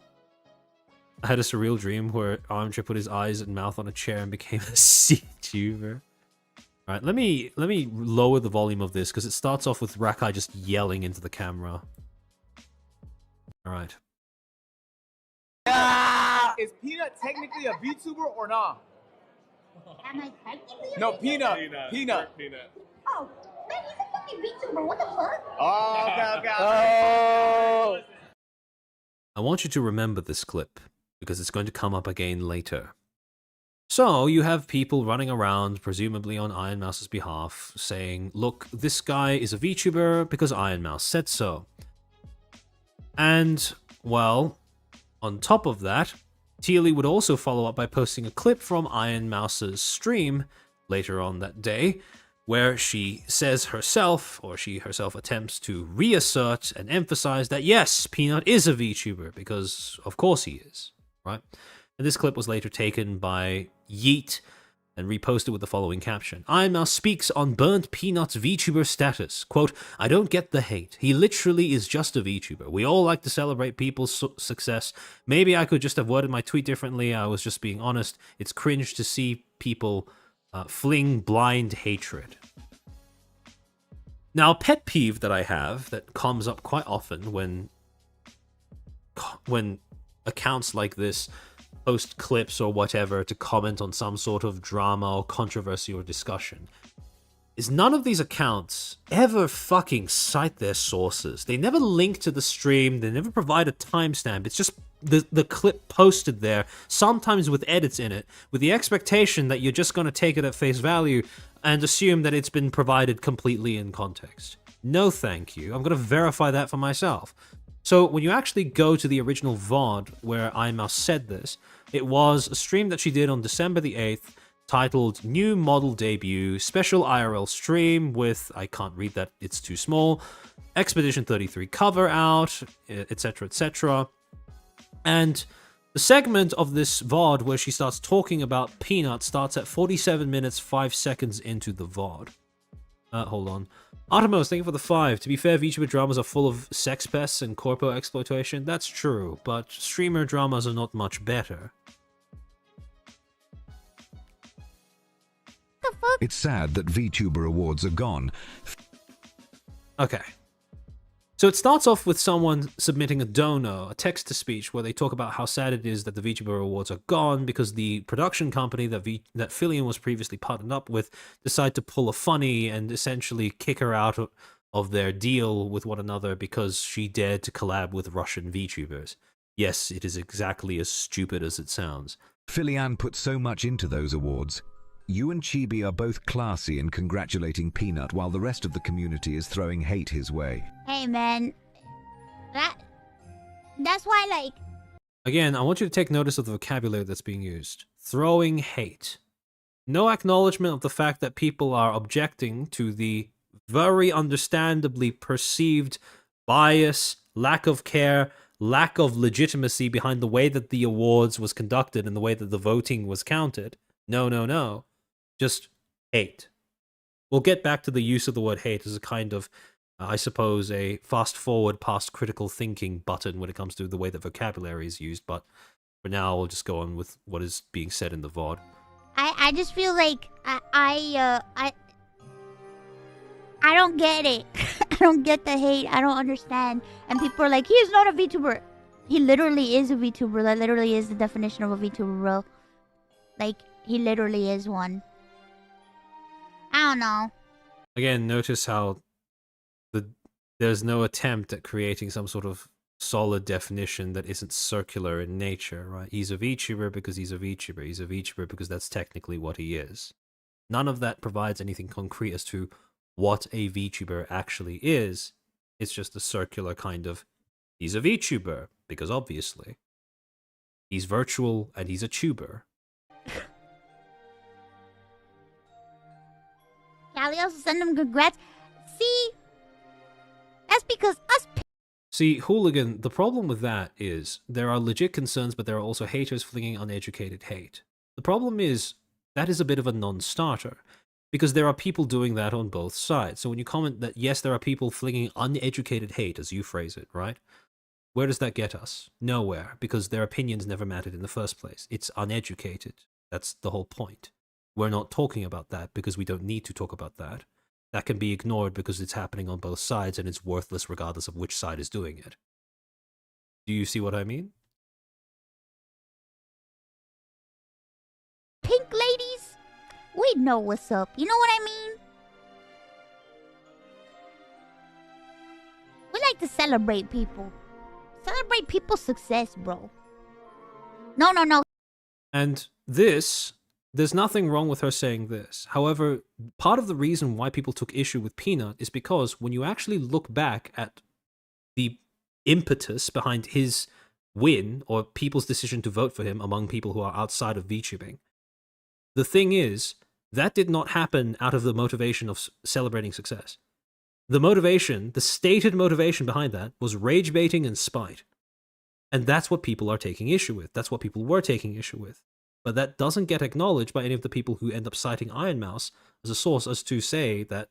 I had a surreal dream where Armchair put his eyes and mouth on a chair and became a CTuber. All right, let me lower the volume of this because it starts off with Rakai just yelling into the camera. All right. Is Peanut technically a VTuber or not? Am I technically? No, Peanut. Peanut. Oh, man, he's a fucking VTuber. What the fuck? Oh, okay. Oh. I want you to remember this clip because it's going to come up again later. So you have people running around, presumably on Iron Mouse's behalf, saying, look, this guy is a VTuber because Iron Mouse said so. And, well, on top of that, Teely would also follow up by posting a clip from Iron Mouse's stream later on that day, where she says herself, or she herself attempts to reassert and emphasize that yes, Peanut is a VTuber, because of course he is, right? And this clip was later taken by Yeet and reposted with the following caption. Iron Mouse speaks on burnt Peanut's VTuber status. Quote, I don't get the hate. He literally is just a VTuber. We all like to celebrate people's success. Maybe I could just have worded my tweet differently. I was just being honest. It's cringe to see people fling blind hatred. Now, a pet peeve that I have that comes up quite often when accounts like this post clips or whatever to comment on some sort of drama or controversy or discussion is none of these accounts ever fucking cite their sources. They never link to the stream. They never provide a timestamp. It's just the clip posted there, sometimes with edits in it, with the expectation that you're just going to take it at face value and assume that it's been provided completely in context. No thank you. I'm going to verify that for myself. So when you actually go to the original VOD where Iron Mouse said this, it was a stream that she did on December the 8th titled New Model Debut, Special IRL Stream with, I can't read that, it's too small, Expedition 33 cover out, etc, etc. And the segment of this VOD where she starts talking about Peanut starts at 47 minutes 5 seconds into the VOD. Hold on. Artemis, thank you for the 5. To be fair, VTuber dramas are full of sex pests and corpo exploitation. That's true, but streamer dramas are not much better. It's sad that VTuber awards are gone. Okay. So it starts off with someone submitting a dono, a text-to-speech, where they talk about how sad it is that the VTuber awards are gone because the production company that Fillion was previously partnered up with decided to pull a funny and essentially kick her out of their deal with one another because she dared to collab with Russian VTubers. Yes, it is exactly as stupid as it sounds. Fillion put so much into those awards. You and Chibi are both classy in congratulating Peanut while the rest of the community is throwing hate his way. Hey, man. That's why, like... Again, I want you to take notice of the vocabulary that's being used. Throwing hate. No acknowledgement of the fact that people are objecting to the very understandably perceived bias, lack of care, lack of legitimacy behind the way that the awards was conducted and the way that the voting was counted. No, no, no. Just hate. We'll get back to the use of the word hate as a kind of, I suppose, a fast-forward past critical thinking button when it comes to the way that vocabulary is used, but for now, we'll just go on with what is being said in the VOD. I just feel like I don't get it. I don't get the hate. I don't understand. And people are like, he's not a VTuber. He literally is a VTuber. That literally is the definition of a VTuber, bro. Like, he literally is one. I don't know. Again, notice how there's no attempt at creating some sort of solid definition that isn't circular in nature, right? He's a VTuber because he's a VTuber. He's a VTuber because that's technically what he is. None of that provides anything concrete as to what a VTuber actually is. It's just a circular kind of, he's a VTuber, because obviously. He's virtual and he's a tuber. Callie also send them congrats. See? That's because us... See, Hooligan, the problem with that is there are legit concerns, but there are also haters flinging uneducated hate. The problem is that is a bit of a non-starter, because there are people doing that on both sides. So when you comment that, yes, there are people flinging uneducated hate, as you phrase it, right? Where does that get us? Nowhere, because their opinions never mattered in the first place. It's uneducated. That's the whole point. we're not talking about that because we don't need to talk about that. That can be ignored because it's happening on both sides and it's worthless regardless of which side is doing it. Do you see what I mean? Pink ladies, we know what's up. You know what I mean? We like to celebrate people. Celebrate people's success, bro. No. And this, there's nothing wrong with her saying this. However, part of the reason why people took issue with Peanut is because when you actually look back at the impetus behind his win or people's decision to vote for him among people who are outside of VTubing, the thing is, that did not happen out of the motivation of celebrating success. The motivation, the stated motivation behind that was rage baiting and spite. And that's what people are taking issue with. That's what people were taking issue with. But that doesn't get acknowledged by any of the people who end up citing Iron Mouse as a source as to say that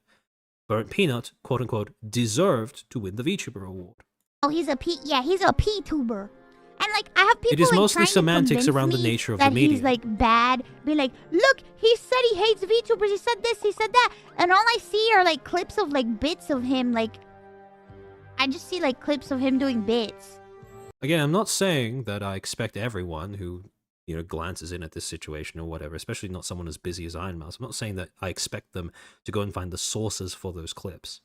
Burnt Peanut, quote unquote, deserved to win the VTuber award. Oh, he's a P-tuber. And like, I have people It is like, mostly trying to semantics convince around the me nature of that the media. he's like bad. Be like, look, he said he hates VTubers. He said this, he said that. And all I see are like clips of like bits of him. Like, I just see like clips of him doing bits. Again, I'm not saying that I expect everyone who, you know, glances in at this situation or whatever, especially not someone as busy as Iron Mouse. I'm not saying that I expect them to go and find the sources for those clips.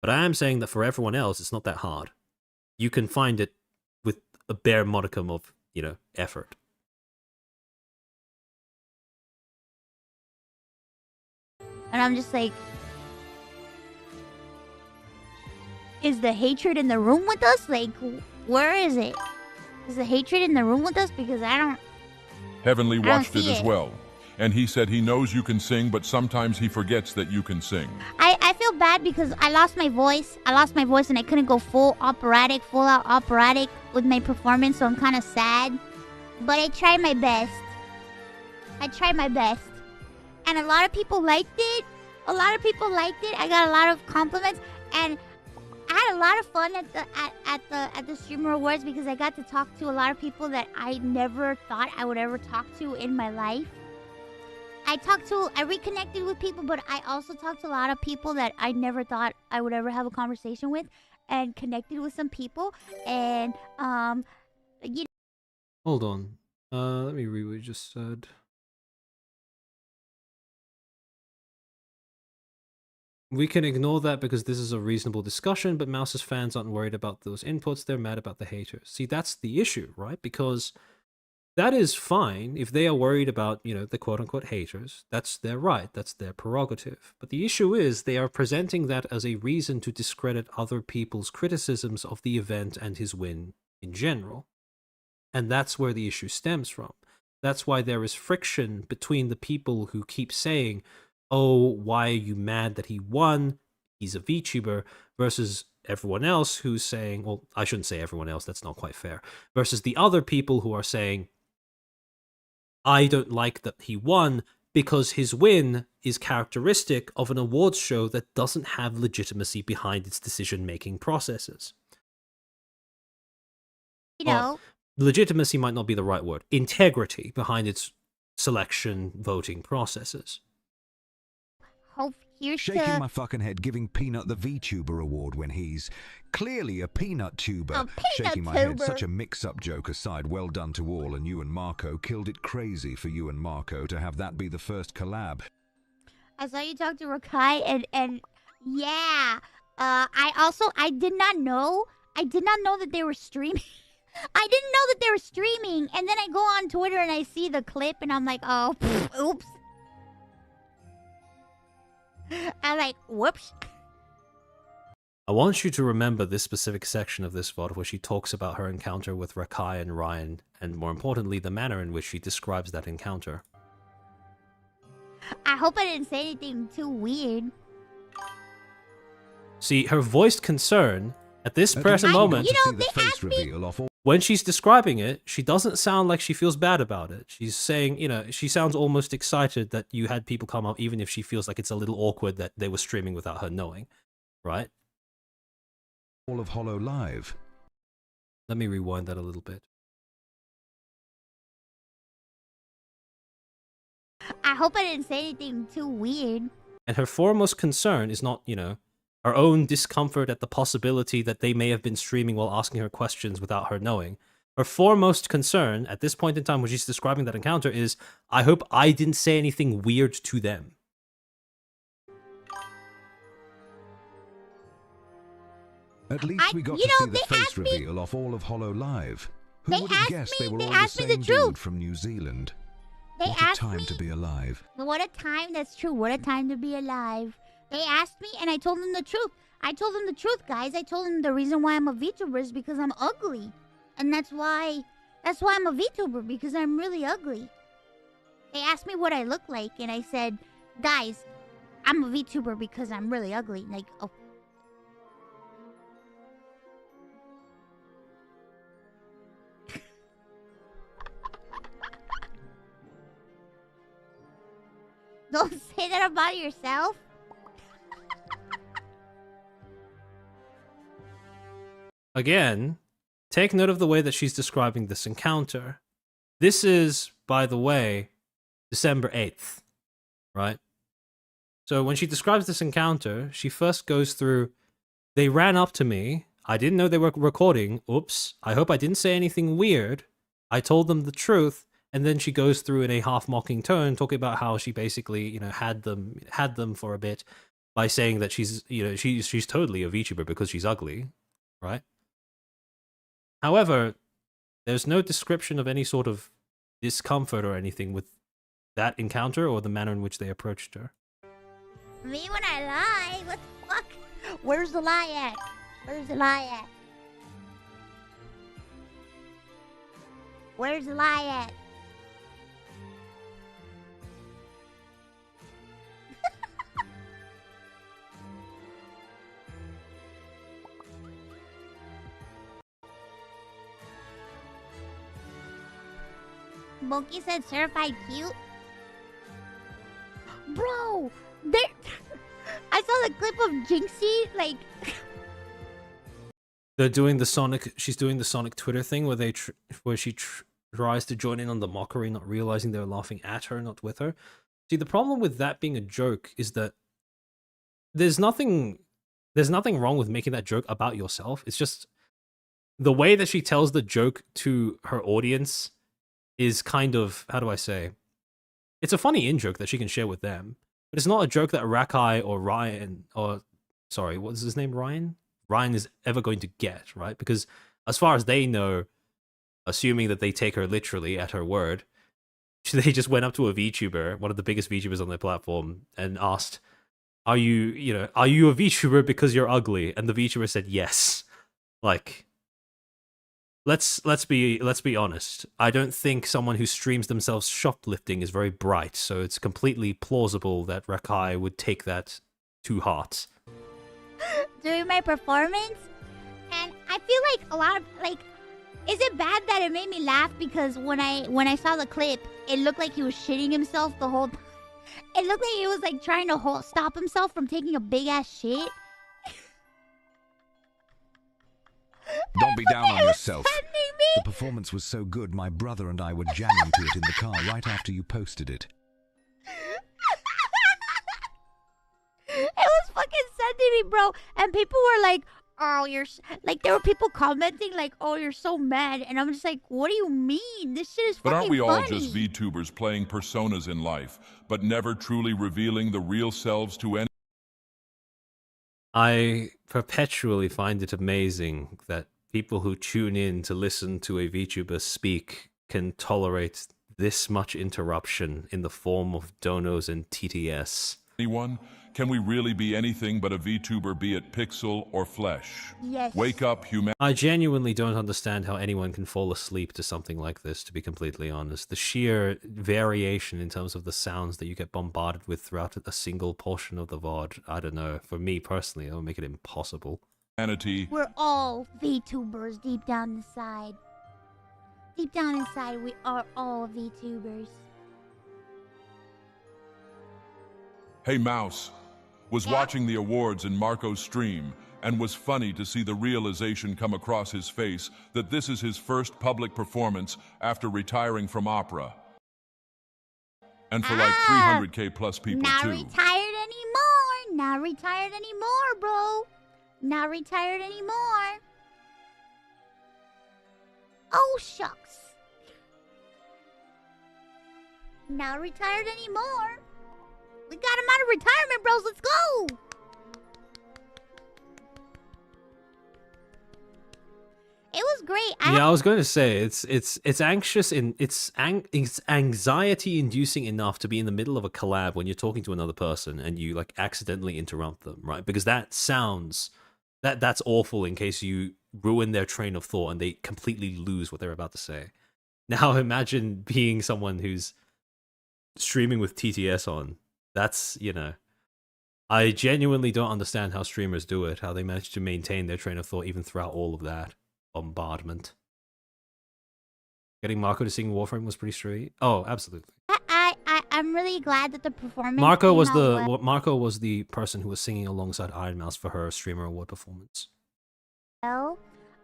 But I am saying that for everyone else, it's not that hard. You can find it with a bare modicum of, you know, effort. And I'm just like, is the hatred in the room with us? Like, where is it? Is the hatred in the room with us? Because I don't... Heavenly I don't watched it see as it. well. And he said he knows you can sing, but sometimes he forgets that you can sing. I feel bad because I lost my voice. I lost my voice and I couldn't go full out operatic with my performance, so I'm kind of sad. But I tried my best. And a lot of people liked it. I got a lot of compliments, and I had a lot of fun at the Streamer Awards because I got to talk to a lot of people that I never thought I would ever talk to in my life. I reconnected with people, but I also talked to a lot of people that I never thought I would ever have a conversation with, and connected with some people, and you know. Hold on. Let me read what you just said. We can ignore that because this is a reasonable discussion, but Mouse's fans aren't worried about those inputs. They're mad about the haters. See, that's the issue, right? Because that is fine if they are worried about, you know, the quote-unquote haters. That's their right. That's their prerogative. But the issue is they are presenting that as a reason to discredit other people's criticisms of the event and his win in general. And that's where the issue stems from. That's why there is friction between the people who keep saying, oh, why are you mad that he won? He's a VTuber, versus everyone else who's saying, well, I shouldn't say everyone else, that's not quite fair, versus the other people who are saying, I don't like that he won because his win is characteristic of an awards show that doesn't have legitimacy behind its decision-making processes. You know, legitimacy might not be the right word. Integrity behind its selection voting processes. Hope here's Shaking my fucking head giving Peanut the VTuber award when he's clearly a peanut tuber. A peanut Shaking my head, tuber. such a mix-up joke aside, well done to all, and you and Marco killed it crazy for you and Marco to have that be the first collab. I saw you talk to Rakai, and yeah, I did not know that they were streaming. I didn't know that they were streaming, and then I go on Twitter and I see the clip, and I'm like, oh, oops. I'm like, whoops. I want you to remember this specific section of this VOD where she talks about her encounter with Rakai and Ryan, and more importantly, the manner in which she describes that encounter. I hope I didn't say anything too weird. See, her voiced concern at this present moment, when she's describing it, she doesn't sound like she feels bad about it. She's saying, you know, she sounds almost excited that you had people come up, even if she feels like it's a little awkward that they were streaming without her knowing, right? All of Hollow Live. Let me rewind that a little bit. I hope I didn't say anything too weird. And her foremost concern is not, her own discomfort at the possibility that they may have been streaming while asking her questions without her knowing. Her foremost concern at this point in time when she's describing that encounter is, I hope I didn't say anything weird to them. At least we got to see the face reveal off all of Hollow Live. Who would have guessed they were all the same dude from New Zealand? What a time to be alive. What a time, that's true. What a time to be alive. They asked me and I told them the truth. I told them the truth, guys. I told them the reason why I'm a VTuber is because I'm ugly. And that's why I'm a VTuber, because I'm really ugly. They asked me what I look like and I said, guys, I'm a VTuber because I'm really ugly. Like, oh. Don't say that about yourself. Again, take note of the way that she's describing this encounter. This is, by the way, December 8th, right? So when she describes this encounter, she first goes through, they ran up to me, I didn't know they were recording, oops, I hope I didn't say anything weird, I told them the truth, and then she goes through in a half-mocking tone, talking about how she basically, had them for a bit by saying that she's totally a VTuber because she's ugly, right? However, there's no description of any sort of discomfort or anything with that encounter or the manner in which they approached her. Me when I lie? What the fuck? Where's the lie at? Where's the lie at? Where's the lie at? Monkey said certified cute. Bro, I saw the clip of Jinxie, like... They're doing the Sonic, she's doing the Sonic Twitter thing where she tries to join in on the mockery, not realizing they're laughing at her, not with her. See, the problem with that being a joke is that there's nothing wrong with making that joke about yourself. It's just the way that she tells the joke to her audience is kind of, how do I say? It's a funny in-joke that she can share with them, but it's not a joke that Rakai or Ryan, or, sorry, what's his name, Ryan? Ryan is ever going to get, right? Because as far as they know, assuming that they take her literally at her word, they just went up to a VTuber, one of the biggest VTubers on their platform, and asked, are you a VTuber because you're ugly? And the VTuber said yes. Like, let's be honest. I don't think someone who streams themselves shoplifting is very bright, so it's completely plausible that Rakai would take that to heart. During my performance, and I feel like a lot of, like, is it bad that it made me laugh because when I saw the clip, it looked like he was shitting himself the whole time. It looked like he was like trying to stop himself from taking a big ass shit. Don't be down on yourself. The performance was so good, my brother and I were jamming to it in the car right after you posted it. It was fucking sending me, bro. And people were like, oh, you're... Like, there were people commenting like, oh, you're so mad. And I'm just like, what do you mean? This shit is fucking But aren't we all funny. just VTubers playing personas in life, but never truly revealing the real selves to any? I perpetually find it amazing that people who tune in to listen to a VTuber speak can tolerate this much interruption in the form of donos and TTS. Anyone? Can we really be anything but a VTuber, be it pixel or flesh? Yes. Wake up, humanity. I genuinely don't understand how anyone can fall asleep to something like this, to be completely honest. The sheer variation in terms of the sounds that you get bombarded with throughout a single portion of the VOD, I don't know. For me personally, it'll make it impossible. We're all VTubers deep down inside. Deep down inside, we are all VTubers. Hey Mouse, was watching the awards in Marco's stream and was funny to see the realization come across his face that this is his first public performance after retiring from opera. And for like 300K plus people Not too. retired anymore. Not retired anymore, bro. Not retired anymore. Oh, shucks. Not retired anymore. We got him out of retirement, bros. Let's go. It was great. Yeah, I was going to say it's anxious in it's anxiety inducing enough to be in the middle of a collab when you're talking to another person and you like accidentally interrupt them, right? Because that sounds that's awful in case you ruin their train of thought and they completely lose what they're about to say. Now imagine being someone who's streaming with TTS on. That's, you know, I genuinely don't understand how streamers do it, how they manage to maintain their train of thought even throughout all of that bombardment. Getting Marco to sing Warframe was pretty straight. Oh, absolutely. I'm really glad that the performance. Marco was came out Marco was the person who was singing alongside Iron Mouse for her streamer award performance. well.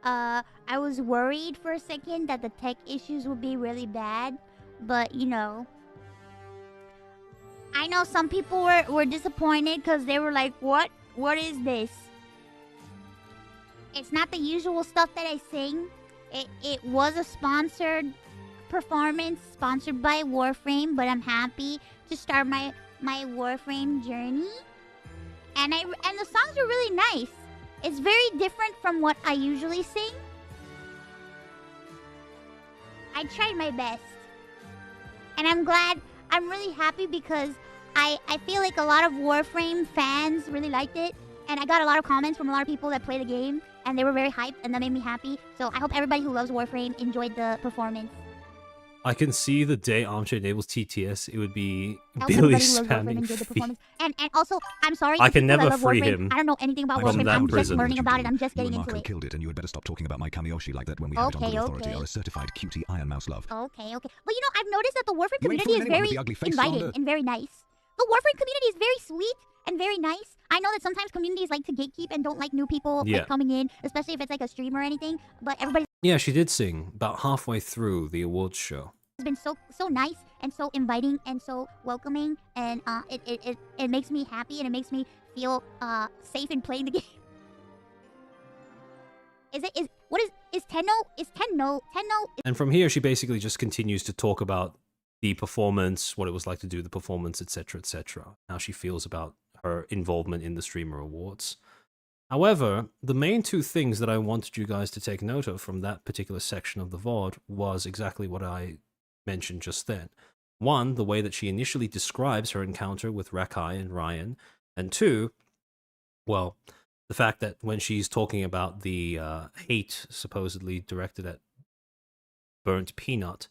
I was worried for a second that the tech issues would be really bad, but you know, I know some people were disappointed because they were like, "What is this?" It's not the usual stuff that I sing. It was a sponsored performance, sponsored by Warframe, but I'm happy to start my Warframe journey. And the songs are really nice. It's very different from what I usually sing. I tried my best. And I'm really happy because I feel like a lot of Warframe fans really liked it. And I got a lot of comments from a lot of people that play the game, and they were very hyped, and that made me happy. So I hope everybody who loves Warframe enjoyed the performance. I can see the day Armchair enables TTS, it would be I hope Billy everybody who loves Warframe spamming enjoyed the feet. performance. And also, I'm sorry. I to can people that never love free Warframe. him I don't know anything about from Warframe. that I'm just prison. learning about it. I'm just You getting and into Marco it. killed it, and you had better stop talking about my Kamiyoshi like that when we have it on Okay, good authority. okay. Are a certified cutie Iron Mouse love. Okay. But you know, I've noticed that the Warframe You ain't community fooling is anyone with very the ugly face inviting slander. and very nice. The Warframe community is very sweet and very nice. I know that sometimes communities like to gatekeep and don't like new people Yeah. like, coming in, especially if it's like a stream or anything. But everybody Yeah, she did sing about halfway through the awards show. has been so nice and so inviting and so welcoming, and it makes me happy and it makes me feel safe in playing the game. Is Tenno? And from here, she basically just continues to talk about the performance, what it was like to do the performance, etc., etc. How she feels about her involvement in the Streamer Awards. However, the main two things that I wanted you guys to take note of from that particular section of the VOD was exactly what I mentioned just then. One, the way that she initially describes her encounter with Rakai and Ryan, and two, well, the fact that when she's talking about the hate supposedly directed at Burnt Peanut,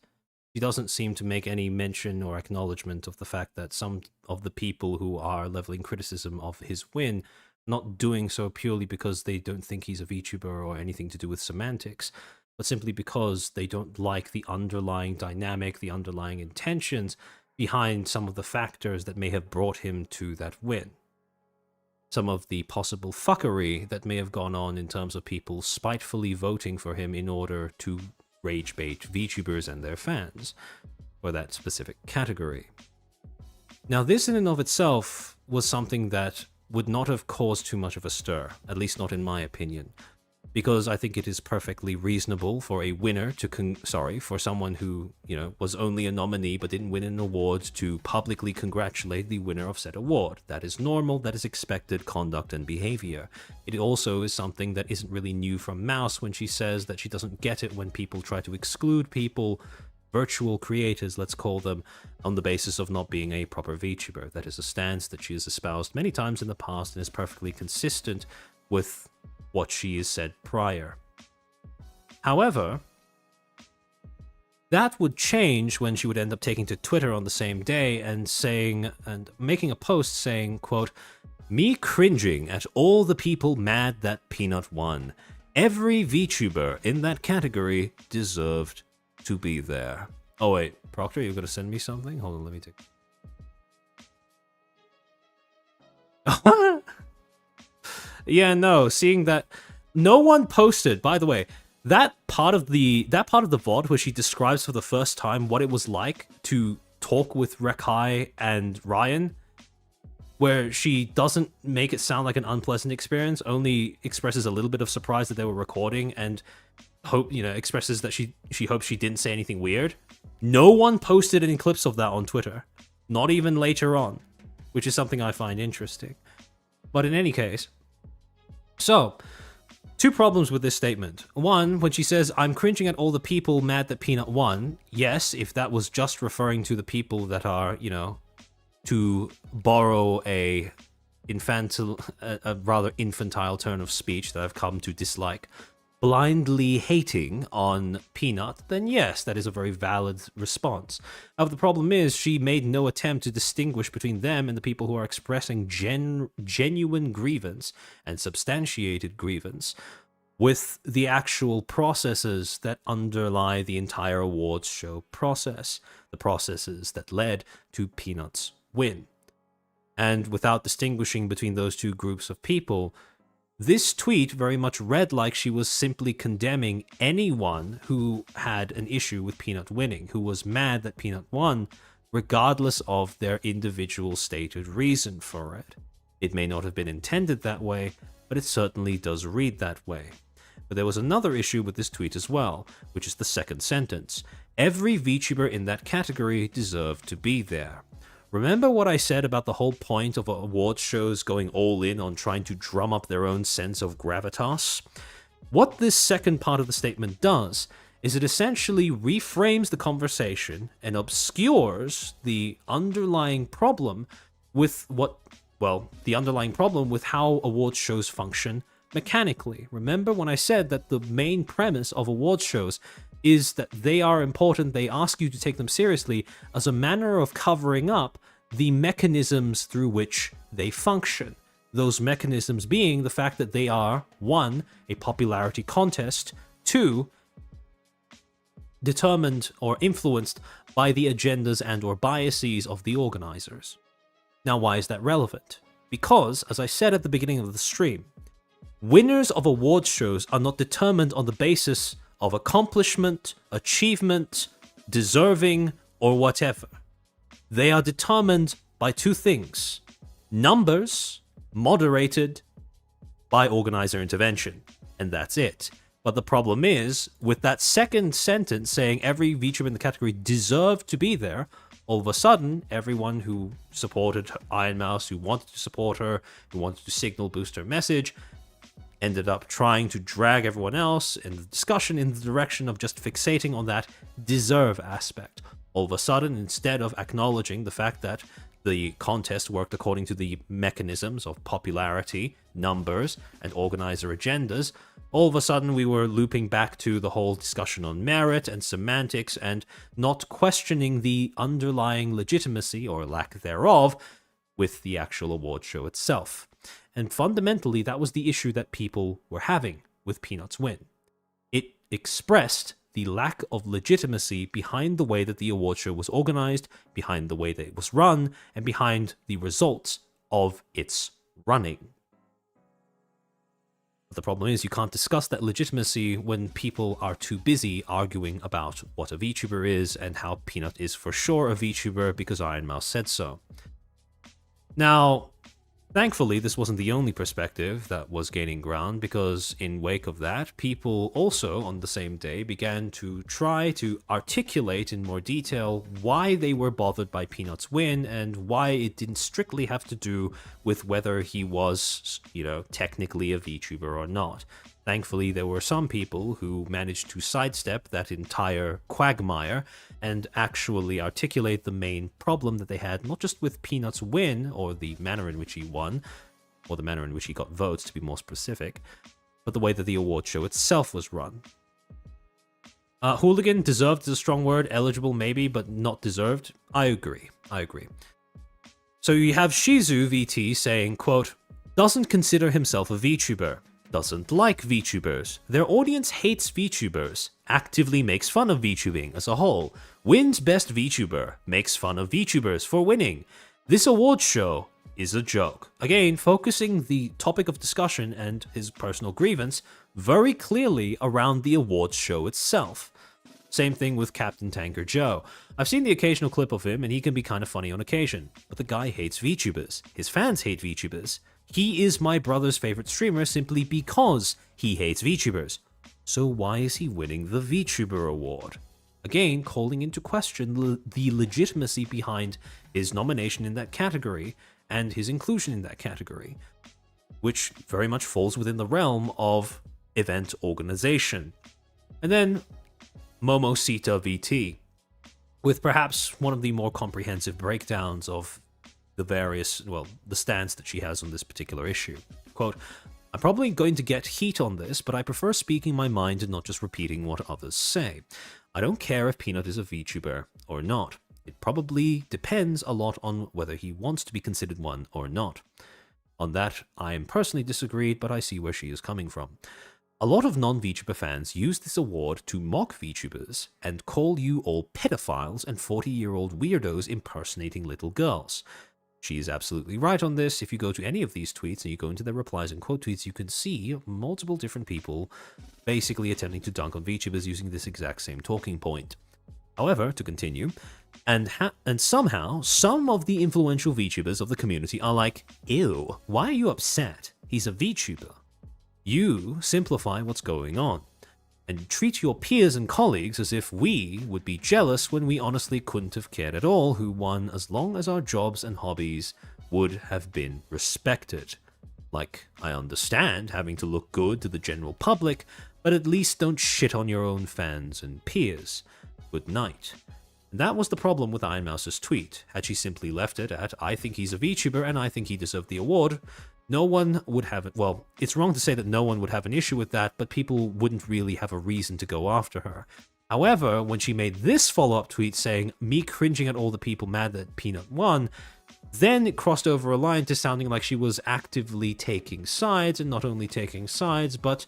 she doesn't seem to make any mention or acknowledgement of the fact that some of the people who are leveling criticism of his win not doing so purely because they don't think he's a VTuber or anything to do with semantics, but simply because they don't like the underlying dynamic, the underlying intentions behind some of the factors that may have brought him to that win. Some of the possible fuckery that may have gone on in terms of people spitefully voting for him in order to rage bait VTubers and their fans for that specific category. Now, this in and of itself was something that would not have caused too much of a stir, at least not in my opinion, because I think it is perfectly reasonable for a winner to for someone who, you know, was only a nominee but didn't win an award to publicly congratulate the winner of said award. That is normal, that is expected conduct and behavior. It also is something that isn't really new from Mouse when she says that she doesn't get it when people try to exclude people, virtual creators, let's call them, on the basis of not being a proper VTuber. That is a stance that she has espoused many times in the past and is perfectly consistent with what she has said prior. However, that would change when she would end up taking to Twitter on the same day and making a post saying, quote, "Me cringing at all the people mad that Peanut won. Every VTuber in that category deserved to be there." Oh wait, Proctor, you're gonna send me something? Hold on, let me take. Yeah, no, seeing that no one posted, by the way, that part of the VOD where she describes for the first time what it was like to talk with Rekai and Ryan, where she doesn't make it sound like an unpleasant experience, only expresses a little bit of surprise that they were recording and expresses that she hopes she didn't say anything weird. No one posted any clips of that on Twitter, not even later on, which is something I find interesting. But in any case, so 2 problems with this statement. One, when she says, I'm cringing at all the people mad that Peanut won. Yes, if that was just referring to the people that are, to borrow a rather infantile turn of speech that I've come to dislike, blindly hating on Peanut, then yes, that is a very valid response. However, the problem is she made no attempt to distinguish between them and the people who are expressing genuine grievance and substantiated grievance with the actual processes that underlie the entire awards show process, the processes that led to Peanut's win. And without distinguishing between those 2 groups of people, this tweet very much read like she was simply condemning anyone who had an issue with Peanut winning, who was mad that Peanut won, regardless of their individual stated reason for it. It may not have been intended that way, but it certainly does read that way. But there was another issue with this tweet as well, which is the second sentence. Every VTuber in that category deserved to be there. Remember what I said about the whole point of awards shows going all in on trying to drum up their own sense of gravitas? What this second part of the statement does is it essentially reframes the conversation and obscures the underlying problem with how awards shows function mechanically. Remember when I said that the main premise of awards shows is that they are important, they ask you to take them seriously as a manner of covering up the mechanisms through which they function. Those mechanisms being the fact that they are, 1, a popularity contest, 2, determined or influenced by the agendas and or biases of the organizers. Now, why is that relevant? Because, as I said at the beginning of the stream, winners of awards shows are not determined on the basis of accomplishment, achievement, deserving, or whatever. They are determined by 2 things. Numbers, moderated by organizer intervention. And that's it. But the problem is, with that second sentence saying every VTuber in the category deserved to be there, all of a sudden, everyone who supported Iron Mouse, who wanted to support her, who wanted to signal boost her message, ended up trying to drag everyone else in the discussion in the direction of just fixating on that deserve aspect. All of a sudden, instead of acknowledging the fact that the contest worked according to the mechanisms of popularity, numbers, and organizer agendas, all of a sudden we were looping back to the whole discussion on merit and semantics and not questioning the underlying legitimacy, or lack thereof, with the actual award show itself. And fundamentally, that was the issue that people were having with Peanut's win. It expressed the lack of legitimacy behind the way that the award show was organized, behind the way that it was run, and behind the results of its running. But the problem is you can't discuss that legitimacy when people are too busy arguing about what a VTuber is and how Peanut is for sure a VTuber because Iron Mouse said so. Now, thankfully, this wasn't the only perspective that was gaining ground, because in wake of that, people also, on the same day, began to try to articulate in more detail why they were bothered by Peanut's win and why it didn't strictly have to do with whether he was, technically a VTuber or not. Thankfully, there were some people who managed to sidestep that entire quagmire and actually articulate the main problem that they had, not just with Peanut's win, or the manner in which he won, or the manner in which he got votes, to be more specific, but the way that the award show itself was run. Hooligan, deserved is a strong word, eligible maybe, but not deserved. I agree. So you have Shizu VT saying, quote, doesn't consider himself a VTuber. Doesn't like VTubers. Their audience hates VTubers. Actively makes fun of VTubing as a whole. Wins best VTuber. Makes fun of VTubers for winning. This awards show is a joke. Again, focusing the topic of discussion and his personal grievance very clearly around the awards show itself. Same thing with Captain Tanker Joe. I've seen the occasional clip of him and he can be kind of funny on occasion, but the guy hates VTubers. His fans hate VTubers. He is my brother's favorite streamer simply because he hates VTubers. So why is he winning the VTuber award? Again, calling into question the legitimacy behind his nomination in that category and his inclusion in that category, which very much falls within the realm of event organization. And then Momosita VT, with perhaps one of the more comprehensive breakdowns of the various, well, the stance that she has on this particular issue. Quote, I'm probably going to get heat on this, but I prefer speaking my mind and not just repeating what others say. I don't care if Peanut is a VTuber or not. It probably depends a lot on whether he wants to be considered one or not. On that, I am personally disagreed, but I see where she is coming from. A lot of non-VTuber fans use this award to mock VTubers and call you all pedophiles and 40-year-old weirdos impersonating little girls. She is absolutely right on this. If you go to any of these tweets and you go into their replies and quote tweets, you can see multiple different people basically attempting to dunk on VTubers using this exact same talking point. However, to continue, and somehow some of the influential VTubers of the community are like, ew, why are you upset? He's a VTuber. You simplify what's going on, and treat your peers and colleagues as if we would be jealous when we honestly couldn't have cared at all who won as long as our jobs and hobbies would have been respected. Like, I understand having to look good to the general public, but at least don't shit on your own fans and peers. Good night. And that was the problem with Iron Mouse's tweet. Had she simply left it at, I think he's a VTuber and I think he deserved the award, no one would have it. Well, it's wrong to say that no one would have an issue with that, but people wouldn't really have a reason to go after her. However, when she made this follow-up tweet saying, me cringing at all the people mad that Peanut won, then it crossed over a line to sounding like she was actively taking sides, and not only taking sides, but,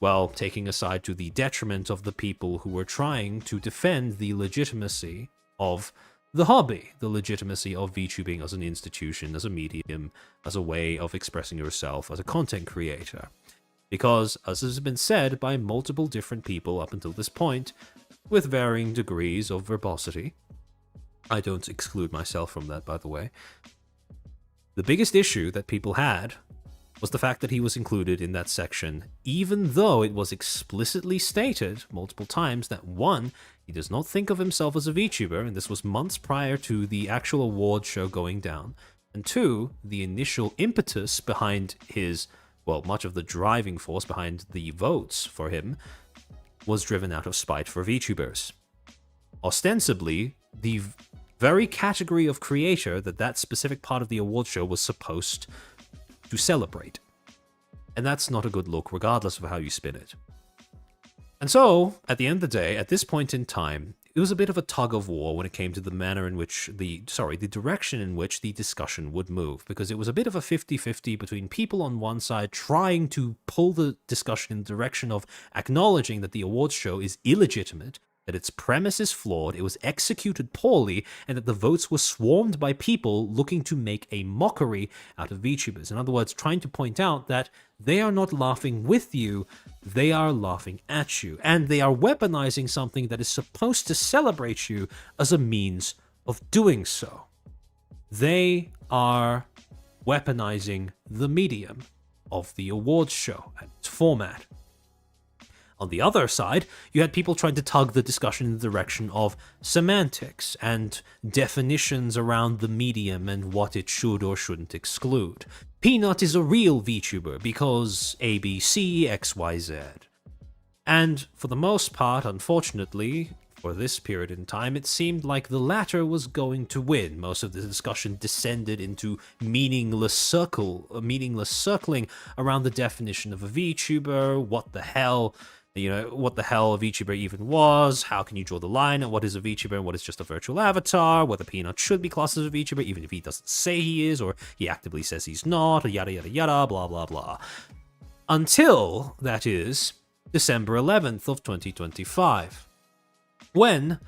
well, taking a side to the detriment of the people who were trying to defend the legitimacy of the hobby, the legitimacy of VTubing as an institution, as a medium, as a way of expressing yourself as a content creator. Because, as has been said by multiple different people up until this point, with varying degrees of verbosity, I don't exclude myself from that, by the way, the biggest issue that people had was the fact that he was included in that section, even though it was explicitly stated multiple times that, one, he does not think of himself as a VTuber, and this was months prior to the actual award show going down, and two, the initial impetus behind his, well, much of the driving force behind the votes for him was driven out of spite for VTubers. Ostensibly, the very category of creator that specific part of the award show was supposed to celebrate. And that's not a good look, regardless of how you spin it. And so, at the end of the day, at this point in time, it was a bit of a tug of war when it came to the manner in which the direction in which the discussion would move, because it was a bit of a 50-50 between people on one side trying to pull the discussion in the direction of acknowledging that the awards show is illegitimate, that its premise is flawed, it was executed poorly, and that the votes were swarmed by people looking to make a mockery out of VTubers. In other words, trying to point out that they are not laughing with you, they are laughing at you, and they are weaponizing something that is supposed to celebrate you as a means of doing so. They are weaponizing the medium of the awards show and its format. On the other side, you had people trying to tug the discussion in the direction of semantics and definitions around the medium and what it should or shouldn't exclude. Peanut is a real VTuber because ABC, XYZ. And for the most part, unfortunately, for this period in time, it seemed like the latter was going to win. Most of the discussion descended into meaningless circling around the definition of a VTuber, what the hell a VTuber even was, how can you draw the line, and what is a VTuber and what is just a virtual avatar, whether Peanut should be classed as a VTuber, even if he doesn't say he is, or he actively says he's not, or yada yada yada, blah blah blah. Until, that is, December 11th of 2025, when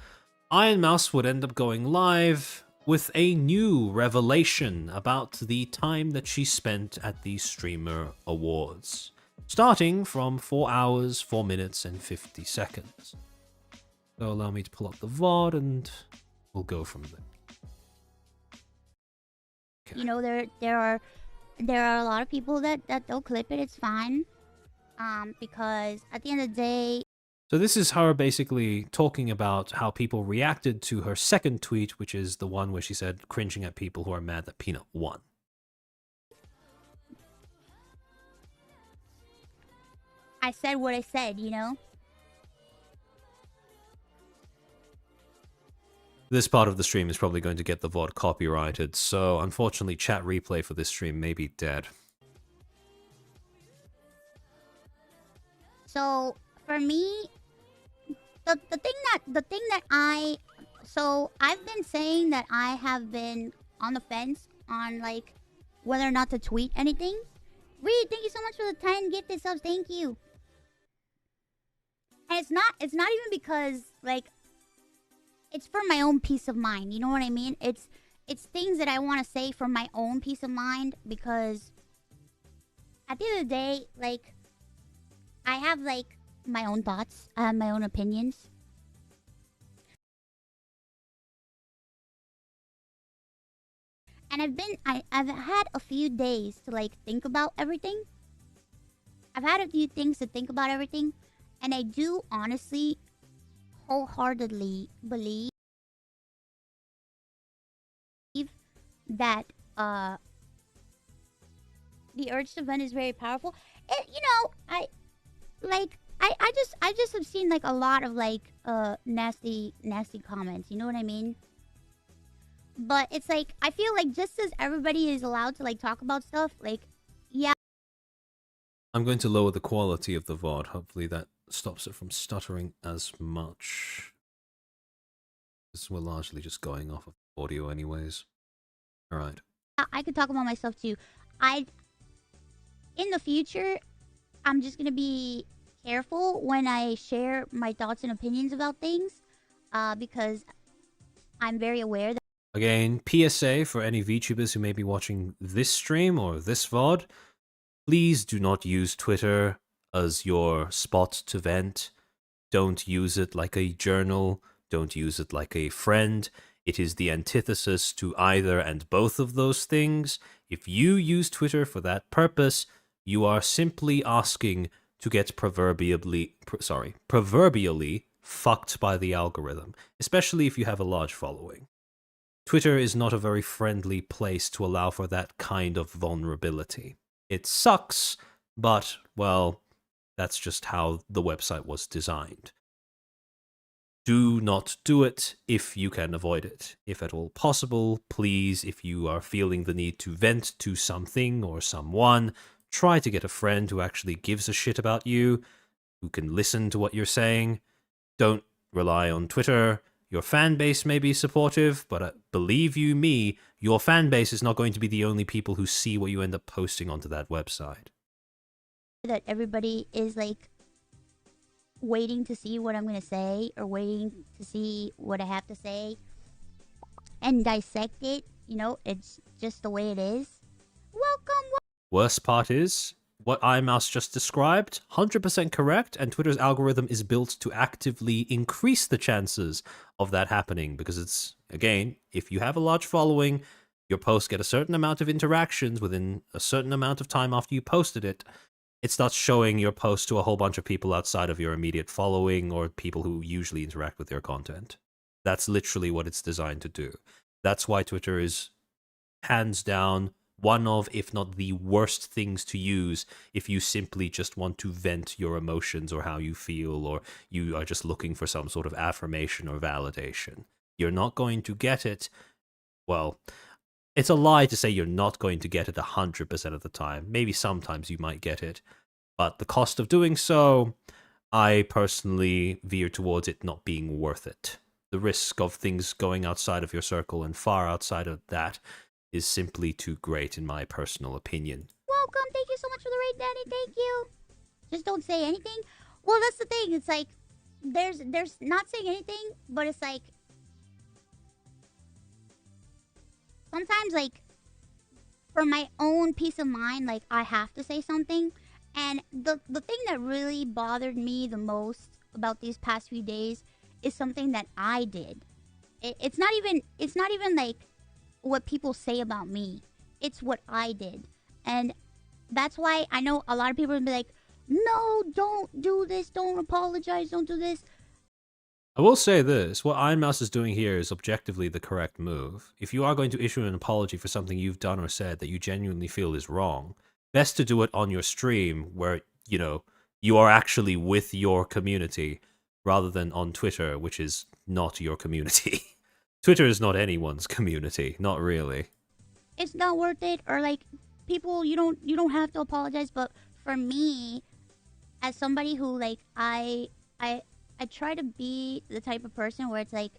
Iron Mouse would end up going live with a new revelation about the time that she spent at the Streamer Awards, starting from 4 hours, 4 minutes, and 50 seconds. So allow me to pull up the VOD and we'll go from there. You know, there are a lot of people that they'll clip it. It's fine, because at the end of the day. So this is her basically talking about how people reacted to her second tweet, which is the one where she said cringing at people who are mad that Peanut won. I said what I said, you know. This part of the stream is probably going to get the VOD copyrighted, so unfortunately chat replay for this stream may be dead. So for me, the thing that I've been saying that I have been on the fence on like whether or not to tweet anything. Reed, thank you so much for the 10 gifted subs. Thank you. And it's not even because like it's for my own peace of mind. You know what I mean? It's things that I want to say for my own peace of mind, because at the end of the day, like I have like my own thoughts. I have my own opinions. And I've had a few days to like think about everything. I've had a few things to think about everything, and I do honestly wholeheartedly believe that the urge to vent is very powerful. You know, I just have seen like a lot of like nasty comments, you know what I mean? But it's like I feel like just as everybody is allowed to like talk about stuff, like yeah. I'm going to lower the quality of the VOD. Hopefully that stops it from stuttering as much. This we're largely just going off of audio anyways. Alright. I could talk about myself too. In the future, I'm just gonna be careful when I share my thoughts and opinions about things, because I'm very aware that. Again, PSA for any VTubers who may be watching this stream or this VOD, please do not use Twitter as your spot to vent. Don't use it like a journal. Don't use it like a friend. It is the antithesis to either and both of those things. If you use Twitter for that purpose, you are simply asking to get proverbially fucked by the algorithm, especially if you have a large following. Twitter is not a very friendly place to allow for that kind of vulnerability. It sucks, but, well, that's just how the website was designed. Do not do it if you can avoid it. If at all possible, please, if you are feeling the need to vent to something or someone, try to get a friend who actually gives a shit about you, who can listen to what you're saying. Don't rely on Twitter. Your fan base may be supportive, but believe you me, your fan base is not going to be the only people who see what you end up posting onto that website. That everybody is like waiting to see what I'm going to say, or waiting to see what I have to say and dissect it. You know, it's just the way it is. Welcome. Worst part is, what iMouse just described, 100% correct, and Twitter's algorithm is built to actively increase the chances of that happening, because it's, again, if you have a large following, your posts get a certain amount of interactions within a certain amount of time after you posted it, it starts showing your post to a whole bunch of people outside of your immediate following or people who usually interact with your content. That's literally what it's designed to do. That's why Twitter is, hands down, one of, if not the worst things to use if you simply just want to vent your emotions or how you feel, or you are just looking for some sort of affirmation or validation. You're not going to get it. Well, it's a lie to say you're not going to get it 100% of the time. Maybe sometimes you might get it, but the cost of doing so, I personally veer towards it not being worth it. The risk of things going outside of your circle and far outside of that is simply too great in my personal opinion. Welcome. Thank you so much for the raid, Danny. Thank you. Just don't say anything. Well, that's the thing. It's like there's not saying anything, but it's like sometimes, like, for my own peace of mind, like, I have to say something. And the thing that really bothered me the most about these past few days is something that I did. It's not even like what people say about me. It's what I did. And that's why I know a lot of people will be like, no, don't do this, don't apologize, don't do this. I will say this, what Iron Mouse is doing here is objectively the correct move. If you are going to issue an apology for something you've done or said that you genuinely feel is wrong, best to do it on your stream where, you know, you are actually with your community rather than on Twitter, which is not your community. Twitter is not anyone's community, not really. It's not worth it, or like people, you don't have to apologize. But for me, as somebody who like I try to be the type of person where it's like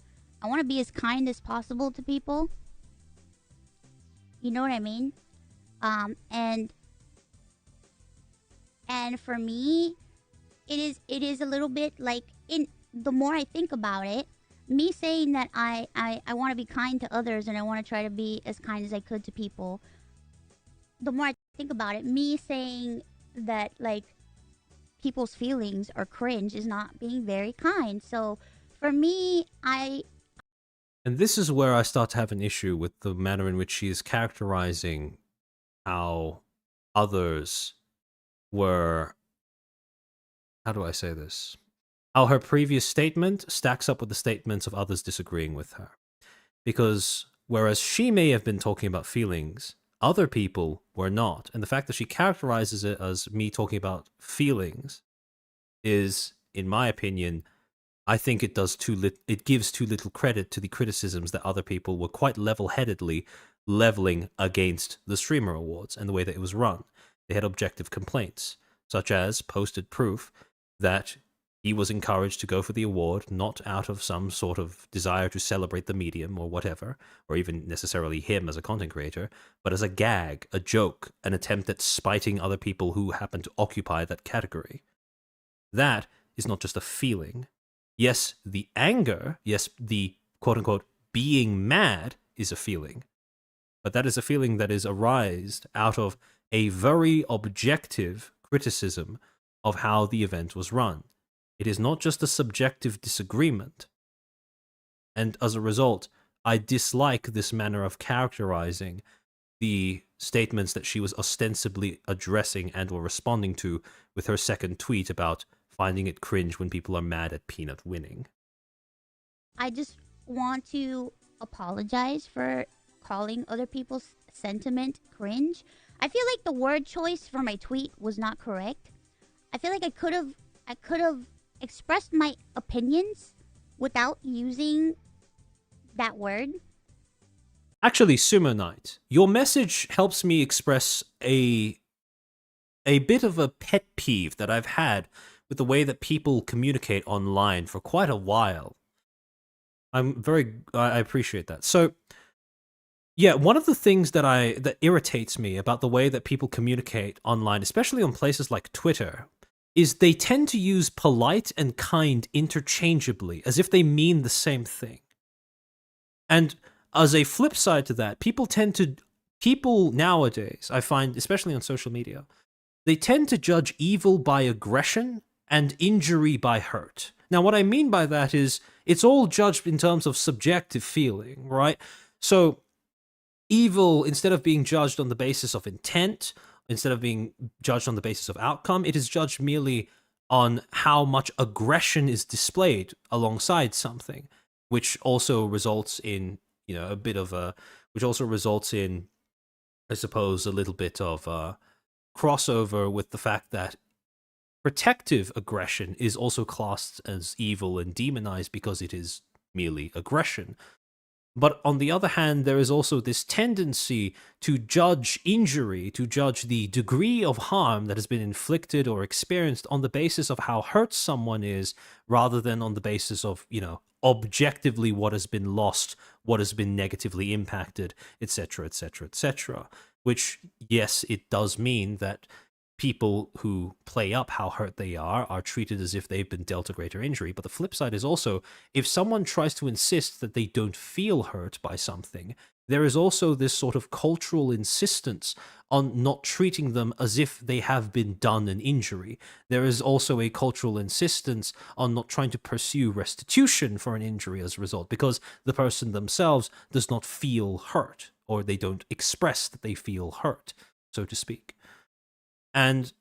I want to be as kind as possible to people. You know what I mean? And for me, it is a little bit like, in the more I think about it, me saying that I want to be kind to others and I want to try to be as kind as I could to people, the more I think about it, me saying that like people's feelings are cringe is not being very kind. So for me, And this is where I start to have an issue with the manner in which she is characterizing how others were... How do I say this? How her previous statement stacks up with the statements of others disagreeing with her. Because whereas she may have been talking about feelings, other people were not. And the fact that she characterizes it as me talking about feelings is, in my opinion, I think it gives too little credit to the criticisms that other people were quite level-headedly leveling against the Streamer Awards and the way that it was run. They had objective complaints, such as posted proof that he was encouraged to go for the award, not out of some sort of desire to celebrate the medium or whatever, or even necessarily him as a content creator, but as a gag, a joke, an attempt at spiting other people who happen to occupy that category. That is not just a feeling. Yes, the anger, yes, the quote-unquote being mad is a feeling, but that is a feeling that is arised out of a very objective criticism of how the event was run. It is not just a subjective disagreement. And as a result, I dislike this manner of characterizing the statements that she was ostensibly addressing and or responding to with her second tweet about finding it cringe when people are mad at Peanut winning. I just want to apologize for calling other people's sentiment cringe. I feel like the word choice for my tweet was not correct. I feel like I could have expressed my opinions without using that word. Actually, Sumo Knight, your message helps me express a bit of a pet peeve that I've had with the way that people communicate online for quite a while. I appreciate that. So, yeah, one of the things that irritates me about the way that people communicate online, especially on places like Twitter, is they tend to use polite and kind interchangeably, as if they mean the same thing. And as a flip side to that, people nowadays, I find, especially on social media, they tend to judge evil by aggression and injury by hurt. Now, what I mean by that is it's all judged in terms of subjective feeling, right? So evil, instead of being judged on the basis of intent, instead of being judged on the basis of outcome, it is judged merely on how much aggression is displayed alongside something, which also results in, I suppose, a little bit of crossover with the fact that protective aggression is also classed as evil and demonized because it is merely aggression. But on the other hand, there is also this tendency to judge injury, to judge the degree of harm that has been inflicted or experienced on the basis of how hurt someone is, rather than on the basis of, objectively what has been lost, what has been negatively impacted, etc., etc., etc. Which, yes, it does mean that people who play up how hurt they are treated as if they've been dealt a greater injury. But the flip side is also, if someone tries to insist that they don't feel hurt by something, there is also this sort of cultural insistence on not treating them as if they have been done an injury. There is also a cultural insistence on not trying to pursue restitution for an injury as a result, because the person themselves does not feel hurt, or they don't express that they feel hurt, so to speak. And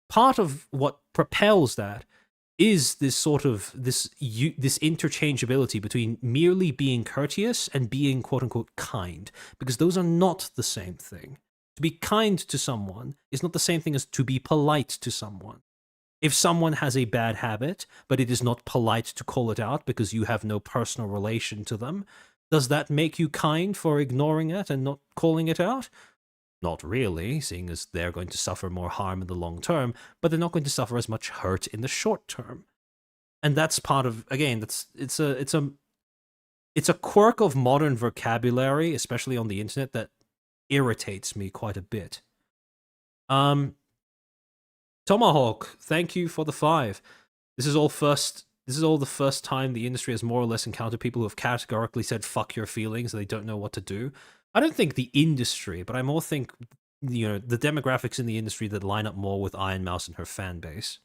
part of what propels that is this sort of this interchangeability between merely being courteous and being quote-unquote kind, because those are not the same thing. To be kind to someone is not the same thing as to be polite to someone. If someone has a bad habit, but it is not polite to call it out because you have no personal relation to them, does that make you kind for ignoring it and not calling it out? Not really, seeing as they're going to suffer more harm in the long term, but they're not going to suffer as much hurt in the short term. And that's part of, again, it's a quirk of modern vocabulary, especially on the internet, that irritates me quite a bit. Tomahawk, thank you for the 5. This is all the first time the industry has more or less encountered people who have categorically said fuck your feelings and they don't know what to do. I don't think the industry, but I more think, the demographics in the industry that line up more with Iron Mouse and her fan base.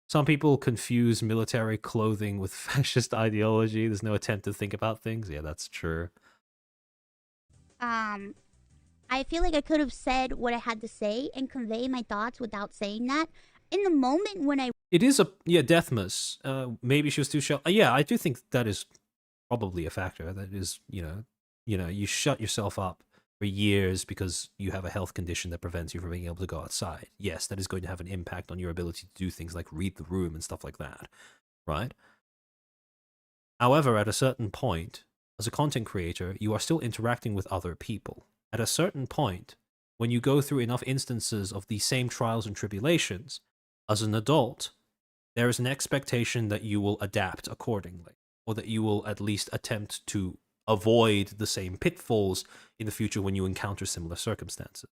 Some people confuse military clothing with fascist ideology. There's no attempt to think about things. Yeah, that's true. I feel like I could have said what I had to say and convey my thoughts without saying that. In the moment when I... It is Deathmas. Maybe she was too shy. Yeah, I do think that is probably a factor. That is, you shut yourself up for years because you have a health condition that prevents you from being able to go outside. Yes, that is going to have an impact on your ability to do things like read the room and stuff like that, right? However, at a certain point, as a content creator, you are still interacting with other people. At a certain point, when you go through enough instances of these same trials and tribulations, as an adult, there is an expectation that you will adapt accordingly, or that you will at least attempt to avoid the same pitfalls in the future when you encounter similar circumstances.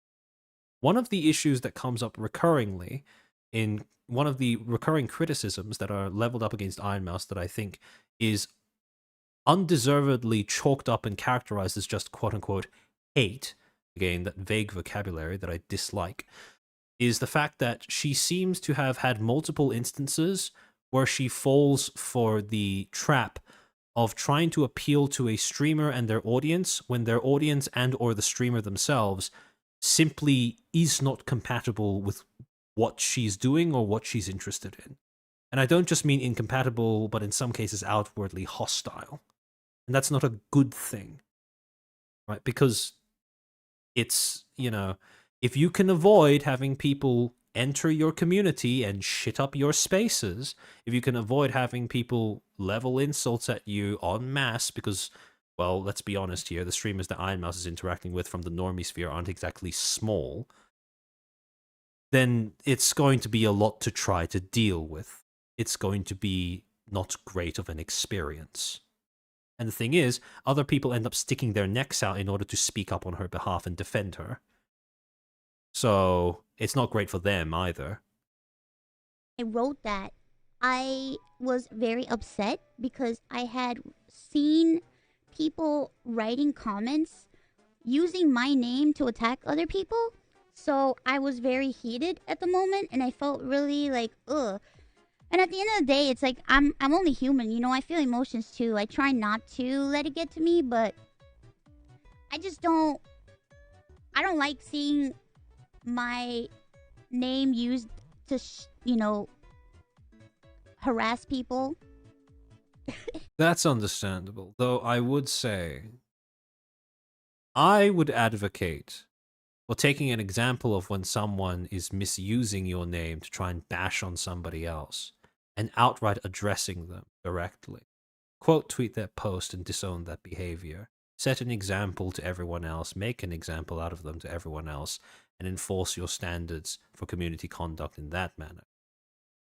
One of the issues that comes up recurringly in one of the recurring criticisms that are leveled up against Iron Mouse that I think is undeservedly chalked up and characterized as just quote-unquote hate, again, that vague vocabulary that I dislike, is the fact that she seems to have had multiple instances where she falls for the trap of trying to appeal to a streamer and their audience when their audience and or the streamer themselves simply is not compatible with what she's doing or what she's interested in. And I don't just mean incompatible, but in some cases outwardly hostile. And that's not a good thing, right? Because it's, if you can avoid having people enter your community and shit up your spaces, if you can avoid having people level insults at you en masse because, well, let's be honest here, the streamers that Iron Mouse is interacting with from the normie sphere aren't exactly small, then it's going to be a lot to try to deal with. It's going to be not great of an experience. And the thing is, other people end up sticking their necks out in order to speak up on her behalf and defend her. So it's not great for them either. I wrote that, I was very upset because I had seen people writing comments using my name to attack other people. So I was very heated at the moment and I felt really like, ugh. And at the end of the day, it's like, I'm only human, I feel emotions too. I try not to let it get to me, but I don't like seeing my name used to, harass people. That's understandable. Though I would say, I would advocate for taking an example of when someone is misusing your name to try and bash on somebody else and outright addressing them directly. Quote tweet that post and disown that behavior. Set an example to everyone else, make an example out of them to everyone else, and enforce your standards for community conduct in that manner.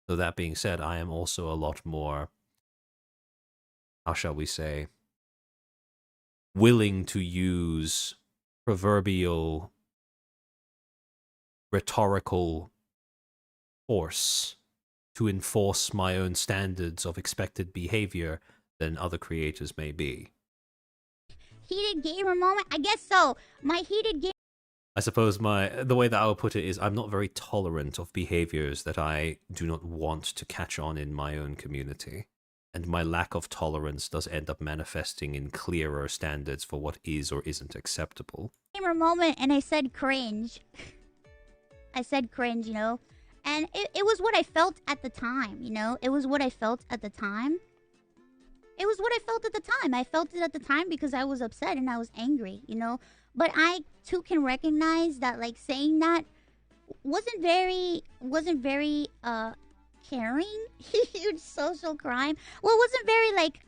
So that being said, I am also a lot more, how shall we say, willing to use proverbial rhetorical force to enforce my own standards of expected behavior than other creators may be. heated gamer moment? I guess so. My heated game. I suppose the way that I would put it is I'm not very tolerant of behaviors that I do not want to catch on in my own community. And my lack of tolerance does end up manifesting in clearer standards for what is or isn't acceptable. Gamer moment, and I said cringe. I said cringe, you know? And it was what I felt at the time, you know? It was what I felt at the time. It was what I felt at the time. I felt it at the time because I was upset and I was angry, you know? But I, too, can recognize that, like, saying that wasn't very, caring. Huge social crime. Well, it wasn't very, like,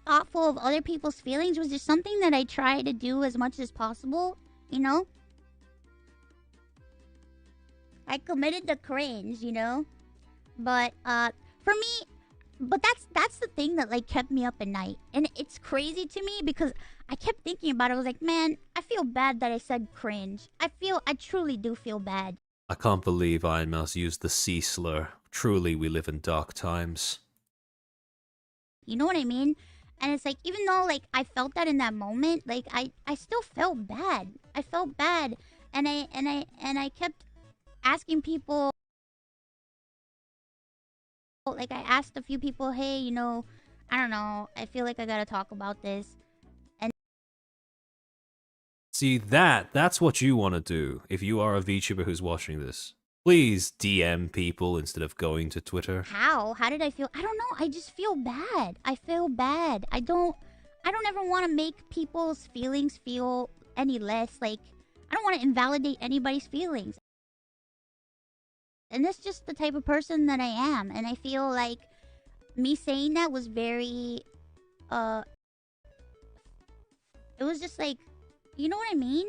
thoughtful of other people's feelings. It was just something that I try to do as much as possible, you know? I committed the cringe, you know? But, for me, but that's the thing that, like, kept me up at night. And it's crazy to me because I kept thinking about it. I was like, man, I feel bad that I said cringe. I truly do feel bad. I can't believe Iron Mouse used the C slur. Truly, we live in dark times. You know what I mean? And it's like, even though, like, I felt that in that moment, like, I still felt bad. I felt bad. And I kept asking people, like, I asked a few people, hey, you know, I don't know, I feel like I gotta talk about this. And See, that's what you want to do if you are a VTuber who's watching this. Please DM people instead of going to Twitter. how did I feel? I don't know. I just feel bad. I feel bad. I don't ever want to make people's feelings feel any less. Like, I don't want to invalidate anybody's feelings. And that's just the type of person that I am. And I feel like me saying that was very, it was just like, you know what I mean?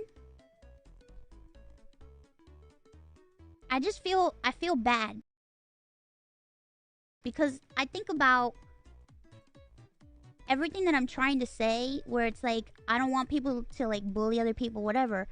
I feel bad. Because I think about everything that I'm trying to say, where it's like, I don't want people to, like, bully other people, whatever.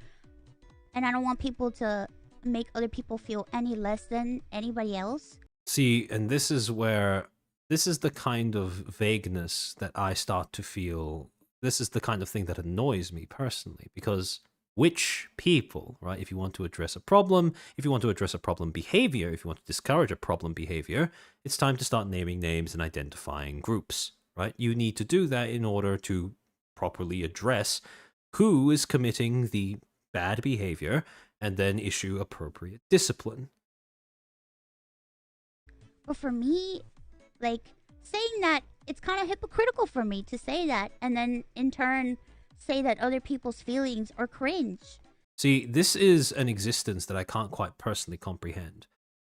And I don't want people to make other people feel any less than anybody else. See, and this is the kind of vagueness that I start to feel. This is the kind of thing that annoys me personally, because which people, right? If you want to address a problem, if you want to address a problem behavior, if you want to discourage a problem behavior, it's time to start naming names and identifying groups, right? You need to do that in order to properly address who is committing the bad behavior and then issue appropriate discipline. But for me, like, saying that, it's kind of hypocritical for me to say that, and then in turn say that other people's feelings are cringe. See, this is an existence that I can't quite personally comprehend,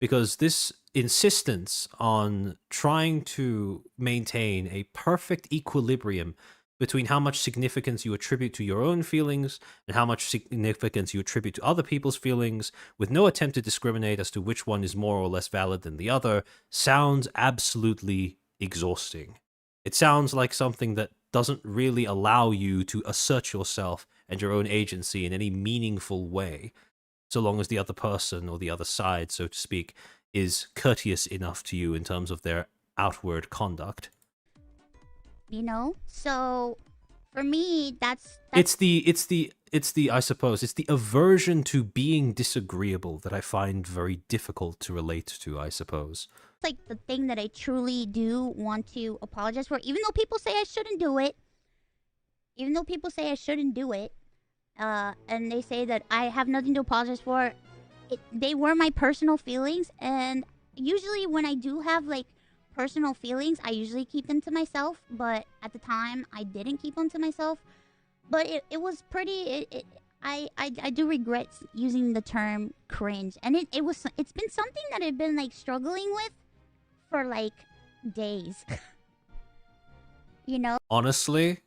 because this insistence on trying to maintain a perfect equilibrium between how much significance you attribute to your own feelings and how much significance you attribute to other people's feelings, with no attempt to discriminate as to which one is more or less valid than the other, sounds absolutely exhausting. It sounds like something that doesn't really allow you to assert yourself and your own agency in any meaningful way, so long as the other person, or the other side, so to speak, is courteous enough to you in terms of their outward conduct. You know? So, for me, that's It's the I suppose, it's the aversion to being disagreeable that I find very difficult to relate to, I suppose. like the thing that I truly do want to apologize for, even though people say I shouldn't do it. Even though people say I shouldn't do it, and they say that I have nothing to apologize for, they were my personal feelings, and usually when I do have, like, personal feelings, I usually keep them to myself, but at the time, I didn't keep them to myself. But it was pretty, I do regret using the term cringe, and it's been something that I've been, like, struggling with for, like, days. You know? Honestly,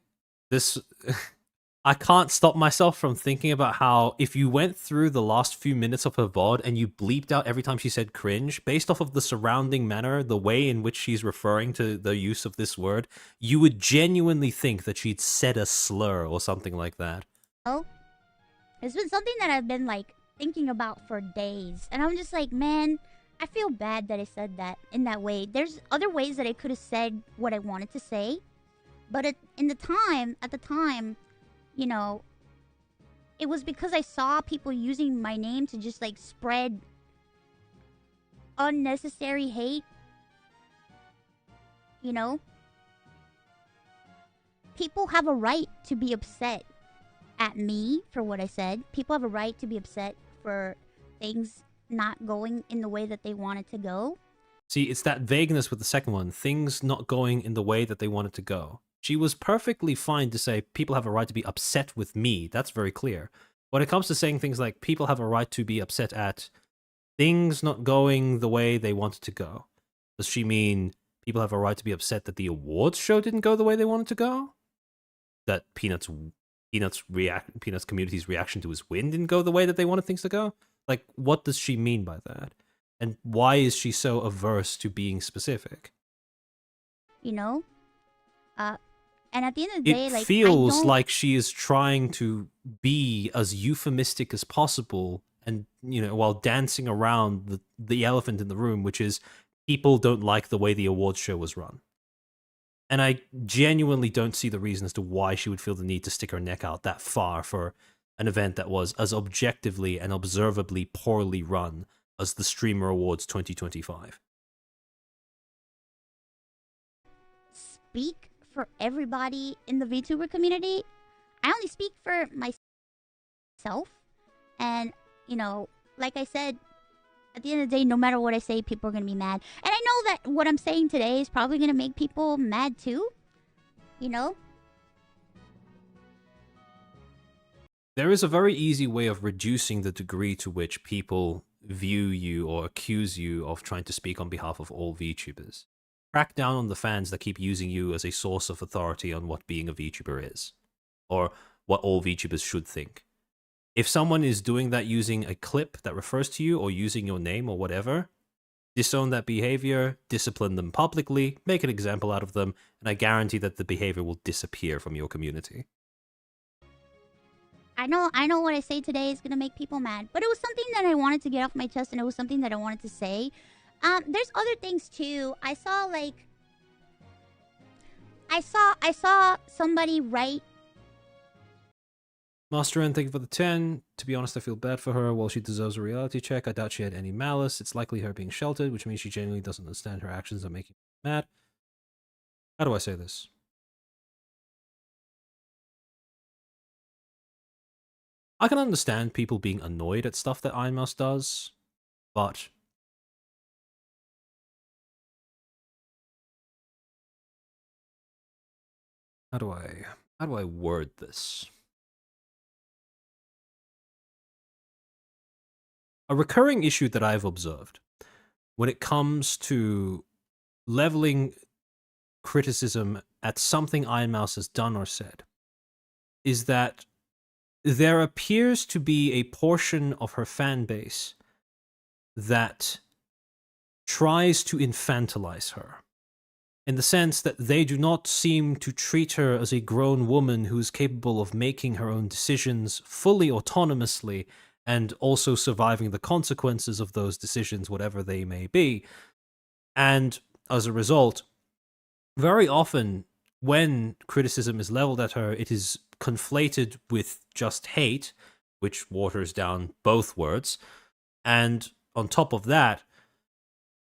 I can't stop myself from thinking about how if you went through the last few minutes of her VOD and you bleeped out every time she said cringe, based off of the surrounding manner, the way in which she's referring to the use of this word, you would genuinely think that she'd said a slur or something like that. Oh, it's been something that I've been, like, thinking about for days, and I'm just like, man, I feel bad that I said that in that way. There's other ways that I could have said what I wanted to say, but at the time, you know, it was because I saw people using my name to just like spread unnecessary hate. You know? People have a right to be upset at me for what I said. People have a right to be upset for things not going in the way that they want it to go. See, it's that vagueness with the second one. Things not going in the way that they wanted to go. She was perfectly fine to say people have a right to be upset with me. That's very clear. When it comes to saying things like people have a right to be upset at things not going the way they wanted to go, does she mean people have a right to be upset that the awards show didn't go the way they wanted to go? That Peanut's community's reaction to his win didn't go the way that they wanted things to go? Like, what does she mean by that? And why is she so averse to being specific? You know? And at the end of the day, It like, feels like she is trying to be as euphemistic as possible, and while dancing around the elephant in the room, which is people don't like the way the awards show was run. And I genuinely don't see the reason as to why she would feel the need to stick her neck out that far for an event that was as objectively and observably poorly run as the Streamer Awards 2025. Speak for everybody in the VTuber community. I only speak for myself. And, like I said, at the end of the day, no matter what I say, people are going to be mad. And I know that what I'm saying today is probably going to make people mad too. There is a very easy way of reducing the degree to which people view you or accuse you of trying to speak on behalf of all VTubers. Crack down on the fans that keep using you as a source of authority on what being a VTuber is, or what all VTubers should think. If someone is doing that using a clip that refers to you or using your name or whatever, disown that behavior, discipline them publicly, make an example out of them, and I guarantee that the behavior will disappear from your community. I know what I say today is going to make people mad, but it was something that I wanted to get off my chest, and it was something that I wanted to say. There's other things too. I saw somebody write. Master N, thank you for the 10. To be honest, I feel bad for her. While she deserves a reality check, I doubt she had any malice. It's likely her being sheltered, which means she genuinely doesn't understand her actions are making me mad. How do I say this? I can understand people being annoyed at stuff that Iron Mouse does, but how do I word this? A recurring issue that I've observed when it comes to leveling criticism at something Iron Mouse has done or said is that there appears to be a portion of her fan base that tries to infantilize her, in the sense that they do not seem to treat her as a grown woman who is capable of making her own decisions fully autonomously and also surviving the consequences of those decisions, whatever they may be. And as a result, very often when criticism is leveled at her, it is conflated with just hate, which waters down both words. And on top of that,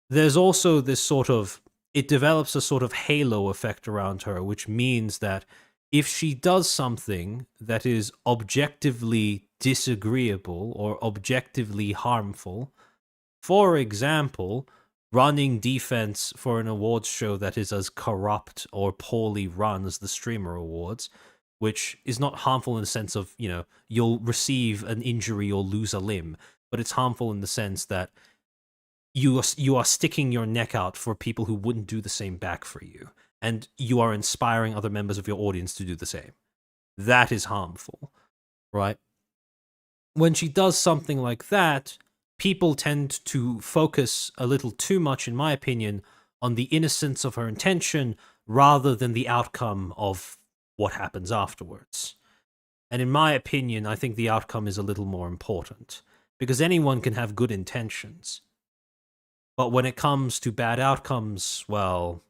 there's also this sort of, it develops a sort of halo effect around her, which means that if she does something that is objectively disagreeable or objectively harmful, for example, running defense for an awards show that is as corrupt or poorly run as the Streamer Awards, which is not harmful in the sense of, you'll receive an injury or lose a limb, but it's harmful in the sense that you are sticking your neck out for people who wouldn't do the same back for you, and you are inspiring other members of your audience to do the same. That is harmful, right? When she does something like that, people tend to focus a little too much, in my opinion, on the innocence of her intention rather than the outcome of what happens afterwards. And in my opinion, I think the outcome is a little more important, because anyone can have good intentions. But when it comes to bad outcomes, well,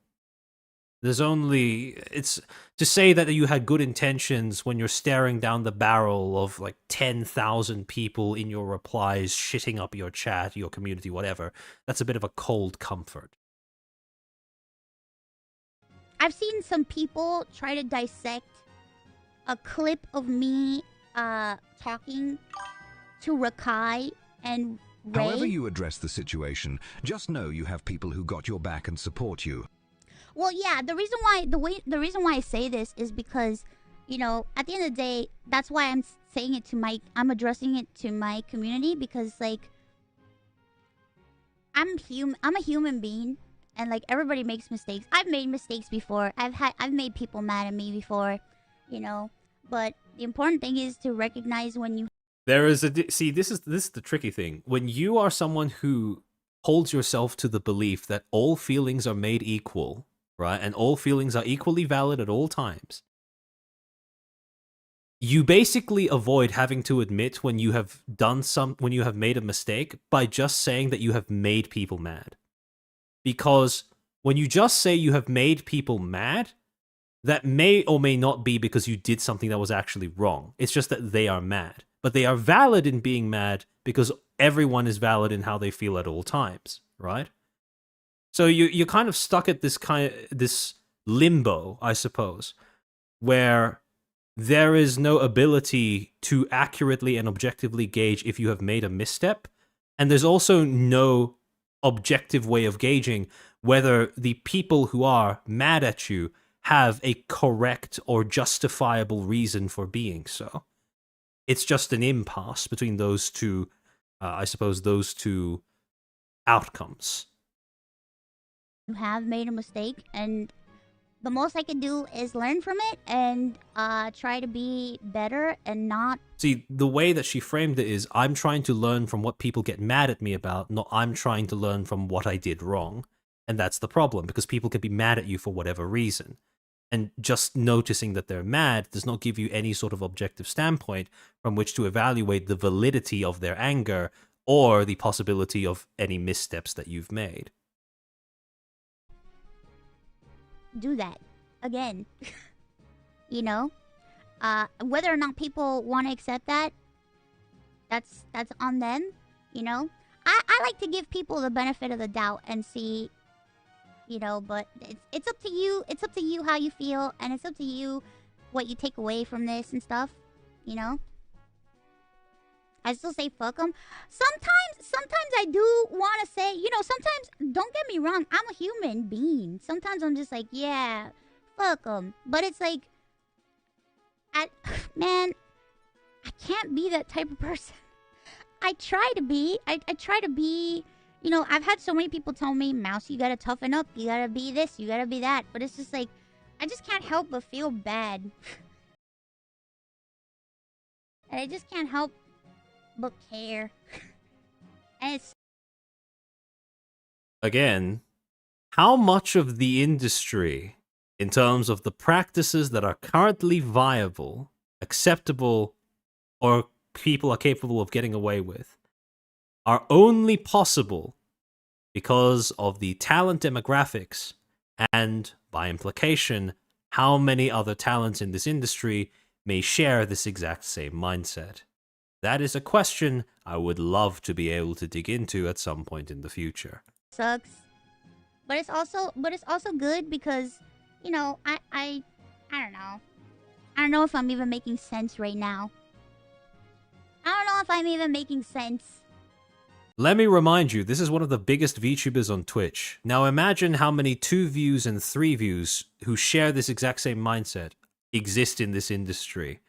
There's only it's to say that you had good intentions when you're staring down the barrel of like 10,000 people in your replies, shitting up your chat, your community, whatever. That's a bit of a cold comfort. I've seen some people try to dissect a clip of me talking to Rakai and Ray. However you address the situation, just know you have people who got your back and support you. Well, yeah, the reason why I say this is because, you know, at the end of the day, that's why I'm saying it to I'm addressing it to my community, because like I'm a human being, and like everybody makes mistakes. I've made mistakes before. I've made people mad at me before, you know. But the important thing is to recognize when you. There is see, this is the tricky thing. When you are someone who holds yourself to the belief that all feelings are made equal, right, and all feelings are equally valid at all times, you basically avoid having to admit when you have made a mistake by just saying that you have made people mad. Because when you just say you have made people mad, that may or may not be because you did something that was actually wrong. It's just that they are mad. But they are valid in being mad because everyone is valid in how they feel at all times, right? So you're kind of stuck at this limbo, I suppose, where there is no ability to accurately and objectively gauge if you have made a misstep, and there's also no objective way of gauging whether the people who are mad at you have a correct or justifiable reason for being so. It's just an impasse between those two, I suppose, those two outcomes. You have made a mistake, and the most I can do is learn from it and try to be better and not. See, the way that she framed it is, I'm trying to learn from what people get mad at me about, not I'm trying to learn from what I did wrong. And that's the problem, because people can be mad at you for whatever reason. And just noticing that they're mad does not give you any sort of objective standpoint from which to evaluate the validity of their anger or the possibility of any missteps that you've made. Do that again. You know, whether or not people want to accept that, that's on them. You know, I like to give people the benefit of the doubt and see. You know, but it's up to you. It's up to you how you feel, and it's up to you what you take away from this and stuff. You know, I still say fuck them. Sometimes I do want to say, you know, sometimes, don't get me wrong, I'm a human being. Sometimes I'm just like, yeah, fuck them. But it's like, man, I can't be that type of person. I try to be. I try to be. You know, I've had so many people tell me, Mouse, you gotta toughen up, you gotta be this, you gotta be that. But it's just like, I just can't help but feel bad. And I just can't help but care. And it's... Again, how much of the industry, in terms of the practices that are currently viable, acceptable, or people are capable of getting away with, are only possible because of the talent demographics and, by implication, how many other talents in this industry may share this exact same mindset? That is a question I would love to be able to dig into at some point in the future. Sucks. But it's also good because, you know, I don't know. I don't know if I'm even making sense right now. I don't know if I'm even making sense. Let me remind you, this is one of the biggest VTubers on Twitch. Now imagine how many 2 views and 3 views who share this exact same mindset exist in this industry,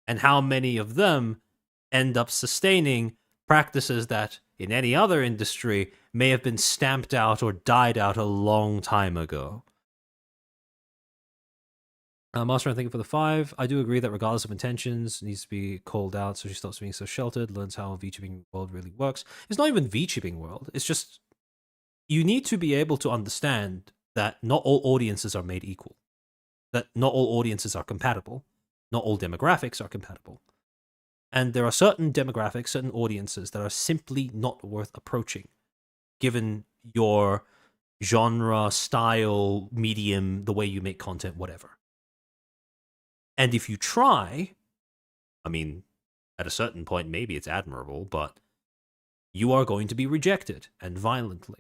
and how many of them end up sustaining practices that, in any other industry, may have been stamped out or died out a long time ago. Master, thank you for the 5. I do agree that regardless of intentions, it needs to be called out so she stops being so sheltered, learns how VTubing world really works. It's not even VTubing world. It's just, you need to be able to understand that not all audiences are made equal. That not all audiences are compatible. Not all demographics are compatible. And there are certain demographics, certain audiences that are simply not worth approaching, given your genre, style, medium, the way you make content, whatever. And if you try, I mean, at a certain point, maybe it's admirable, but you are going to be rejected, and violently.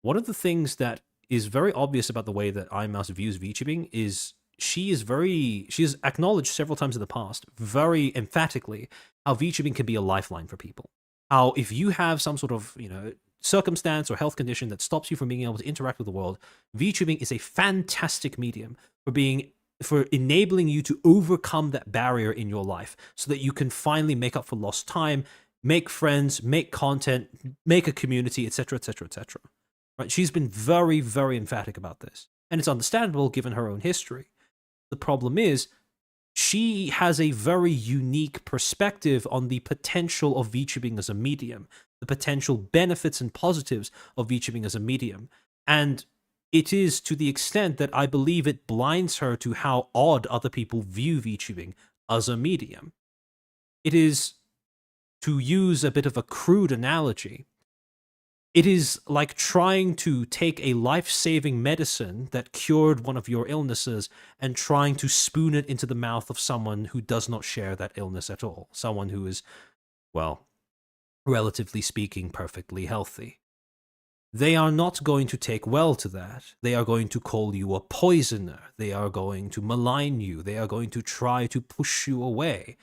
One of the things that is very obvious about the way that iMouse views VTubing is she has acknowledged several times in the past, very emphatically, how VTubing can be a lifeline for people. How if you have some sort of, circumstance or health condition that stops you from being able to interact with the world, VTubing is a fantastic medium for enabling you to overcome that barrier in your life so that you can finally make up for lost time, make friends, make content, make a community, etc., etc., etc. Right? She's been very, very emphatic about this. And it's understandable given her own history. The problem is, she has a very unique perspective on the potential of VTubing as a medium, the potential benefits and positives of VTubing as a medium. And it is to the extent that I believe it blinds her to how odd other people view VTubing as a medium. It is, to use a bit of a crude analogy, it is like trying to take a life-saving medicine that cured one of your illnesses and trying to spoon it into the mouth of someone who does not share that illness at all. Someone who is, well, relatively speaking, perfectly healthy. They are not going to take well to that. They are going to call you a poisoner. They are going to malign you. They are going to try to push you away.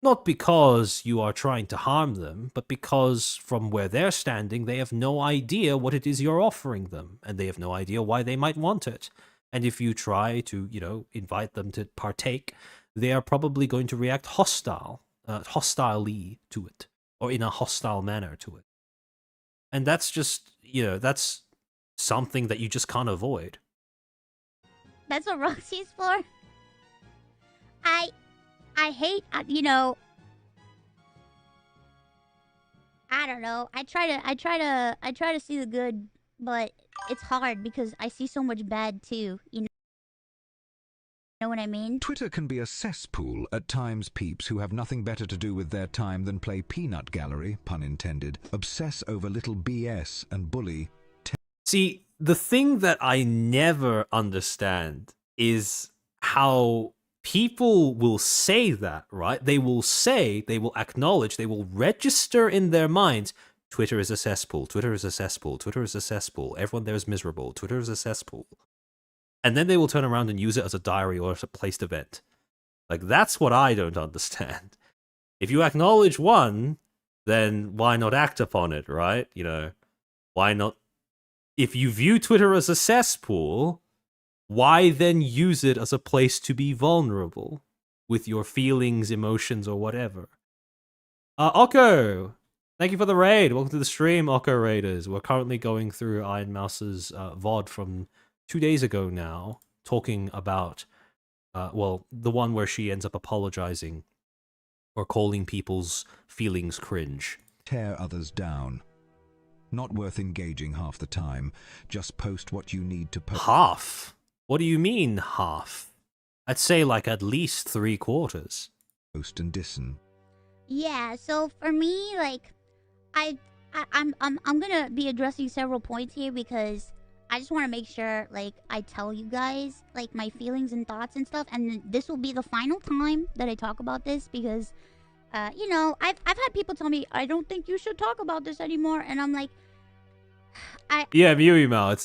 Not because you are trying to harm them, but because from where they're standing, they have no idea what it is you're offering them, and they have no idea why they might want it. And if you try to, invite them to partake, they are probably going to react hostilely to it, or in a hostile manner to it. And that's just, that's something that you just can't avoid. That's what Roxy's for. I hate, I don't know. I try to see the good, but it's hard because I see so much bad too. You know what I mean? Twitter can be a cesspool at times. Peeps who have nothing better to do with their time than play peanut gallery, pun intended, obsess over little BS and bully. See, the thing that I never understand is how people will say that, right? They will acknowledge, they will register in their minds, Twitter is a cesspool, Twitter is a cesspool, Twitter is a cesspool, everyone there is miserable, Twitter is a cesspool. And then they will turn around and use it as a diary or as a placed event. Like, that's what I don't understand. If you acknowledge one, then why not act upon it, right? Why not? If you view Twitter as a cesspool, why then use it as a place to be vulnerable with your feelings, emotions, or whatever? Oko, thank you for the raid. Welcome to the stream, Oko Raiders. We're currently going through Iron Mouse's VOD from 2 days ago now, talking about, the one where she ends up apologizing or calling people's feelings cringe. Tear others down. Not worth engaging half the time. Just post what you need to post. Half? What do you mean, half? I'd say like at least 3/4. Post and dissen. Yeah, so for me, like, I'm gonna be addressing several points here because I just want to make sure, like, I tell you guys, like, my feelings and thoughts and stuff, and this will be the final time that I talk about this because, I've had people tell me, I don't think you should talk about this anymore, and I'm like, Yeah, Mew,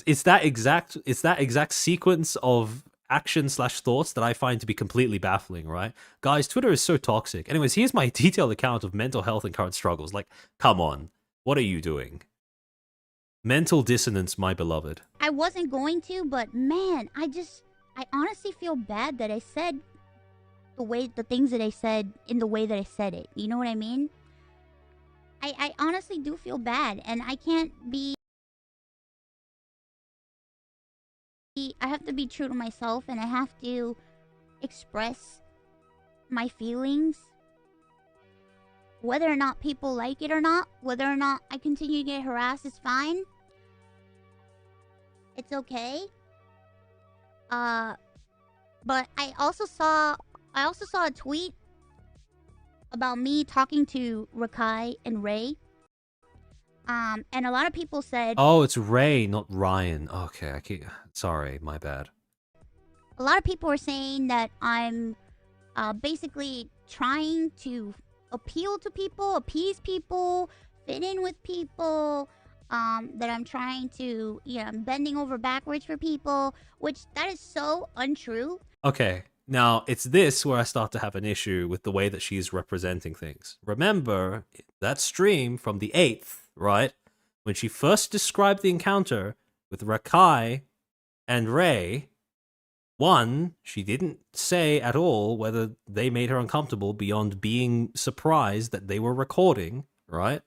it's that exact sequence of action/thoughts that I find to be completely baffling, right? Guys, Twitter is so toxic. Anyways, here's my detailed account of mental health and current struggles. Like, come on. What are you doing? Mental dissonance, my beloved. I wasn't going to, but man, I honestly feel bad that I said the things that I said in the way that I said it. You know what I mean? I honestly do feel bad, and I can't be... I have to be true to myself, and I have to express my feelings. Whether or not people like it or not, whether or not I continue to get harassed is fine. It's okay. But I also saw a tweet about me talking to Rakai and Ray. And a lot of people said Oh, it's Ray, not Ryan. Okay, sorry, my bad. a lot of people were saying that I'm basically trying to appeal to people, appease people, fit in with people. That I'm trying to, I'm bending over backwards for people, which that is so untrue. Okay, now it's this where I start to have an issue with the way that she's representing things. Remember that stream from the 8th, right? When she first described the encounter with Rakai and Ray, one, she didn't say at all whether they made her uncomfortable beyond being surprised that they were recording, right?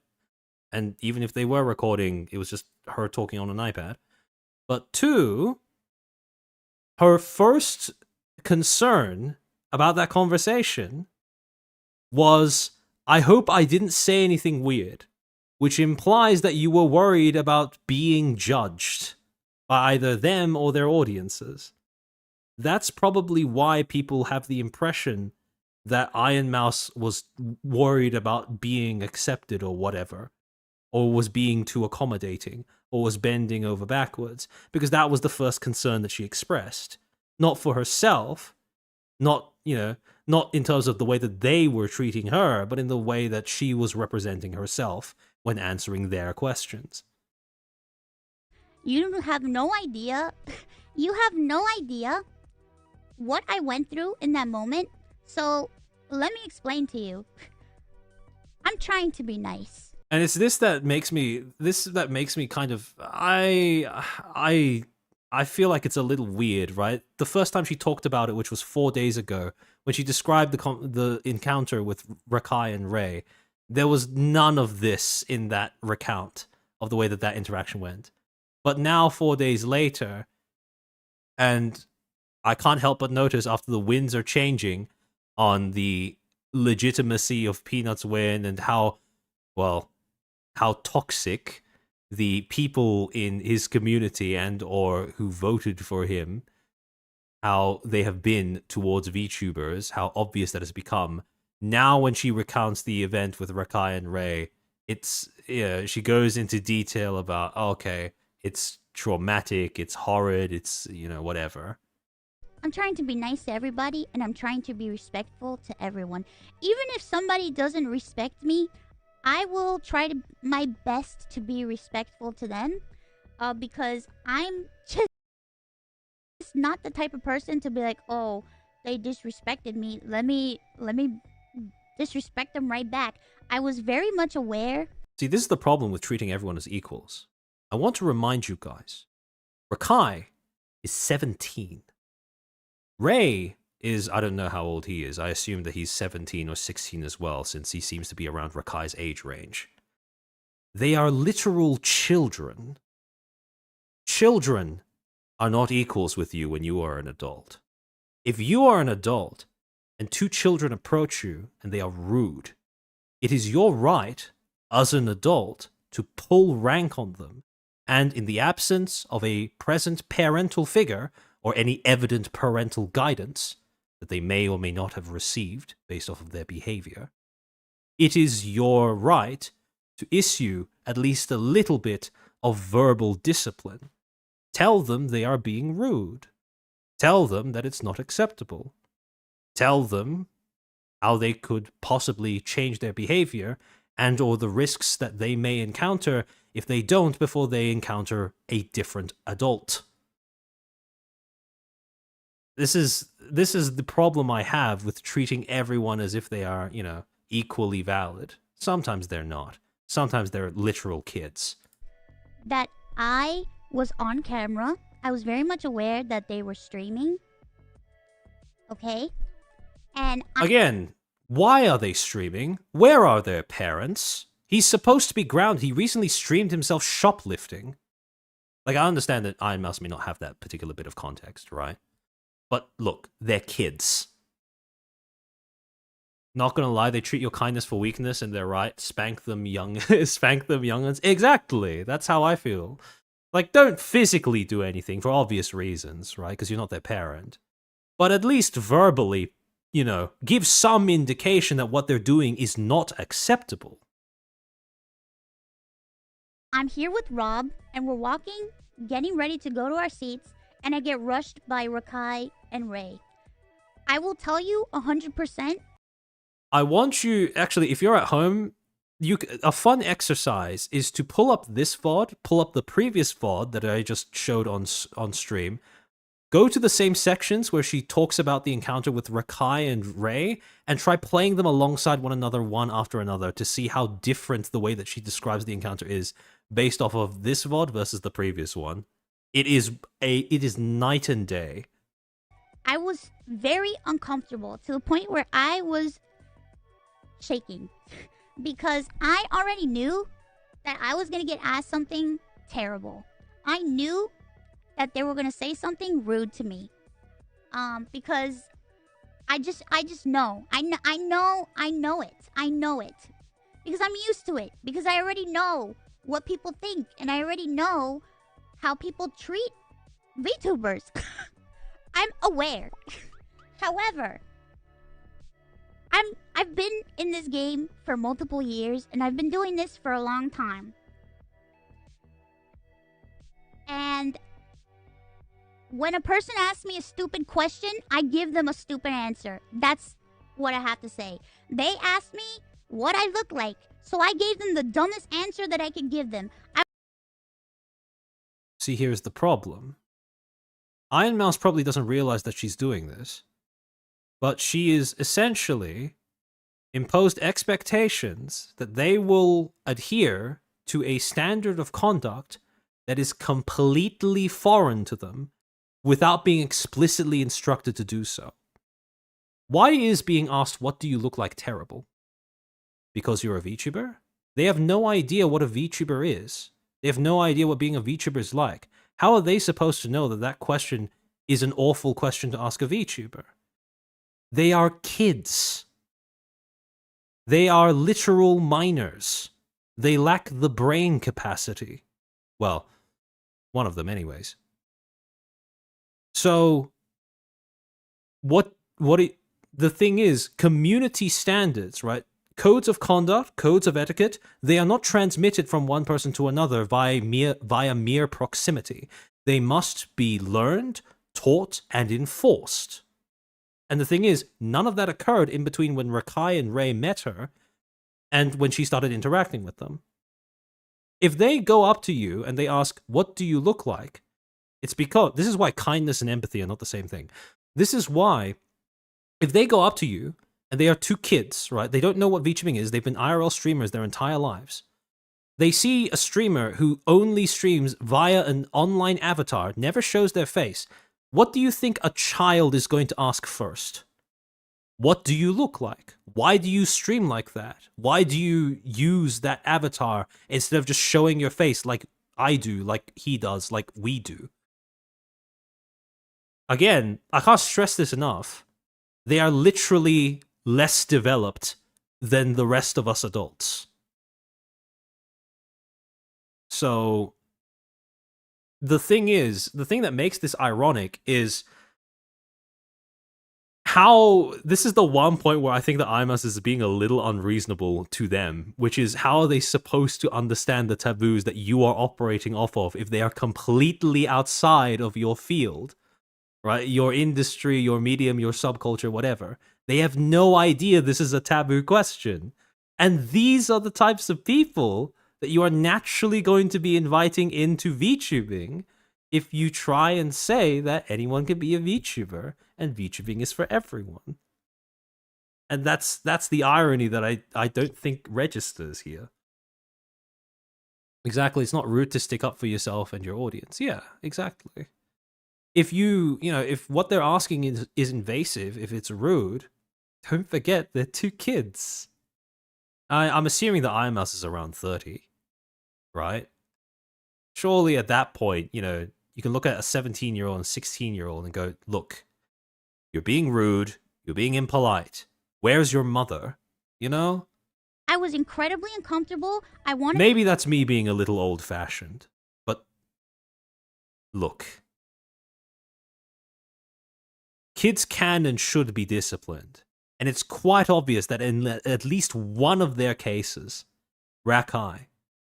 And even if they were recording, it was just her talking on an iPad. But two, her first concern about that conversation was, I hope I didn't say anything weird, which implies that you were worried about being judged by either them or their audiences. That's probably why people have the impression that Iron Mouse was worried about being accepted or whatever, or was being too accommodating, or was bending over backwards, because that was the first concern that she expressed. Not for herself, not in terms of the way that they were treating her, but in the way that she was representing herself when answering their questions. You have no idea. You have no idea what I went through in that moment. So let me explain to you. I'm trying to be nice. And it's this that makes me kind of I feel like it's a little weird, right? The first time she talked about it, which was 4 days ago, when she described the encounter with Rakai and Ray, there was none of this in that recount of the way that interaction went. But now 4 days later, and I can't help but notice after the winds are changing on the legitimacy of Peanut's win and how toxic the people in his community and or who voted for him, how they have been towards VTubers, how obvious that has become. Now when she recounts the event with Rakai and Ray, she goes into detail about, okay, it's traumatic, it's horrid, it's, whatever. I'm trying to be nice to everybody, and I'm trying to be respectful to everyone. Even if somebody doesn't respect me, I will try my best to be respectful to them, because I'm just not the type of person to be like, oh, they disrespected me. Let me disrespect them right back. I was very much aware. See, this is the problem with treating everyone as equals. I want to remind you guys, Rakai is 17. Ray is, I don't know how old he is. I assume that he's 17 or 16 as well, since he seems to be around Rakai's age range. They are literal children. Children are not equals with you when you are an adult. If you are an adult and two children approach you and they are rude, it is your right as an adult to pull rank on them, and in the absence of a present parental figure or any evident parental guidance that they may or may not have received based off of their behavior, it is your right to issue at least a little bit of verbal discipline. Tell them they are being rude. Tell them that it's not acceptable. Tell them how they could possibly change their behavior and or the risks that they may encounter if they don't before they encounter a different adult. This is the problem I have with treating everyone as if they are, equally valid. Sometimes they're not. Sometimes they're literal kids. That I was on camera. I was very much aware that they were streaming. Okay? And again, why are they streaming? Where are their parents? He's supposed to be grounded. He recently streamed himself shoplifting. Like, I understand that Iron Mouse may not have that particular bit of context, right? But look, they're kids. Not gonna lie, they treat your kindness for weakness, and they're right. Spank them spank them young'uns. Exactly. That's how I feel. Like, don't physically do anything for obvious reasons, right? Because you're not their parent. But at least verbally, give some indication that what they're doing is not acceptable. I'm here with Rob, and we're walking, getting ready to go to our seats, and I get rushed by Rakai and Ray. I will tell you 100%. I want you, actually, if you're at home, a fun exercise is to pull up this VOD, pull up the previous VOD that I just showed on stream, go to the same sections where she talks about the encounter with Rakai and Ray, and try playing them alongside one another, one after another, to see how different the way that she describes the encounter is based off of this VOD versus the previous one. It is night and day. I was very uncomfortable to the point where I was shaking because I already knew that I was going to get asked something terrible. I knew that they were going to say something rude to me. Because I just know. I know it. Because I'm used to it. Because I already know what people think, and I already know how people treat VTubers. I'm aware. However, I've been in this game for multiple years, and I've been doing this for a long time. And when a person asks me a stupid question, I give them a stupid answer. That's what I have to say. They asked me what I look like, so I gave them the dumbest answer that I could give them. See, here's the problem. Iron Mouse probably doesn't realize that she's doing this, but she is essentially imposed expectations that they will adhere to a standard of conduct that is completely foreign to them without being explicitly instructed to do so. Why is being asked, what do you look like, terrible? Because you're a VTuber? They have no idea what a VTuber is. They have no idea what being a VTuber is like. How are they supposed to know that that question is an awful question to ask a VTuber? They are kids. They are literal minors. They lack the brain capacity. Well, one of them anyways. So, the thing is, community standards, right? Codes of conduct, codes of etiquette, they are not transmitted from one person to another via mere proximity. They must be learned, taught, and enforced. And the thing is, none of that occurred in between when Rakai and Ray met her and when she started interacting with them. If they go up to you and they ask, what do you look like? It's because, this is why kindness and empathy are not the same thing. This is why, if they go up to you, and they are two kids, right? They don't know what VTubing is. They've been IRL streamers their entire lives. They see a streamer who only streams via an online avatar, never shows their face. What do you think a child is going to ask first? What do you look like? Why do you stream like that? Why do you use that avatar instead of just showing your face like I do, like he does, like we do? Again, I can't stress this enough. They are literally less developed than the rest of us adults. So, the thing that makes this ironic is how this is the one point where I think that IMAS is being a little unreasonable to them, which is how are they supposed to understand the taboos that you are operating off of if they are completely outside of your field, right? Your industry, your medium, your subculture, whatever. They have no idea this is a taboo question. And these are the types of people that you are naturally going to be inviting into VTubing if you try and say that anyone can be a VTuber and VTubing is for everyone. And that's the irony that I don't think registers here. Exactly, it's not rude to stick up for yourself and your audience. Yeah, exactly. If if what they're asking is invasive, if it's rude, don't forget they're two kids. I'm assuming that Iron Mouse is around 30, right? Surely at that point, you can look at a 17-year-old and 16-year-old and go, look, you're being rude, you're being impolite. Where's your mother? I was incredibly uncomfortable. I wanted. Maybe that's me being a little old-fashioned, but look. Kids can and should be disciplined. And it's quite obvious that in at least one of their cases, Rakai,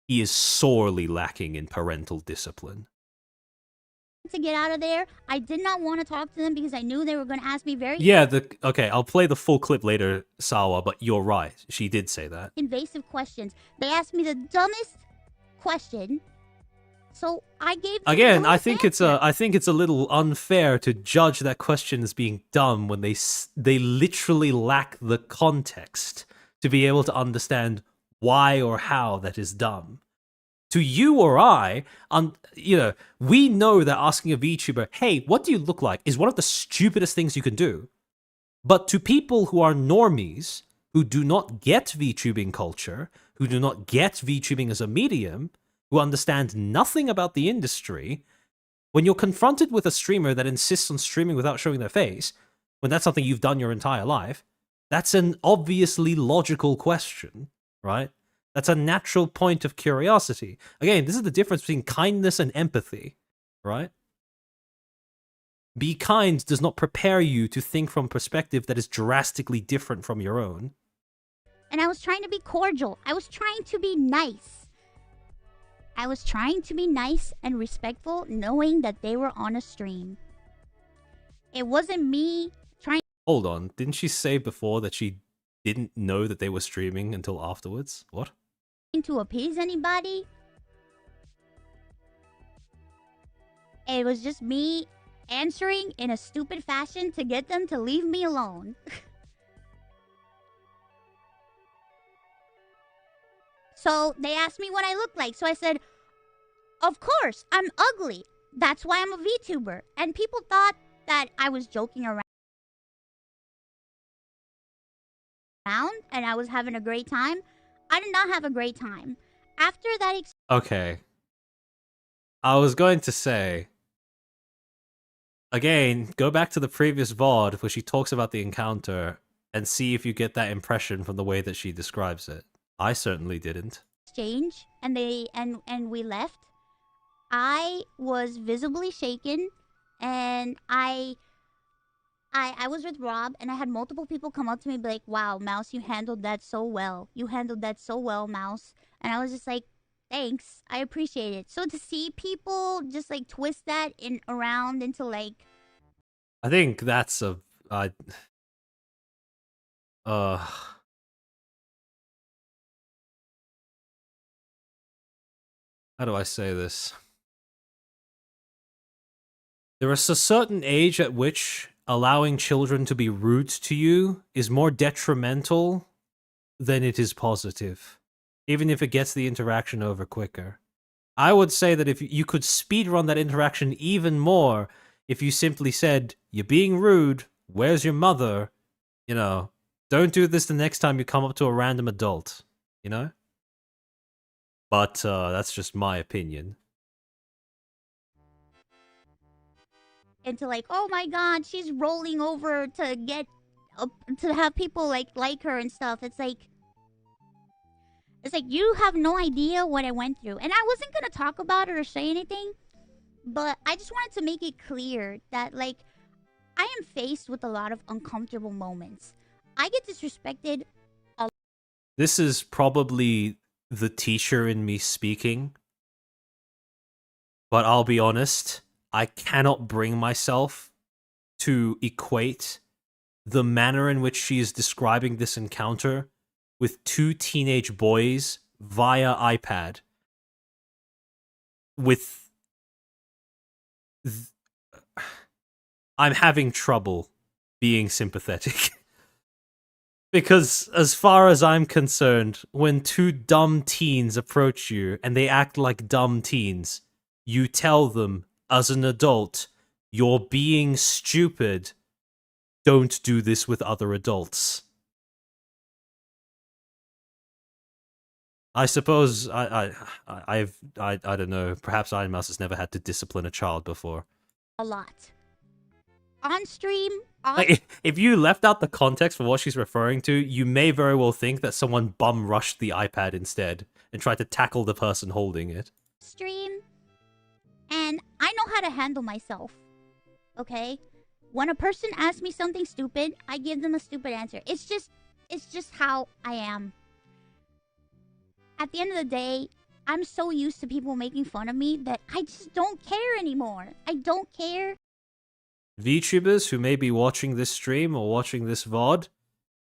he is sorely lacking in parental discipline. To get out of there, I did not want to talk to them because I knew they were going to ask me very Yeah, okay, I'll play the full clip later, Sawa, but you're right. She did say that. invasive questions. They asked me the dumbest question, so I gave them Again, the I lowest think answer. it's a little unfair to judge that question as being dumb when they literally lack the context to be able to understand why or how that is dumb. To you or I, we know that asking a VTuber, "Hey, what do you look like?" is one of the stupidest things you can do. But to people who are normies, who do not get VTubing culture, who do not get VTubing as a medium, who understand nothing about the industry, when you're confronted with a streamer that insists on streaming without showing their face, when that's something you've done your entire life, that's an obviously logical question, right? That's a natural point of curiosity. Again, this is the difference between kindness and empathy, right? Be kind does not prepare you to think from perspective that is drastically different from your own. And I was trying to be cordial. I was trying to be nice. I was trying to be nice and respectful, knowing that they were on a stream. It wasn't me trying Hold on, didn't she say before that she didn't know that they were streaming until afterwards? What? to appease anybody. It was just me answering in a stupid fashion to get them to leave me alone. So they asked me what I look like. So I said, of course, I'm ugly. That's why I'm a VTuber. And people thought that I was joking around and I was having a great time. I did not have a great time. After that Okay. I was going to say, again, go back to the previous VOD where she talks about the encounter and see if you get that impression from the way that she describes it. I certainly didn't. exchange and we left, I was visibly shaken, and I was with Rob, and I had multiple people come up to me and be like, "Wow, Mouse, you handled that so well. You handled that so well, Mouse." And I was just like, "Thanks, I appreciate it." So to see people just like twist that around into like, I think that's how do I say this? There is a certain age at which allowing children to be rude to you is more detrimental than it is positive, even if it gets the interaction over quicker. I would say that if you could speedrun that interaction even more if you simply said, "You're being rude, where's your mother? You know, don't do this the next time you come up to a random adult," you know? But that's just my opinion. into like, "Oh my God, she's rolling over to get to have people like her and stuff." It's like you have no idea what I went through, and I wasn't gonna talk about it or say anything, but I just wanted to make it clear that like I am faced with a lot of uncomfortable moments. I get disrespected a lot. This is probably the teacher in me speaking, but I'll be honest, I cannot bring myself to equate the manner in which she is describing this encounter with two teenage boys via iPad with... I'm having trouble being sympathetic. Because as far as I'm concerned, when two dumb teens approach you and they act like dumb teens, you tell them, as an adult, "You're being stupid. Don't do this with other adults." I suppose I don't know. Perhaps Iron Mouse has never had to discipline a child before. A lot. On stream, Like, if you left out the context for what she's referring to, you may very well think that someone bum rushed the iPad instead and tried to tackle the person holding it. stream, and I know how to handle myself. Okay? When a person asks me something stupid, I give them a stupid answer. It's just how I am. At the end of the day, I'm so used to people making fun of me that I just don't care anymore. I don't care. VTubers who may be watching this stream or watching this VOD,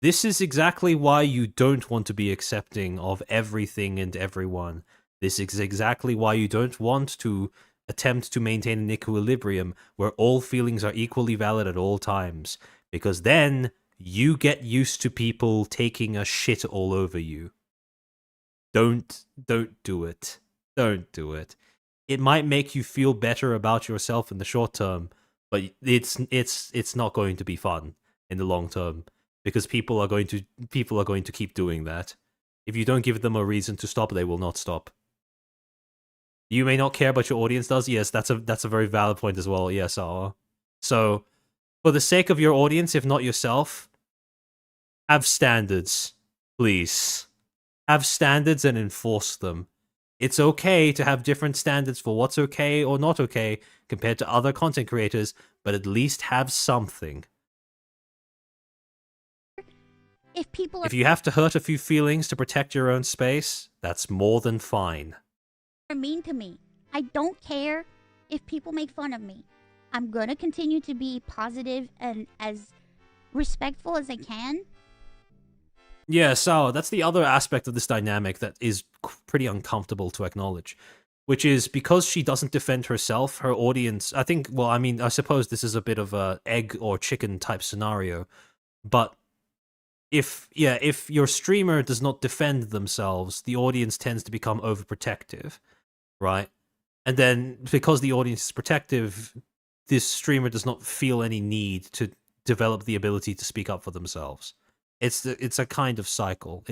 this is exactly why you don't want to be accepting of everything and everyone. This is exactly why you don't want to attempt to maintain an equilibrium where all feelings are equally valid at all times. Because then you get used to people taking a shit all over you. Don't do it. Don't do it. It might make you feel better about yourself in the short term, but it's not going to be fun in the long term because people are going to keep doing that. If you don't give them a reason to stop, they will not stop. You may not care, but your audience does. Yes, that's a very valid point as well. Yes, so for the sake of your audience, if not yourself, have standards, please. Have standards and enforce them. It's okay to have different standards for what's okay or not okay compared to other content creators, but at least have something. If you have to hurt a few feelings to protect your own space, that's more than fine. Are mean to me. I don't care if people make fun of me. I'm gonna continue to be positive and as respectful as I can. Yeah, so that's the other aspect of this dynamic that is pretty uncomfortable to acknowledge, which is because she doesn't defend herself, her audience, I think, well, I mean, I suppose this is a bit of a egg or chicken type scenario, but if your streamer does not defend themselves, the audience tends to become overprotective, right? And then because the audience is protective, this streamer does not feel any need to develop the ability to speak up for themselves. It's a kind of cycle.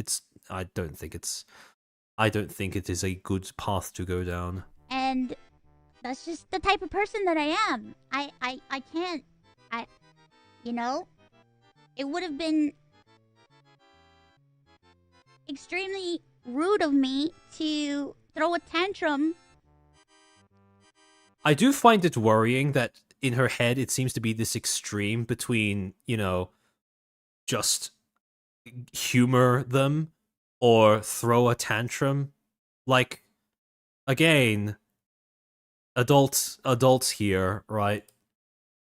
I don't think it is a good path to go down. And that's just the type of person that I am. I can't, you know, it would have been extremely rude of me to throw a tantrum. I do find it worrying that in her head it seems to be this extreme between, you know, just humor them or throw a tantrum. Like, again, adults here, right?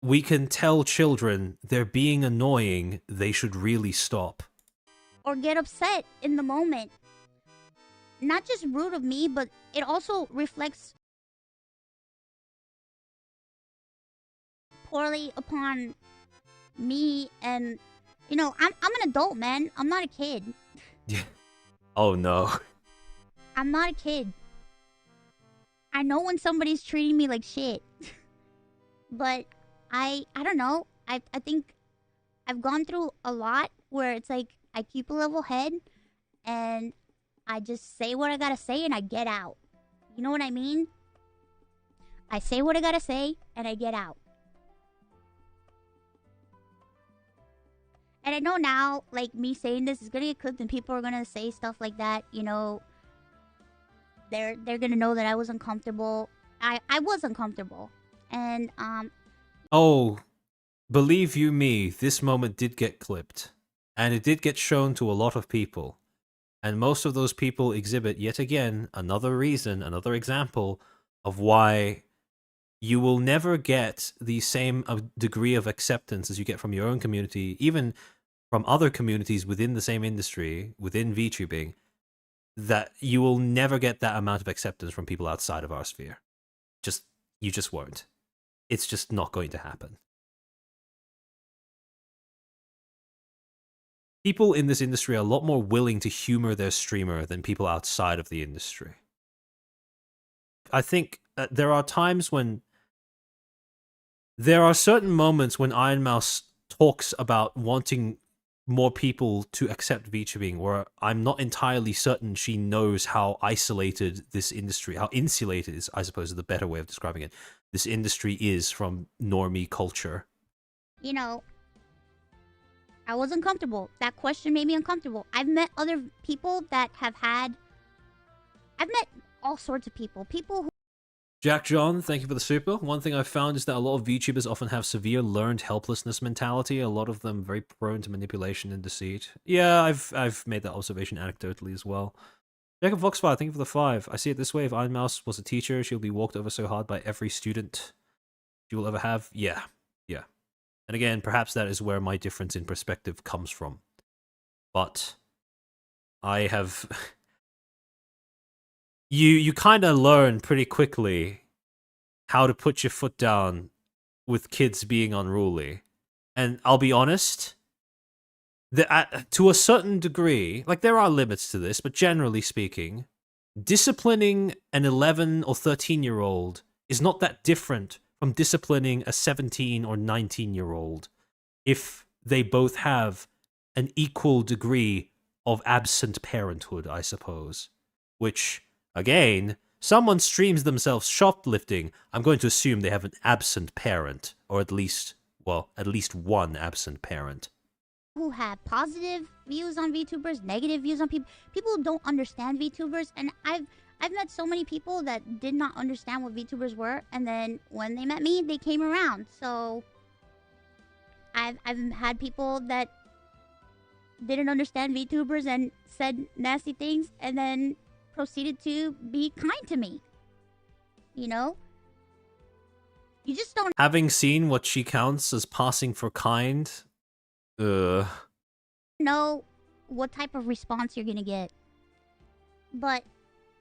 We can tell children they're being annoying, they should really stop. Or get upset in the moment. Not just rude of me, but it also reflects poorly upon me. And you know, I'm an adult, man. I'm not a kid. Yeah. Oh no. I'm not a kid. I know when somebody's treating me like shit. But I don't know. I think I've gone through a lot where it's like I keep a level head and I just say what I gotta say and I get out. You know what I mean? I say what I gotta say and I get out. And I know now, like, me saying this is gonna get clipped and people are gonna say stuff like that, you know. They're gonna know that I was uncomfortable. I was uncomfortable. And, Oh, believe you me, this moment did get clipped. And it did get shown to a lot of people. And most of those people exhibit, yet again, another reason, another example of why you will never get the same degree of acceptance as you get from your own community, even from other communities within the same industry, within VTubing, that you will never get that amount of acceptance from people outside of our sphere. You just won't. It's just not going to happen. People in this industry are a lot more willing to humor their streamer than people outside of the industry. I think there are times when there are certain moments when Iron Mouse talks about wanting more people to accept VTubing, where I'm not entirely certain she knows how isolated this industry, how insulated is, I suppose, is the better way of describing it, this industry is from normie culture. you know, I was uncomfortable. That question made me uncomfortable. I've met other people that have had... I've met all sorts of people. People who... Jack John, thank you for the super. One thing I've found is that a lot of VTubers often have severe learned helplessness mentality. A lot of them very prone to manipulation and deceit. Yeah, I've made that observation anecdotally as well. Jacob Voxfire, thank you for the 5. I see it this way. If Iron Mouse was a teacher, she'll be walked over so hard by every student she will ever have. Yeah. Yeah. And again, perhaps that is where my difference in perspective comes from. But I have... you kind of learn pretty quickly how to put your foot down with kids being unruly. And I'll be honest, to a certain degree, like there are limits to this, but generally speaking, disciplining an 11 or 13-year-old is not that different from disciplining a 17 or 19-year-old if they both have an equal degree of absent parenthood, I suppose. Which, again, someone streams themselves shoplifting, I'm going to assume they have an absent parent, or at least one absent parent. Who have positive views on VTubers, negative views on people. People who don't understand VTubers, and I've met so many people that did not understand what VTubers were, and then when they met me, they came around. So I've had people that didn't understand VTubers and said nasty things, and then proceeded to be kind to me. You know? You just don't Having seen what she counts as passing for kind, know what type of response you're gonna get. But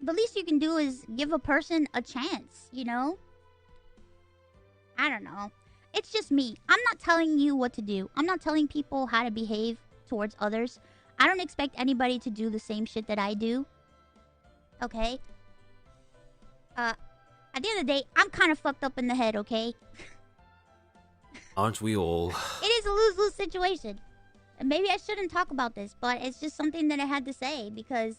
the least you can do is give a person a chance, you know? I don't know. It's just me. I'm not telling you what to do. I'm not telling people how to behave towards others. I don't expect anybody to do the same shit that I do. Okay? At the end of the day, I'm kind of fucked up in the head, okay? aren't we all? It is a lose-lose situation. And maybe I shouldn't talk about this, but it's just something that I had to say because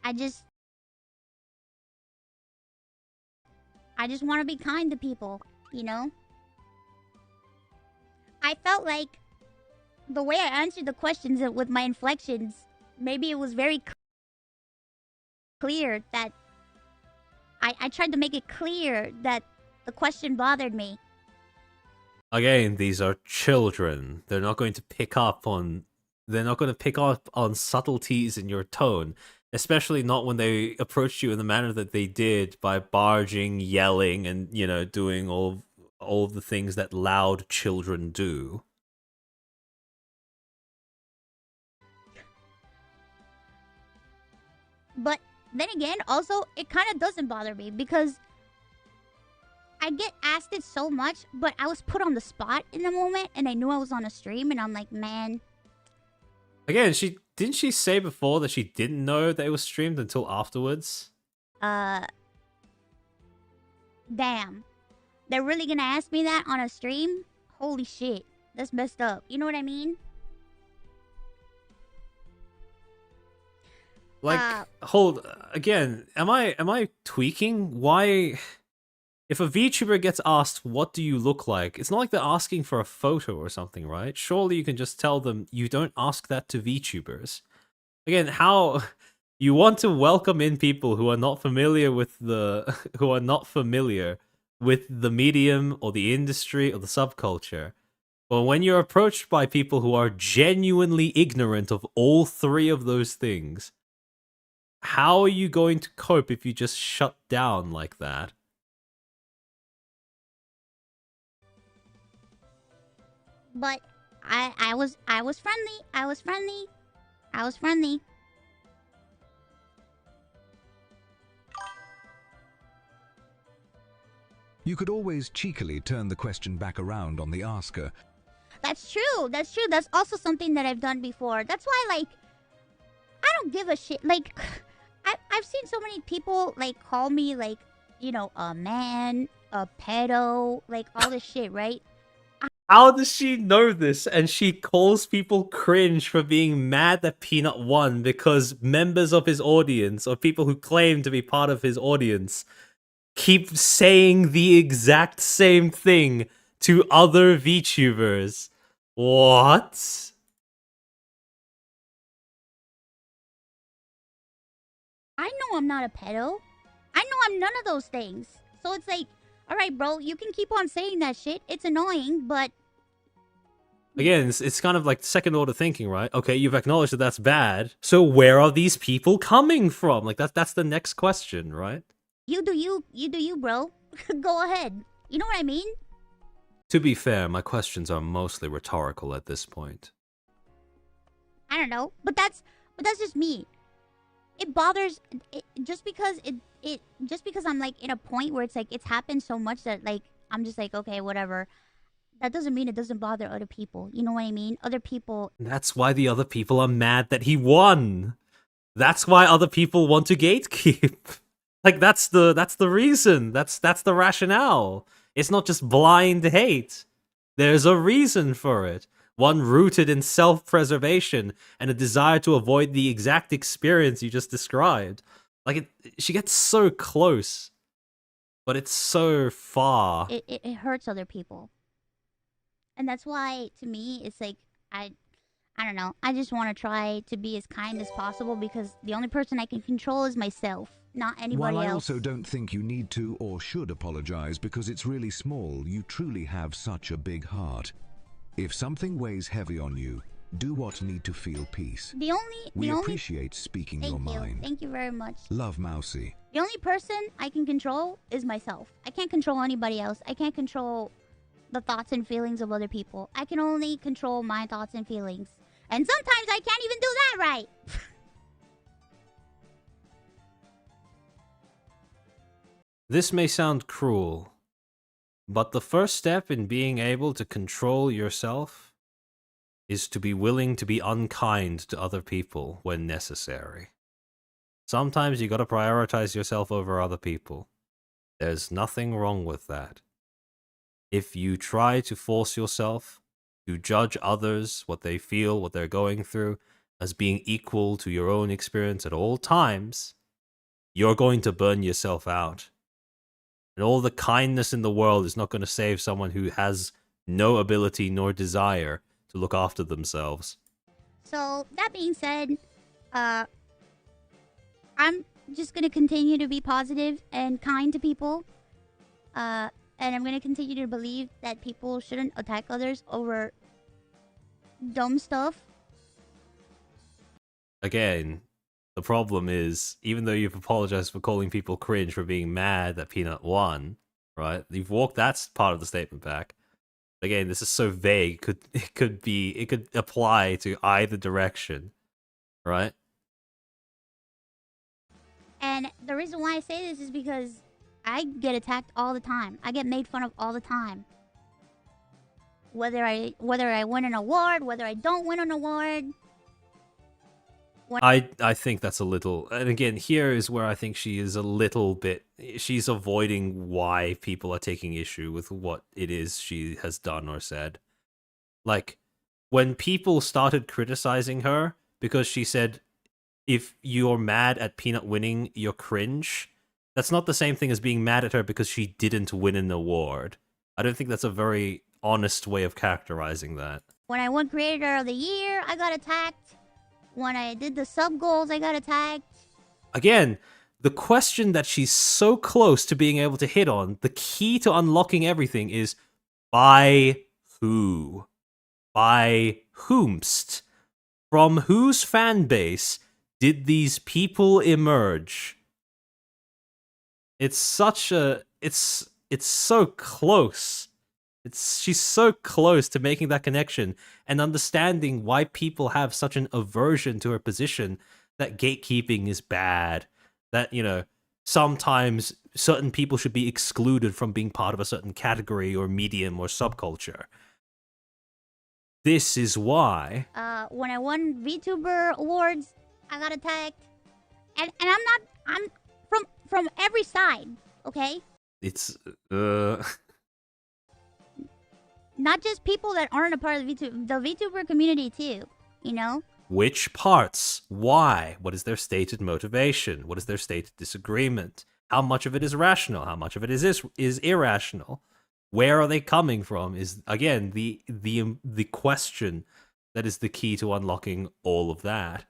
I just want to be kind to people, you know? I felt like the way I answered the questions with my inflections, maybe it was very clear that I tried to make it clear that the question bothered me. Again, these are children. They're not going to pick up on subtleties in your tone, especially not when they approached you in the manner that they did by barging, yelling, and, you know, doing all of the things that loud children do. But then again, also, it kind of doesn't bother me because I get asked it so much, but I was put on the spot in the moment and I knew I was on a stream and I'm like, man. Again, didn't she say before that she didn't know that it was streamed until afterwards? Damn. They're really gonna ask me that on a stream? Holy shit. That's messed up. You know what I mean? Like, again, am I tweaking? Why, if a VTuber gets asked, what do you look like? It's not like they're asking for a photo or something, right? Surely you can just tell them you don't ask that to VTubers. Again, how you want to welcome in people who are not familiar with the medium or the industry or the subculture. But when you're approached by people who are genuinely ignorant of all three of those things, how are you going to cope if you just shut down like that? But I was friendly. I was friendly. You could always cheekily turn the question back around on the asker. That's true. That's true. That's also something that I've done before. That's why, like, I don't give a shit. Like, I've seen so many people, like, call me, like, you know, a man, a pedo, like, all this shit, right? How does she know this? And she calls people cringe for being mad that Peanut won because members of his audience, or people who claim to be part of his audience, keep saying the exact same thing to other VTubers. What? I know I'm not a pedo. I know I'm none of those things. So it's like, alright, bro, you can keep on saying that shit. It's annoying, but Again, it's kind of like second order thinking, right? Okay, you've acknowledged that that's bad. So where are these people coming from? Like that's the next question, right? You do you, bro. Go ahead. You know what I mean? To be fair, my questions are mostly rhetorical at this point. I don't know, but that's just me. It bothers just because just because I'm like in a point where it's like it's happened so much that like I'm just like, okay, whatever. That doesn't mean it doesn't bother other people. You know what I mean? Other people. That's why the other people are mad that he won. That's why other people want to gatekeep. Like that's the reason. That's the rationale. It's not just blind hate. There's a reason for it. One rooted in self-preservation and a desire to avoid the exact experience you just described. Like she gets so close, but it's so far. It hurts other people. And that's why, to me, it's like, I don't know. I just want to try to be as kind as possible because the only person I can control is myself, not anybody While I else. also don't think you need to or should apologize because it's really small, you truly have such a big heart. If something weighs heavy on you, do what need to feel peace. We appreciate speaking your mind. Thank you very much. Love, Mousy. The only person I can control is myself. I can't control anybody else. I can't control the thoughts and feelings of other people. I can only control my thoughts and feelings. And sometimes I can't even do that right. This may sound cruel, but the first step in being able to control yourself is to be willing to be unkind to other people when necessary. Sometimes you gotta prioritize yourself over other people. There's nothing wrong with that. If you try to force yourself to judge others, what they feel, what they're going through, as being equal to your own experience at all times, you're going to burn yourself out. And all the kindness in the world is not going to save someone who has no ability nor desire to look after themselves. So, that being said, I'm just going to continue to be positive and kind to people. And I'm going to continue to believe that people shouldn't attack others over dumb stuff. Again, the problem is, even though you've apologized for calling people cringe for being mad that Peanut won, right? You've walked that part of the statement back. Again, this is so vague. It could apply to either direction, right? And the reason why I say this is because I get attacked all the time. I get made fun of all the time. Whether I win an award, whether I don't win an award. I think that's a little, and again, here is where I think she is a little bit, she's avoiding why people are taking issue with what it is she has done or said. Like, when people started criticizing her because she said, if you're mad at Peanut winning, you're cringe, that's not the same thing as being mad at her because she didn't win an award. I don't think that's a very honest way of characterizing that. When I won Creator of the Year, I got attacked. When I did the sub goals, I got attacked. Again, the question that she's so close to being able to hit on, the key to unlocking everything is by who? By whomst? From whose fan base did these people emerge? It's such a... It's so close. She's so close to making that connection and understanding why people have such an aversion to her position, that gatekeeping is bad, that, you know, sometimes certain people should be excluded from being part of a certain category or medium or subculture. This is why. When I won VTuber awards, I got attacked. And I'm from every side, okay? It's, Not just people that aren't a part of the VTuber community too, you know? Which parts? Why? What is their stated motivation? What is their stated disagreement? How much of it is rational? How much of it is irrational? Where are they coming from? Is, again, the question that is the key to unlocking all of that.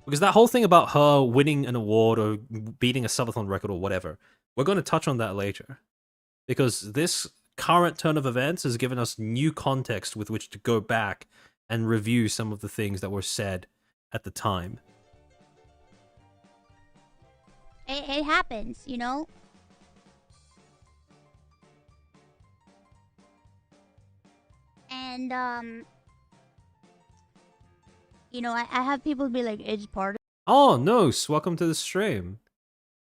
Because that whole thing about her winning an award or beating a subathon record or whatever, We're going to touch on that later. Because this current turn of events has given us new context with which to go back and review some of the things that were said at the time. It happens, you know? And, you know, I have people be like, it's part of... Oh, Nos, welcome to the stream.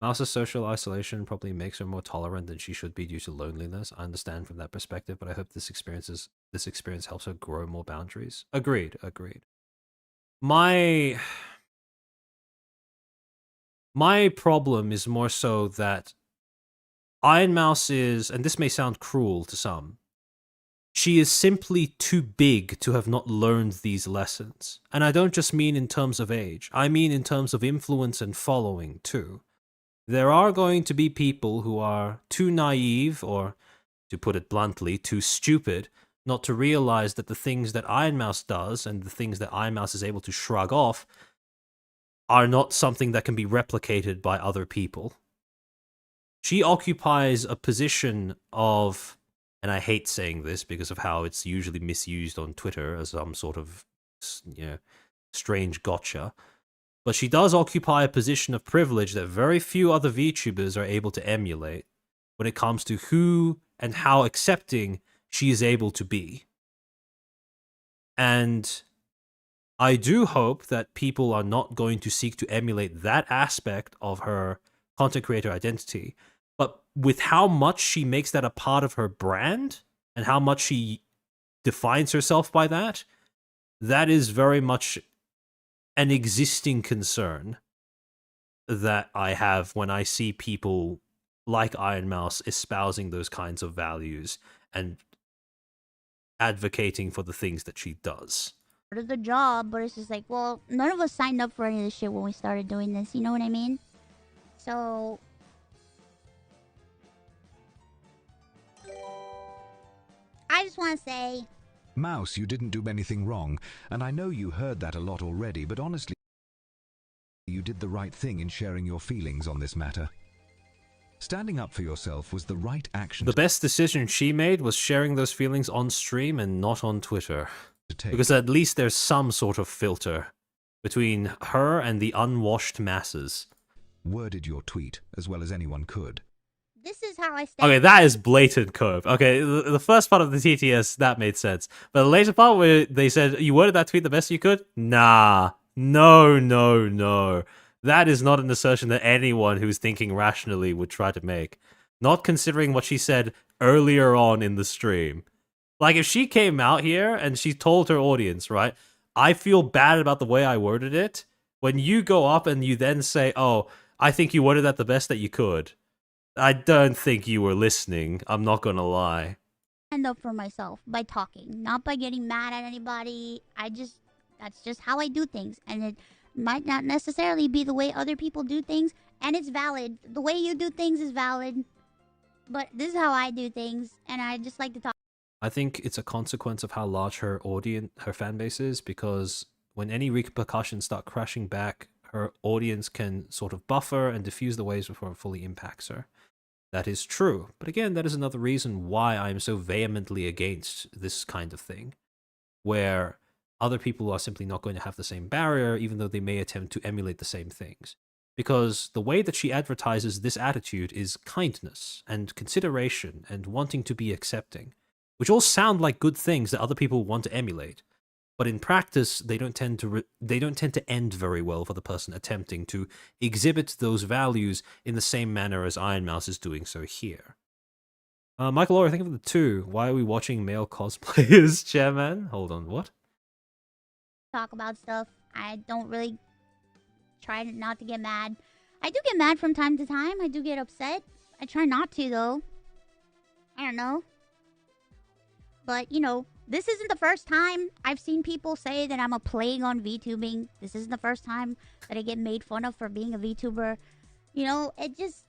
Mouse's social isolation probably makes her more tolerant than she should be due to loneliness. I understand from that perspective, but I hope this experience helps her grow more boundaries. Agreed. My problem is more so that Iron Mouse is, and this may sound cruel to some, she is simply too big to have not learned these lessons. And I don't just mean in terms of age, I mean in terms of influence and following too. There are going to be people who are too naive, or, to put it bluntly, too stupid, not to realize that the things that Iron Mouse does and the things that Iron Mouse is able to shrug off are not something that can be replicated by other people. She occupies a position of, and I hate saying this because of how it's usually misused on Twitter as some sort of, strange gotcha, but she does occupy a position of privilege that very few other VTubers are able to emulate when it comes to who and how accepting she is able to be. And I do hope that people are not going to seek to emulate that aspect of her content creator identity, but with how much she makes that a part of her brand and how much she defines herself by that, that is very much an existing concern that I have when I see people like Iron Mouse espousing those kinds of values and advocating for the things that she does. Part of the job, but it's just like, well, none of us signed up for any of this shit when we started doing this, you know what I mean? So... I just want to say... Mouse, you didn't do anything wrong, and I know you heard that a lot already, but honestly, you did the right thing in sharing your feelings on this matter. Standing up for yourself was the right action. The best decision she made was sharing those feelings on stream and not on Twitter. Because at least there's some sort of filter between her and the unwashed masses. Worded your tweet as well as anyone could. This is how I stand. Okay, that is blatant curve. Okay, the first part of the TTS, that made sense. But the later part where they said, you worded that tweet the best you could? Nah. No. That is not an assertion that anyone who's thinking rationally would try to make. Not considering what she said earlier on in the stream. Like, if she came out here and she told her audience, right, I feel bad about the way I worded it, when you go up and you then say, oh, I think you worded that the best that you could, I don't think you were listening. I'm not gonna lie. Stand up for myself by talking, not by getting mad at anybody. That's just how I do things. And it might not necessarily be the way other people do things. And it's valid. The way you do things is valid. But this is how I do things. And I just like to talk. I think it's a consequence of how large her fan base is, because when any repercussions start crashing back, her audience can sort of buffer and diffuse the waves before it fully impacts her. That is true. But again, that is another reason why I'm so vehemently against this kind of thing, where other people are simply not going to have the same barrier, even though they may attempt to emulate the same things. Because the way that she advertises this attitude is kindness and consideration and wanting to be accepting, which all sound like good things that other people want to emulate. But in practice, they don't tend to end very well for the person attempting to exhibit those values in the same manner as Iron Mouse is doing so here. Michael Orr, think of the two. Why are we watching male cosplayers, Chairman? Hold on, what? Talk about stuff. I don't really try not to get mad. I do get mad from time to time. I do get upset. I try not to, though. I don't know. But, you know, this isn't the first time I've seen people say that I'm a plague on VTubing. This isn't the first time that I get made fun of for being a VTuber. You know, it just...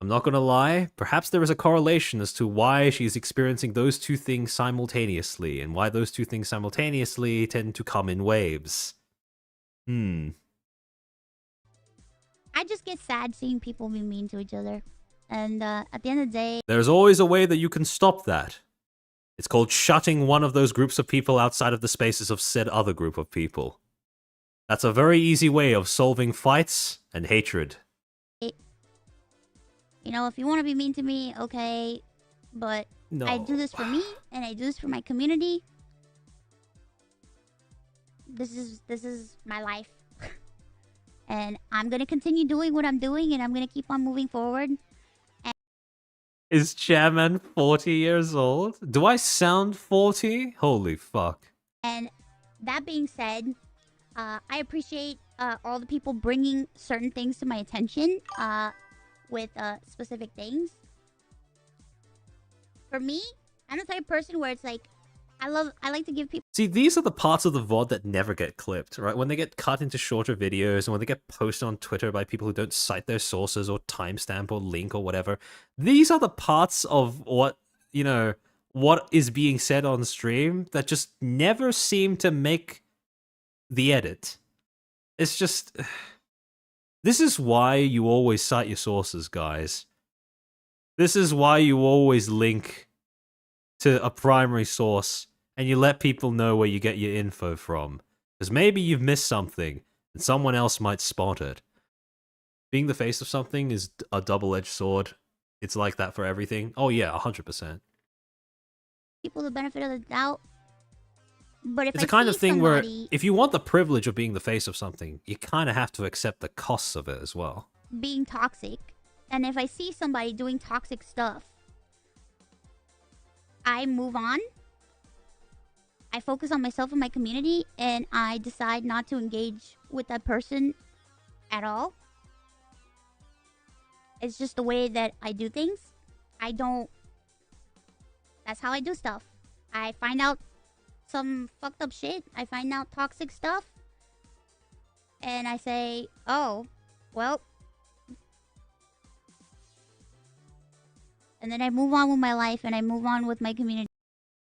I'm not gonna lie, perhaps there is a correlation as to why she's experiencing those two things simultaneously, and why those two things simultaneously tend to come in waves. I just get sad seeing people be mean to each other. And at the end of the day, There's always a way that you can stop that. It's called shutting one of those groups of people outside of the spaces of said other group of people. That's a very easy way of solving fights and hatred. you know, if you want to be mean to me, okay, but No. I do this for me and I do this for my community. This is my life. And I'm going to continue doing what I'm doing and I'm going to keep on moving forward. Is Chairman 40 years old? Do I sound 40? Holy fuck. And that being said, I appreciate all the people bringing certain things to my attention with specific things. For me, I'm the type of person where it's like, I like to give people... See, these are the parts of the VOD that never get clipped, right? When they get cut into shorter videos and when they get posted on Twitter by people who don't cite their sources or timestamp or link or whatever. These are the parts of what, you know, what is being said on stream that just never seem to make the edit. It's just... This is why you always cite your sources, guys. This is why you always link to a primary source and you let people know where you get your info from. Because maybe you've missed something and someone else might spot it. Being the face of something is a double-edged sword. It's like that for everything. Oh yeah, 100%. People the benefit of the doubt. But if It's I a kind of see thing where somebody if you want the privilege of being the face of something, you kind of have to accept the costs of it as well. being toxic, and if I see somebody doing toxic stuff, I move on. I focus on myself and my community, and I decide not to engage with that person at all. It's just the way that I do things. I don't... That's how I do stuff. I find out some fucked up shit. I find out toxic stuff. And I say, oh, well. And then I move on with my life, and I move on with my community,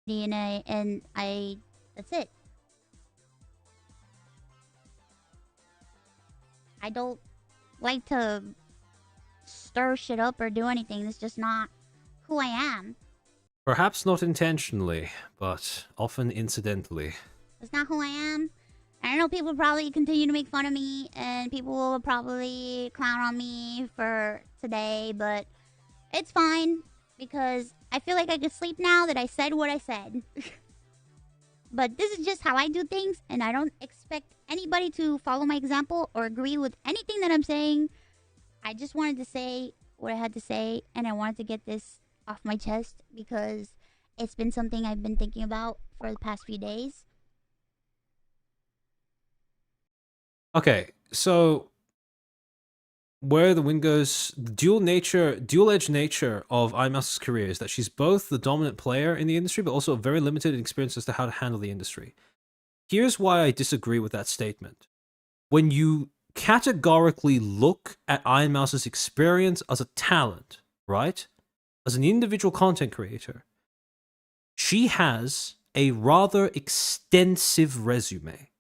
and I that's it. I don't like to stir shit up or do anything. It's just not who I am. Perhaps not intentionally, but often incidentally. It's not who I am. And I know people probably continue to make fun of me, and people will probably clown on me for today, but it's fine, because I feel like I could sleep now that I said what I said. But this is just how I do things, and I don't expect anybody to follow my example or agree with anything that I'm saying. I just wanted to say what I had to say, and I wanted to get this off my chest because it's been something I've been thinking about for the past few days. Okay, so where the wind goes, the dual-edged nature of iMouse's career is that she's both the dominant player in the industry, but also very limited in experience as to how to handle the industry. Here's why I disagree with that statement. When you categorically look at iMouse's experience as a talent, right? As an individual content creator, she has a rather extensive resume.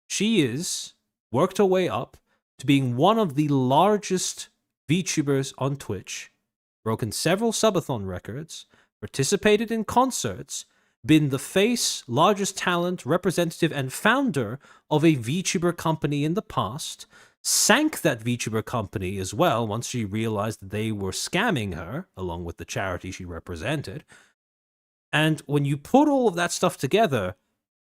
She is worked her way up to being one of the largest VTubers on Twitch, broken several subathon records, participated in concerts, been the face, largest talent, representative, and founder of a VTuber company in the past, sank that VTuber company as well once she realized that they were scamming her, along with the charity she represented. And when you put all of that stuff together,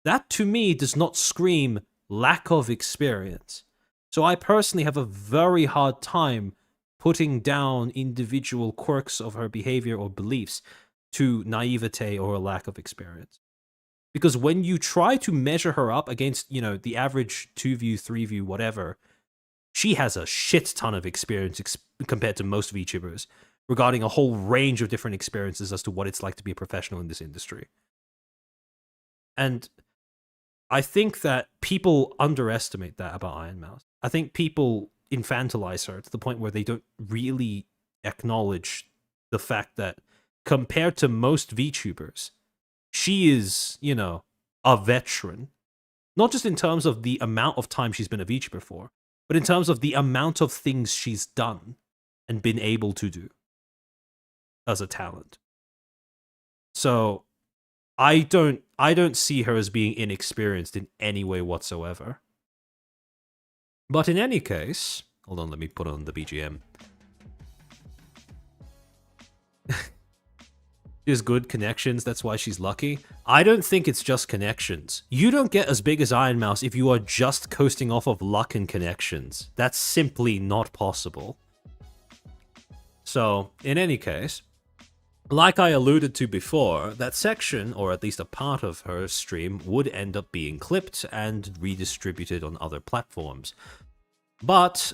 that to me does not scream lack of experience. So I personally have a very hard time putting down individual quirks of her behavior or beliefs to naivete or a lack of experience. Because when you try to measure her up against, you know, the average 2-view, 3-view, whatever, she has a shit ton of experience compared to most VTubers regarding a whole range of different experiences as to what it's like to be a professional in this industry. And I think that people underestimate that about Iron Mouse. I think people infantilize her to the point where they don't really acknowledge the fact that compared to most VTubers, she is, you know, a veteran. Not just in terms of the amount of time she's been a VTuber for, but in terms of the amount of things she's done and been able to do as a talent. So I don't see her as being inexperienced in any way whatsoever. But in any case, hold on, let me put on the BGM. She has good connections, that's why she's lucky. I don't think it's just connections. You don't get as big as Iron Mouse if you are just coasting off of luck and connections. That's simply not possible. So, in any case, like I alluded to before, that section, or at least a part of her stream, would end up being clipped and redistributed on other platforms. But,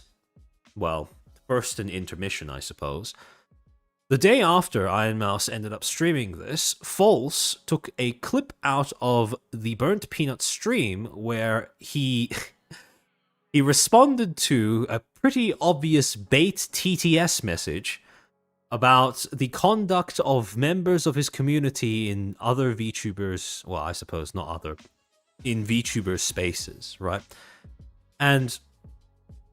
well, first an intermission, I suppose. The day after Iron Mouse ended up streaming this, False took a clip out of the Burnt Peanut stream where he responded to a pretty obvious bait TTS message about the conduct of members of his community in other VTubers, well, I suppose not other, in VTuber spaces, right? And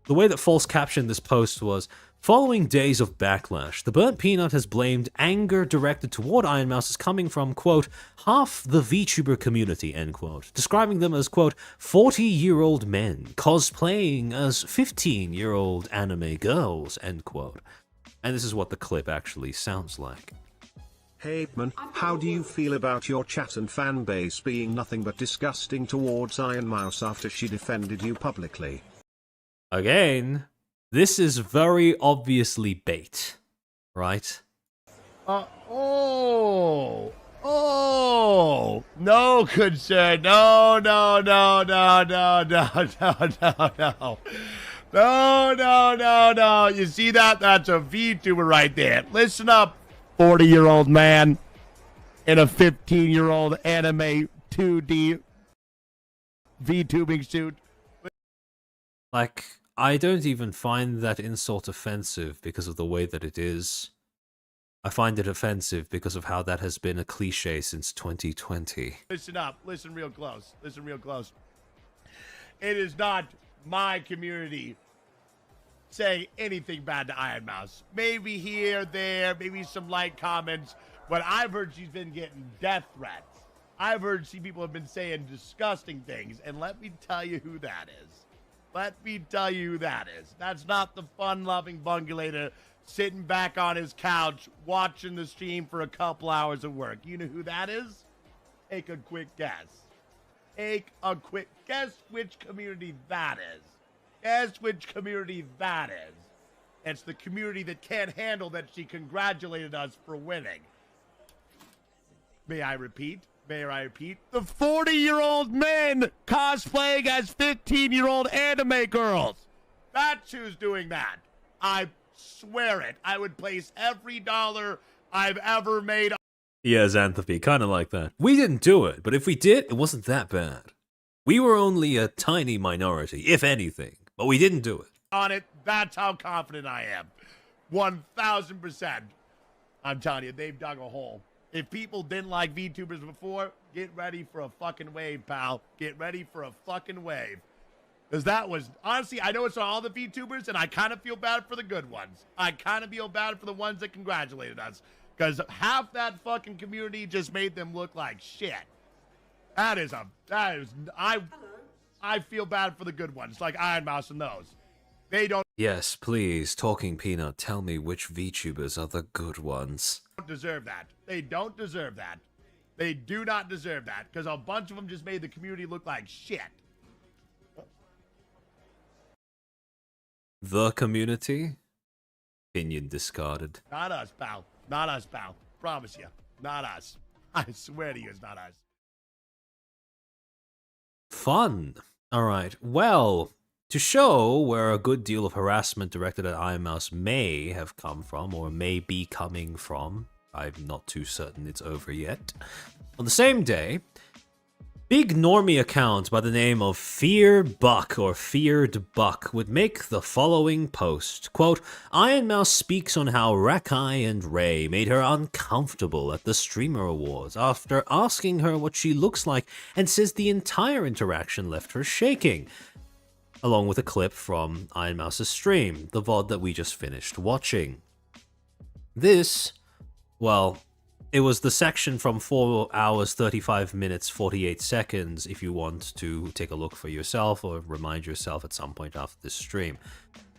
the way that False captioned this post was, following days of backlash, the Burnt Peanut has blamed anger directed toward Iron Mouse as coming from, quote, half the VTuber community, end quote, describing them as, quote, 40-year-old men cosplaying as 15-year-old anime girls, end quote. And this is what the clip actually sounds like. Hey man, how do you feel about your chat and fan base being nothing but disgusting towards Iron Mouse after she defended you publicly? Again, this is very obviously bait, right? No, good sir, no. You see that? That's a VTuber right there. Listen up, 40-year-old man in a 15-year-old anime 2D VTubing suit. Like, I don't even find that insult offensive because of the way that it is. I find it offensive because of how that has been a cliche since 2020. Listen up. Listen real close. It is not my community saying anything bad to Iron Mouse. Maybe here, there, maybe some light comments, but I've heard she's been getting death threats. I've heard people have been saying disgusting things, and let me tell you who that is. That's not the fun-loving bungulator sitting back on his couch watching the stream for a couple hours of work. You know who that is? Take a quick guess. Guess which community that is. It's the community that can't handle that she congratulated us for winning. May I repeat? The 40-year-old men cosplaying as 15-year-old anime girls. That's who's doing that. I swear it. I would place every dollar I've ever made. Yeah, Xanthopy, kind of like that. We didn't do it, but if we did, it wasn't that bad. We were only a tiny minority, if anything, but we didn't do it. On it, that's how confident I am. 1,000%. I'm telling you, they've dug a hole. If people didn't like VTubers before, get ready for a fucking wave, pal. Get ready for a fucking wave. Because that was, honestly, I know it's on all the VTubers, and I kind of feel bad for the good ones. I kind of feel bad for the ones that congratulated us. Because half that fucking community just made them look like shit. I feel bad for the good ones, like Iron Mouse and those. They don't Yes, please, Talking Peanut, tell me which VTubers are the good ones. deserve that. They don't deserve that. They do not deserve that, because a bunch of them just made the community look like shit. The community? Opinion discarded. Not us, pal. Not us, pal. Promise you. Not us. I swear to you, it's not us. Fun. Alright, well, to show where a good deal of harassment directed at Iron Mouse may have come from, or may be coming from, I'm not too certain it's over yet. On the same day, big normie account by the name of Fear Buck or Feared Buck would make the following post. Quote, Iron Mouse speaks on how Rakai and Ray made her uncomfortable at the Streamer Awards after asking her what she looks like and says the entire interaction left her shaking. along with a clip from Iron Mouse's stream, the VOD that we just finished watching. This, well, it was the section from 4 hours, 35 minutes, 48 seconds if you want to take a look for yourself or remind yourself at some point after this stream.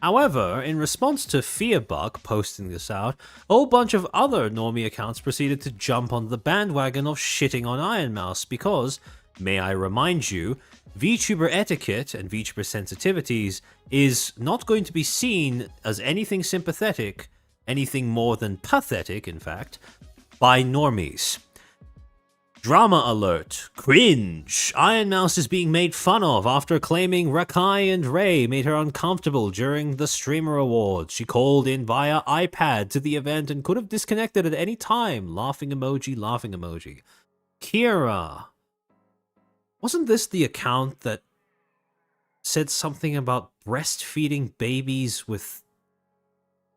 However, in response to Fearbug posting this out, a whole bunch of other normie accounts proceeded to jump on the bandwagon of shitting on Iron Mouse because, may I remind you, VTuber etiquette and VTuber sensitivities is not going to be seen as anything sympathetic, anything more than pathetic, in fact, by normies. Drama alert. Cringe. Iron Mouse is being made fun of after claiming Rakai and Ray made her uncomfortable during the Streamer Awards. She called in via iPad to the event and could have disconnected at any time. Laughing emoji, laughing emoji. Kira. Wasn't this the account that said something about breastfeeding babies with...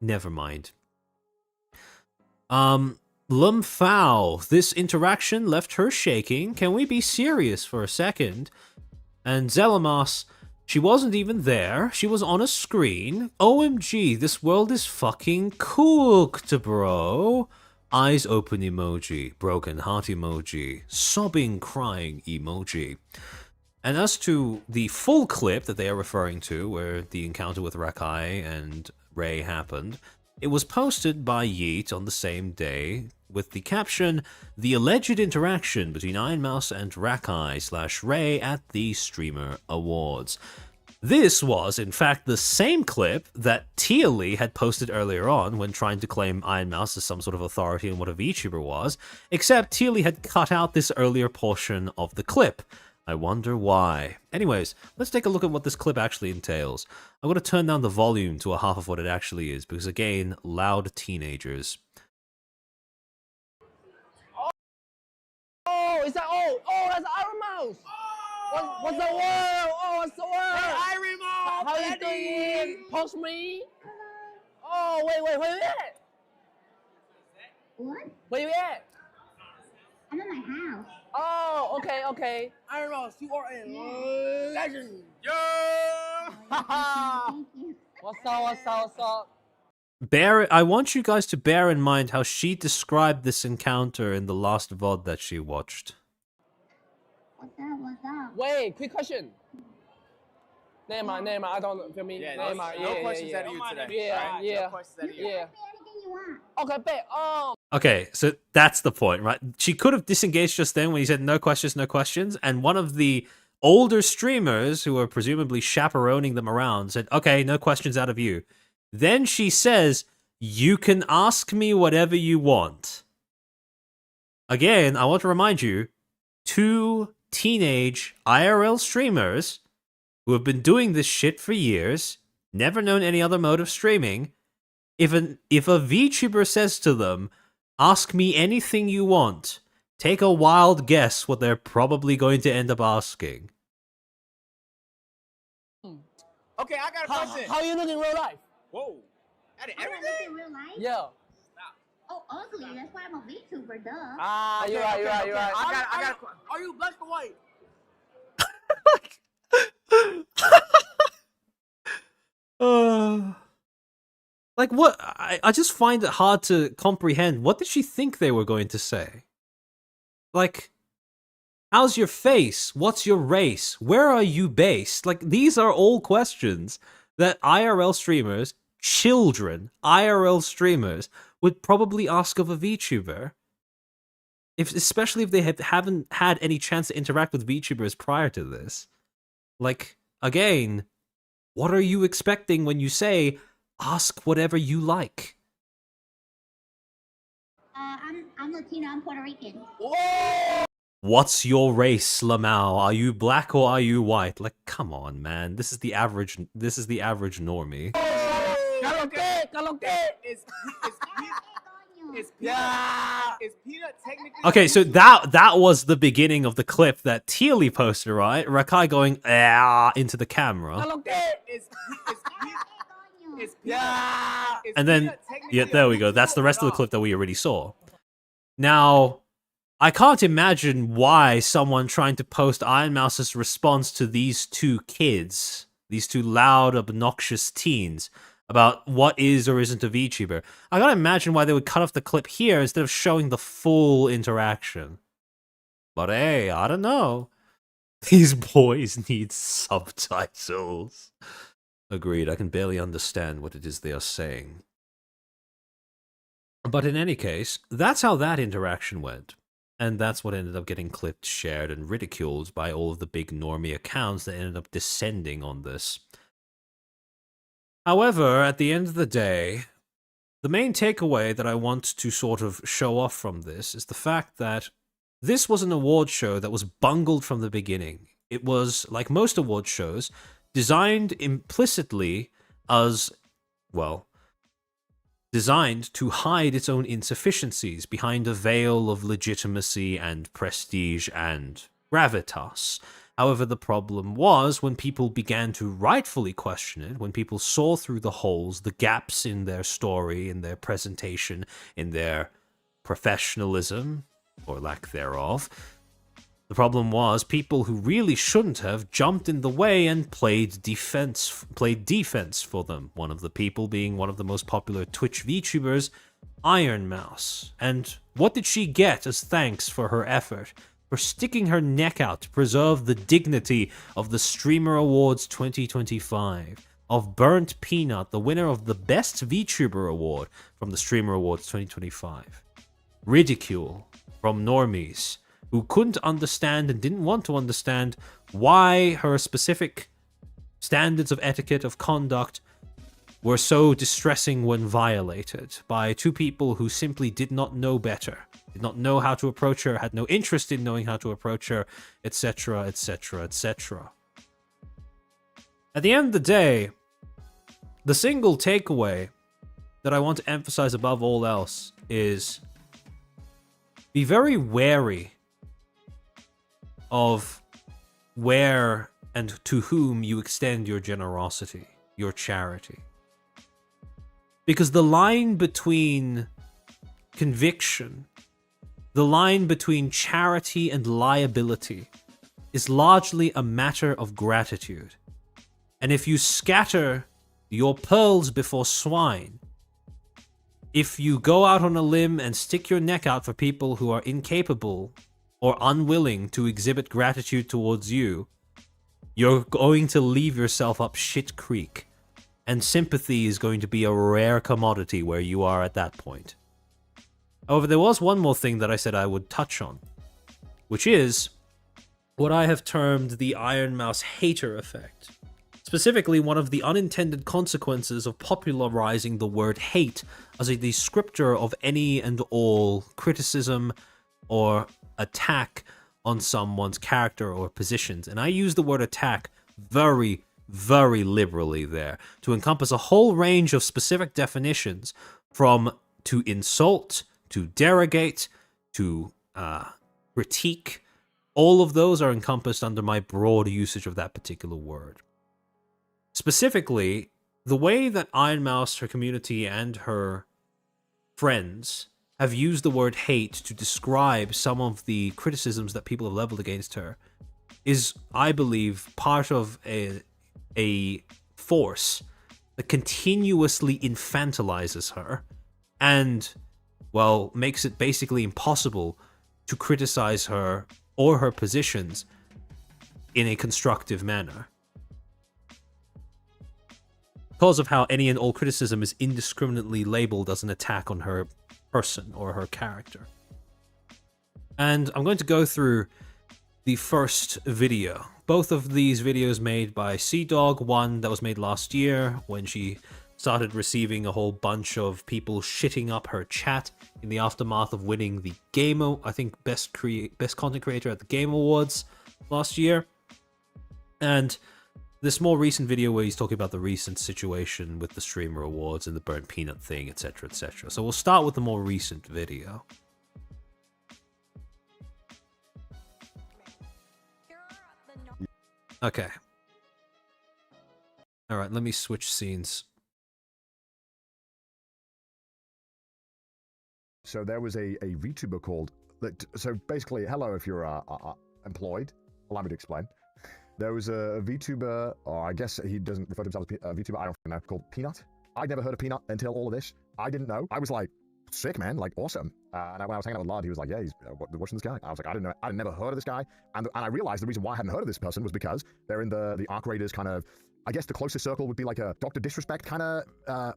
Never mind. Lumfao, this interaction left her shaking. Can we be serious for a second? And Zelamos, she wasn't even there. She was on a screen. OMG, this world is fucking cooked, bro. Eyes open emoji, broken heart emoji, sobbing, crying emoji. And as to the full clip that they are referring to, where the encounter with Rakai and Ray happened, it was posted by Yeet on the same day with the caption, "The alleged interaction between Iron Mouse and Rakai/Ray at the Streamer Awards." This was, in fact, the same clip that Tealy had posted earlier on when trying to claim Iron Mouse as some sort of authority on what a VTuber was, except Tealy had cut out this earlier portion of the clip. I wonder why. Anyways, let's take a look at what this clip actually entails. I'm going to turn down the volume to a half of what it actually is, because again, loud teenagers. Oh, is that that's Iron Mouse. What's the word? Oh, what's the word? Hey, Iron Mouse. How you doing? Post me. Oh, wait, where you at? What? Where you at? I'm in my house. Oh, okay. Iron Mouse, you are a legend. Yeah. What's up? I want you guys to bear in mind how she described this encounter in the last VOD that she watched. What's up? Wait, quick question. Never mind, I don't feel me. Yeah, Never mind. no questions out of you today. Yeah. No questions out of you. Anything you want. Okay, bet. Okay, so that's the point, right? She could have disengaged just then when he said no questions, and one of the older streamers who were presumably chaperoning them around said, okay, no questions out of you. Then she says, you can ask me whatever you want. Again, I want to remind you, 2 teenage IRL streamers who have been doing this shit for years, never known any other mode of streaming. If a VTuber says to them, ask me anything you want, take a wild guess what they're probably going to end up asking. Okay, I got a question. How you look in real life? Whoa. I don't look in real life. Yeah. Oh, ugly. That's why I'm a VTuber, duh. Ah, you're right. I got a question. Are you black or white? Like what? I just find it hard to comprehend. What did she think they were going to say? Like, how's your face? What's your race? Where are you based? Like, these are all questions that IRL streamers, children, IRL streamers, would probably ask of a VTuber. Especially if they haven't had any chance to interact with VTubers prior to this. Like, again, what are you expecting when you say, ask whatever you like? I'm Latino. I'm Puerto Rican. Whoa! What's your race, Lamau? Are you black or are you white? Like, come on, man. This is the average normie. Is Peanut technically... Okay, so that was the beginning of the clip that Tealy posted, right? Rakai going into the camera. And then, yeah, there we go. That's the rest of the clip that we already saw. Now, I can't imagine why someone trying to post Iron Mouse's response to these 2 kids These two loud, obnoxious teens about what is or isn't a VTuber. I gotta imagine why they would cut off the clip here instead of showing the full interaction. But hey, I don't know. These boys need subtitles. Agreed, I can barely understand what it is they are saying. But in any case, that's how that interaction went. And that's what ended up getting clipped, shared, and ridiculed by all of the big normie accounts that ended up descending on this. However, at the end of the day, the main takeaway that I want to sort of show off from this is the fact that this was an award show that was bungled from the beginning. It was, like most award shows, designed implicitly as, well, designed to hide its own insufficiencies behind a veil of legitimacy and prestige and gravitas. However, the problem was when people began to rightfully question it, when people saw through the holes, the gaps in their story, in their presentation, in their professionalism, or lack thereof. The problem was people who really shouldn't have jumped in the way and played defense for them. One of the people being one of the most popular Twitch VTubers, Iron Mouse. And what did she get as thanks for her effort? For sticking her neck out to preserve the dignity of the Streamer Awards 2025, of Burnt Peanut, the winner of the Best VTuber Award from the Streamer Awards 2025. Ridicule from normies who couldn't understand and didn't want to understand why her specific standards of etiquette, of conduct, were so distressing when violated by two people who simply did not know better, did not know how to approach her, had no interest in knowing how to approach her, etc., etc., etc. At the end of the day, the single takeaway that I want to emphasize above all else is be very wary of where and to whom you extend your generosity, your charity. Because the line between conviction, the line between charity and liability, is largely a matter of gratitude. And if you scatter your pearls before swine, if you go out on a limb and stick your neck out for people who are incapable or unwilling to exhibit gratitude towards you, you're going to leave yourself up shit creek. And sympathy is going to be a rare commodity where you are at that point. However, there was one more thing that I said I would touch on, which is what I have termed the Iron Mouse hater effect. Specifically, one of the unintended consequences of popularizing the word hate as a descriptor of any and all criticism or attack on someone's character or positions. And I use the word attack very, very liberally there to encompass a whole range of specific definitions, from to insult, to derogate, to critique. All of those are encompassed under my broad usage of that particular word. Specifically, the way that Iron Mouse, her community, and her friends have used the word hate to describe some of the criticisms that people have leveled against her is, I believe, part of a force that continuously infantilizes her and, well, makes it basically impossible to criticize her or her positions in a constructive manner. Because of how any and all criticism is indiscriminately labeled as an attack on her person or her character. And I'm going to go through the first video. Both of these videos made by Seadog, one that was made last year when she started receiving a whole bunch of people shitting up her chat in the aftermath of winning the best content creator at the Game Awards last year. And this more recent video where he's talking about the recent situation with the Streamer Awards and the Burnt Peanut thing, etc., etc. So we'll start with the more recent video. Okay. Alright, let me switch scenes. So there was a VTuber called... So basically, hello if you're employed. Allow me to explain. There was a VTuber, or I guess he doesn't refer to himself as a VTuber, I don't know, called Peanut. I'd never heard of Peanut until all of this. I didn't know. I was like, sick, man, like, awesome. And when I was hanging out with Lard, he was like, yeah, he's watching this guy. I was like, I didn't know, I'd never heard of this guy. And I realized the reason why I hadn't heard of this person was because they're in the Arc Raiders kind of, I guess the closest circle would be like a Dr. Disrespect kind of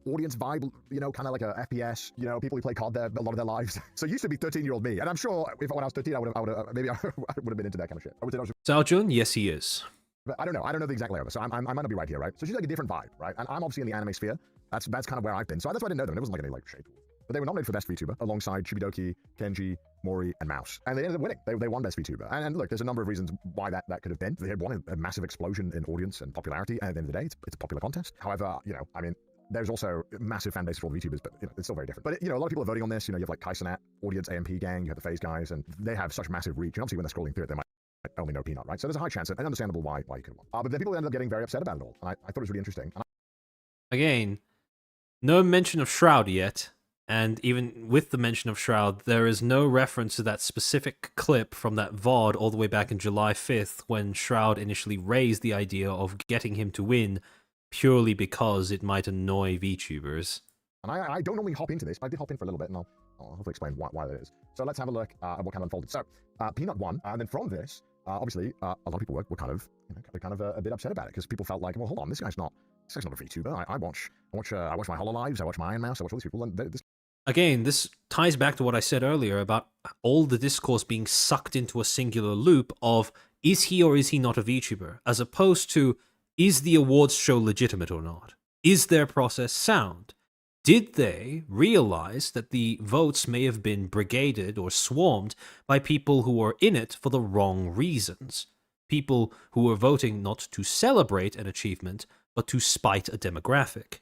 audience vibe, you know, kind of like a FPS, you know, people who play COD there a lot of their lives. So it used to be 13-year-old me. And I'm sure if when I was 13, I would have maybe I would have been into that kind of shit. I would say Sao Jun, yes, he is. But I don't know the exact layout, so I might not be right here, right? So she's like a different vibe, right? And I'm obviously in the anime sphere. That's kind of where I've been. So that's why I didn't know them. It wasn't like any like shape. But they were nominated for Best VTuber alongside Chibidoki, Kenji, Mori, and Mouse. And they ended up winning. They won Best VTuber. And look, there's a number of reasons why that could have been. They had won a massive explosion in audience and popularity. And at the end of the day, it's a popular contest. However, you know, I mean, there's also a massive fan base for all the VTubers, but you know, it's still very different. But you know, a lot of people are voting on this. You know, you have like Kaisanat, Audience AMP Gang, you have the FaZe guys, and they have such massive reach. And obviously, when they're scrolling through it, they might only know Peanut, right? So there's a high chance, and understandable why you could have won. But then people ended up getting very upset about it all. And I thought it was really interesting. Again, no mention of Shroud yet. And even with the mention of Shroud, there is no reference to that specific clip from that VOD all the way back in July 5th when Shroud initially raised the idea of getting him to win purely because it might annoy VTubers. And I don't normally hop into this, but I did hop in for a little bit, and I'll hopefully explain why that is. So let's have a look at what kind of unfolded. So Peanut won, and then from this, obviously, a lot of people were kind of, a bit upset about it because people felt like, well, hold on, this guy's not a VTuber. I watch my Hololives, I watch my Iron Mouse, I watch all these people, and this. Again, this ties back to what I said earlier about all the discourse being sucked into a singular loop of is he or is he not a VTuber, as opposed to is the awards show legitimate or not? Is their process sound? Did they realize that the votes may have been brigaded or swarmed by people who are in it for the wrong reasons? People who are voting not to celebrate an achievement, but to spite a demographic.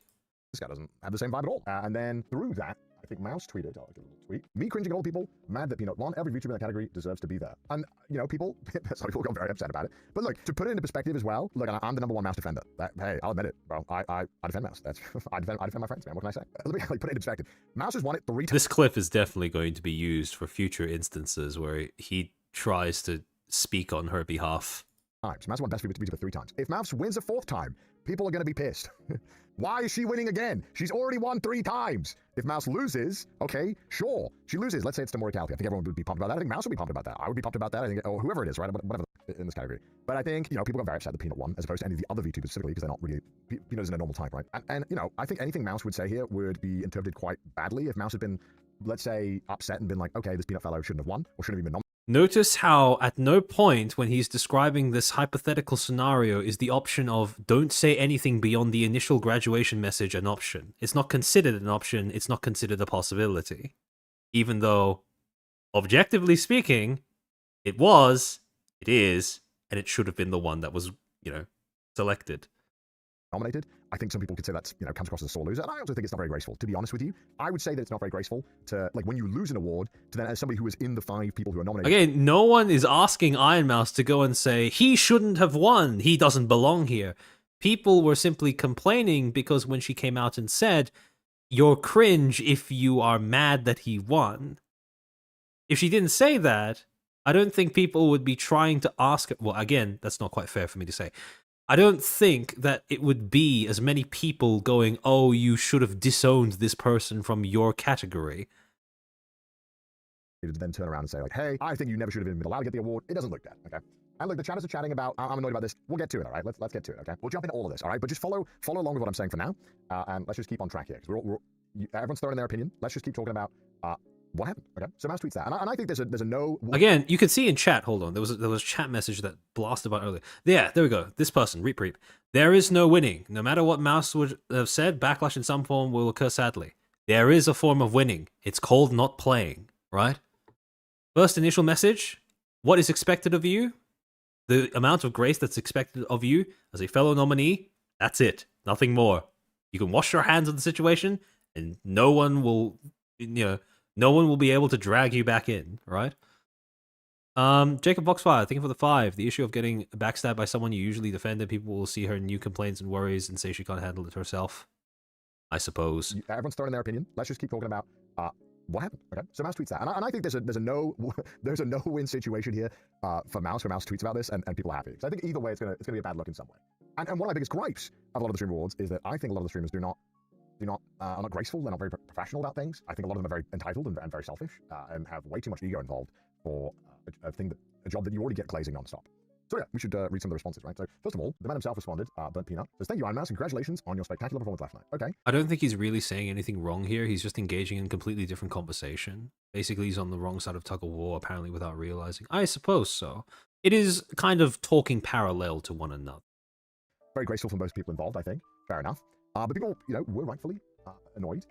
This guy doesn't have the same vibe at all. And then through that, I think Mouse tweeted, I'll give a little tweet, me cringing at all people, mad that Peanut won, every VTuber in that category deserves to be there. And, you know, some people got very upset about it. But look, to put it into perspective as well, look, I'm the #1 Mouse defender. Hey, I'll admit it, bro. I defend Mouse. I defend my friends, man. What can I say? Let me put it into perspective. Mouse has won it 3 times. This clip is definitely going to be used for future instances where he tries to speak on her behalf. Mouse won Best VTuber 3 times. If Mouse wins a 4th time, people are going to be pissed. Why is she winning again? She's already won 3 times. If Mouse loses, okay, sure. She loses. Let's say it's to Moricalpi. I think everyone would be pumped about that. I think Mouse would be pumped about that. I would be pumped about that. I think, or whoever it is, right? Whatever in this category. But I think, you know, people got very upset that Peanut won, as opposed to any of the other VTubers specifically, because they're not really, Peanut isn't a normal type, right? And, you know, I think anything Mouse would say here would be interpreted quite badly. If Mouse had been, let's say, upset and been like, okay, this Peanut fellow shouldn't have won, or shouldn't have even been nominated. Notice how at no point when he's describing this hypothetical scenario is the option of don't say anything beyond the initial graduation message an option. It's not considered an option, it's not considered a possibility. Even though, objectively speaking, it is, and it should have been the one that was, you know, selected. Nominated. I think some people could say that's, you know, comes across as a sore loser, and I also think it's not very graceful. To be honest with you, I would say that it's not very graceful to, like, when you lose an award, to then as somebody who was in the 5 people who are nominated. Again, no one is asking Iron Mouse to go and say, he shouldn't have won, he doesn't belong here. People were simply complaining because when she came out and said, you're cringe if you are mad that he won. If she didn't say that, I don't think people would be trying to ask her. Well, again, that's not quite fair for me to say. I don't think that it would be as many people going, oh, you should have disowned this person from your category. To then turn around and say, like, hey, I think you never should have been allowed to get the award. It doesn't look that, okay? And look, the chatters are chatting about, I'm annoyed about this. We'll get to it, all right? Let's get to it, okay? We'll jump into all of this, all right? But just follow along with what I'm saying for now, and let's just keep on track here. Because everyone's throwing in their opinion. Let's just keep talking about what happened, okay? So Mouse tweets that, and I think there's a no... Again, you can see in chat, hold on, there was a chat message that blasted about earlier. Yeah, there we go. This person, Reap. There is no winning. No matter what Mouse would have said, backlash in some form will occur sadly. There is a form of winning. It's called not playing, right? First initial message, what is expected of you? The amount of grace that's expected of you as a fellow nominee, that's it. Nothing more. You can wash your hands of the situation, and no one will, no one will be able to drag you back in, right? Jacob Voxfire, thank you for the 5. The issue of getting backstabbed by someone you usually defended, people will see her new complaints and worries and say she can't handle it herself. I suppose. Everyone's throwing in their opinion. Let's just keep talking about what happened? Okay, so Mouse tweets that, and I think there's a no there's a no-win situation here for Mouse. Where Mouse tweets about this, and people are happy. So I think either way, it's gonna be a bad look in some way. And one of my biggest gripes of a lot of the stream awards is that I think a lot of the streamers are not graceful. They're not very professional about things. I think a lot of them are very entitled and very selfish, and have way too much ego involved for a job that you already get glazing nonstop. So yeah, we should read some of the responses, right? So first of all, the man himself responded, Burnt Peanut, says, thank you, Iron Mouse, and congratulations on your spectacular performance last night. Okay. I don't think he's really saying anything wrong here. He's just engaging in completely different conversation. Basically, he's on the wrong side of tug of war, apparently without realizing. I suppose so. It is kind of talking parallel to one another. Very graceful from most people involved, I think. Fair enough. But people, were rightfully annoyed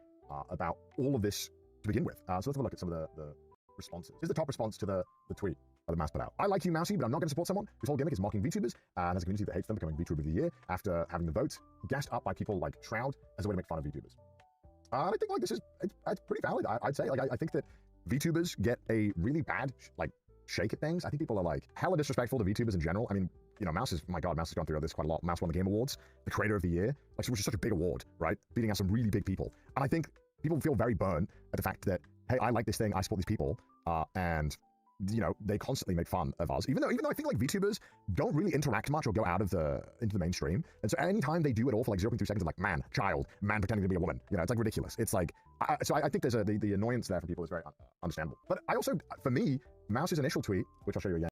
about all of this to begin with. So let's have a look at some of the responses. Here's the top response to the tweet that the Mouse put out. I like you, Mousy, but I'm not going to support someone whose whole gimmick is mocking VTubers and has a community that hates them becoming VTuber of the year after having the vote gassed up by people like Shroud as a way to make fun of VTubers. And I think this is it's pretty valid. I'd say I think that VTubers get a really bad shake at things. I think people are hella disrespectful to VTubers in general. I mean, Mouse has gone through this quite a lot. Mouse won the Game Awards, the Creator of the Year, which is such a big award, right? Beating out some really big people. And I think people feel very burned at the fact that, hey, I like this thing, I support these people, and they constantly make fun of us. Even though I think VTubers don't really interact much or go out of into the mainstream. And so anytime they do it all for 0.3 seconds of man, child, man pretending to be a woman, it's ridiculous. It's so I think there's the annoyance there for people is very understandable. But I also, for me, Mouse's initial tweet, which I'll show you again.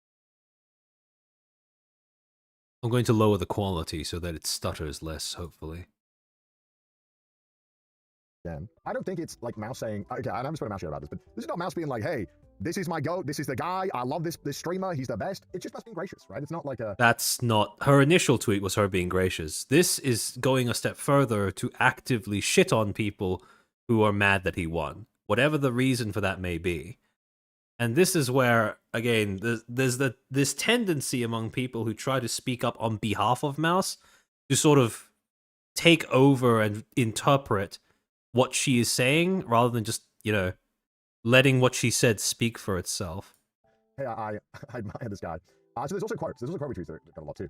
I'm going to lower the quality so that it stutters less, hopefully. I don't think it's Mouse saying, okay, I never spoke to Mouse yet about this, but this is not Mouse being hey, this is my goat, this is the guy, I love this streamer, he's the best. It's just Mouse being gracious, right? It's not That's not... Her initial tweet was her being gracious. This is going a step further to actively shit on people who are mad that he won, whatever the reason for that may be. And this is where, again, there's this tendency among people who try to speak up on behalf of Mouse to sort of take over and interpret what she is saying rather than just, letting what she said speak for itself. Hey, I admire this guy. So there's also quotes. There's also quote retweets that got a lot too.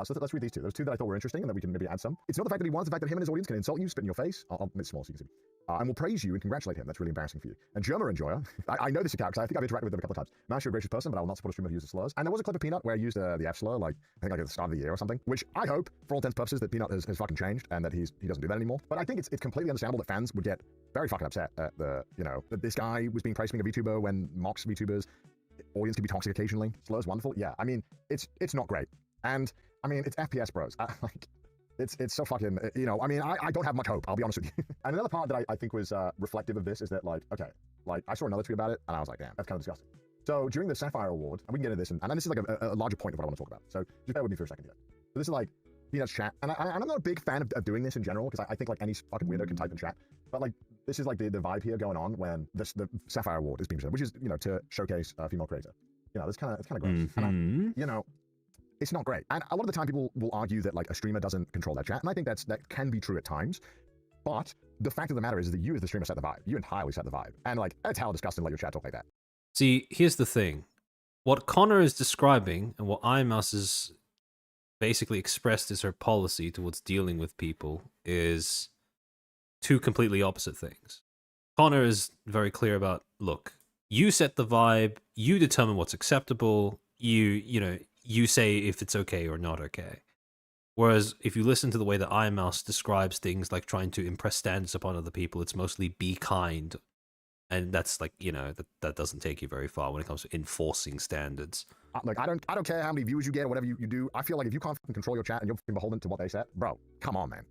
So let's read these two. There's two that I thought were interesting and that we can maybe add some. It's not the fact that he won, it's the fact that him and his audience can insult you, spit in your face. I'll make it small so you can see. And will praise you and congratulate him. That's really embarrassing for you. And Germa Enjoyer, I know this account because I think I've interacted with him a couple of times. Mouse, you're a gracious person, but I will not support a streamer who uses slurs. And there was a clip of Peanut where he used the F slur, I think at the start of the year or something, which I hope, for all intents and purposes, that Peanut has fucking changed and that he doesn't do that anymore. But I think it's completely understandable that fans would get very fucking upset at that this guy was being praised being a VTuber when mocks VTubers. Audience can be toxic occasionally. Slurs wonderful. Yeah, I mean, it's not great. And I mean, it's FPS bros. It's so fucking, I mean, I don't have much hope, I'll be honest with you. And another part that I think was reflective of this is that, okay, I saw another tweet about it, and I was like, damn, that's kind of disgusting. So during the Sapphire Award, and we can get into this, and then this is a larger point of what I want to talk about. So just bear with me for a second here. So this is Peanut's chat, and I'm not a big fan of doing this in general, because I think any fucking weirdo can type in chat. But this is the vibe here going on when the Sapphire Award is being presented, which is, to showcase a female creator. It's kind of gross. Mm-hmm. And it's not great. And a lot of the time people will argue that a streamer doesn't control their chat. And I think that can be true at times. But the fact of the matter is that you as the streamer set the vibe. You entirely set the vibe. And it's hell disgusting to let your chat talk like that. See, here's the thing. What Connor is describing and what IMOS has basically expressed as her policy towards dealing with people is two completely opposite things. Connor is very clear about, look, you set the vibe, you determine what's acceptable, you say if it's okay or not okay. Whereas if you listen to the way that iMouse describes things like trying to impress standards upon other people, it's mostly be kind. And that's that doesn't take you very far when it comes to enforcing standards. I don't care how many views you get or whatever you do. I feel like if you can't control your chat and you're beholden to what they said, bro, come on, man.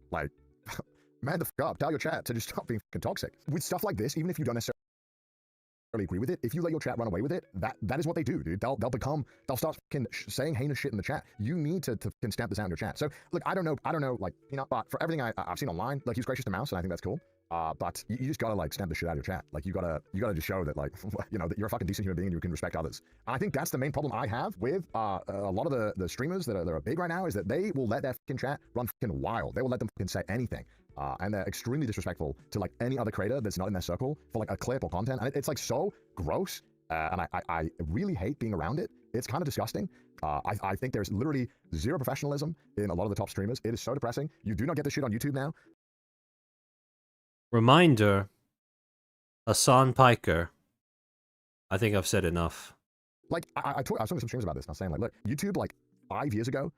Man the fuck up. Tell your chat to just stop being fucking toxic. With stuff like this, even if you don't necessarily agree with it, if you let your chat run away with it, that is what they do, dude. They'll start saying heinous shit in the chat. You need to stamp this out in your chat. So look, I don't know Peanut, but for everything I've seen online, he's gracious to Mouse, and I think that's cool. But you just gotta stamp the shit out of your chat. You gotta just show that that you're a fucking decent human being and you can respect others. And I think that's the main problem I have with a lot of the streamers that are big right now, is that they will let their fucking chat run fucking wild. They will let them fucking say anything. And they're extremely disrespectful to any other creator that's not in their circle for a clip or content. And it's so gross. And I really hate being around it. It's kind of disgusting. I think there's literally zero professionalism in a lot of the top streamers. It is so depressing. You do not get this shit on YouTube now. Reminder, Hassan Piker. I think I've said enough. Like, I was talking to some streamers about this, and I was saying, like, look, YouTube, like, 5 years ago,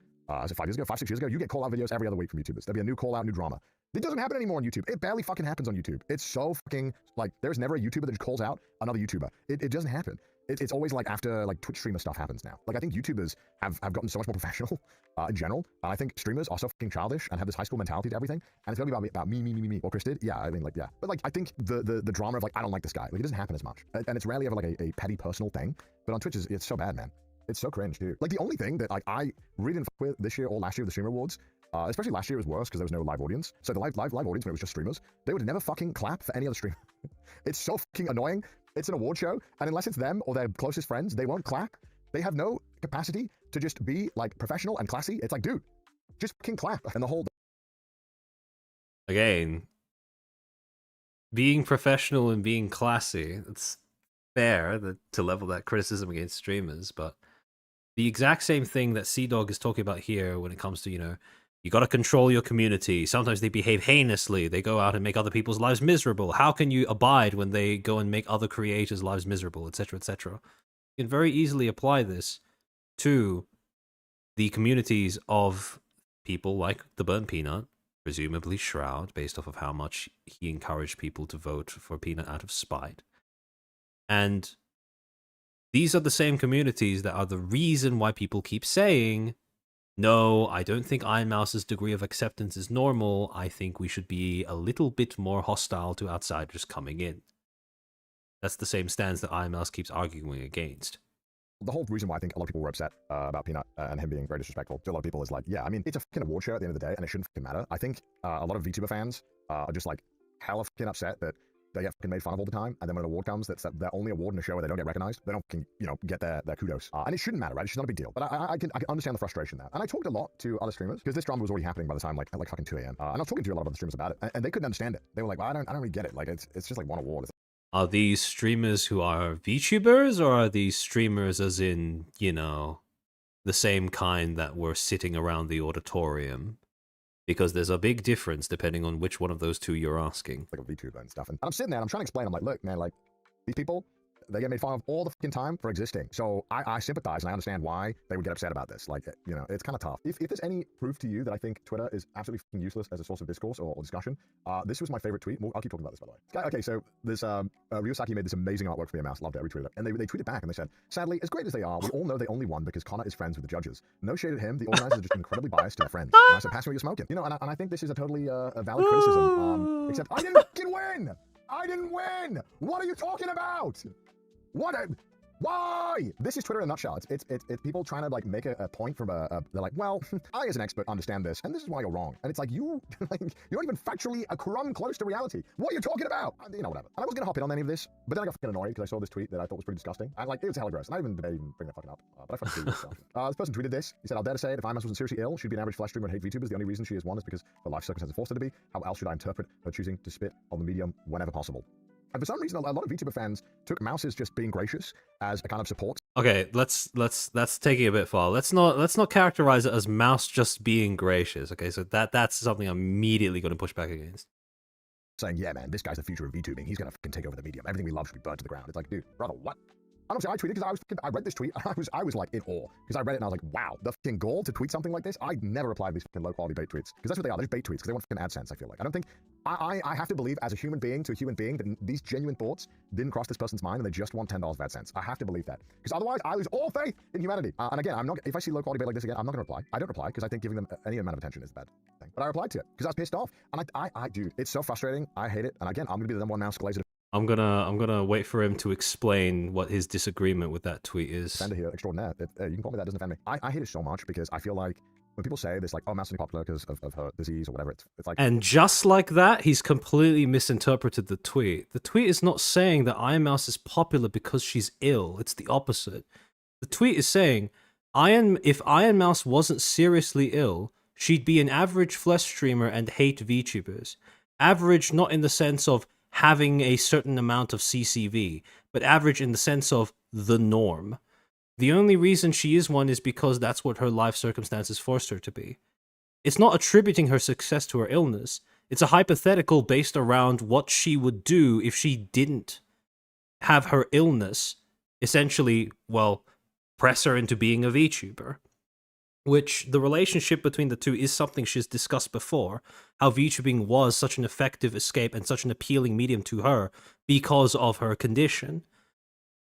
is it 5 years ago, 5, 6 years ago, you get call-out videos every other week from YouTubers. There'll be a new call-out, new drama. It doesn't happen anymore on YouTube. It barely fucking happens on YouTube. It's so fucking, like, there's never a YouTuber that just calls out another YouTuber. It doesn't happen. It's always, like, after, like, Twitch streamer stuff happens now. Like, I think YouTubers have gotten so much more professional in general. And I think streamers are so fucking childish and have this high school mentality to everything. And it's gonna be about me. Or Chris did. Yeah, I mean, like, yeah. But, like, I think the drama of, like, I don't like this guy, like, it doesn't happen as much. And it's rarely ever, like, a petty personal thing. But on Twitch, it's so bad, man. It's so cringe, dude. Like, the only thing that, like, I really didn't fuck with this year or last year with the Streamer Awards, especially last year it was worse because there was no live audience. So the live audience, when it was just streamers, they would never fucking clap for any other streamer. It's so fucking annoying. It's an award show, and unless it's them or their closest friends, they won't clap. They have no capacity to just be, like, professional and classy. It's like, dude, just fucking clap. And the whole... Again, being professional and being classy, it's fair to level that criticism against streamers, but the exact same thing that Sea-Dog is talking about here when it comes to, you got to control your community. Sometimes they behave heinously. They go out and make other people's lives miserable. How can you abide when they go and make other creators' lives miserable, etc., etc.? You can very easily apply this to the communities of people like the Burnt Peanut, presumably Shroud, based off of how much he encouraged people to vote for Peanut out of spite. And these are the same communities that are the reason why people keep saying, no, I don't think Iron Mouse's degree of acceptance is normal. I think we should be a little bit more hostile to outsiders coming in. That's the same stance that Iron Mouse keeps arguing against. The whole reason why I think a lot of people were upset about Peanut and him being very disrespectful to a lot of people is like, yeah, I mean, it's a fucking award show at the end of the day, and it shouldn't fucking matter. I think a lot of VTuber fans are just like hella fucking upset that they get fucking made fun of all the time, and then when an award comes, that's their only award in a show where they don't get recognized. They don't fucking, get their kudos. And it shouldn't matter, right? It's not a big deal. But I can understand the frustration there. And I talked a lot to other streamers, because this drama was already happening by the time, like, at like fucking 2 a.m. And I was talking to a lot of other streamers about it, and they couldn't understand it. They were like, well, I don't really get it. Like, it's just like one award. Are these streamers who are VTubers, or are these streamers as in, the same kind that were sitting around the auditorium? Because there's a big difference depending on which one of those two you're asking. Like a VTuber and stuff. And I'm sitting there and I'm trying to explain. I'm like, look, man, like, these people, they get made fun of all the fucking time for existing. So I sympathize and I understand why they would get upset about this. Like, it's kind of tough. If there's any proof to you that I think Twitter is absolutely fucking useless as a source of discourse or discussion, this was my favorite tweet. I'll keep talking about this, by the way. Okay, so this Ryusaki made this amazing artwork for me, Mouse. Loved it. I retweeted it. And they tweeted back and they said, sadly, as great as they are, we all know they only won because Connor is friends with the judges. No shade at him. The organizers are just incredibly biased to their friends. And I said, pass me what you're smoking. And I think this is a totally a valid criticism. Except I didn't fucking win! I didn't win! What are you talking about? Why? This is Twitter in a nutshell. It's people trying to, like, make a point from they're like, well, I as an expert understand this, and this is why you're wrong. And it's like, you're not even factually a crumb close to reality. What are you talking about? Whatever. And I wasn't gonna hop in on any of this, but then I got fucking annoyed because I saw this tweet that I thought was pretty disgusting. And, like, it was hella gross. And I even debated even bring that fucking up, but I fucking tweeted this. This person tweeted this. He said, I'll dare to say it, if Imas wasn't seriously ill, she'd be an average flesh streamer and hate VTubers. The only reason she is one is because her life circumstances forced her to be. How else should I interpret her choosing to spit on the medium whenever possible? And for some reason, a lot of VTuber fans took Mouse's just being gracious as a kind of support. Okay, that's taking it a bit far. Let's not characterize it as Mouse just being gracious. Okay, so that's something I'm immediately going to push back against. Saying, yeah, man, this guy's the future of VTubing. He's gonna fucking take over the medium. Everything we love should be burned to the ground. It's like, dude, brother, what? I don't say I tweeted because I read this tweet and I was like in awe because I read it and I was like, wow, the fucking gall to tweet something like this. I never reply to these fucking low quality bait tweets because that's what they are. They're just bait tweets because they want fucking AdSense. I feel like I don't think I have to believe as a human being to a human being that these genuine thoughts didn't cross this person's mind and they just want $10 of AdSense. I have to believe that because otherwise I lose all faith in humanity. And again, I'm not. If I see low quality bait like this again, I'm not gonna reply. I don't reply because I think giving them any amount of attention is a bad thing. But I replied to it because I was pissed off and dude, it's so frustrating. I hate it. And again, I'm gonna be the number one Mouse glazer. I'm gonna wait for him to explain what his disagreement with that tweet is. Defender here, extraordinaire. You can call me that, doesn't offend me. I hate it so much because I feel like when people say this, like, oh, Mouse is only popular because of her disease or whatever, it's like... And just like that, he's completely misinterpreted the tweet. The tweet is not saying that Iron Mouse is popular because she's ill. It's the opposite. The tweet is saying, if Iron Mouse wasn't seriously ill, she'd be an average flesh streamer and hate VTubers. Average not in the sense of having a certain amount of CCV, but average in the sense of the norm. The only reason she is one is because that's what her life circumstances forced her to be. It's not attributing her success to her illness. It's a hypothetical based around what she would do if she didn't have her illness essentially, well, press her into being a VTuber. Which the relationship between the two is something she's discussed before, how VTubing was such an effective escape and such an appealing medium to her because of her condition.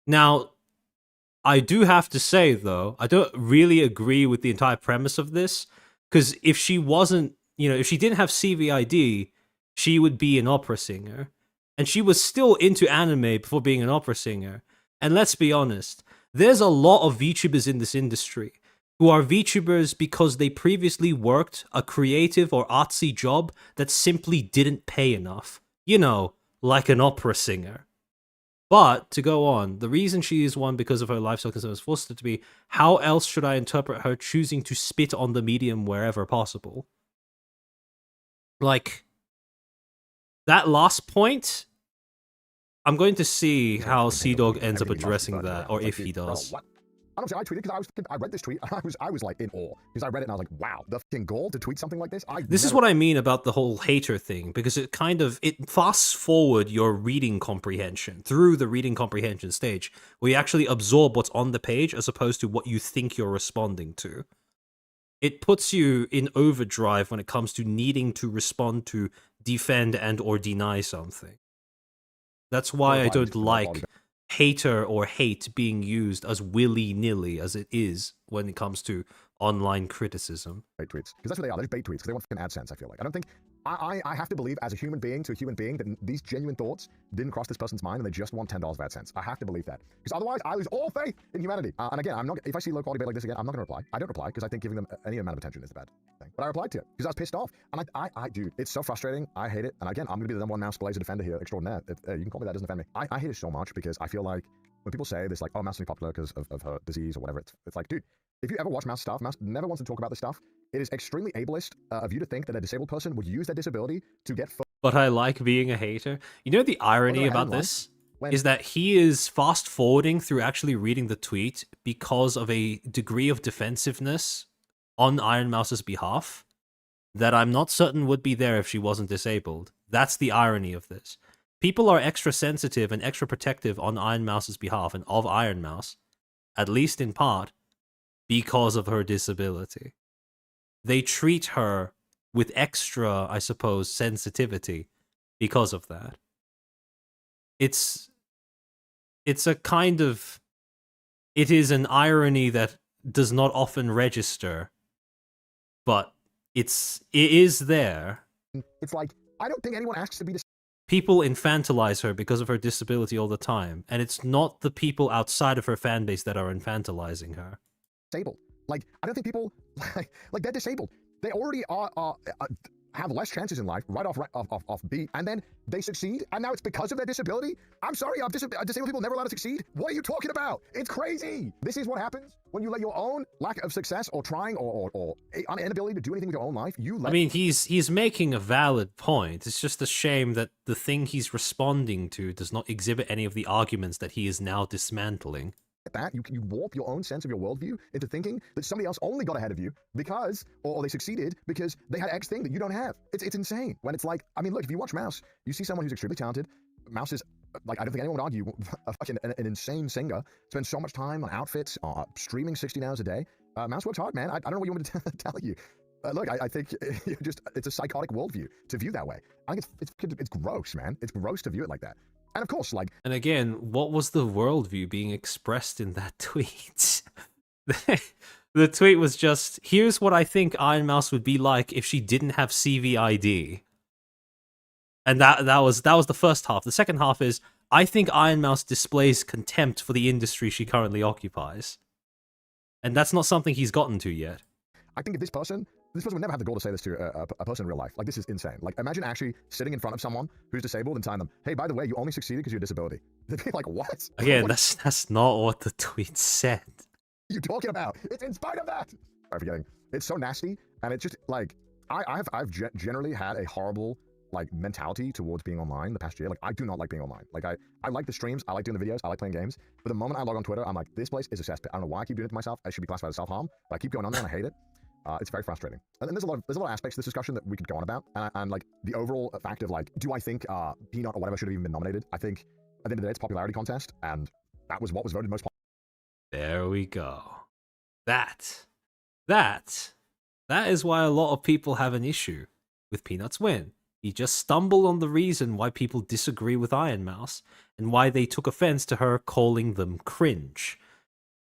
Now, I do have to say, though, I don't really agree with the entire premise of this, because if she wasn't, if she didn't have CVID, she would be an opera singer. And she was still into anime before being an opera singer. And let's be honest, there's a lot of VTubers in this industry who are VTubers because they previously worked a creative or artsy job that simply didn't pay enough. Like an opera singer. But, to go on, the reason she is one because of her lifestyle concerns forced her to be, how else should I interpret her choosing to spit on the medium wherever possible? Like, that last point, I'm going to see how Sea-Dog ends up addressing that, or if he does. Honestly, I tweeted because I read this tweet and I was like in awe because I read it and I was like, wow, the fucking goal to tweet something like this. This is what I mean about the whole hater thing, because it fasts forward your reading comprehension through the reading comprehension stage, where you actually absorb what's on the page as opposed to what you think you're responding to. It puts you in overdrive when it comes to needing to respond to, defend, and or deny something. That's why I don't like hater or hate being used as willy-nilly as it is when it comes to online criticism. Bait tweets. Because that's what they are. They're bait tweets. Because they want fucking AdSense, I feel like. I don't think... I have to believe as a human being to a human being that these genuine thoughts didn't cross this person's mind and they just want $10 of AdSense. I have to believe that. Because otherwise, I lose all faith in humanity. And again, I'm not... If I see low-quality bait like this again, I'm not going to reply. I don't reply because I think giving them any amount of attention is the bad thing. But I replied to it because I was pissed off. And dude, it's so frustrating. I hate it. And again, I'm going to be the number one mouse blazer defender here, extraordinaire. You can call me that, doesn't offend me. I hate it so much because I feel like when people say this, like, oh, Mouse is only popular because of her disease or whatever, it's like, dude, if you ever watch Mouse stuff, Mouse never wants to talk about this stuff. It is extremely ableist of you to think that a disabled person would use their disability to get... But I like being a hater. You know the irony about this? Is that he is fast-forwarding through actually reading the tweet because of a degree of defensiveness on Iron Mouse's behalf that I'm not certain would be there if she wasn't disabled. That's the irony of this. People are extra sensitive and extra protective on Iron Mouse's behalf and of Iron Mouse, at least in part, because of her disability. They treat her with extra, I suppose, sensitivity because of that. It's a kind of... It is an irony that does not often register, but it is there. It's like, I don't think anyone asks to be people infantilize her because of her disability all the time, and it's not the people outside of her fan base that are infantilizing her. Disabled. Like, I don't think people, like they're disabled. They already have less chances in life right off beat, and then they succeed, and now it's because of their disability? I'm sorry, disabled people never allowed to succeed? What are you talking about? It's crazy! This is what happens when you let your own lack of success or trying or inability to do anything with your own life, I mean, he's making a valid point. It's just a shame that the thing he's responding to does not exhibit any of the arguments that he is now dismantling. That you warp your own sense of your worldview into thinking that somebody else only got ahead of you because, or they succeeded because they had X thing that you don't have. It's insane. When it's like, I mean, look, if you watch Mouse, you see someone who's extremely talented. Mouse is, like, I don't think anyone would argue, an insane singer, spends so much time on outfits, streaming 16 hours a day. Mouse works hard, man. I don't know what you want me to tell you. Look, I think it's a psychotic worldview to view that way. I think it's gross, man. It's gross to view it like that. And of course, like... And again, what was the worldview being expressed in that tweet? The tweet was just, here's what I think Iron Mouse would be like if she didn't have CVID. And that was the first half. The second half is, I think Iron Mouse displays contempt for the industry she currently occupies. And that's not something he's gotten to yet. I think if this person would never have the goal to say this to a person in real life. Like, this is insane. Like, imagine actually sitting in front of someone who's disabled and telling them, hey, by the way, you only succeeded because of your disability. They'd be like, what? Again, that's not what the tweet said. What are you talking about? It's in spite of that. I'm forgetting. It's so nasty, and it's just, like, I've generally had a horrible, like, mentality towards being online the past year. Like, I do not like being online. Like, I like the streams, I like doing the videos, I like playing games, but the moment I log on Twitter, I'm like, this place is a cesspit. I don't know why I keep doing it to myself. I should be classified as self-harm, but I keep going on there and I hate it. It's very frustrating. And there's a lot of aspects to this discussion that we could go on about. And like the overall fact of like, do I think Peanut or whatever should have even been nominated? I think at the end of the day, it's a popularity contest, and that was what was voted most popular. There we go. That is why a lot of people have an issue with Peanut's win. He just stumbled on the reason why people disagree with Iron Mouse and why they took offense to her calling them cringe.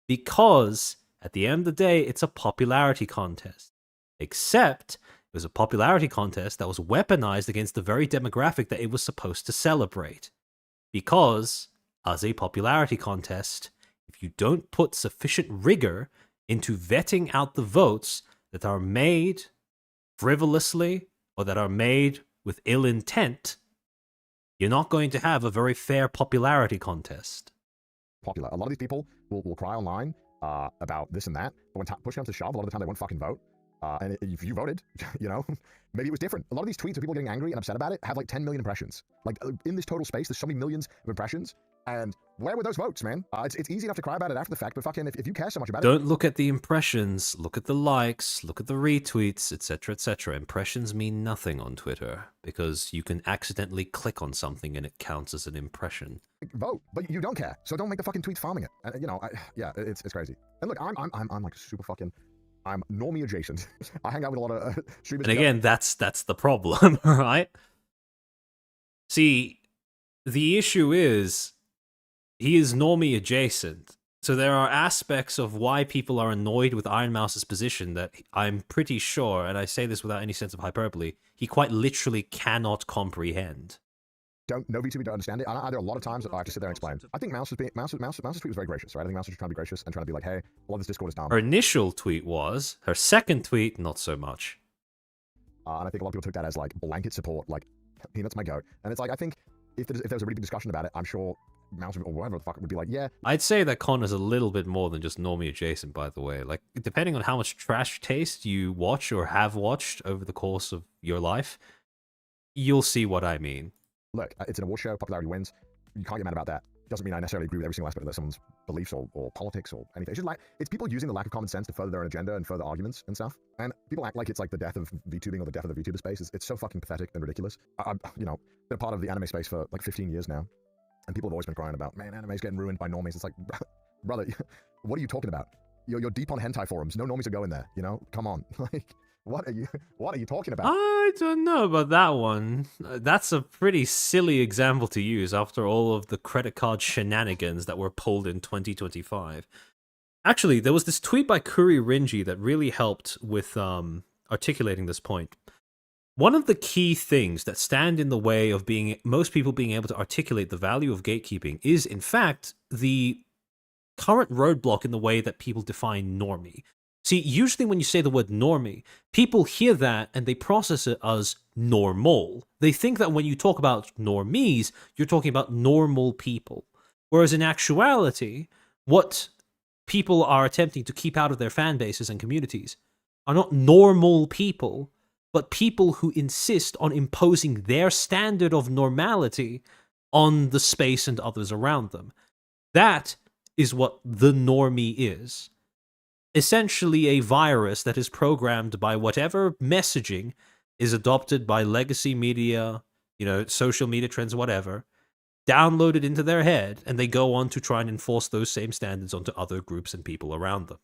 Because at the end of the day, it's a popularity contest. Except it was a popularity contest that was weaponized against the very demographic that it was supposed to celebrate. Because, as a popularity contest, if you don't put sufficient rigor into vetting out the votes that are made frivolously or that are made with ill intent, you're not going to have a very fair popularity contest. Popular. A lot of these people will cry online about this and that, but when push comes to shove, a lot of the time they won't fucking vote. And if you voted, you know, maybe it was different. A lot of these tweets of people getting angry and upset about it have like 10 million impressions. Like in this total space, there's so many millions of impressions. And where were those votes, man? It's easy enough to cry about it after the fact, but fucking if you care so much about it. Don't look at the impressions, look at the likes, look at the retweets, etc., etc. Impressions mean nothing on Twitter because you can accidentally click on something and it counts as an impression. Vote, but you don't care, so don't make the fucking tweets farming it. And, you know, yeah, it's crazy. And look, I'm like super fucking, I'm normie adjacent. I hang out with a lot of streamers. And again, that's the problem, right? See, the issue is he is normie adjacent. So there are aspects of why people are annoyed with Iron Mouse's position that I'm pretty sure, and I say this without any sense of hyperbole, he quite literally cannot comprehend. No VTuber don't understand it. There are a lot of times that I have to sit there and explain. I think Mouse's tweet was very gracious, right? I think Mouse was just trying to be gracious and trying to be like, hey, a lot of this Discord is dumb. Her initial tweet was. Her second tweet, not so much. And I think a lot of people took that as like blanket support, like, Peanut's my goat. And it's like, I think if there was a really big discussion about it, I'm sure Mouse or whatever the fuck would be like, yeah. I'd say that Connor's a little bit more than just normie adjacent, by the way. Like, depending on how much trash taste you watch or have watched over the course of your life, you'll see what I mean. Look, it's an award show, popularity wins. You can't get mad about that. Doesn't mean I necessarily agree with every single aspect of someone's beliefs or politics or anything. It's just like, it's people using the lack of common sense to further their own agenda and further arguments and stuff. And people act like it's like the death of VTubing or the death of the VTuber space. It's so fucking pathetic and ridiculous. I've, you know, been a part of the anime space for like 15 years now. And people have always been crying about, man, anime's getting ruined by normies. It's like, brother, what are you talking about? You're deep on hentai forums. No normies are going there, you know? Come on. Like, what are you talking about? I don't know about that one. That's a pretty silly example to use after all of the credit card shenanigans that were pulled in 2025. Actually, there was this tweet by Kuri Rinji that really helped with articulating this point. One of the key things that stand in the way of most people being able to articulate the value of gatekeeping is, in fact, the current roadblock in the way that people define normie. See, usually when you say the word normie, people hear that and they process it as normal. They think that when you talk about normies, you're talking about normal people. Whereas in actuality, what people are attempting to keep out of their fan bases and communities are not normal people, but people who insist on imposing their standard of normality on the space and others around them. That is what the normie is. Essentially a virus that is programmed by whatever messaging is adopted by legacy media, you know, social media trends, whatever, downloaded into their head, and they go on to try and enforce those same standards onto other groups and people around them.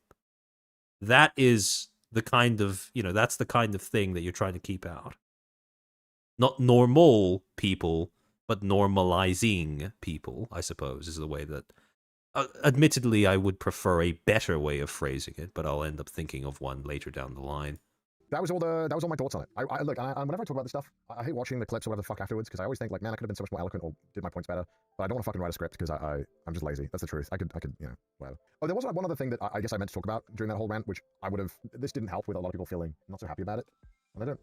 That is the kind of, you know, that's the kind of thing that you're trying to keep out. Not normal people, but normalizing people, I suppose, is the way that... admittedly, I would prefer a better way of phrasing it, but I'll end up thinking of one later down the line. That was all my thoughts on it. Look, whenever I talk about this stuff, I hate watching the clips or whatever the fuck afterwards, because I always think, like, man, I could have been so much more eloquent or did my points better, but I don't want to fucking write a script because I'm just lazy. That's the truth. I could, you know, whatever. Oh, there was one other thing that I guess I meant to talk about during that whole rant, which I would have, this didn't help with a lot of people feeling not so happy about it, and I don't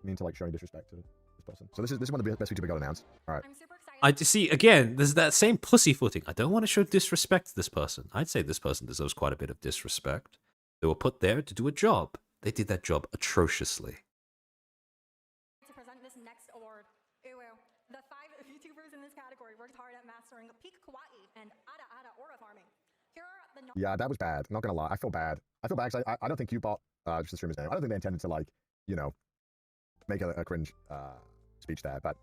mean to, like, show any disrespect to this person. So this is one of the best VTuber got announced. All right. I see, again, there's that same pussyfooting. I don't want to show disrespect to this person. I'd say this person deserves quite a bit of disrespect. They were put there to do a job. They did that job atrociously. To present this next award, the 5 VTubers in this category worked hard at mastering peak kawaii and ada aura farming. Here are the Yeah, that was bad. Not gonna lie, I feel bad. I feel bad because I don't think Cubot just the streamer's name. I don't think they intended to like, you know, make a cringe speech there, but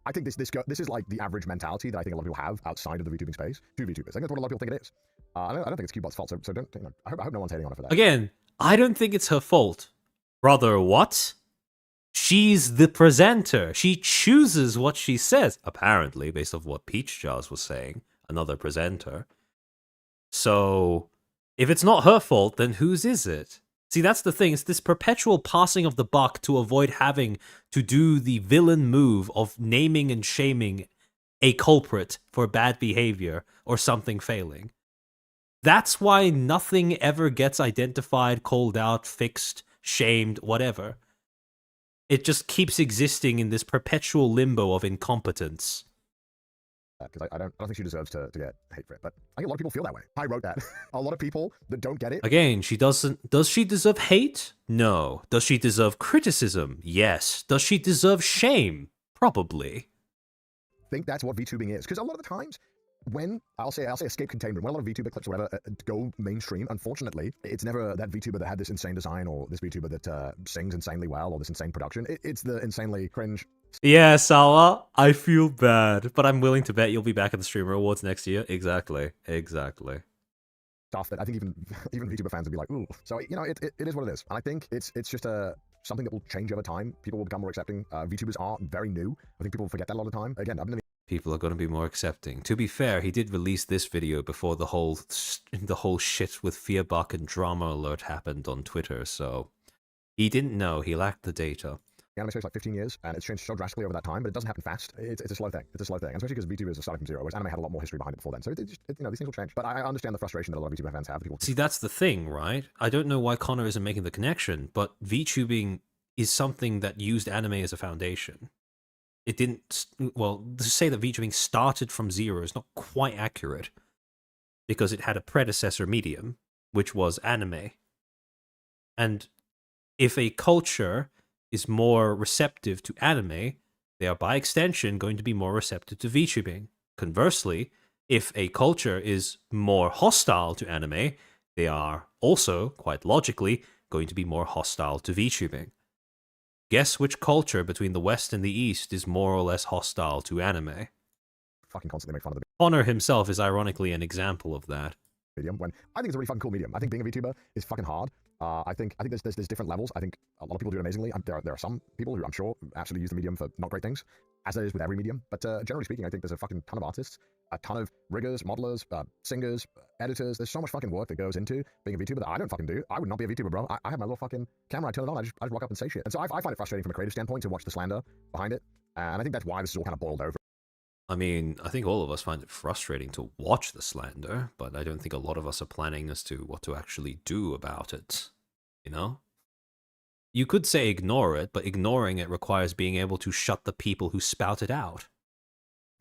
I think this is like the average mentality that I think a lot of people have outside of the VTubing space to VTubers. I think that's what a lot of people think it is. I don't think it's Cubot's fault, so don't, you know, I hope no one's hating on her for that. Again, I don't think it's her fault. Brother, what? She's the presenter. She chooses what she says, apparently, based off what Peach Jars was saying, another presenter. So, if it's not her fault, then whose is it? See, that's the thing. It's this perpetual passing of the buck to avoid having to do the villain move of naming and shaming a culprit for bad behavior or something failing. That's why nothing ever gets identified, called out, fixed, shamed, whatever. It just keeps existing in this perpetual limbo of incompetence. Because I don't think she deserves to get hate for it, but I think a lot of people feel that way. I wrote that. A lot of people that don't get it. Again, she doesn't. Does she deserve hate? No. Does she deserve criticism? Yes. Does she deserve shame? Probably. I think that's what VTubing is, because a lot of the times when I'll say escape containment, when a lot of VTuber clips or whatever go mainstream, unfortunately, it's never that VTuber that had this insane design or this VTuber that sings insanely well or this insane production. It's the insanely cringe. Yeah, Sawa, I feel bad, but I'm willing to bet you'll be back at the Streamer Awards next year. Exactly. Stuff that I think even VTuber fans would be like, ooh. So, you know, it is what it is. And I think it's just something that will change over time. People will become more accepting. VTubers are very new. I think people forget that a lot of the time. Again, I've been in People are going to be more accepting. To be fair, he did release this video before the whole shit with Fearbuck and Drama Alert happened on Twitter, so he didn't know. He lacked the data. The anime space like 15 years, and it's changed so drastically over that time, but it doesn't happen fast. It's a slow thing. It's a slow thing, and especially because VTubers are starting from zero, whereas anime had a lot more history behind it before then. So you know, these things will change. But I understand the frustration that a lot of VTuber fans have. People See, that's the thing, right? I don't know why Connor isn't making the connection, but VTubing is something that used anime as a foundation. It didn't, well, to say that VTubing started from zero is not quite accurate, because it had a predecessor medium, which was anime. And if a culture is more receptive to anime, they are by extension going to be more receptive to VTubing. Conversely, if a culture is more hostile to anime, they are also, quite logically, going to be more hostile to VTubing. Guess which culture between the West and the East is more or less hostile to anime? Fucking constantly make fun of the Connor himself is ironically an example of that. medium. When I think it's a really fucking cool medium. I think being a VTuber is fucking hard. I think there's different levels. I think a lot of people do it amazingly. There are some people who I'm sure actually use the medium for not great things, as there is with every medium. But generally speaking, I think there's a fucking ton of artists, a ton of riggers, modelers, singers, editors. There's so much fucking work that goes into being a VTuber that I don't fucking do. I would not be a VTuber, bro. I have my little fucking camera. I turn it on. I just rock up and say shit. And so I find it frustrating from a creative standpoint to watch the slander behind it. And I think that's why this is all kind of boiled over. I mean, I think all of us find it frustrating to watch the slander, but I don't think a lot of us are planning as to what to actually do about it. You know? You could say ignore it, but ignoring it requires being able to shut the people who spout it out.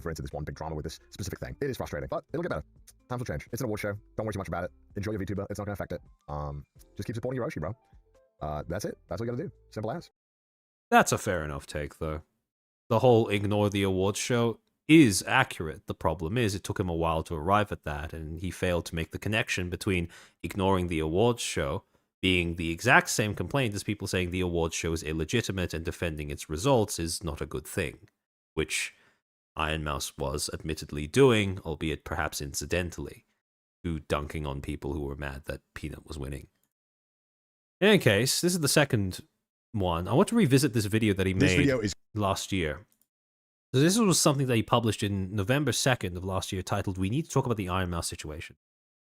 For instance, this one big drama with this specific thing. It is frustrating, but it'll get better. Times will change. It's an award show. Don't worry too much about it. Enjoy your VTuber. It's not going to affect it. Just keep supporting your Roshi, bro. That's it. That's what you got to do. Simple as. That's a fair enough take, though. The whole ignore the awards show is accurate. The problem is it took him a while to arrive at that, and he failed to make the connection between ignoring the awards show being the exact same complaint as people saying the awards show is illegitimate and defending its results is not a good thing, which Iron Mouse was admittedly doing, albeit perhaps incidentally, to dunking on people who were mad that Peanut was winning. In any case, this is the second one. I want to revisit this video that he made last year. So this was something that he published in November 2nd of last year titled, "We Need to Talk About the Iron Mouse Situation."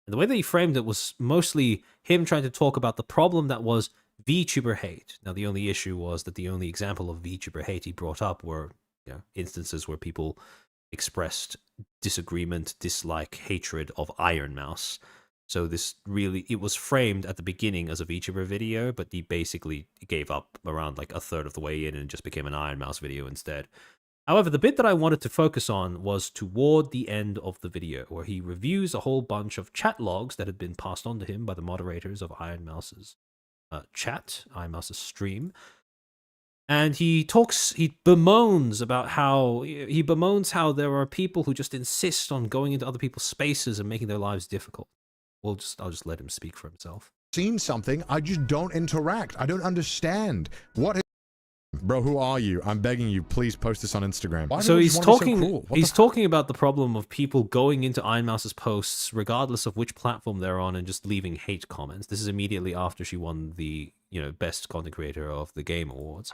And the way that he framed it was mostly him trying to talk about the problem that was VTuber hate. Now, the only issue was that the only example of VTuber hate he brought up were instances where people expressed disagreement, dislike, hatred of Iron Mouse. So this really, it was framed at the beginning as a VTuber video, but he basically gave up around like a third of the way in and just became an Iron Mouse video instead. However, the bit that I wanted to focus on was toward the end of the video, where he reviews a whole bunch of chat logs that had been passed on to him by the moderators of Iron Mouse's chat, Iron Mouse's stream. And he bemoans how there are people who just insist on going into other people's spaces and making their lives difficult. I'll just let him speak for himself. seen something, I just don't interact. I don't understand. What is... Bro, who are you? I'm begging you, please post this on Instagram. Why So do he's you wanna be talking. so cruel? What He's the talking about the problem of people going into Iron Mouse's posts, regardless of which platform they're on, and just leaving hate comments. This is immediately after she won the best content creator of the Game Awards.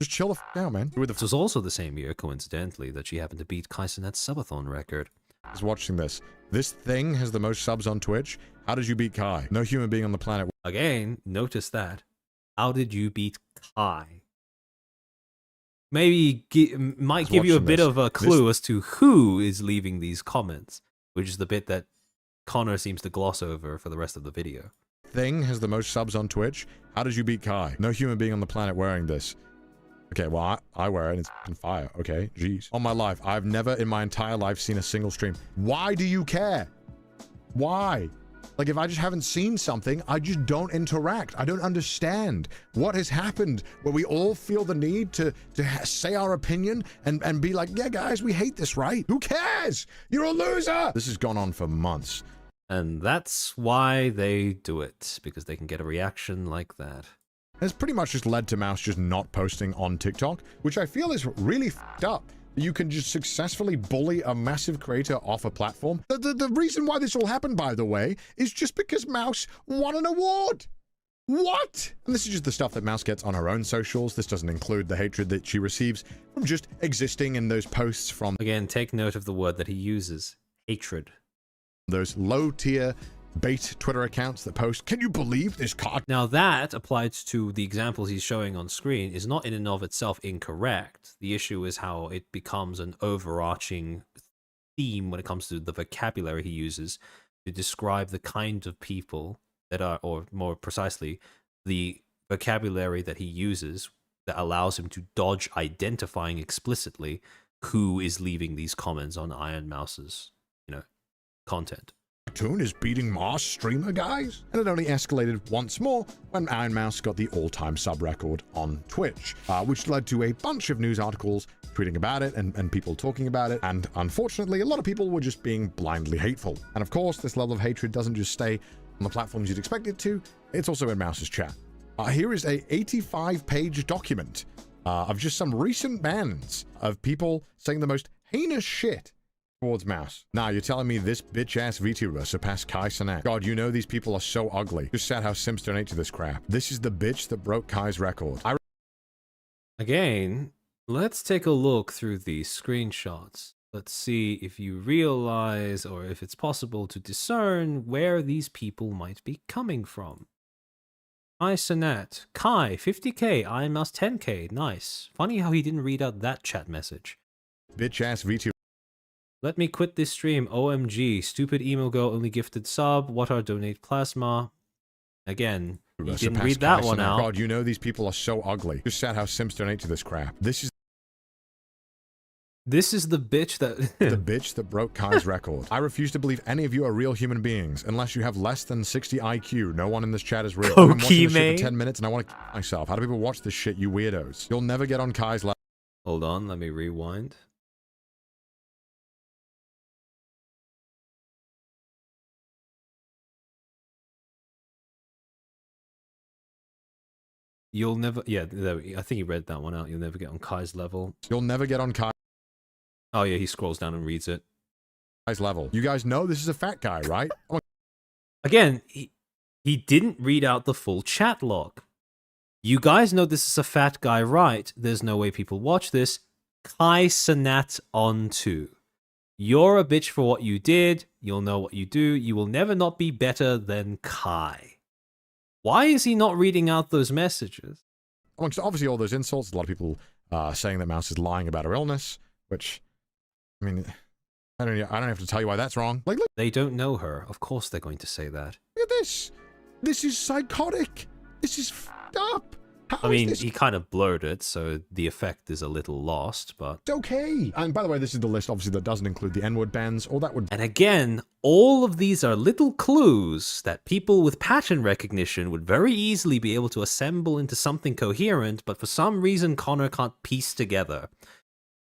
Just chill the f out, man. This was also the same year, coincidentally, that she happened to beat Kaisenet's subathon record. Is watching this. This thing has the most subs on Twitch. How did you beat Kai? No human being on the planet. Again, notice that. How did you beat Kai? Maybe might give you a bit of a clue as to who is leaving these comments, which is the bit that Connor seems to gloss over for the rest of the video. Thing has the most subs on Twitch. How did you beat Kai? No human being on the planet wearing this. Okay, well, I wear it and it's on fire, okay? Jeez. On my life, I've never in my entire life seen a single stream. Why do you care? Why? Like, if I just haven't seen something, I just don't interact. I don't understand what has happened where we all feel the need to say our opinion and be like, yeah, guys, we hate this, right? Who cares? You're a loser! This has gone on for months. And that's why they do it, because they can get a reaction like that. It's pretty much just led to Mouse just not posting on TikTok, which I feel is really f***ed up. You can just successfully bully a massive creator off a platform. The reason why this all happened, by the way, is just because Mouse won an award. What? And this is just the stuff that Mouse gets on her own socials. This doesn't include the hatred that she receives from just existing in those posts from... Again, take note of the word that he uses. Hatred. Those low-tier bait Twitter accounts that post, can you believe this card? Now that, applied to the examples he's showing on screen, is not in and of itself incorrect. The issue is how it becomes an overarching theme when it comes to the vocabulary he uses to describe the kind of people that are, or more precisely, the vocabulary that he uses that allows him to dodge identifying explicitly who is leaving these comments on Iron Mouse's, content. Cartoon is beating Mars streamer, guys? And it only escalated once more when Iron Mouse got the all-time sub record on Twitch, which led to a bunch of news articles tweeting about it and people talking about it, and unfortunately a lot of people were just being blindly hateful. And of course, this level of hatred doesn't just stay on the platforms you'd expect it to, it's also in Mouse's chat. Here is a 85-page document of just some recent bans of people saying the most heinous shit towards Mouse. Now, you're telling me this bitch-ass VTuber surpassed Kai Cenat? God, you know these people are so ugly. Just sad how Sims donate to this crap. This is the bitch that broke Kai's record. Again, let's take a look through these screenshots. Let's see if you realize, or if it's possible to discern, where these people might be coming from. Kai Cenat. Kai, 50k. Iron Mouse, 10k. Nice. Funny how he didn't read out that chat message. Bitch-ass VTuber. Let me quit this stream. OMG. Stupid emo girl only gifted sub. What are donate plasma? Again, you didn't read that one out. God, you know these people are so ugly. Just sad how Sims donate to this crap. This is the bitch that... the bitch that broke Kai's record. I refuse to believe any of you are real human beings unless you have less than 60 IQ. No one in this chat is real. I've been watching this shit for 10 minutes and I want to kill myself. How do people watch this shit, you weirdos? You'll never get on Kai's level. Hold on, let me rewind. You'll never... Yeah, I think he read that one out. You'll never get on Kai's level. You'll never get on Kai. Oh yeah, he scrolls down and reads it. Kai's level. You guys know this is a fat guy, right? Again, he didn't read out the full chat log. You guys know this is a fat guy, right? There's no way people watch this. Kai Cenat on 2. You're a bitch for what you did. You'll know what you do. You will never not be better than Kai. Why is he not reading out those messages? Amongst obviously all those insults, a lot of people saying that Mouse is lying about her illness, which, I mean, I don't have to tell you why that's wrong. Like, look, they don't know her. Of course they're going to say that. Look at this. This is psychotic. This is f***ed up. I mean, he kind of blurred it, so the effect is a little lost, but... It's okay. And by the way, this is the list, obviously, that doesn't include the N-word bans, or that would... And again, all of these are little clues that people with pattern recognition would very easily be able to assemble into something coherent, but for some reason, Connor can't piece together.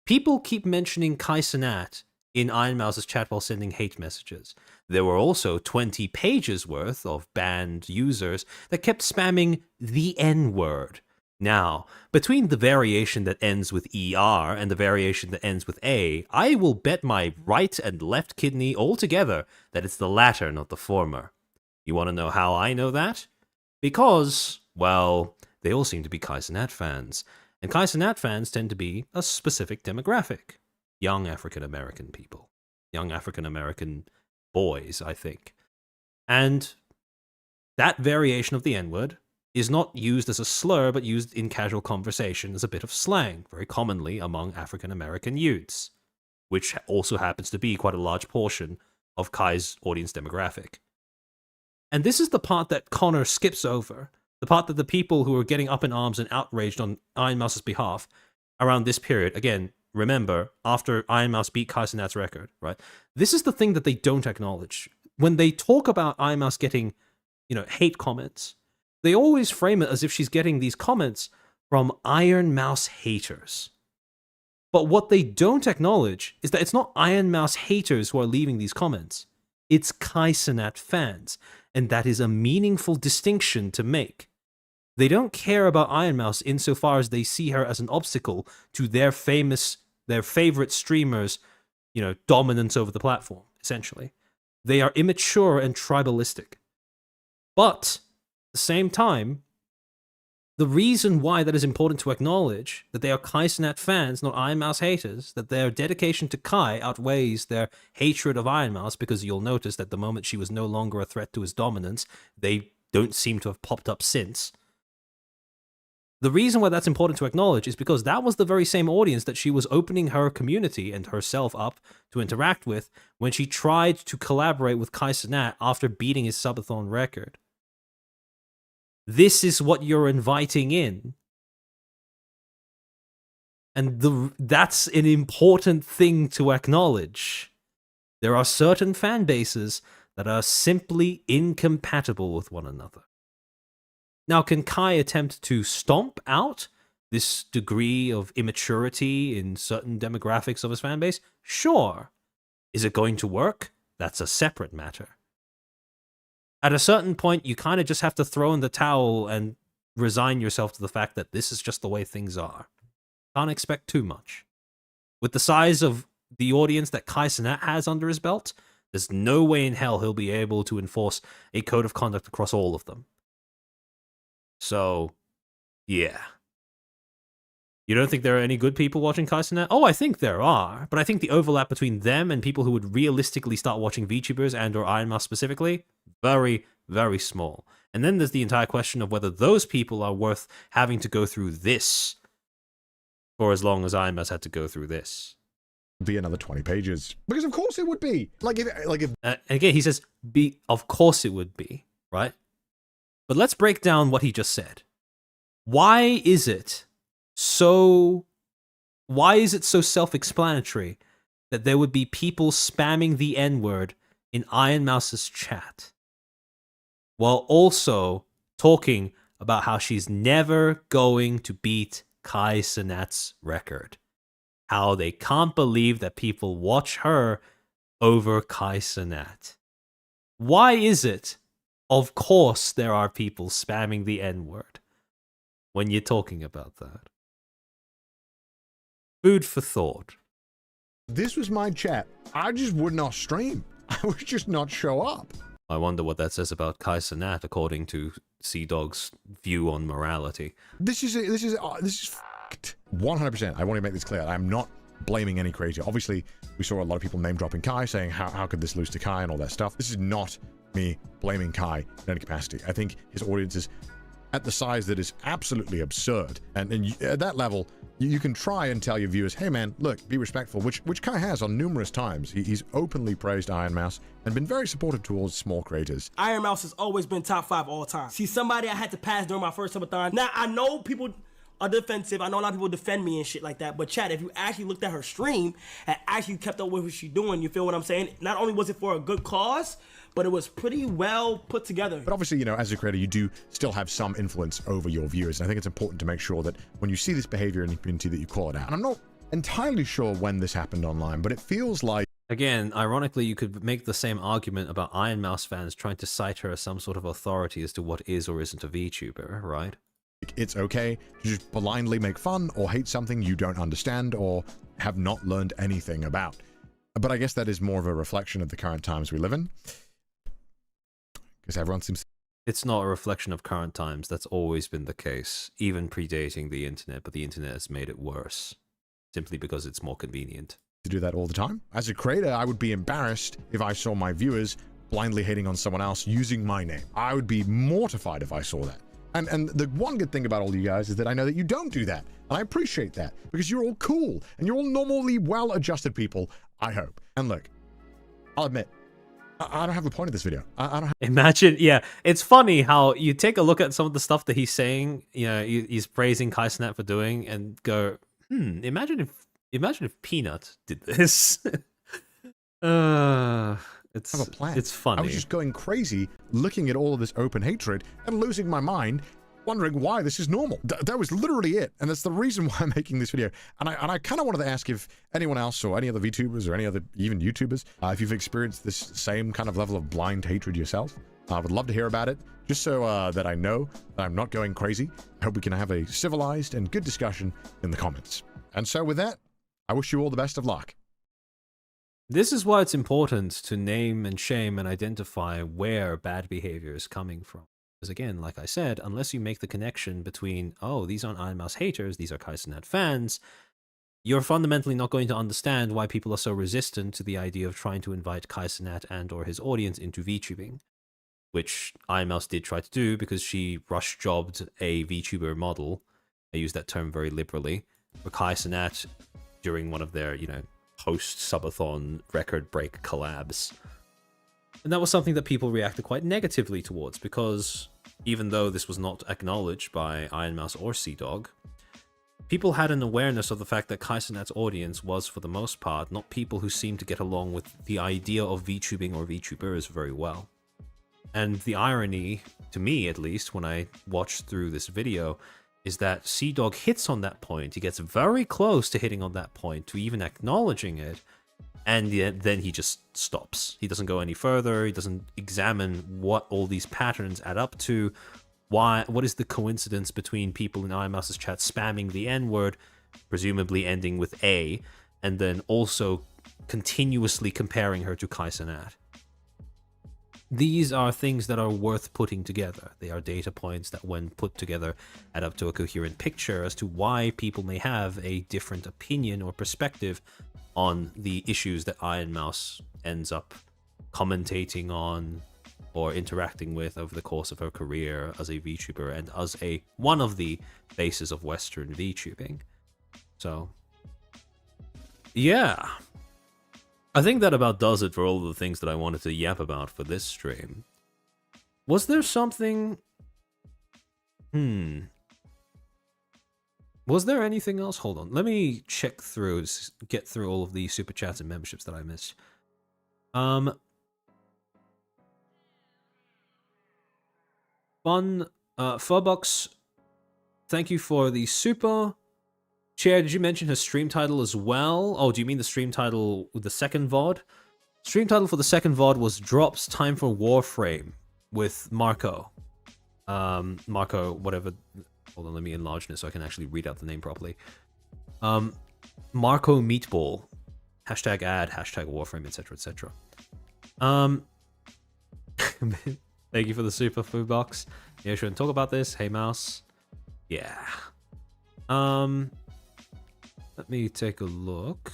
People keep mentioning Kai Cenat, in Iron Mouse's chat while sending hate messages. There were also 20 pages worth of banned users that kept spamming the N-word. Now, between the variation that ends with ER and the variation that ends with A, I will bet my right and left kidney all together that it's the latter, not the former. You want to know how I know that? Because, well, they all seem to be Kaizenat fans. And Kaizenat fans tend to be a specific demographic. Young African-American people. Young African-American boys, I think. And that variation of the N-word is not used as a slur, but used in casual conversation as a bit of slang, very commonly among African-American youths, which also happens to be quite a large portion of Kai's audience demographic. And this is the part that Connor skips over, the part that the people who are getting up in arms and outraged on Iron Mouse's behalf around this period, again, remember, after Iron Mouse beat Kaizenat's record, right? This is the thing that they don't acknowledge. When they talk about Iron Mouse getting, hate comments, they always frame it as if she's getting these comments from Iron Mouse haters. But what they don't acknowledge is that it's not Iron Mouse haters who are leaving these comments. It's Kaizenat fans, and that is a meaningful distinction to make. They don't care about Iron Mouse insofar as they see her as an obstacle to their favorite streamers, dominance over the platform, essentially. They are immature and tribalistic. But at the same time, the reason why that is important to acknowledge, that they are Kaizenat fans, not Iron Mouse haters, that their dedication to Kai outweighs their hatred of Iron Mouse, because you'll notice that the moment she was no longer a threat to his dominance, they don't seem to have popped up since. The reason why that's important to acknowledge is because that was the very same audience that she was opening her community and herself up to interact with when she tried to collaborate with Kaizenat after beating his subathon record. This is what you're inviting in. And that's an important thing to acknowledge. There are certain fan bases that are simply incompatible with one another. Now, can Kai attempt to stomp out this degree of immaturity in certain demographics of his fan base? Sure. Is it going to work? That's a separate matter. At a certain point, you kind of just have to throw in the towel and resign yourself to the fact that this is just the way things are. Can't expect too much. With the size of the audience that Kaizenat has under his belt, there's no way in hell he'll be able to enforce a code of conduct across all of them. So, yeah. You don't think there are any good people watching Kaizenat? Oh, I think there are, but I think the overlap between them and people who would realistically start watching VTubers and or Iron Mouse specifically, very, very small. And then there's the entire question of whether those people are worth having to go through this for as long as Iron Mouse had to go through this. Be another 20 pages. Because of course it would be. If again, he says, of course it would be, right? But let's break down what he just said. Why is it so self-explanatory that there would be people spamming the N-word in Iron Mouse's chat, while also talking about how she's never going to beat Kaizenat's record? How they can't believe that people watch her over Kaizenat. Why is it? Of course there are people spamming the N-word when you're talking about that. Food for thought. This was my chat. I just would not stream. I would just not show up. I wonder what that says about Kaizenat according to Sea-Dog's view on morality. This is f***ed. 100%. I want to make this clear. I'm not blaming any creator. Obviously, we saw a lot of people name dropping Kai, saying how could this lose to Kai and all that stuff. This is not me blaming Kai in any capacity. I think his audience is at the size that is absolutely absurd. And at that level, you can try and tell your viewers, hey man, look, be respectful, which Kai has on numerous times. He's openly praised Iron Mouse and been very supportive towards small creators. Iron Mouse has always been top 5 all time. She's somebody I had to pass during my first subathon. Now, I know people are defensive. I know a lot of people defend me and shit like that. But chat, if you actually looked at her stream and actually kept up with what she's doing, you feel what I'm saying? Not only was it for a good cause, but it was pretty well put together. But obviously, as a creator, you do still have some influence over your viewers. And I think it's important to make sure that when you see this behavior in the community that you call it out. And I'm not entirely sure when this happened online, but it feels like... Again, ironically, you could make the same argument about Iron Mouse fans trying to cite her as some sort of authority as to what is or isn't a VTuber, right? It's okay to just blindly make fun or hate something you don't understand or have not learned anything about. But I guess that is more of a reflection of the current times we live in. Because everyone seems... It's not a reflection of current times. That's always been the case, even predating the internet, but the internet has made it worse, simply because it's more convenient. To do that all the time. As a creator, I would be embarrassed if I saw my viewers blindly hating on someone else using my name. I would be mortified if I saw that. And the one good thing about all you guys is that I know that you don't do that. And I appreciate that because you're all cool and you're all normally well-adjusted people, I hope. And look, I'll admit, I don't have a point of this video. I don't have... Imagine, yeah, it's funny how you take a look at some of the stuff that he's saying, you know, he's praising Kaisenat for doing and go, imagine if Peanut did this. It's have a plan. It's funny. I was just going crazy, looking at all of this open hatred and losing my mind, wondering why this is normal. That was literally it, and that's the reason why I'm making this video. And I kind of wanted to ask if anyone else or any other VTubers or any other even YouTubers, if you've experienced this same kind of level of blind hatred yourself. I would love to hear about it, just so that I know that I'm not going crazy. I hope we can have a civilized and good discussion in the comments. And so with that, I wish you all the best of luck. This is why it's important to name and shame and identify where bad behavior is coming from. Because again, like I said, unless you make the connection between, oh, these aren't Iron Mouse haters, these are Kaisenat fans, you're fundamentally not going to understand why people are so resistant to the idea of trying to invite Kaisenat and or his audience into VTubing, which Iron Mouse did try to do because she rush-jobbed a VTuber model, I use that term very liberally, for Kaisenat during one of their, you know, post-subathon record break collabs. And that was something that people reacted quite negatively towards, because even though this was not acknowledged by Iron Mouse or Seadog, people had an awareness of the fact that Kaisenat's audience was, for the most part, not people who seemed to get along with the idea of VTubing or VTubers very well. And the irony, to me at least, when I watched through this video, is that Seadog hits on that point. He gets very close to hitting on that point, to even acknowledging it, and then he just stops. He doesn't go any further, he doesn't examine what all these patterns add up to, what is the coincidence between people in Iron Mouse's chat spamming the N-word, presumably ending with A, and then also continuously comparing her to Kaisenat. These are things that are worth putting together. They are data points that, when put together, add up to a coherent picture as to why people may have a different opinion or perspective on the issues that Iron Mouse ends up commentating on or interacting with over the course of her career as a VTuber and as one of the bases of Western VTubing. So, yeah. I think that about does it for all of the things that I wanted to yap about for this stream. Was there something... Was there anything else? Hold on. Let me check through, get through all of the super chats and memberships that I missed. Furbox, thank you for the super. Chair, did you mention her stream title as well? Oh, do you mean the stream title with the second VOD? Stream title for the second VOD was Drops Time for Warframe with Marco. Marco, whatever. Hold on, let me enlarge this so I can actually read out the name properly. Marco Meatball. Hashtag ad, hashtag Warframe, etc, etc. Thank you for the super food box. Yeah, shouldn't talk about this. Hey, Mouse. Yeah. Let me take a look.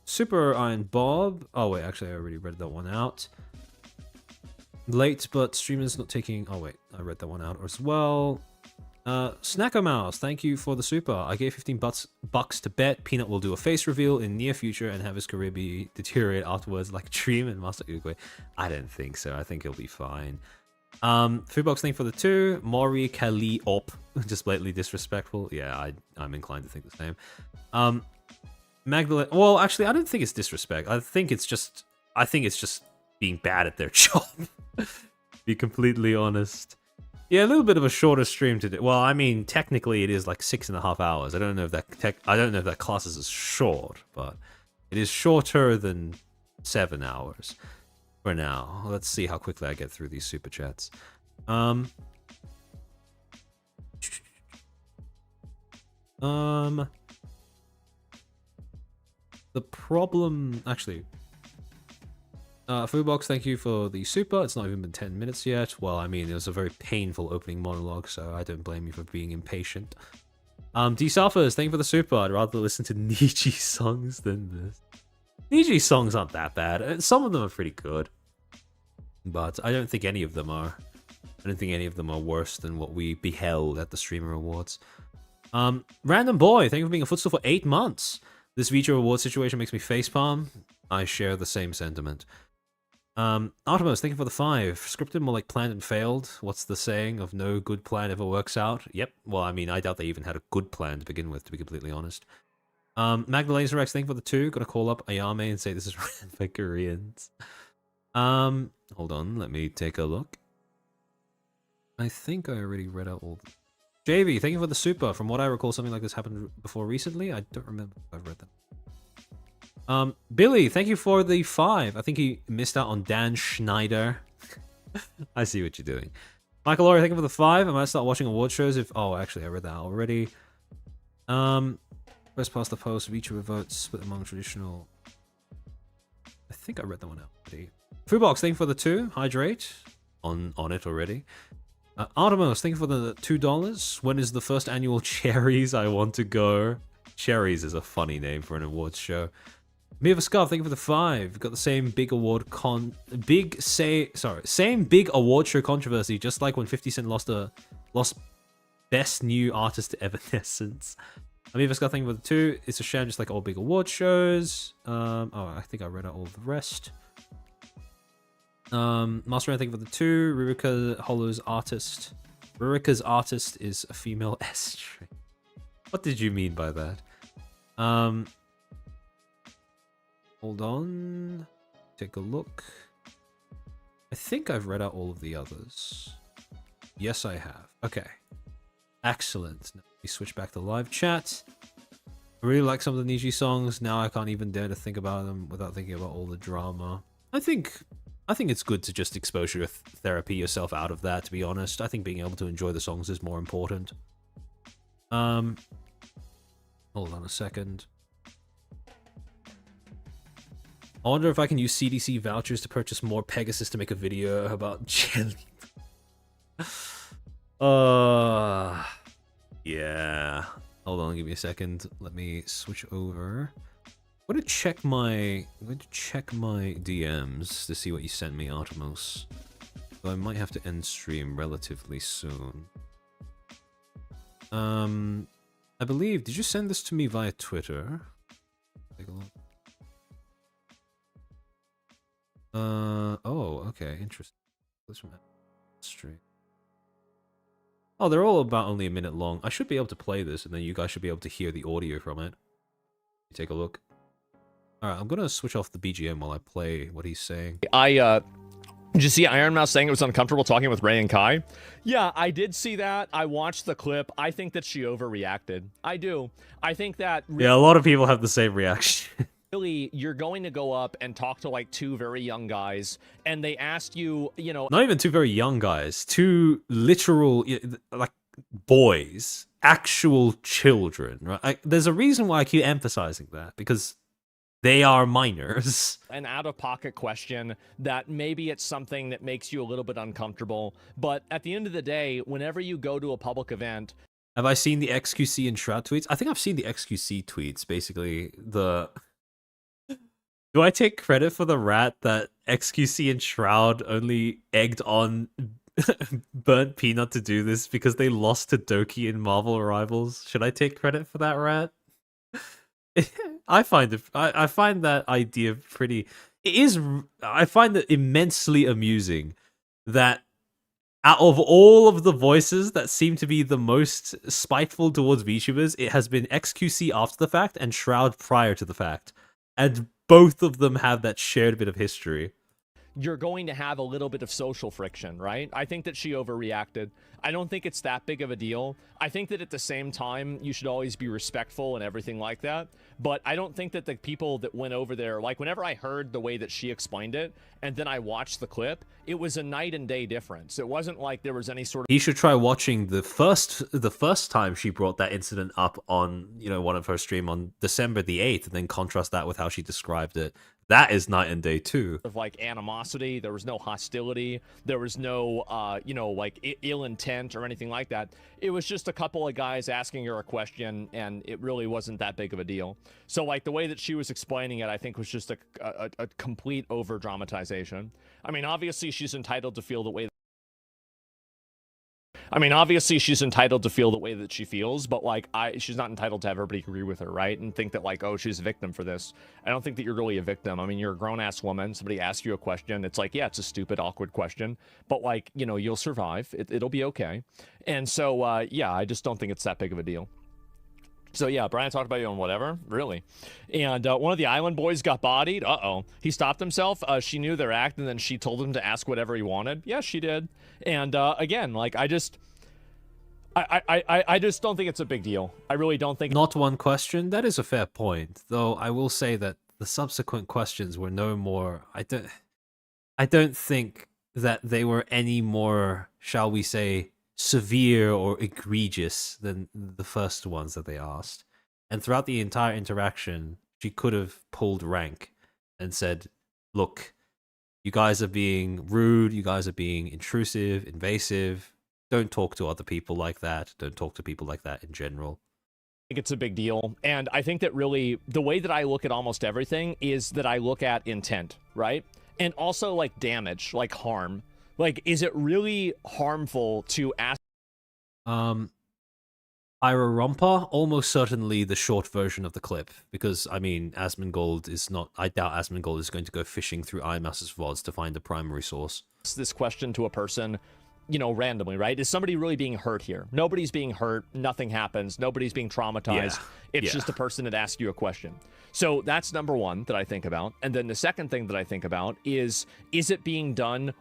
Super Iron Bob. Oh wait, actually I already read that one out. Late, but streamers not taking... Oh wait, I read that one out as well. Snacker Mouse, thank you for the super. I gave 15 bucks to bet Peanut will do a face reveal in near future and have his career be deteriorate afterwards like a dream and Master Uruguay. I don't think so. I think he'll be fine. Foodbox, thank you for the 2. Mori Kali Op, just blatantly disrespectful. Yeah, I'm inclined to think the same. Magdalene, well, actually, I don't think it's disrespect. I think it's just being bad at their job. Be completely honest. Yeah, a little bit of a shorter stream today. Well, I mean, technically it is like 6.5 hours. I don't know if that classes as short, but it is shorter than 7 hours for now. Let's see how quickly I get through these super chats. The problem, actually, Foodbox, thank you for the super. It's not even been 10 minutes yet. Well, I mean, it was a very painful opening monologue, so I don't blame you for being impatient. D-Suffers, thank you for the super. I'd rather listen to Niji songs than this. Niji songs aren't that bad. Some of them are pretty good, but I don't think any of them are. I don't think any of them are worse than what we beheld at the Streamer Awards. Random Boy, thank you for being a Footstool for 8 months. This VTuber award situation makes me facepalm. I share the same sentiment. Artemis, thank you for the 5. Scripted more like planned and failed. What's the saying of no good plan ever works out? Yep. Well, I mean, I doubt they even had a good plan to begin with, to be completely honest. Magdalena Rex, thank you for the 2. Gotta call up Ayame and say this is ran for Koreans. Hold on, let me take a look. I think I already read out all. JV, thank you for the super. From what I recall, something like this happened before recently. I don't remember if I've read that. Billy, thank you for the 5. I think he missed out on Dan Schneider. I see what you're doing. Michael Laurie, thank you for the 5. I might start watching award shows if... Oh, actually, I read that already. Press past the post. VTuber votes split among traditional... I think I read that one out already. Foodbox, thank you for the 2. Hydrate. On it already. Artemis, thank you for the $2. When is the first annual Cherries? I want to go. Cherries is a funny name for an awards show. Me of a Scarf, thank you for the 5. Got the same big award same big award show controversy, just like when 50 Cent lost Best New Artist to Evanescence. Me of a Scarf, thank you for the 2. It's a shame, just like all big award shows. Oh, I think I read out all of the rest. Master Ran, thank you for the 2. Rurika Hollow's artist. Rurika's artist is a female S string. What did you mean by that? Hold on. Take a look. I think I've read out all of the others. Yes, I have. Okay. Excellent. Now we switch back to live chat. I really like some of the Niji songs. Now I can't even dare to think about them without thinking about all the drama. I think it's good to just exposure therapy yourself out of that, to be honest. I think being able to enjoy the songs is more important. Hold on a second. I wonder if I can use CDC vouchers to purchase more Pegasus to make a video about jelly. Yeah. Hold on, give me a second. Let me switch over. I'm going to check my DMs to see what you sent me, Artemis. So I might have to end stream relatively soon. I believe, did you send this to me via Twitter? Take a look. Oh, okay, interesting. This from stream. Oh, they're all about only a minute long. I should be able to play this, and then you guys should be able to hear the audio from it. Take a look. Alright, I'm gonna switch off the BGM while I play what he's saying. Did you see Iron Mouse saying it was uncomfortable talking with Ray and Kai? Yeah, I did see that. I watched the clip. I think that she overreacted. I do. I think that... Yeah, a lot of people have the same reaction. Really, you're going to go up and talk to like 2 very young guys, and they asked you, you know... Not even 2 very young guys. 2 literal, like, boys. Actual children, right? There's a reason why I keep emphasizing that, because they are minors. An out-of-pocket question that maybe it's something that makes you a little bit uncomfortable, but at the end of the day, whenever you go to a public event... Have I seen the XQC and Shroud tweets? I think I've seen the XQC tweets, basically. Do I take credit for the rat that XQC and Shroud only egged on Burnt Peanut to do this because they lost to Doki in Marvel Rivals? Should I take credit for that rat? I find that idea pretty... I find it immensely amusing that out of all of the voices that seem to be the most spiteful towards VTubers, it has been XQC after the fact and Shroud prior to the fact. And both of them have that shared bit of history. you're going to have a little bit of social friction, right? I think that she overreacted. I don't think it's that big of a deal. I think that at the same time, you should always be respectful and everything like that. But I don't think that the people that went over there, like whenever I heard the way that she explained it, and then I watched the clip, it was a night and day difference. It wasn't like there was any sort of... He should try watching the first time she brought that incident up on, one of her stream on December the 8th, and then contrast that with how she described it. That is night and day too. Of like animosity, there was no hostility, there was no ill intent or anything like that. It was just a couple of guys asking her a question, and it really wasn't that big of a deal. So like the way that she was explaining it, I think was just a complete over dramatization. I mean, obviously she's entitled to feel the way that she feels, but like she's not entitled to have everybody agree with her, right? And think that like, oh, she's a victim for this. I don't think that you're really a victim. I mean, you're a grown-ass woman. Somebody asks you a question. It's like, yeah, it's a stupid, awkward question, but like, you'll survive. It'll be okay. And so, yeah, I just don't think it's that big of a deal. So yeah, Brian talked about you on whatever, really. And one of the island boys got bodied. Uh-oh. He stopped himself. She knew their act, and then she told him to ask whatever he wanted. Yeah, she did. And again, like, I just don't think it's a big deal. I really don't think... Not one question? That is a fair point. Though I will say that the subsequent questions were no more... I don't think that they were any more, shall we say, severe or egregious than the first ones that they asked. And throughout the entire interaction, she could have pulled rank and said, look, you guys are being rude, you guys are being intrusive, invasive, don't talk to other people like that, don't talk to people like that in general. I think it's a big deal. And I think that really, the way that I look at almost everything is that I look at intent, right? And also like damage, like harm. Like, is it really harmful to ask... Ira Romper, almost certainly the short version of the clip, because, I mean, Asmongold is not... I doubt Asmongold is going to go fishing through iMouse's VODs to find the primary source. This question to a person, randomly, right? Is somebody really being hurt here? Nobody's being hurt, nothing happens, nobody's being traumatized. It's just a person that asks you a question. So that's number one that I think about. And then the second thing that I think about is it being done...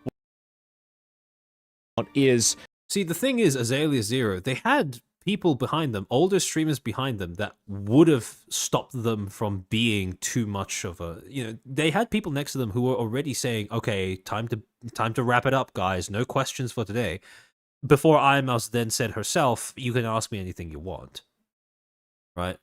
See, the thing is, Azalea Zero, they had people behind them, older streamers behind them, that would have stopped them from being too much of a... they had people next to them who were already saying, okay, time to wrap it up, guys, no questions for today. Before iMouse then said herself, you can ask me anything you want. Right?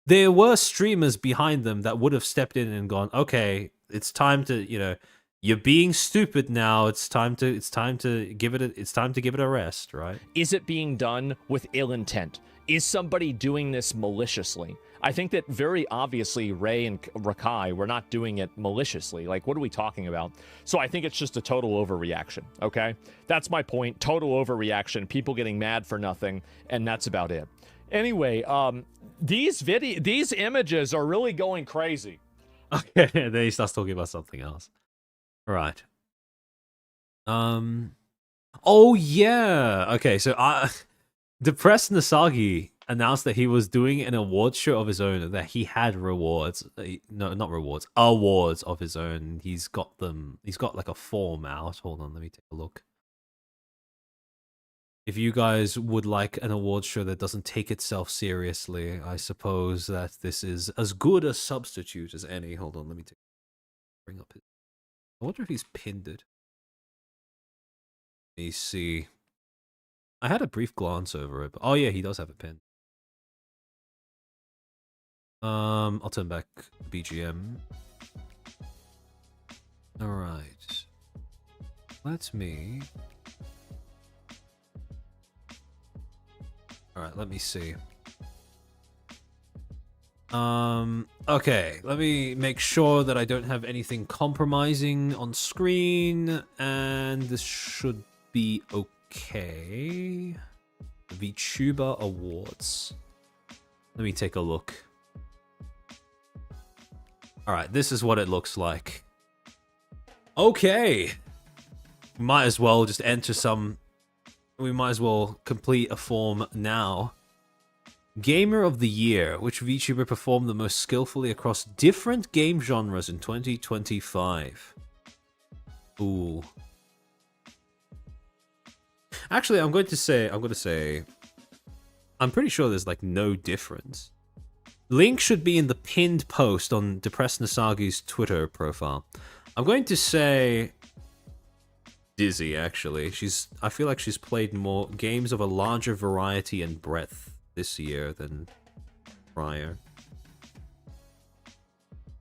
There were streamers behind them that would have stepped in and gone, okay, it's time to, you're being stupid now. It's time to give it a rest, right? Is it being done with ill intent? Is somebody doing this maliciously? I think that very obviously Ray and Rakai were not doing it maliciously. Like, what are we talking about? So I think it's just a total overreaction, okay? That's my point. Total overreaction. People getting mad for nothing, and that's about it. Anyway, these images are really going crazy. Okay, then he starts talking about something else. Right. Oh yeah. Okay, so Depressed Nasagi announced that he was doing an awards show of his own, and that he had rewards. No, not rewards. Awards of his own. He's got them. He's got like a form out. Hold on, let me take a look. If you guys would like an awards show that doesn't take itself seriously, I suppose that this is as good a substitute as any. Hold on, let me bring up his... I wonder if he's pinned it. Let me see. I had a brief glance over it, but oh yeah, he does have it pinned. I'll turn back BGM. Alright. Let me... Alright, let me see. Okay, let me make sure that I don't have anything compromising on screen, and this should be okay. VTuber Awards. Let me take a look. Alright, this is what it looks like. Okay! We might as well just enter some... We might as well complete a form now. Gamer of the Year. Which VTuber performed the most skillfully across different game genres in 2025? Ooh. Actually, I'm going to say, I'm pretty sure there's like no difference. Link should be in the pinned post on Depressed Nasagi's Twitter profile. I'm going to say Dizzy, actually. I feel like she's played more games of a larger variety and breadth this year than prior.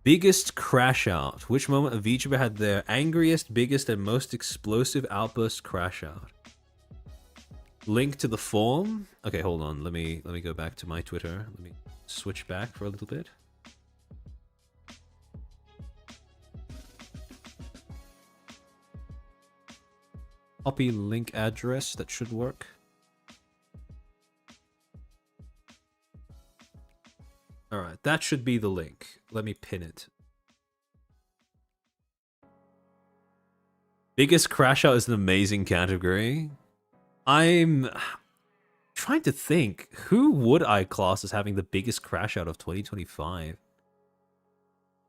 Biggest crash out. Which moment of VTuber had their angriest, biggest, and most explosive outburst crash out? Link to the form. Okay, hold on. Let me go back to my Twitter. Let me switch back for a little bit. Copy link address. That should work. Alright, that should be the link. Let me pin it. Biggest crash out is an amazing category. I'm trying to think, who would I class as having the biggest crash out of 2025?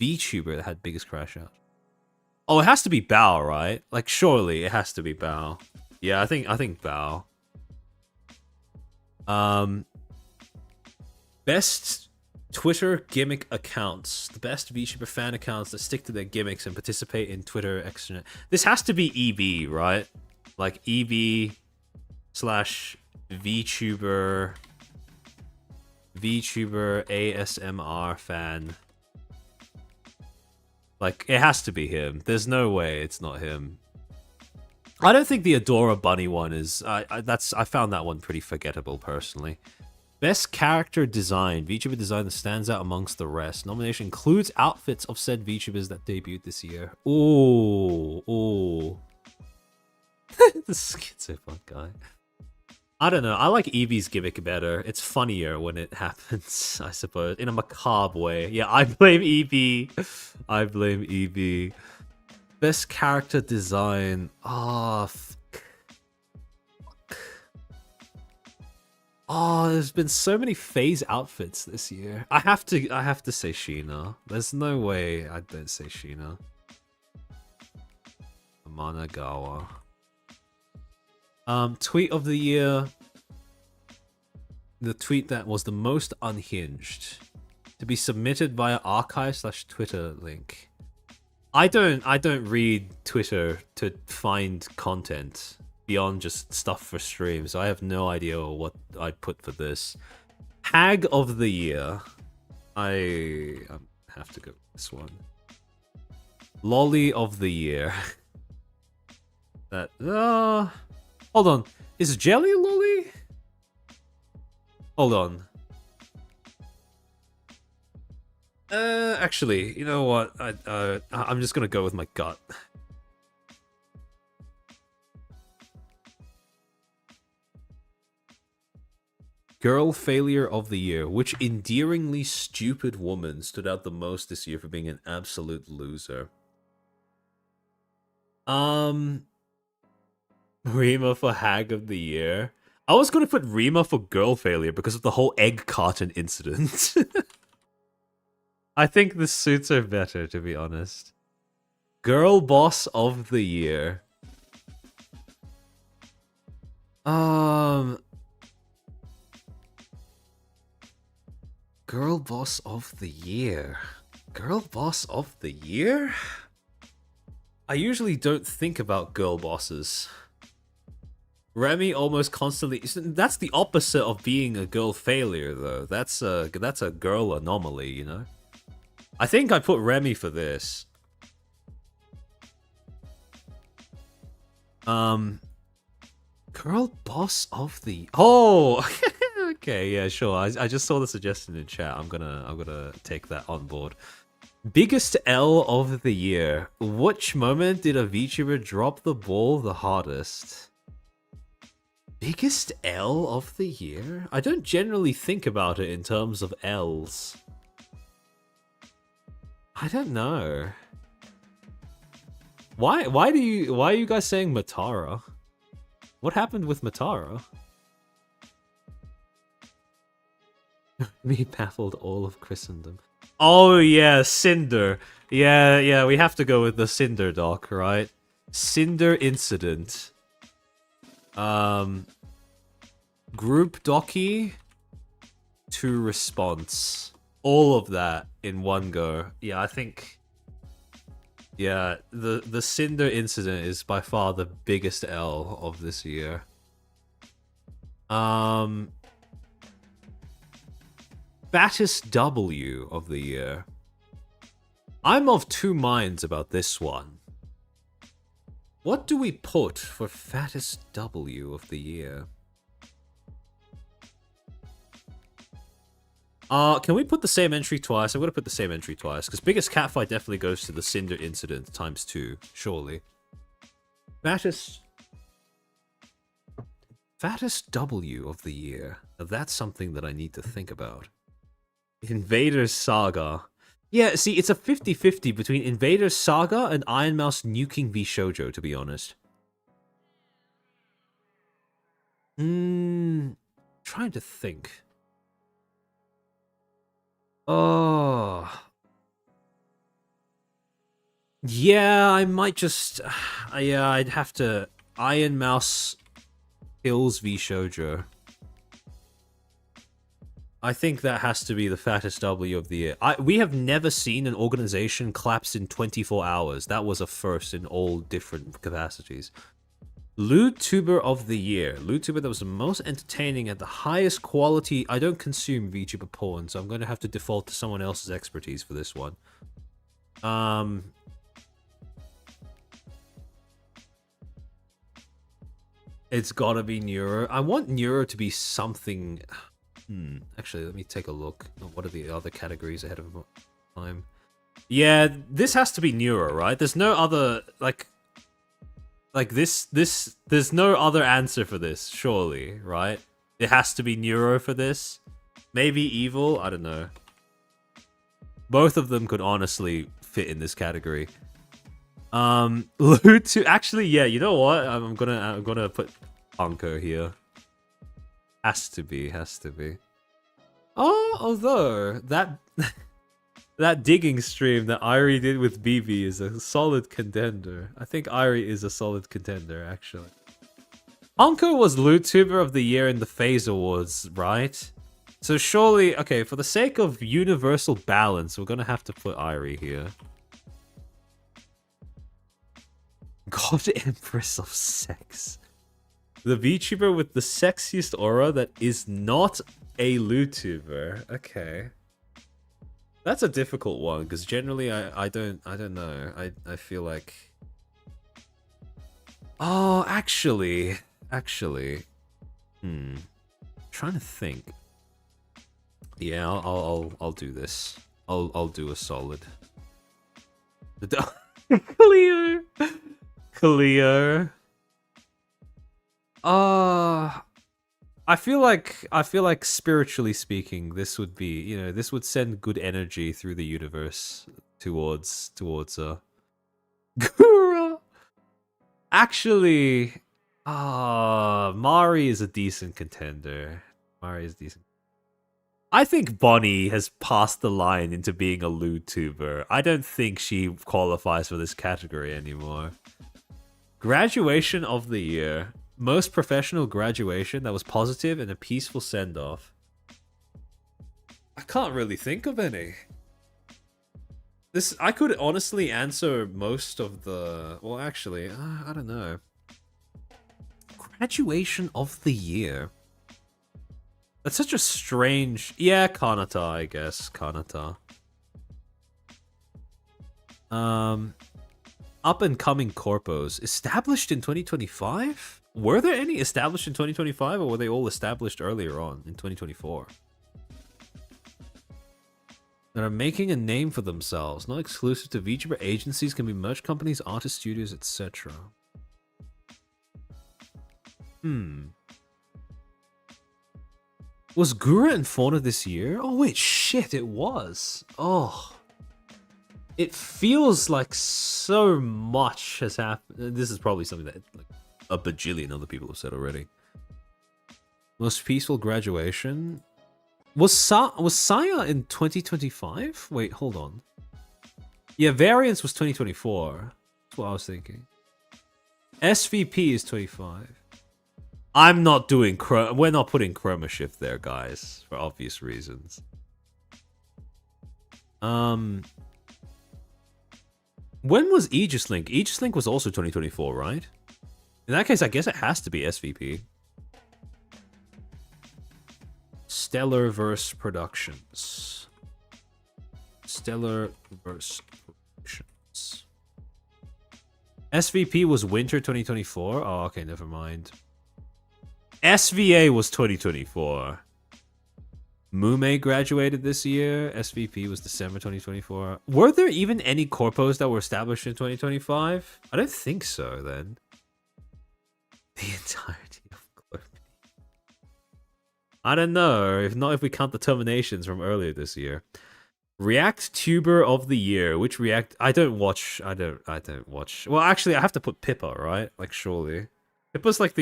VTuber that had biggest crash out. Oh, it has to be Bao, right? Like, surely it has to be Bao. Yeah, I think Bao. Best Twitter gimmick accounts. The best VTuber fan accounts that stick to their gimmicks and participate in Twitter extra. This has to be EB, right? Like EB / VTuber ASMR fan. Like, it has to be him. There's no way it's not him. I don't think the Adora Bunny one is... I found that one pretty forgettable, personally. Best character design. VTuber design that stands out amongst the rest. Nomination includes outfits of said VTubers that debuted this year. Ooh. The schizophrenic guy. I don't know. I like Eevee's gimmick better. It's funnier when it happens, I suppose. In a macabre way. Yeah, I blame Eevee. I blame Eevee. Best character design. Oh, there's been so many phase outfits this year. I have to say Sheena. There's no way I don't say Sheena. Amanagawa. Tweet of the year. The tweet that was the most unhinged. To be submitted via archive/Twitter link. I don't read Twitter to find content beyond just stuff for stream, so I have no idea what I'd put for this. Hag of the year. I have to go with this one. Lolly of the year. That hold on. Is Jelly a lolly? Hold on. Actually, you know what? I'm just gonna go with my gut. Girl failure of the year. Which endearingly stupid woman stood out the most this year for being an absolute loser? Rima for Hag of the year. I was gonna put Rima for girl failure because of the whole egg carton incident. I think the suits are better, to be honest. Girl boss of the year. Girl boss of the year. Girl boss of the year? I usually don't think about girl bosses. Remy almost constantly... That's the opposite of being a girl failure, though. That's a girl anomaly, you know? I think I put Remy for this. Girl boss of the... Oh! Okay, yeah, sure. I just saw the suggestion in chat. I'm gonna take that on board. Biggest L of the year. Which moment did a VTuber drop the ball the hardest? Biggest L of the year? I don't generally think about it in terms of L's. I don't know. Why are you guys saying Matara? What happened with Matara? Me baffled all of Christendom. Oh yeah, Cinder. Yeah, we have to go with the Cinder doc, right? Cinder incident. Group docky to response. All of that in one go. Yeah, I think. Yeah, the Cinder incident is by far the biggest L of this year. Fattest W of the year. I'm of two minds about this one. What do we put for fattest W of the year? Can we put the same entry twice? I'm gonna put the same entry twice, because biggest catfight definitely goes to the Cinder incident times 2, surely. Fattest W of the year. Now that's something that I need to think about. Invaders Saga. Yeah, see, it's a 50-50 between Invaders Saga and Iron Mouse nuking v Shoujo, to be honest. Trying to think. Oh. Yeah, I might just... yeah, I'd have to... Iron Mouse kills v Shoujo. I think that has to be the fattest W of the year. We have never seen an organization collapse in 24 hours. That was a first in all different capacities. LootTuber of the year. LootTuber that was the most entertaining at the highest quality. I don't consume VTuber porn, so I'm going to have to default to someone else's expertise for this one. It's gotta be Neuro. I want Neuro to be something... Actually, let me take a look. What are the other categories ahead of time? Yeah, this has to be Neuro, right? There's no other, like this, there's no other answer for this, surely, right? It has to be Neuro for this. Maybe Evil, I don't know. Both of them could honestly fit in this category. Actually, yeah, you know what? I'm gonna put Anko here. Has to be. Oh, although that that digging stream that Irie did with BB is a solid contender. I think Irie is a solid contender, actually. Anko was LootTuber of the year in the FaZe Awards, right? So surely, okay, for the sake of universal balance, we're gonna have to put Irie here. God Empress of Sex. The VTuber with the sexiest aura that is not a LootTuber. Okay. That's a difficult one, because generally I don't know. I feel like... Oh, actually. Trying to think. Yeah, I'll do this. I'll do a solid. Cleo. I feel like spiritually speaking, this would be, you know, this would send good energy through the universe towards Gura. Actually, Mari is a decent contender. I think Bonnie has passed the line into being a LootTuber. I don't think she qualifies for this category anymore. Graduation of the year. Most professional graduation that was positive and a peaceful send-off. I can't really think of any. I could honestly answer most of the... Well, actually, I don't know. Graduation of the year. That's such a strange... Yeah, Kanata, I guess. Kanata. Up-and-coming corpos. Established in 2025? Were there any established in 2025, or were they all established earlier on in 2024? That are making a name for themselves, not exclusive to VTuber agencies, can be merch companies, artist studios, etc. Was Gura and Fauna this year? Oh wait, shit, it was. Oh. It feels like so much has happened. This is probably something that like a bajillion other people have said already. Most peaceful graduation? Was Saya in 2025? Wait, hold on. Yeah, Variance was 2024. That's what I was thinking. SVP is 25. I'm not doing we're not putting chroma shift there, guys, for obvious reasons. When was Aegis Link? Aegis Link was also 2024, right? In that case, I guess it has to be SVP. Stellarverse Productions. Stellarverse Productions. SVP was winter 2024? Oh, okay, never mind. SVA was 2024. Mume graduated this year. SVP was December 2024. Were there even any corpos that were established in 2025? I don't think so, then. The entirety of Corp. I don't know. If not, if we count the terminations from earlier this year. React Tuber of the Year. Which React... I don't watch... I don't watch... Well, actually, I have to put Pippa, right? Like, surely. Pippa's like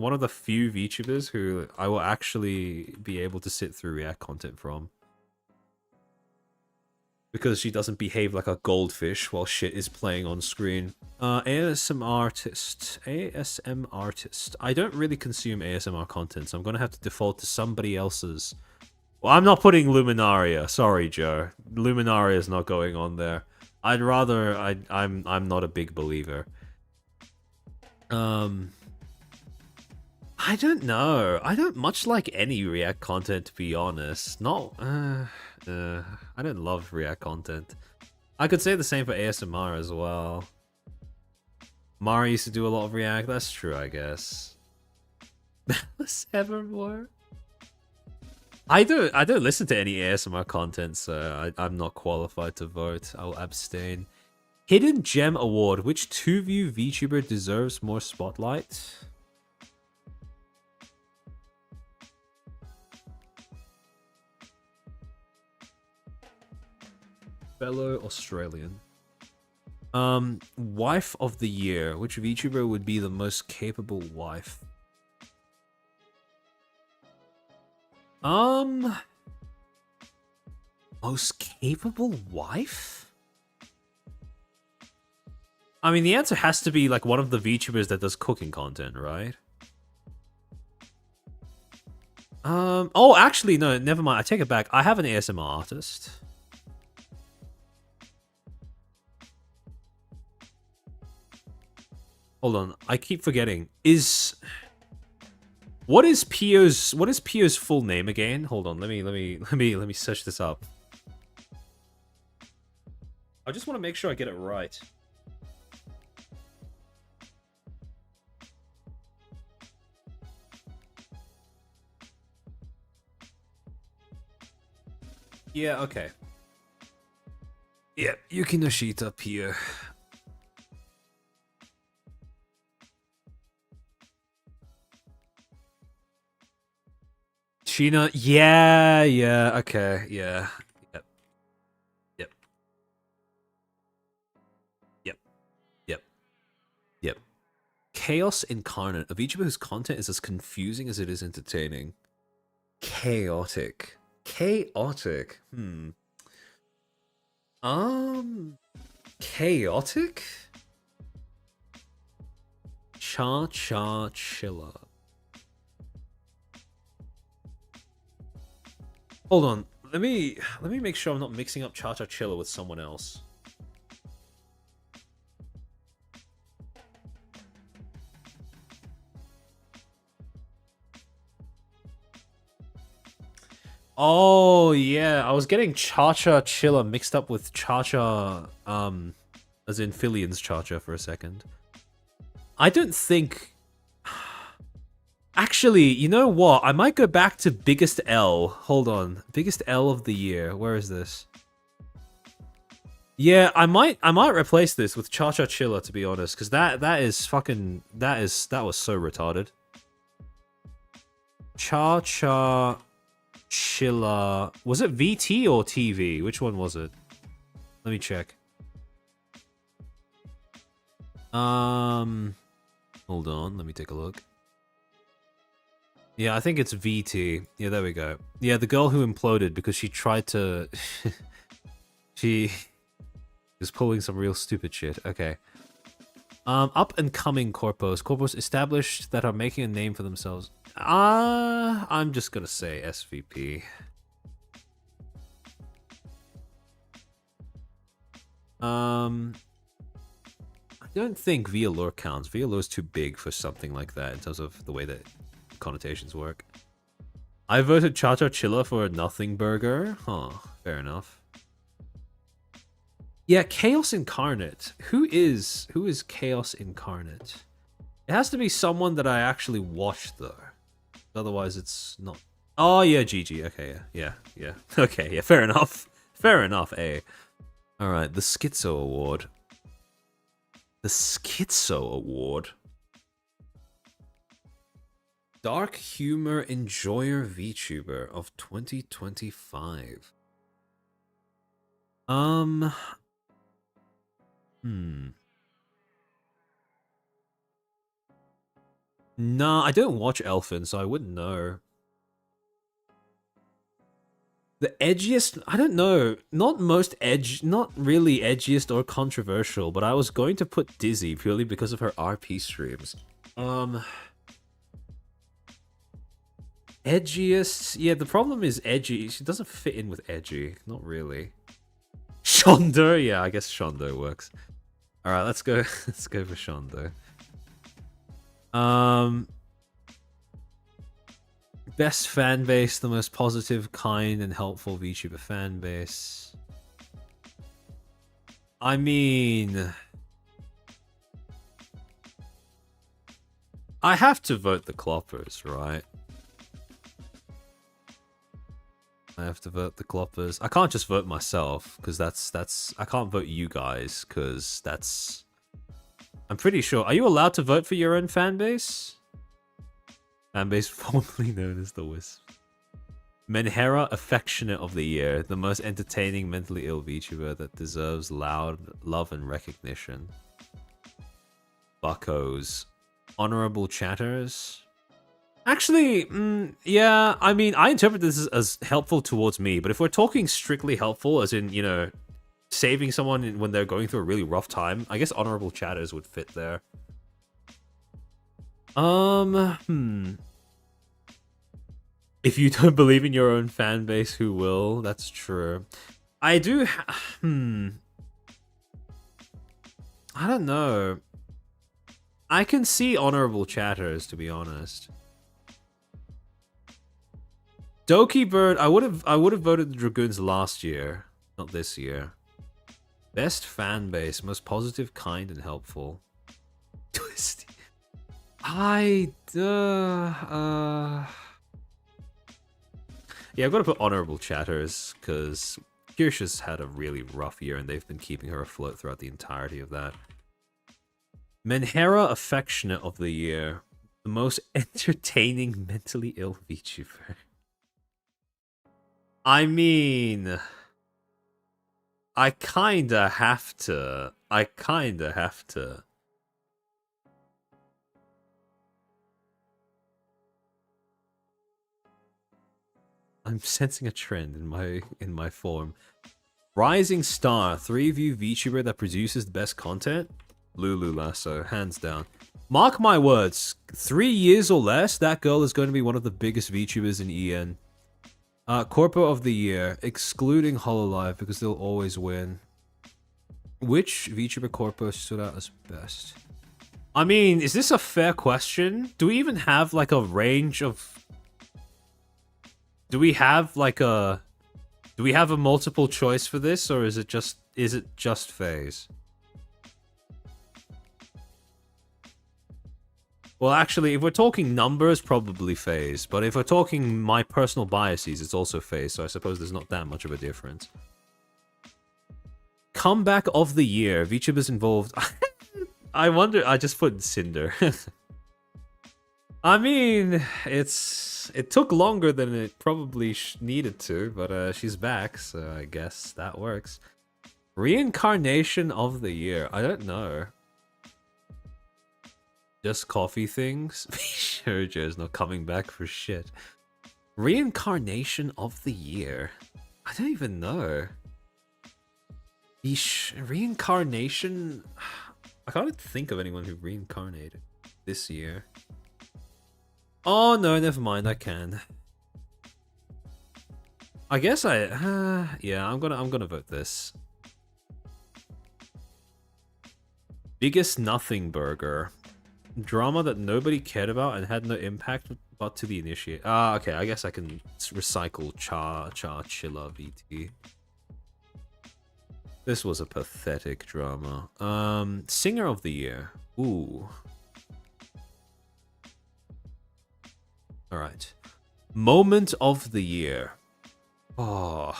one of the few VTubers who I will actually be able to sit through React content from. Because she doesn't behave like a goldfish while shit is playing on screen. ASM artist. ASM artist. I don't really consume ASMR content, so I'm gonna have to default to somebody else's. Well, I'm not putting Luminaria. Sorry, Joe. Luminaria is not going on there. I'd rather... I'm not a big believer. I don't know. I don't much like any React content, to be honest. Not... I don't love React content. I could say the same for ASMR as well. Mari used to do a lot of React. That's true, I guess. Evermore. I don't listen to any ASMR content, so I'm not qualified to vote. I'll abstain. Hidden Gem Award. Which 2view VTuber deserves more spotlight? Fellow Australian. Wife of the Year. Which VTuber would be the most capable wife? Most capable wife? I mean, the answer has to be like one of the VTubers that does cooking content, right? Oh, actually, no, never mind. I take it back. I have an ASMR artist. Hold on, I keep forgetting. What is Pio's full name again? Hold on, let me search this up. I just want to make sure I get it right. Yeah, okay. Yeah, Yuki Nishita, Pio. Sheena, yeah, okay, yeah. Yep. Chaos Incarnate, a VTuber whose content is as confusing as it is entertaining. Chaotic. Chaotic? Chaotic? Cha-cha chilla. Hold on, let me make sure I'm not mixing up Cha-Cha Chilla with someone else. Oh yeah, I was getting Cha-Cha Chilla mixed up with Cha-Cha, as in Filian's Cha-Cha for a second. I don't think... Actually, you know what? I might go back to Biggest L. Hold on. Biggest L of the Year. Where is this? Yeah, I might replace this with Cha-Cha Chilla, to be honest, because that was so retarded. Cha-Cha Chilla. Was it VT or TV? Which one was it? Let me check. Hold on, let me take a look. Yeah, I think it's VT. Yeah, there we go. Yeah, the girl who imploded because she tried to... she was pulling some real stupid shit. Okay. Up and coming corpos established that are making a name for themselves. I'm just gonna say SVP. I don't think Vialore counts. Vialore's too big for something like that in terms of the way that connotations work. I voted Cha-Cha Chilla for a nothing burger. Huh, fair enough. Yeah, Chaos Incarnate. Who is Chaos Incarnate? It has to be someone that I actually watched though. Otherwise it's not. Oh yeah, GG. Okay, yeah. Okay, yeah, fair enough. Fair enough, eh. Alright, the Schizo Award. The Schizo Award. Dark Humor Enjoyer VTuber of 2025. Nah, I don't watch Elfin, so I wouldn't know. The edgiest, I don't know, not really edgiest or controversial, but I was going to put Dizzy purely because of her RP streams. Edgiest, yeah, the problem is edgy, she doesn't fit in with edgy, not really. Shondo, yeah, I guess Shondo works. Alright, let's go for Shondo. Best fan base, the most positive, kind, and helpful VTuber fan base. I mean, I have to vote the Cloppers, right? I have to vote the Cloppers. I can't just vote myself, because that's... I can't vote you guys, because that's... I'm pretty sure... Are you allowed to vote for your own fan base? Fan base formerly known as the Wisp. Menhera Affectionate of the Year. The most entertaining mentally ill VTuber that deserves loud love and recognition. Buckos. Honorable Chatters. Actually, yeah, I mean, I interpret this as helpful towards me, but if we're talking strictly helpful, as in, you know, saving someone when they're going through a really rough time, I guess Honorable Chatters would fit there. If you don't believe in your own fan base, who will? That's true. I do I don't know. I can see Honorable Chatters, to be honest. Doki Bird, I would have voted the Dragoons last year, not this year. Best fan base, most positive, kind, and helpful. Twisty. Yeah, I've got to put Honorable Chatters, because Kirsha's had a really rough year, and they've been keeping her afloat throughout the entirety of that. Menhera Affectionate of the Year. The most entertaining mentally ill VTuber. I mean... I kinda have to. I'm sensing a trend in my form. Rising Star, 3-view VTuber that produces the best content? Lulu Lasso, hands down. Mark my words, 3 years or less, that girl is going to be one of the biggest VTubers in EN. Corpo of the Year, excluding Hololive because they'll always win. Which VTuber Corpo stood out as best? I mean, is this a fair question? Do we even have like a range of... Do we have a multiple choice for this, or is it just FaZe? Well, actually, if we're talking numbers, probably FaZe. But if we're talking my personal biases, it's also FaZe, so I suppose there's not that much of a difference. Comeback of the Year. VTubers involved. I wonder... I just put Cinder. I mean, it took longer than it probably needed to, but she's back, so I guess that works. Reincarnation of the Year. I don't know. Just coffee things? Shoujo's not coming back for shit. Reincarnation of the Year. I don't even know. Reincarnation... I can't think of anyone who reincarnated this year. Oh no, never mind. I can. I guess yeah, I'm gonna vote this. Biggest nothing burger. Drama that nobody cared about and had no impact but to the initiate. Ah, okay, I guess I can recycle Chilla VT. This was a pathetic drama. Singer of the year. Ooh. Alright. Moment of the year. Oh.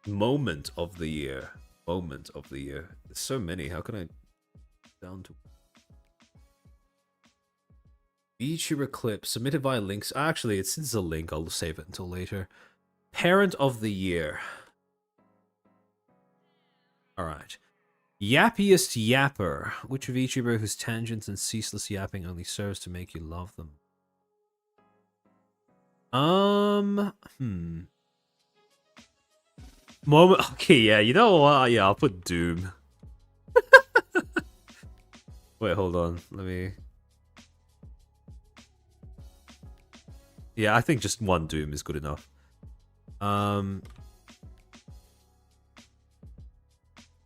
Moment of the year. Moment of the year. There's so many. How can I down to VTuber clip submitted via links. Actually, it's a link. I'll save it until later. Parent of the year. Alright. Yappiest yapper. Which VTuber whose tangents and ceaseless yapping only serves to make you love them? Moment. Okay, yeah, you know what? Yeah, I'll put Doom. Wait, hold on. Let me. Yeah, I think just one Doom is good enough.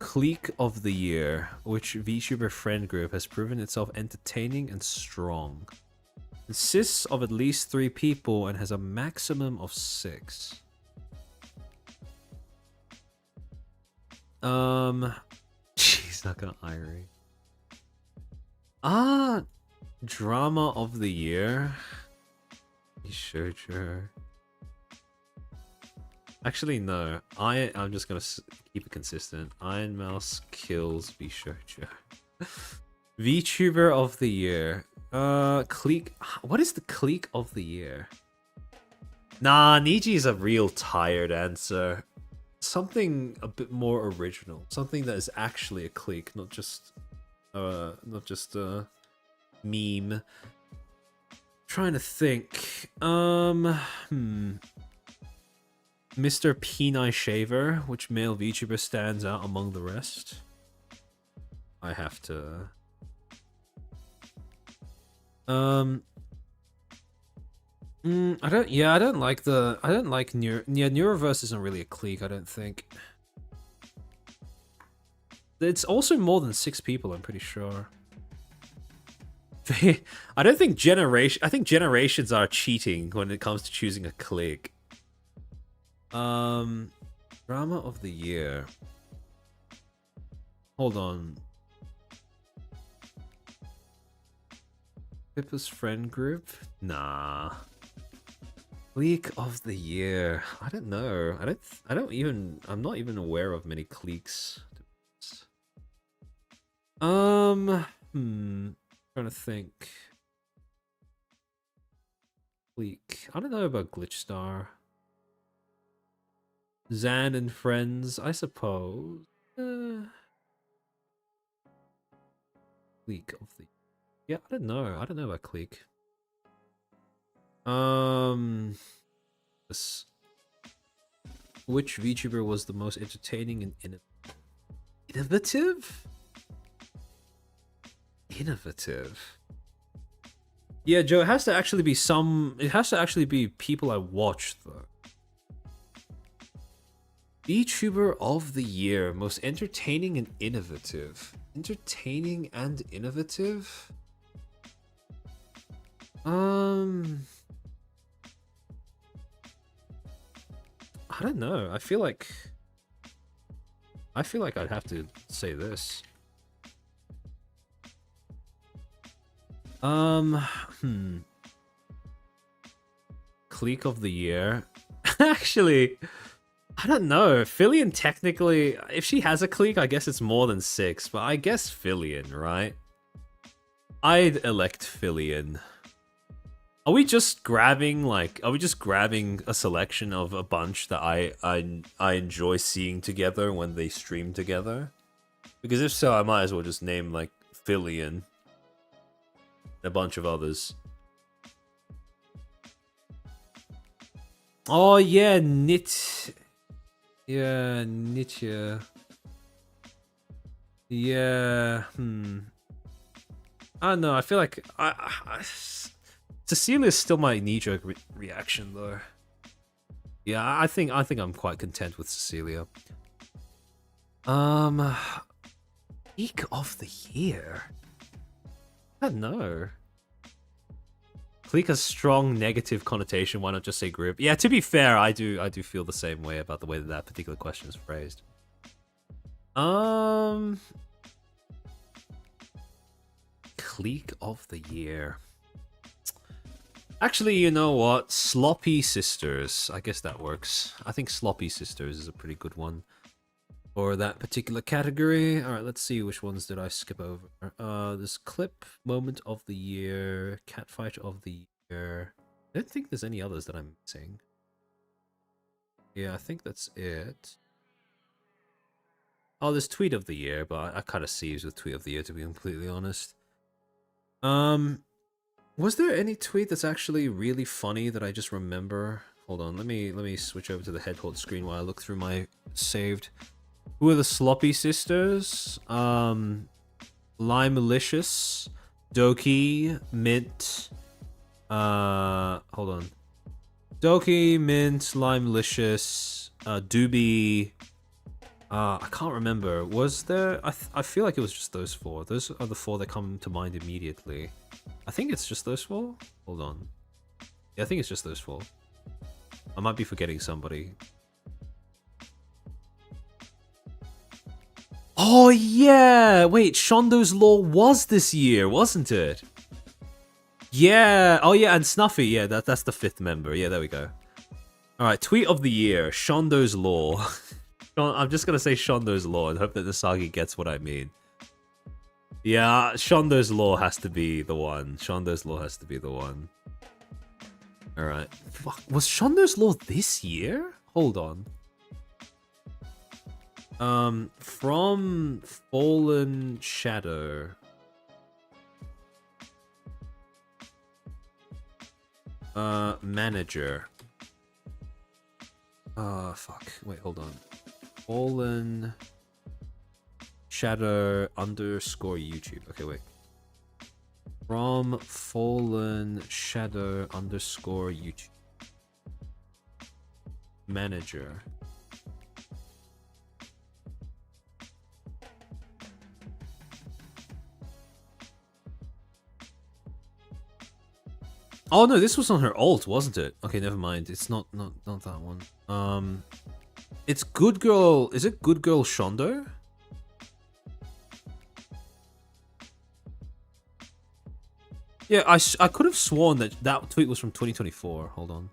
Clique of the year. Which VTuber friend group has proven itself entertaining and strong? Consists of at least 3 people and has a maximum of 6. Jeez, not gonna irate. Drama of the year. Sure. Actually, no. I'm just gonna keep it consistent. Iron Mouse kills VShojo. VTuber of the year. Clique. What is the clique of the year? Nah, Niji is a real tired answer. Something a bit more original. Something that is actually a clique, not just a meme. Trying to think. Mr. Penai Shaver, which male VTuber stands out among the rest? I have to. I don't like Neuroverse isn't really a clique, I don't think. It's also more than 6 people, I'm pretty sure. I don't think I think generations are cheating when it comes to choosing a clique. Drama of the year. Hold on. Pippa's friend group? Nah. Clique of the year. I don't know. I'm not even aware of many cliques. Trying to think. Clique. I don't know about Glitchstar. Zan and friends, I suppose. Clique of the... Yeah, I don't know. I don't know about clique. Which VTuber was the most entertaining and innovative? Innovative. Yeah, Joe, it has to actually be people I watch though. VTuber of the year, most entertaining and innovative. Entertaining and innovative? I don't know. I feel like I'd have to say this. Clique of the year. Actually, I don't know. Fillion technically, if she has a clique, I guess it's more than 6, but I guess Fillion, right? I'd elect Fillion. Are we just grabbing a selection of a bunch that I enjoy seeing together when they stream together? Because if so, I might as well just name like Fillion and a bunch of others. Oh yeah, Nitya. Yeah. I don't know. I feel like Cecilia is still my knee-jerk reaction though. Yeah, I think I'm quite content with Cecilia. Geek of the year. I don't know. Clique has strong negative connotation. Why not just say group? Yeah, to be fair, I do feel the same way about the way that particular question is phrased. Clique of the year. Actually, you know what? Sloppy Sisters. I guess that works. I think Sloppy Sisters is a pretty good one for that particular category. All right, let's see which ones did I skip over. This clip, moment of the year, catfight of the year. I don't think there's any others that I'm missing. Yeah, I think that's it. Oh, there's tweet of the year, but I kind of seized with tweet of the year, to be completely honest. Was there any tweet that's actually really funny that I just remember? Hold on, let me switch over to the head-hold screen while I look through my saved. Who are the Sloppy Sisters? Lime Malicious, Doki, Mint. Hold on. Doki, Mint, Lime Malicious, Doobie. I can't remember. Was there? I feel like it was just those four. Those are the four that come to mind immediately. I think it's just those four. Hold on. Yeah, I think it's just those four. I might be forgetting somebody. Oh yeah! Wait, Shondo's Law was this year, wasn't it? Yeah. Oh yeah, and Snuffy. Yeah, that's the fifth member. Yeah, there we go. All right, tweet of the year: Shondo's Law. I'm just gonna say Shondo's Law and hope that Nasagi gets what I mean. Yeah, Shondo's Law has to be the one. Shondo's Law has to be the one. All right. Fuck. Was Shondo's Law this year? Hold on. From Fallen Shadow. Manager. Fuck. Wait, hold on. Fallen Shadow underscore YouTube. Okay, wait. From Fallen Shadow underscore YouTube. Manager. Oh no, this was on her alt, wasn't it? Okay, never mind. It's not that one. It's Good Girl. Is it Good Girl Shondo? Yeah, I could have sworn that that tweet was from 2024. Hold on.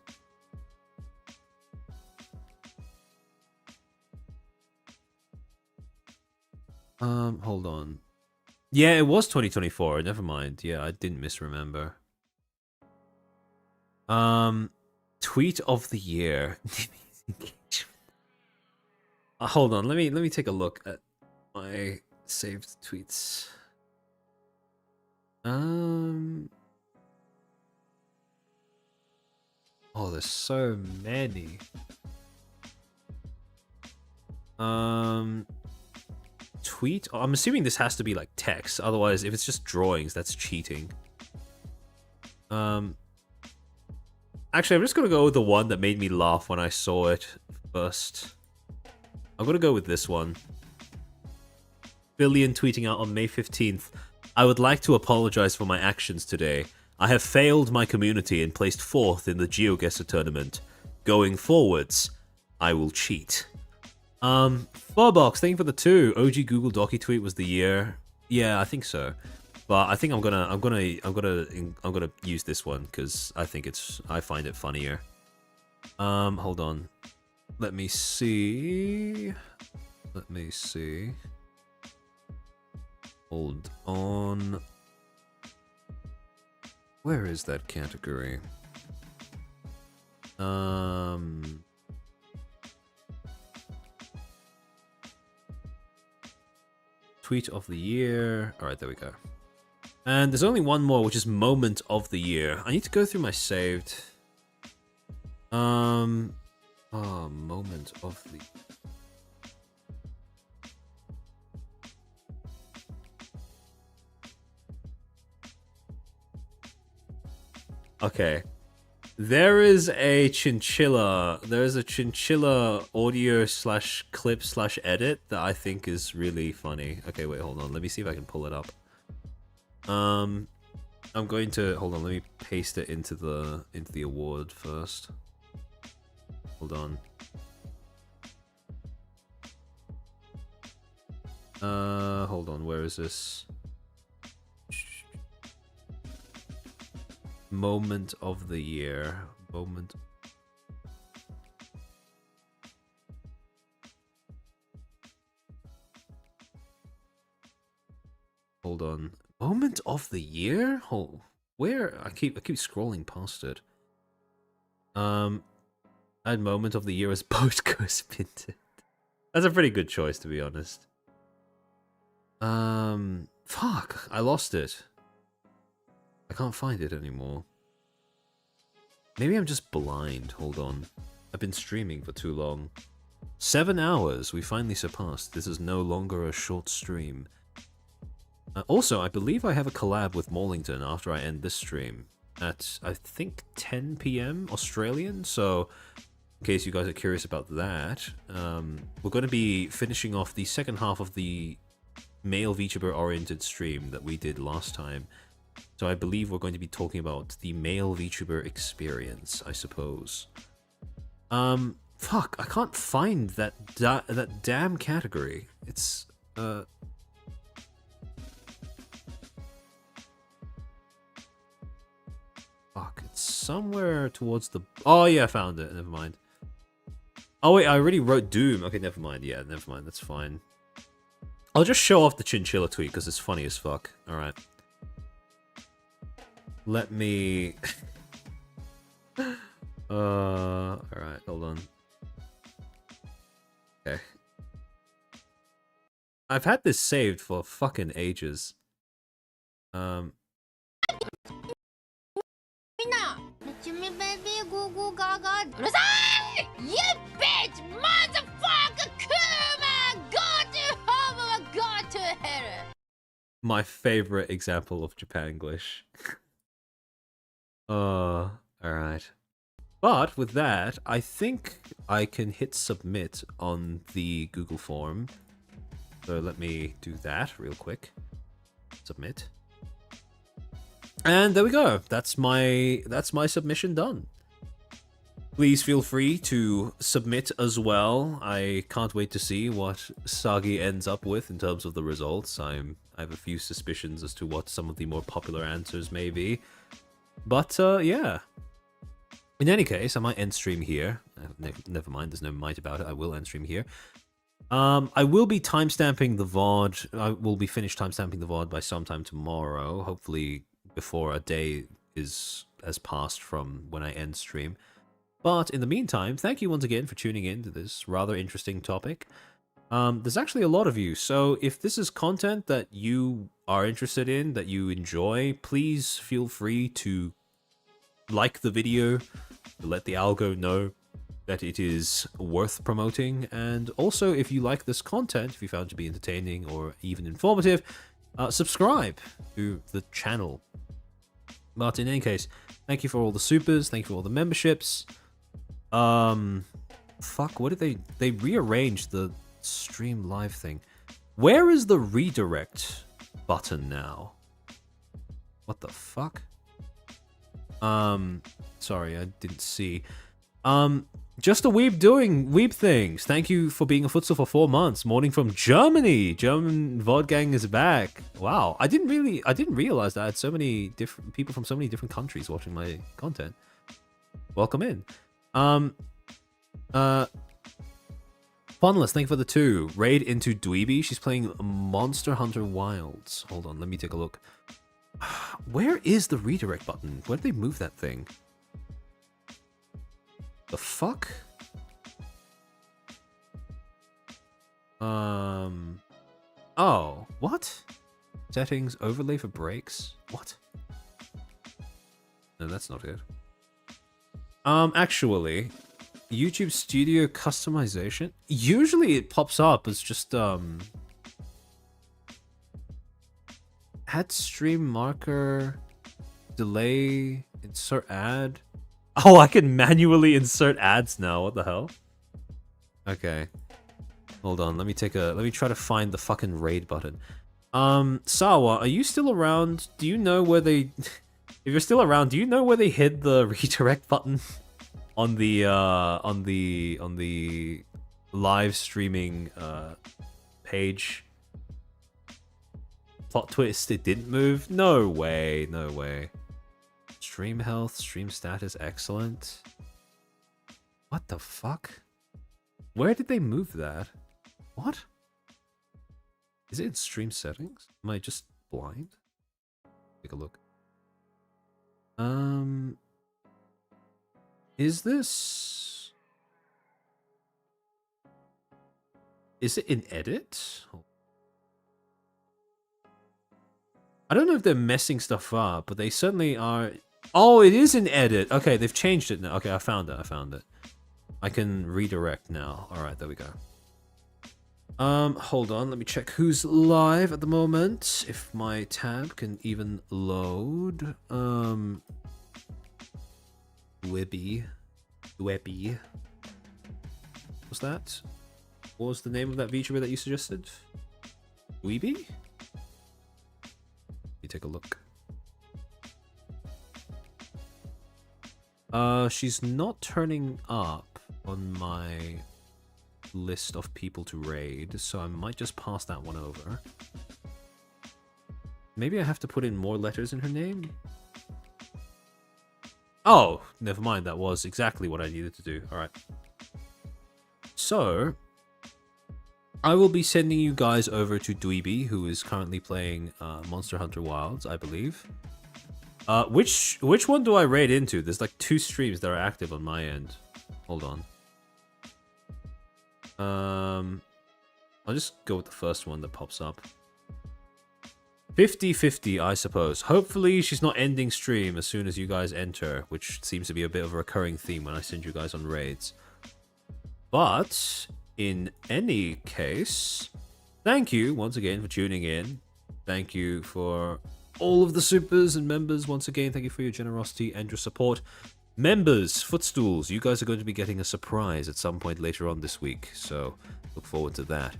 Hold on. Yeah, it was 2024. Never mind. Yeah, I didn't misremember. Tweet of the year. Hold on. Let me take a look at my saved tweets. Oh, there's so many. Tweet. Oh, I'm assuming this has to be like text. Otherwise, if it's just drawings, that's cheating. Actually, I'm just gonna go with the one that made me laugh when I saw it first. I'm gonna go with this one. Billion tweeting out on May 15th. I would like to apologize for my actions today. I have failed my community and placed 4th in the GeoGuessr tournament. Going forwards, I will cheat. Furbox, thank you for the 2. OG Google Docky tweet was the year. Yeah, I think so. But I think I'm gonna use this one because I find it funnier. Hold on. Let me see. Hold on. Where is that category? Tweet of the year. Alright, there we go. And there's only one more, which is moment of the year. I need to go through my saved. Moment of the... Okay. There is a chinchilla. There is a chinchilla audio slash clip slash edit that I think is really funny. Okay, wait, hold on. Let me see if I can pull it up. I'm going to hold on. Let me paste it into the award first. Hold on. Hold on. Where is this? Moment of the year. Moment. Hold on. Moment of the year? Oh, where? I keep scrolling past it. Add moment of the year as boat goes minted. That's a pretty good choice, to be honest. Fuck, I lost it. I can't find it anymore. Maybe I'm just blind. Hold on. I've been streaming for too long. 7 hours. We finally surpassed. This is no longer a short stream. Also, I believe I have a collab with Morlington after I end this stream. At, I think, 10 PM Australian. So, in case you guys are curious about that, we're going to be finishing off the second half of the male VTuber-oriented stream that we did last time. So I believe we're going to be talking about the male VTuber experience, I suppose. Fuck, I can't find that damn category. It's, Fuck, it's somewhere towards the... Oh yeah, I found it, never mind. Oh wait, I already wrote Doom. Okay, never mind, yeah, never mind, that's fine. I'll just show off the chinchilla tweet, because it's funny as fuck. Alright. Let me... Alright, hold on. Okay. I've had this saved for fucking ages. You bitch! Motherfucker! Kuma! Go to home or go to hell! My favorite example of Japanglish. Alright. But with that, I think I can hit submit on the Google form. So let me do that real quick. Submit. And there we go. That's my submission done. Please feel free to submit as well. I can't wait to see what Sagi ends up with in terms of the results. I have a few suspicions as to what some of the more popular answers may be. But, yeah. In any case, I might end stream here. Never mind, there's no might about it. I will end stream here. I will be timestamping the VOD. I will be finished timestamping the VOD by sometime tomorrow. Hopefully before a day has passed from when I end stream. But in the meantime, thank you once again for tuning in to this rather interesting topic. There's actually a lot of you, so if this is content that you are interested in, that you enjoy, please feel free to like the video, to let the algo know that it is worth promoting, and also if you like this content, if you found it to be entertaining or even informative, subscribe to the channel. But in any case, thank you for all the supers, thank you for all the memberships. Fuck, what did they rearranged the stream live thing. Where is the redirect button now? What the fuck? Sorry, I didn't see. Just a weeb doing weeb things. Thank you for being a Footstool for 4 months. Morning from Germany. German VOD gang is back. Wow, I didn't realize that I had so many different people from so many different countries watching my content. Welcome in. Funless, thank you for the 2. Raid into Dweeby. She's playing Monster Hunter Wilds. Hold on, let me take a look. Where is the redirect button? Where did they move that thing? The fuck? Oh, what? Settings, overlay for brakes? What? No, that's not it. Actually, YouTube Studio customization. Usually it pops up as just, add stream marker, delay, insert ad. Oh, I can manually insert ads now. What the hell? Okay. Hold on. Let me try to find the fucking raid button. Sawa, are you still around? Do you know where they if you're still around, do you know where they hid the redirect button on the live streaming page? Plot twist, it didn't move? No way, no way. Stream health, stream status, excellent. What the fuck? Where did they move that? What? Is it in stream settings? Am I just blind? Take a look. Is this... Is it in edit? I don't know if they're messing stuff up, but they certainly are... Oh, it is in edit! Okay, they've changed it now. Okay, I found it, I found it. I can redirect now. Alright, there we go. Hold on, let me check who's live at the moment. If my tab can even load. Webby. What's that? What was the name of that VTuber that you suggested? Weeby? Let me take a look. She's not turning up on my list of people to raid, so I might just pass that one over. Maybe I have to put in more letters in her name? Oh, never mind, that was exactly what I needed to do. Alright. So, I will be sending you guys over to Dweeby, who is currently playing Monster Hunter Wilds, I believe. Which one do I raid into? There's like 2 streams that are active on my end. Hold on. I'll just go with the first one that pops up. 50-50, I suppose. Hopefully she's not ending stream as soon as you guys enter, which seems to be a bit of a recurring theme when I send you guys on raids. But, in any case, thank you once again for tuning in. Thank you for all of the supers and members. Once again, thank you for your generosity and your support. Members, Footstools, you guys are going to be getting a surprise at some point later on this week, so look forward to that.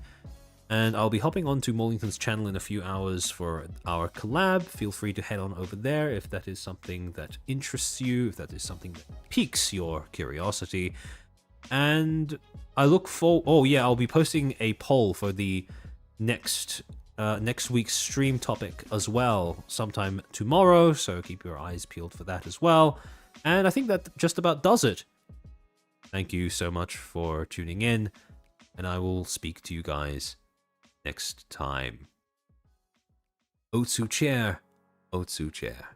And I'll be hopping on to Mollington's channel in a few hours for our collab. Feel free to head on over there if that is something that interests you, if that is something that piques your curiosity. And I look for... Oh yeah, I'll be posting a poll for the next week's stream topic as well, sometime tomorrow, so keep your eyes peeled for that as well. And I think that just about does it. Thank you so much for tuning in, and I will speak to you guys next time. Otsu chair, Otsu chair.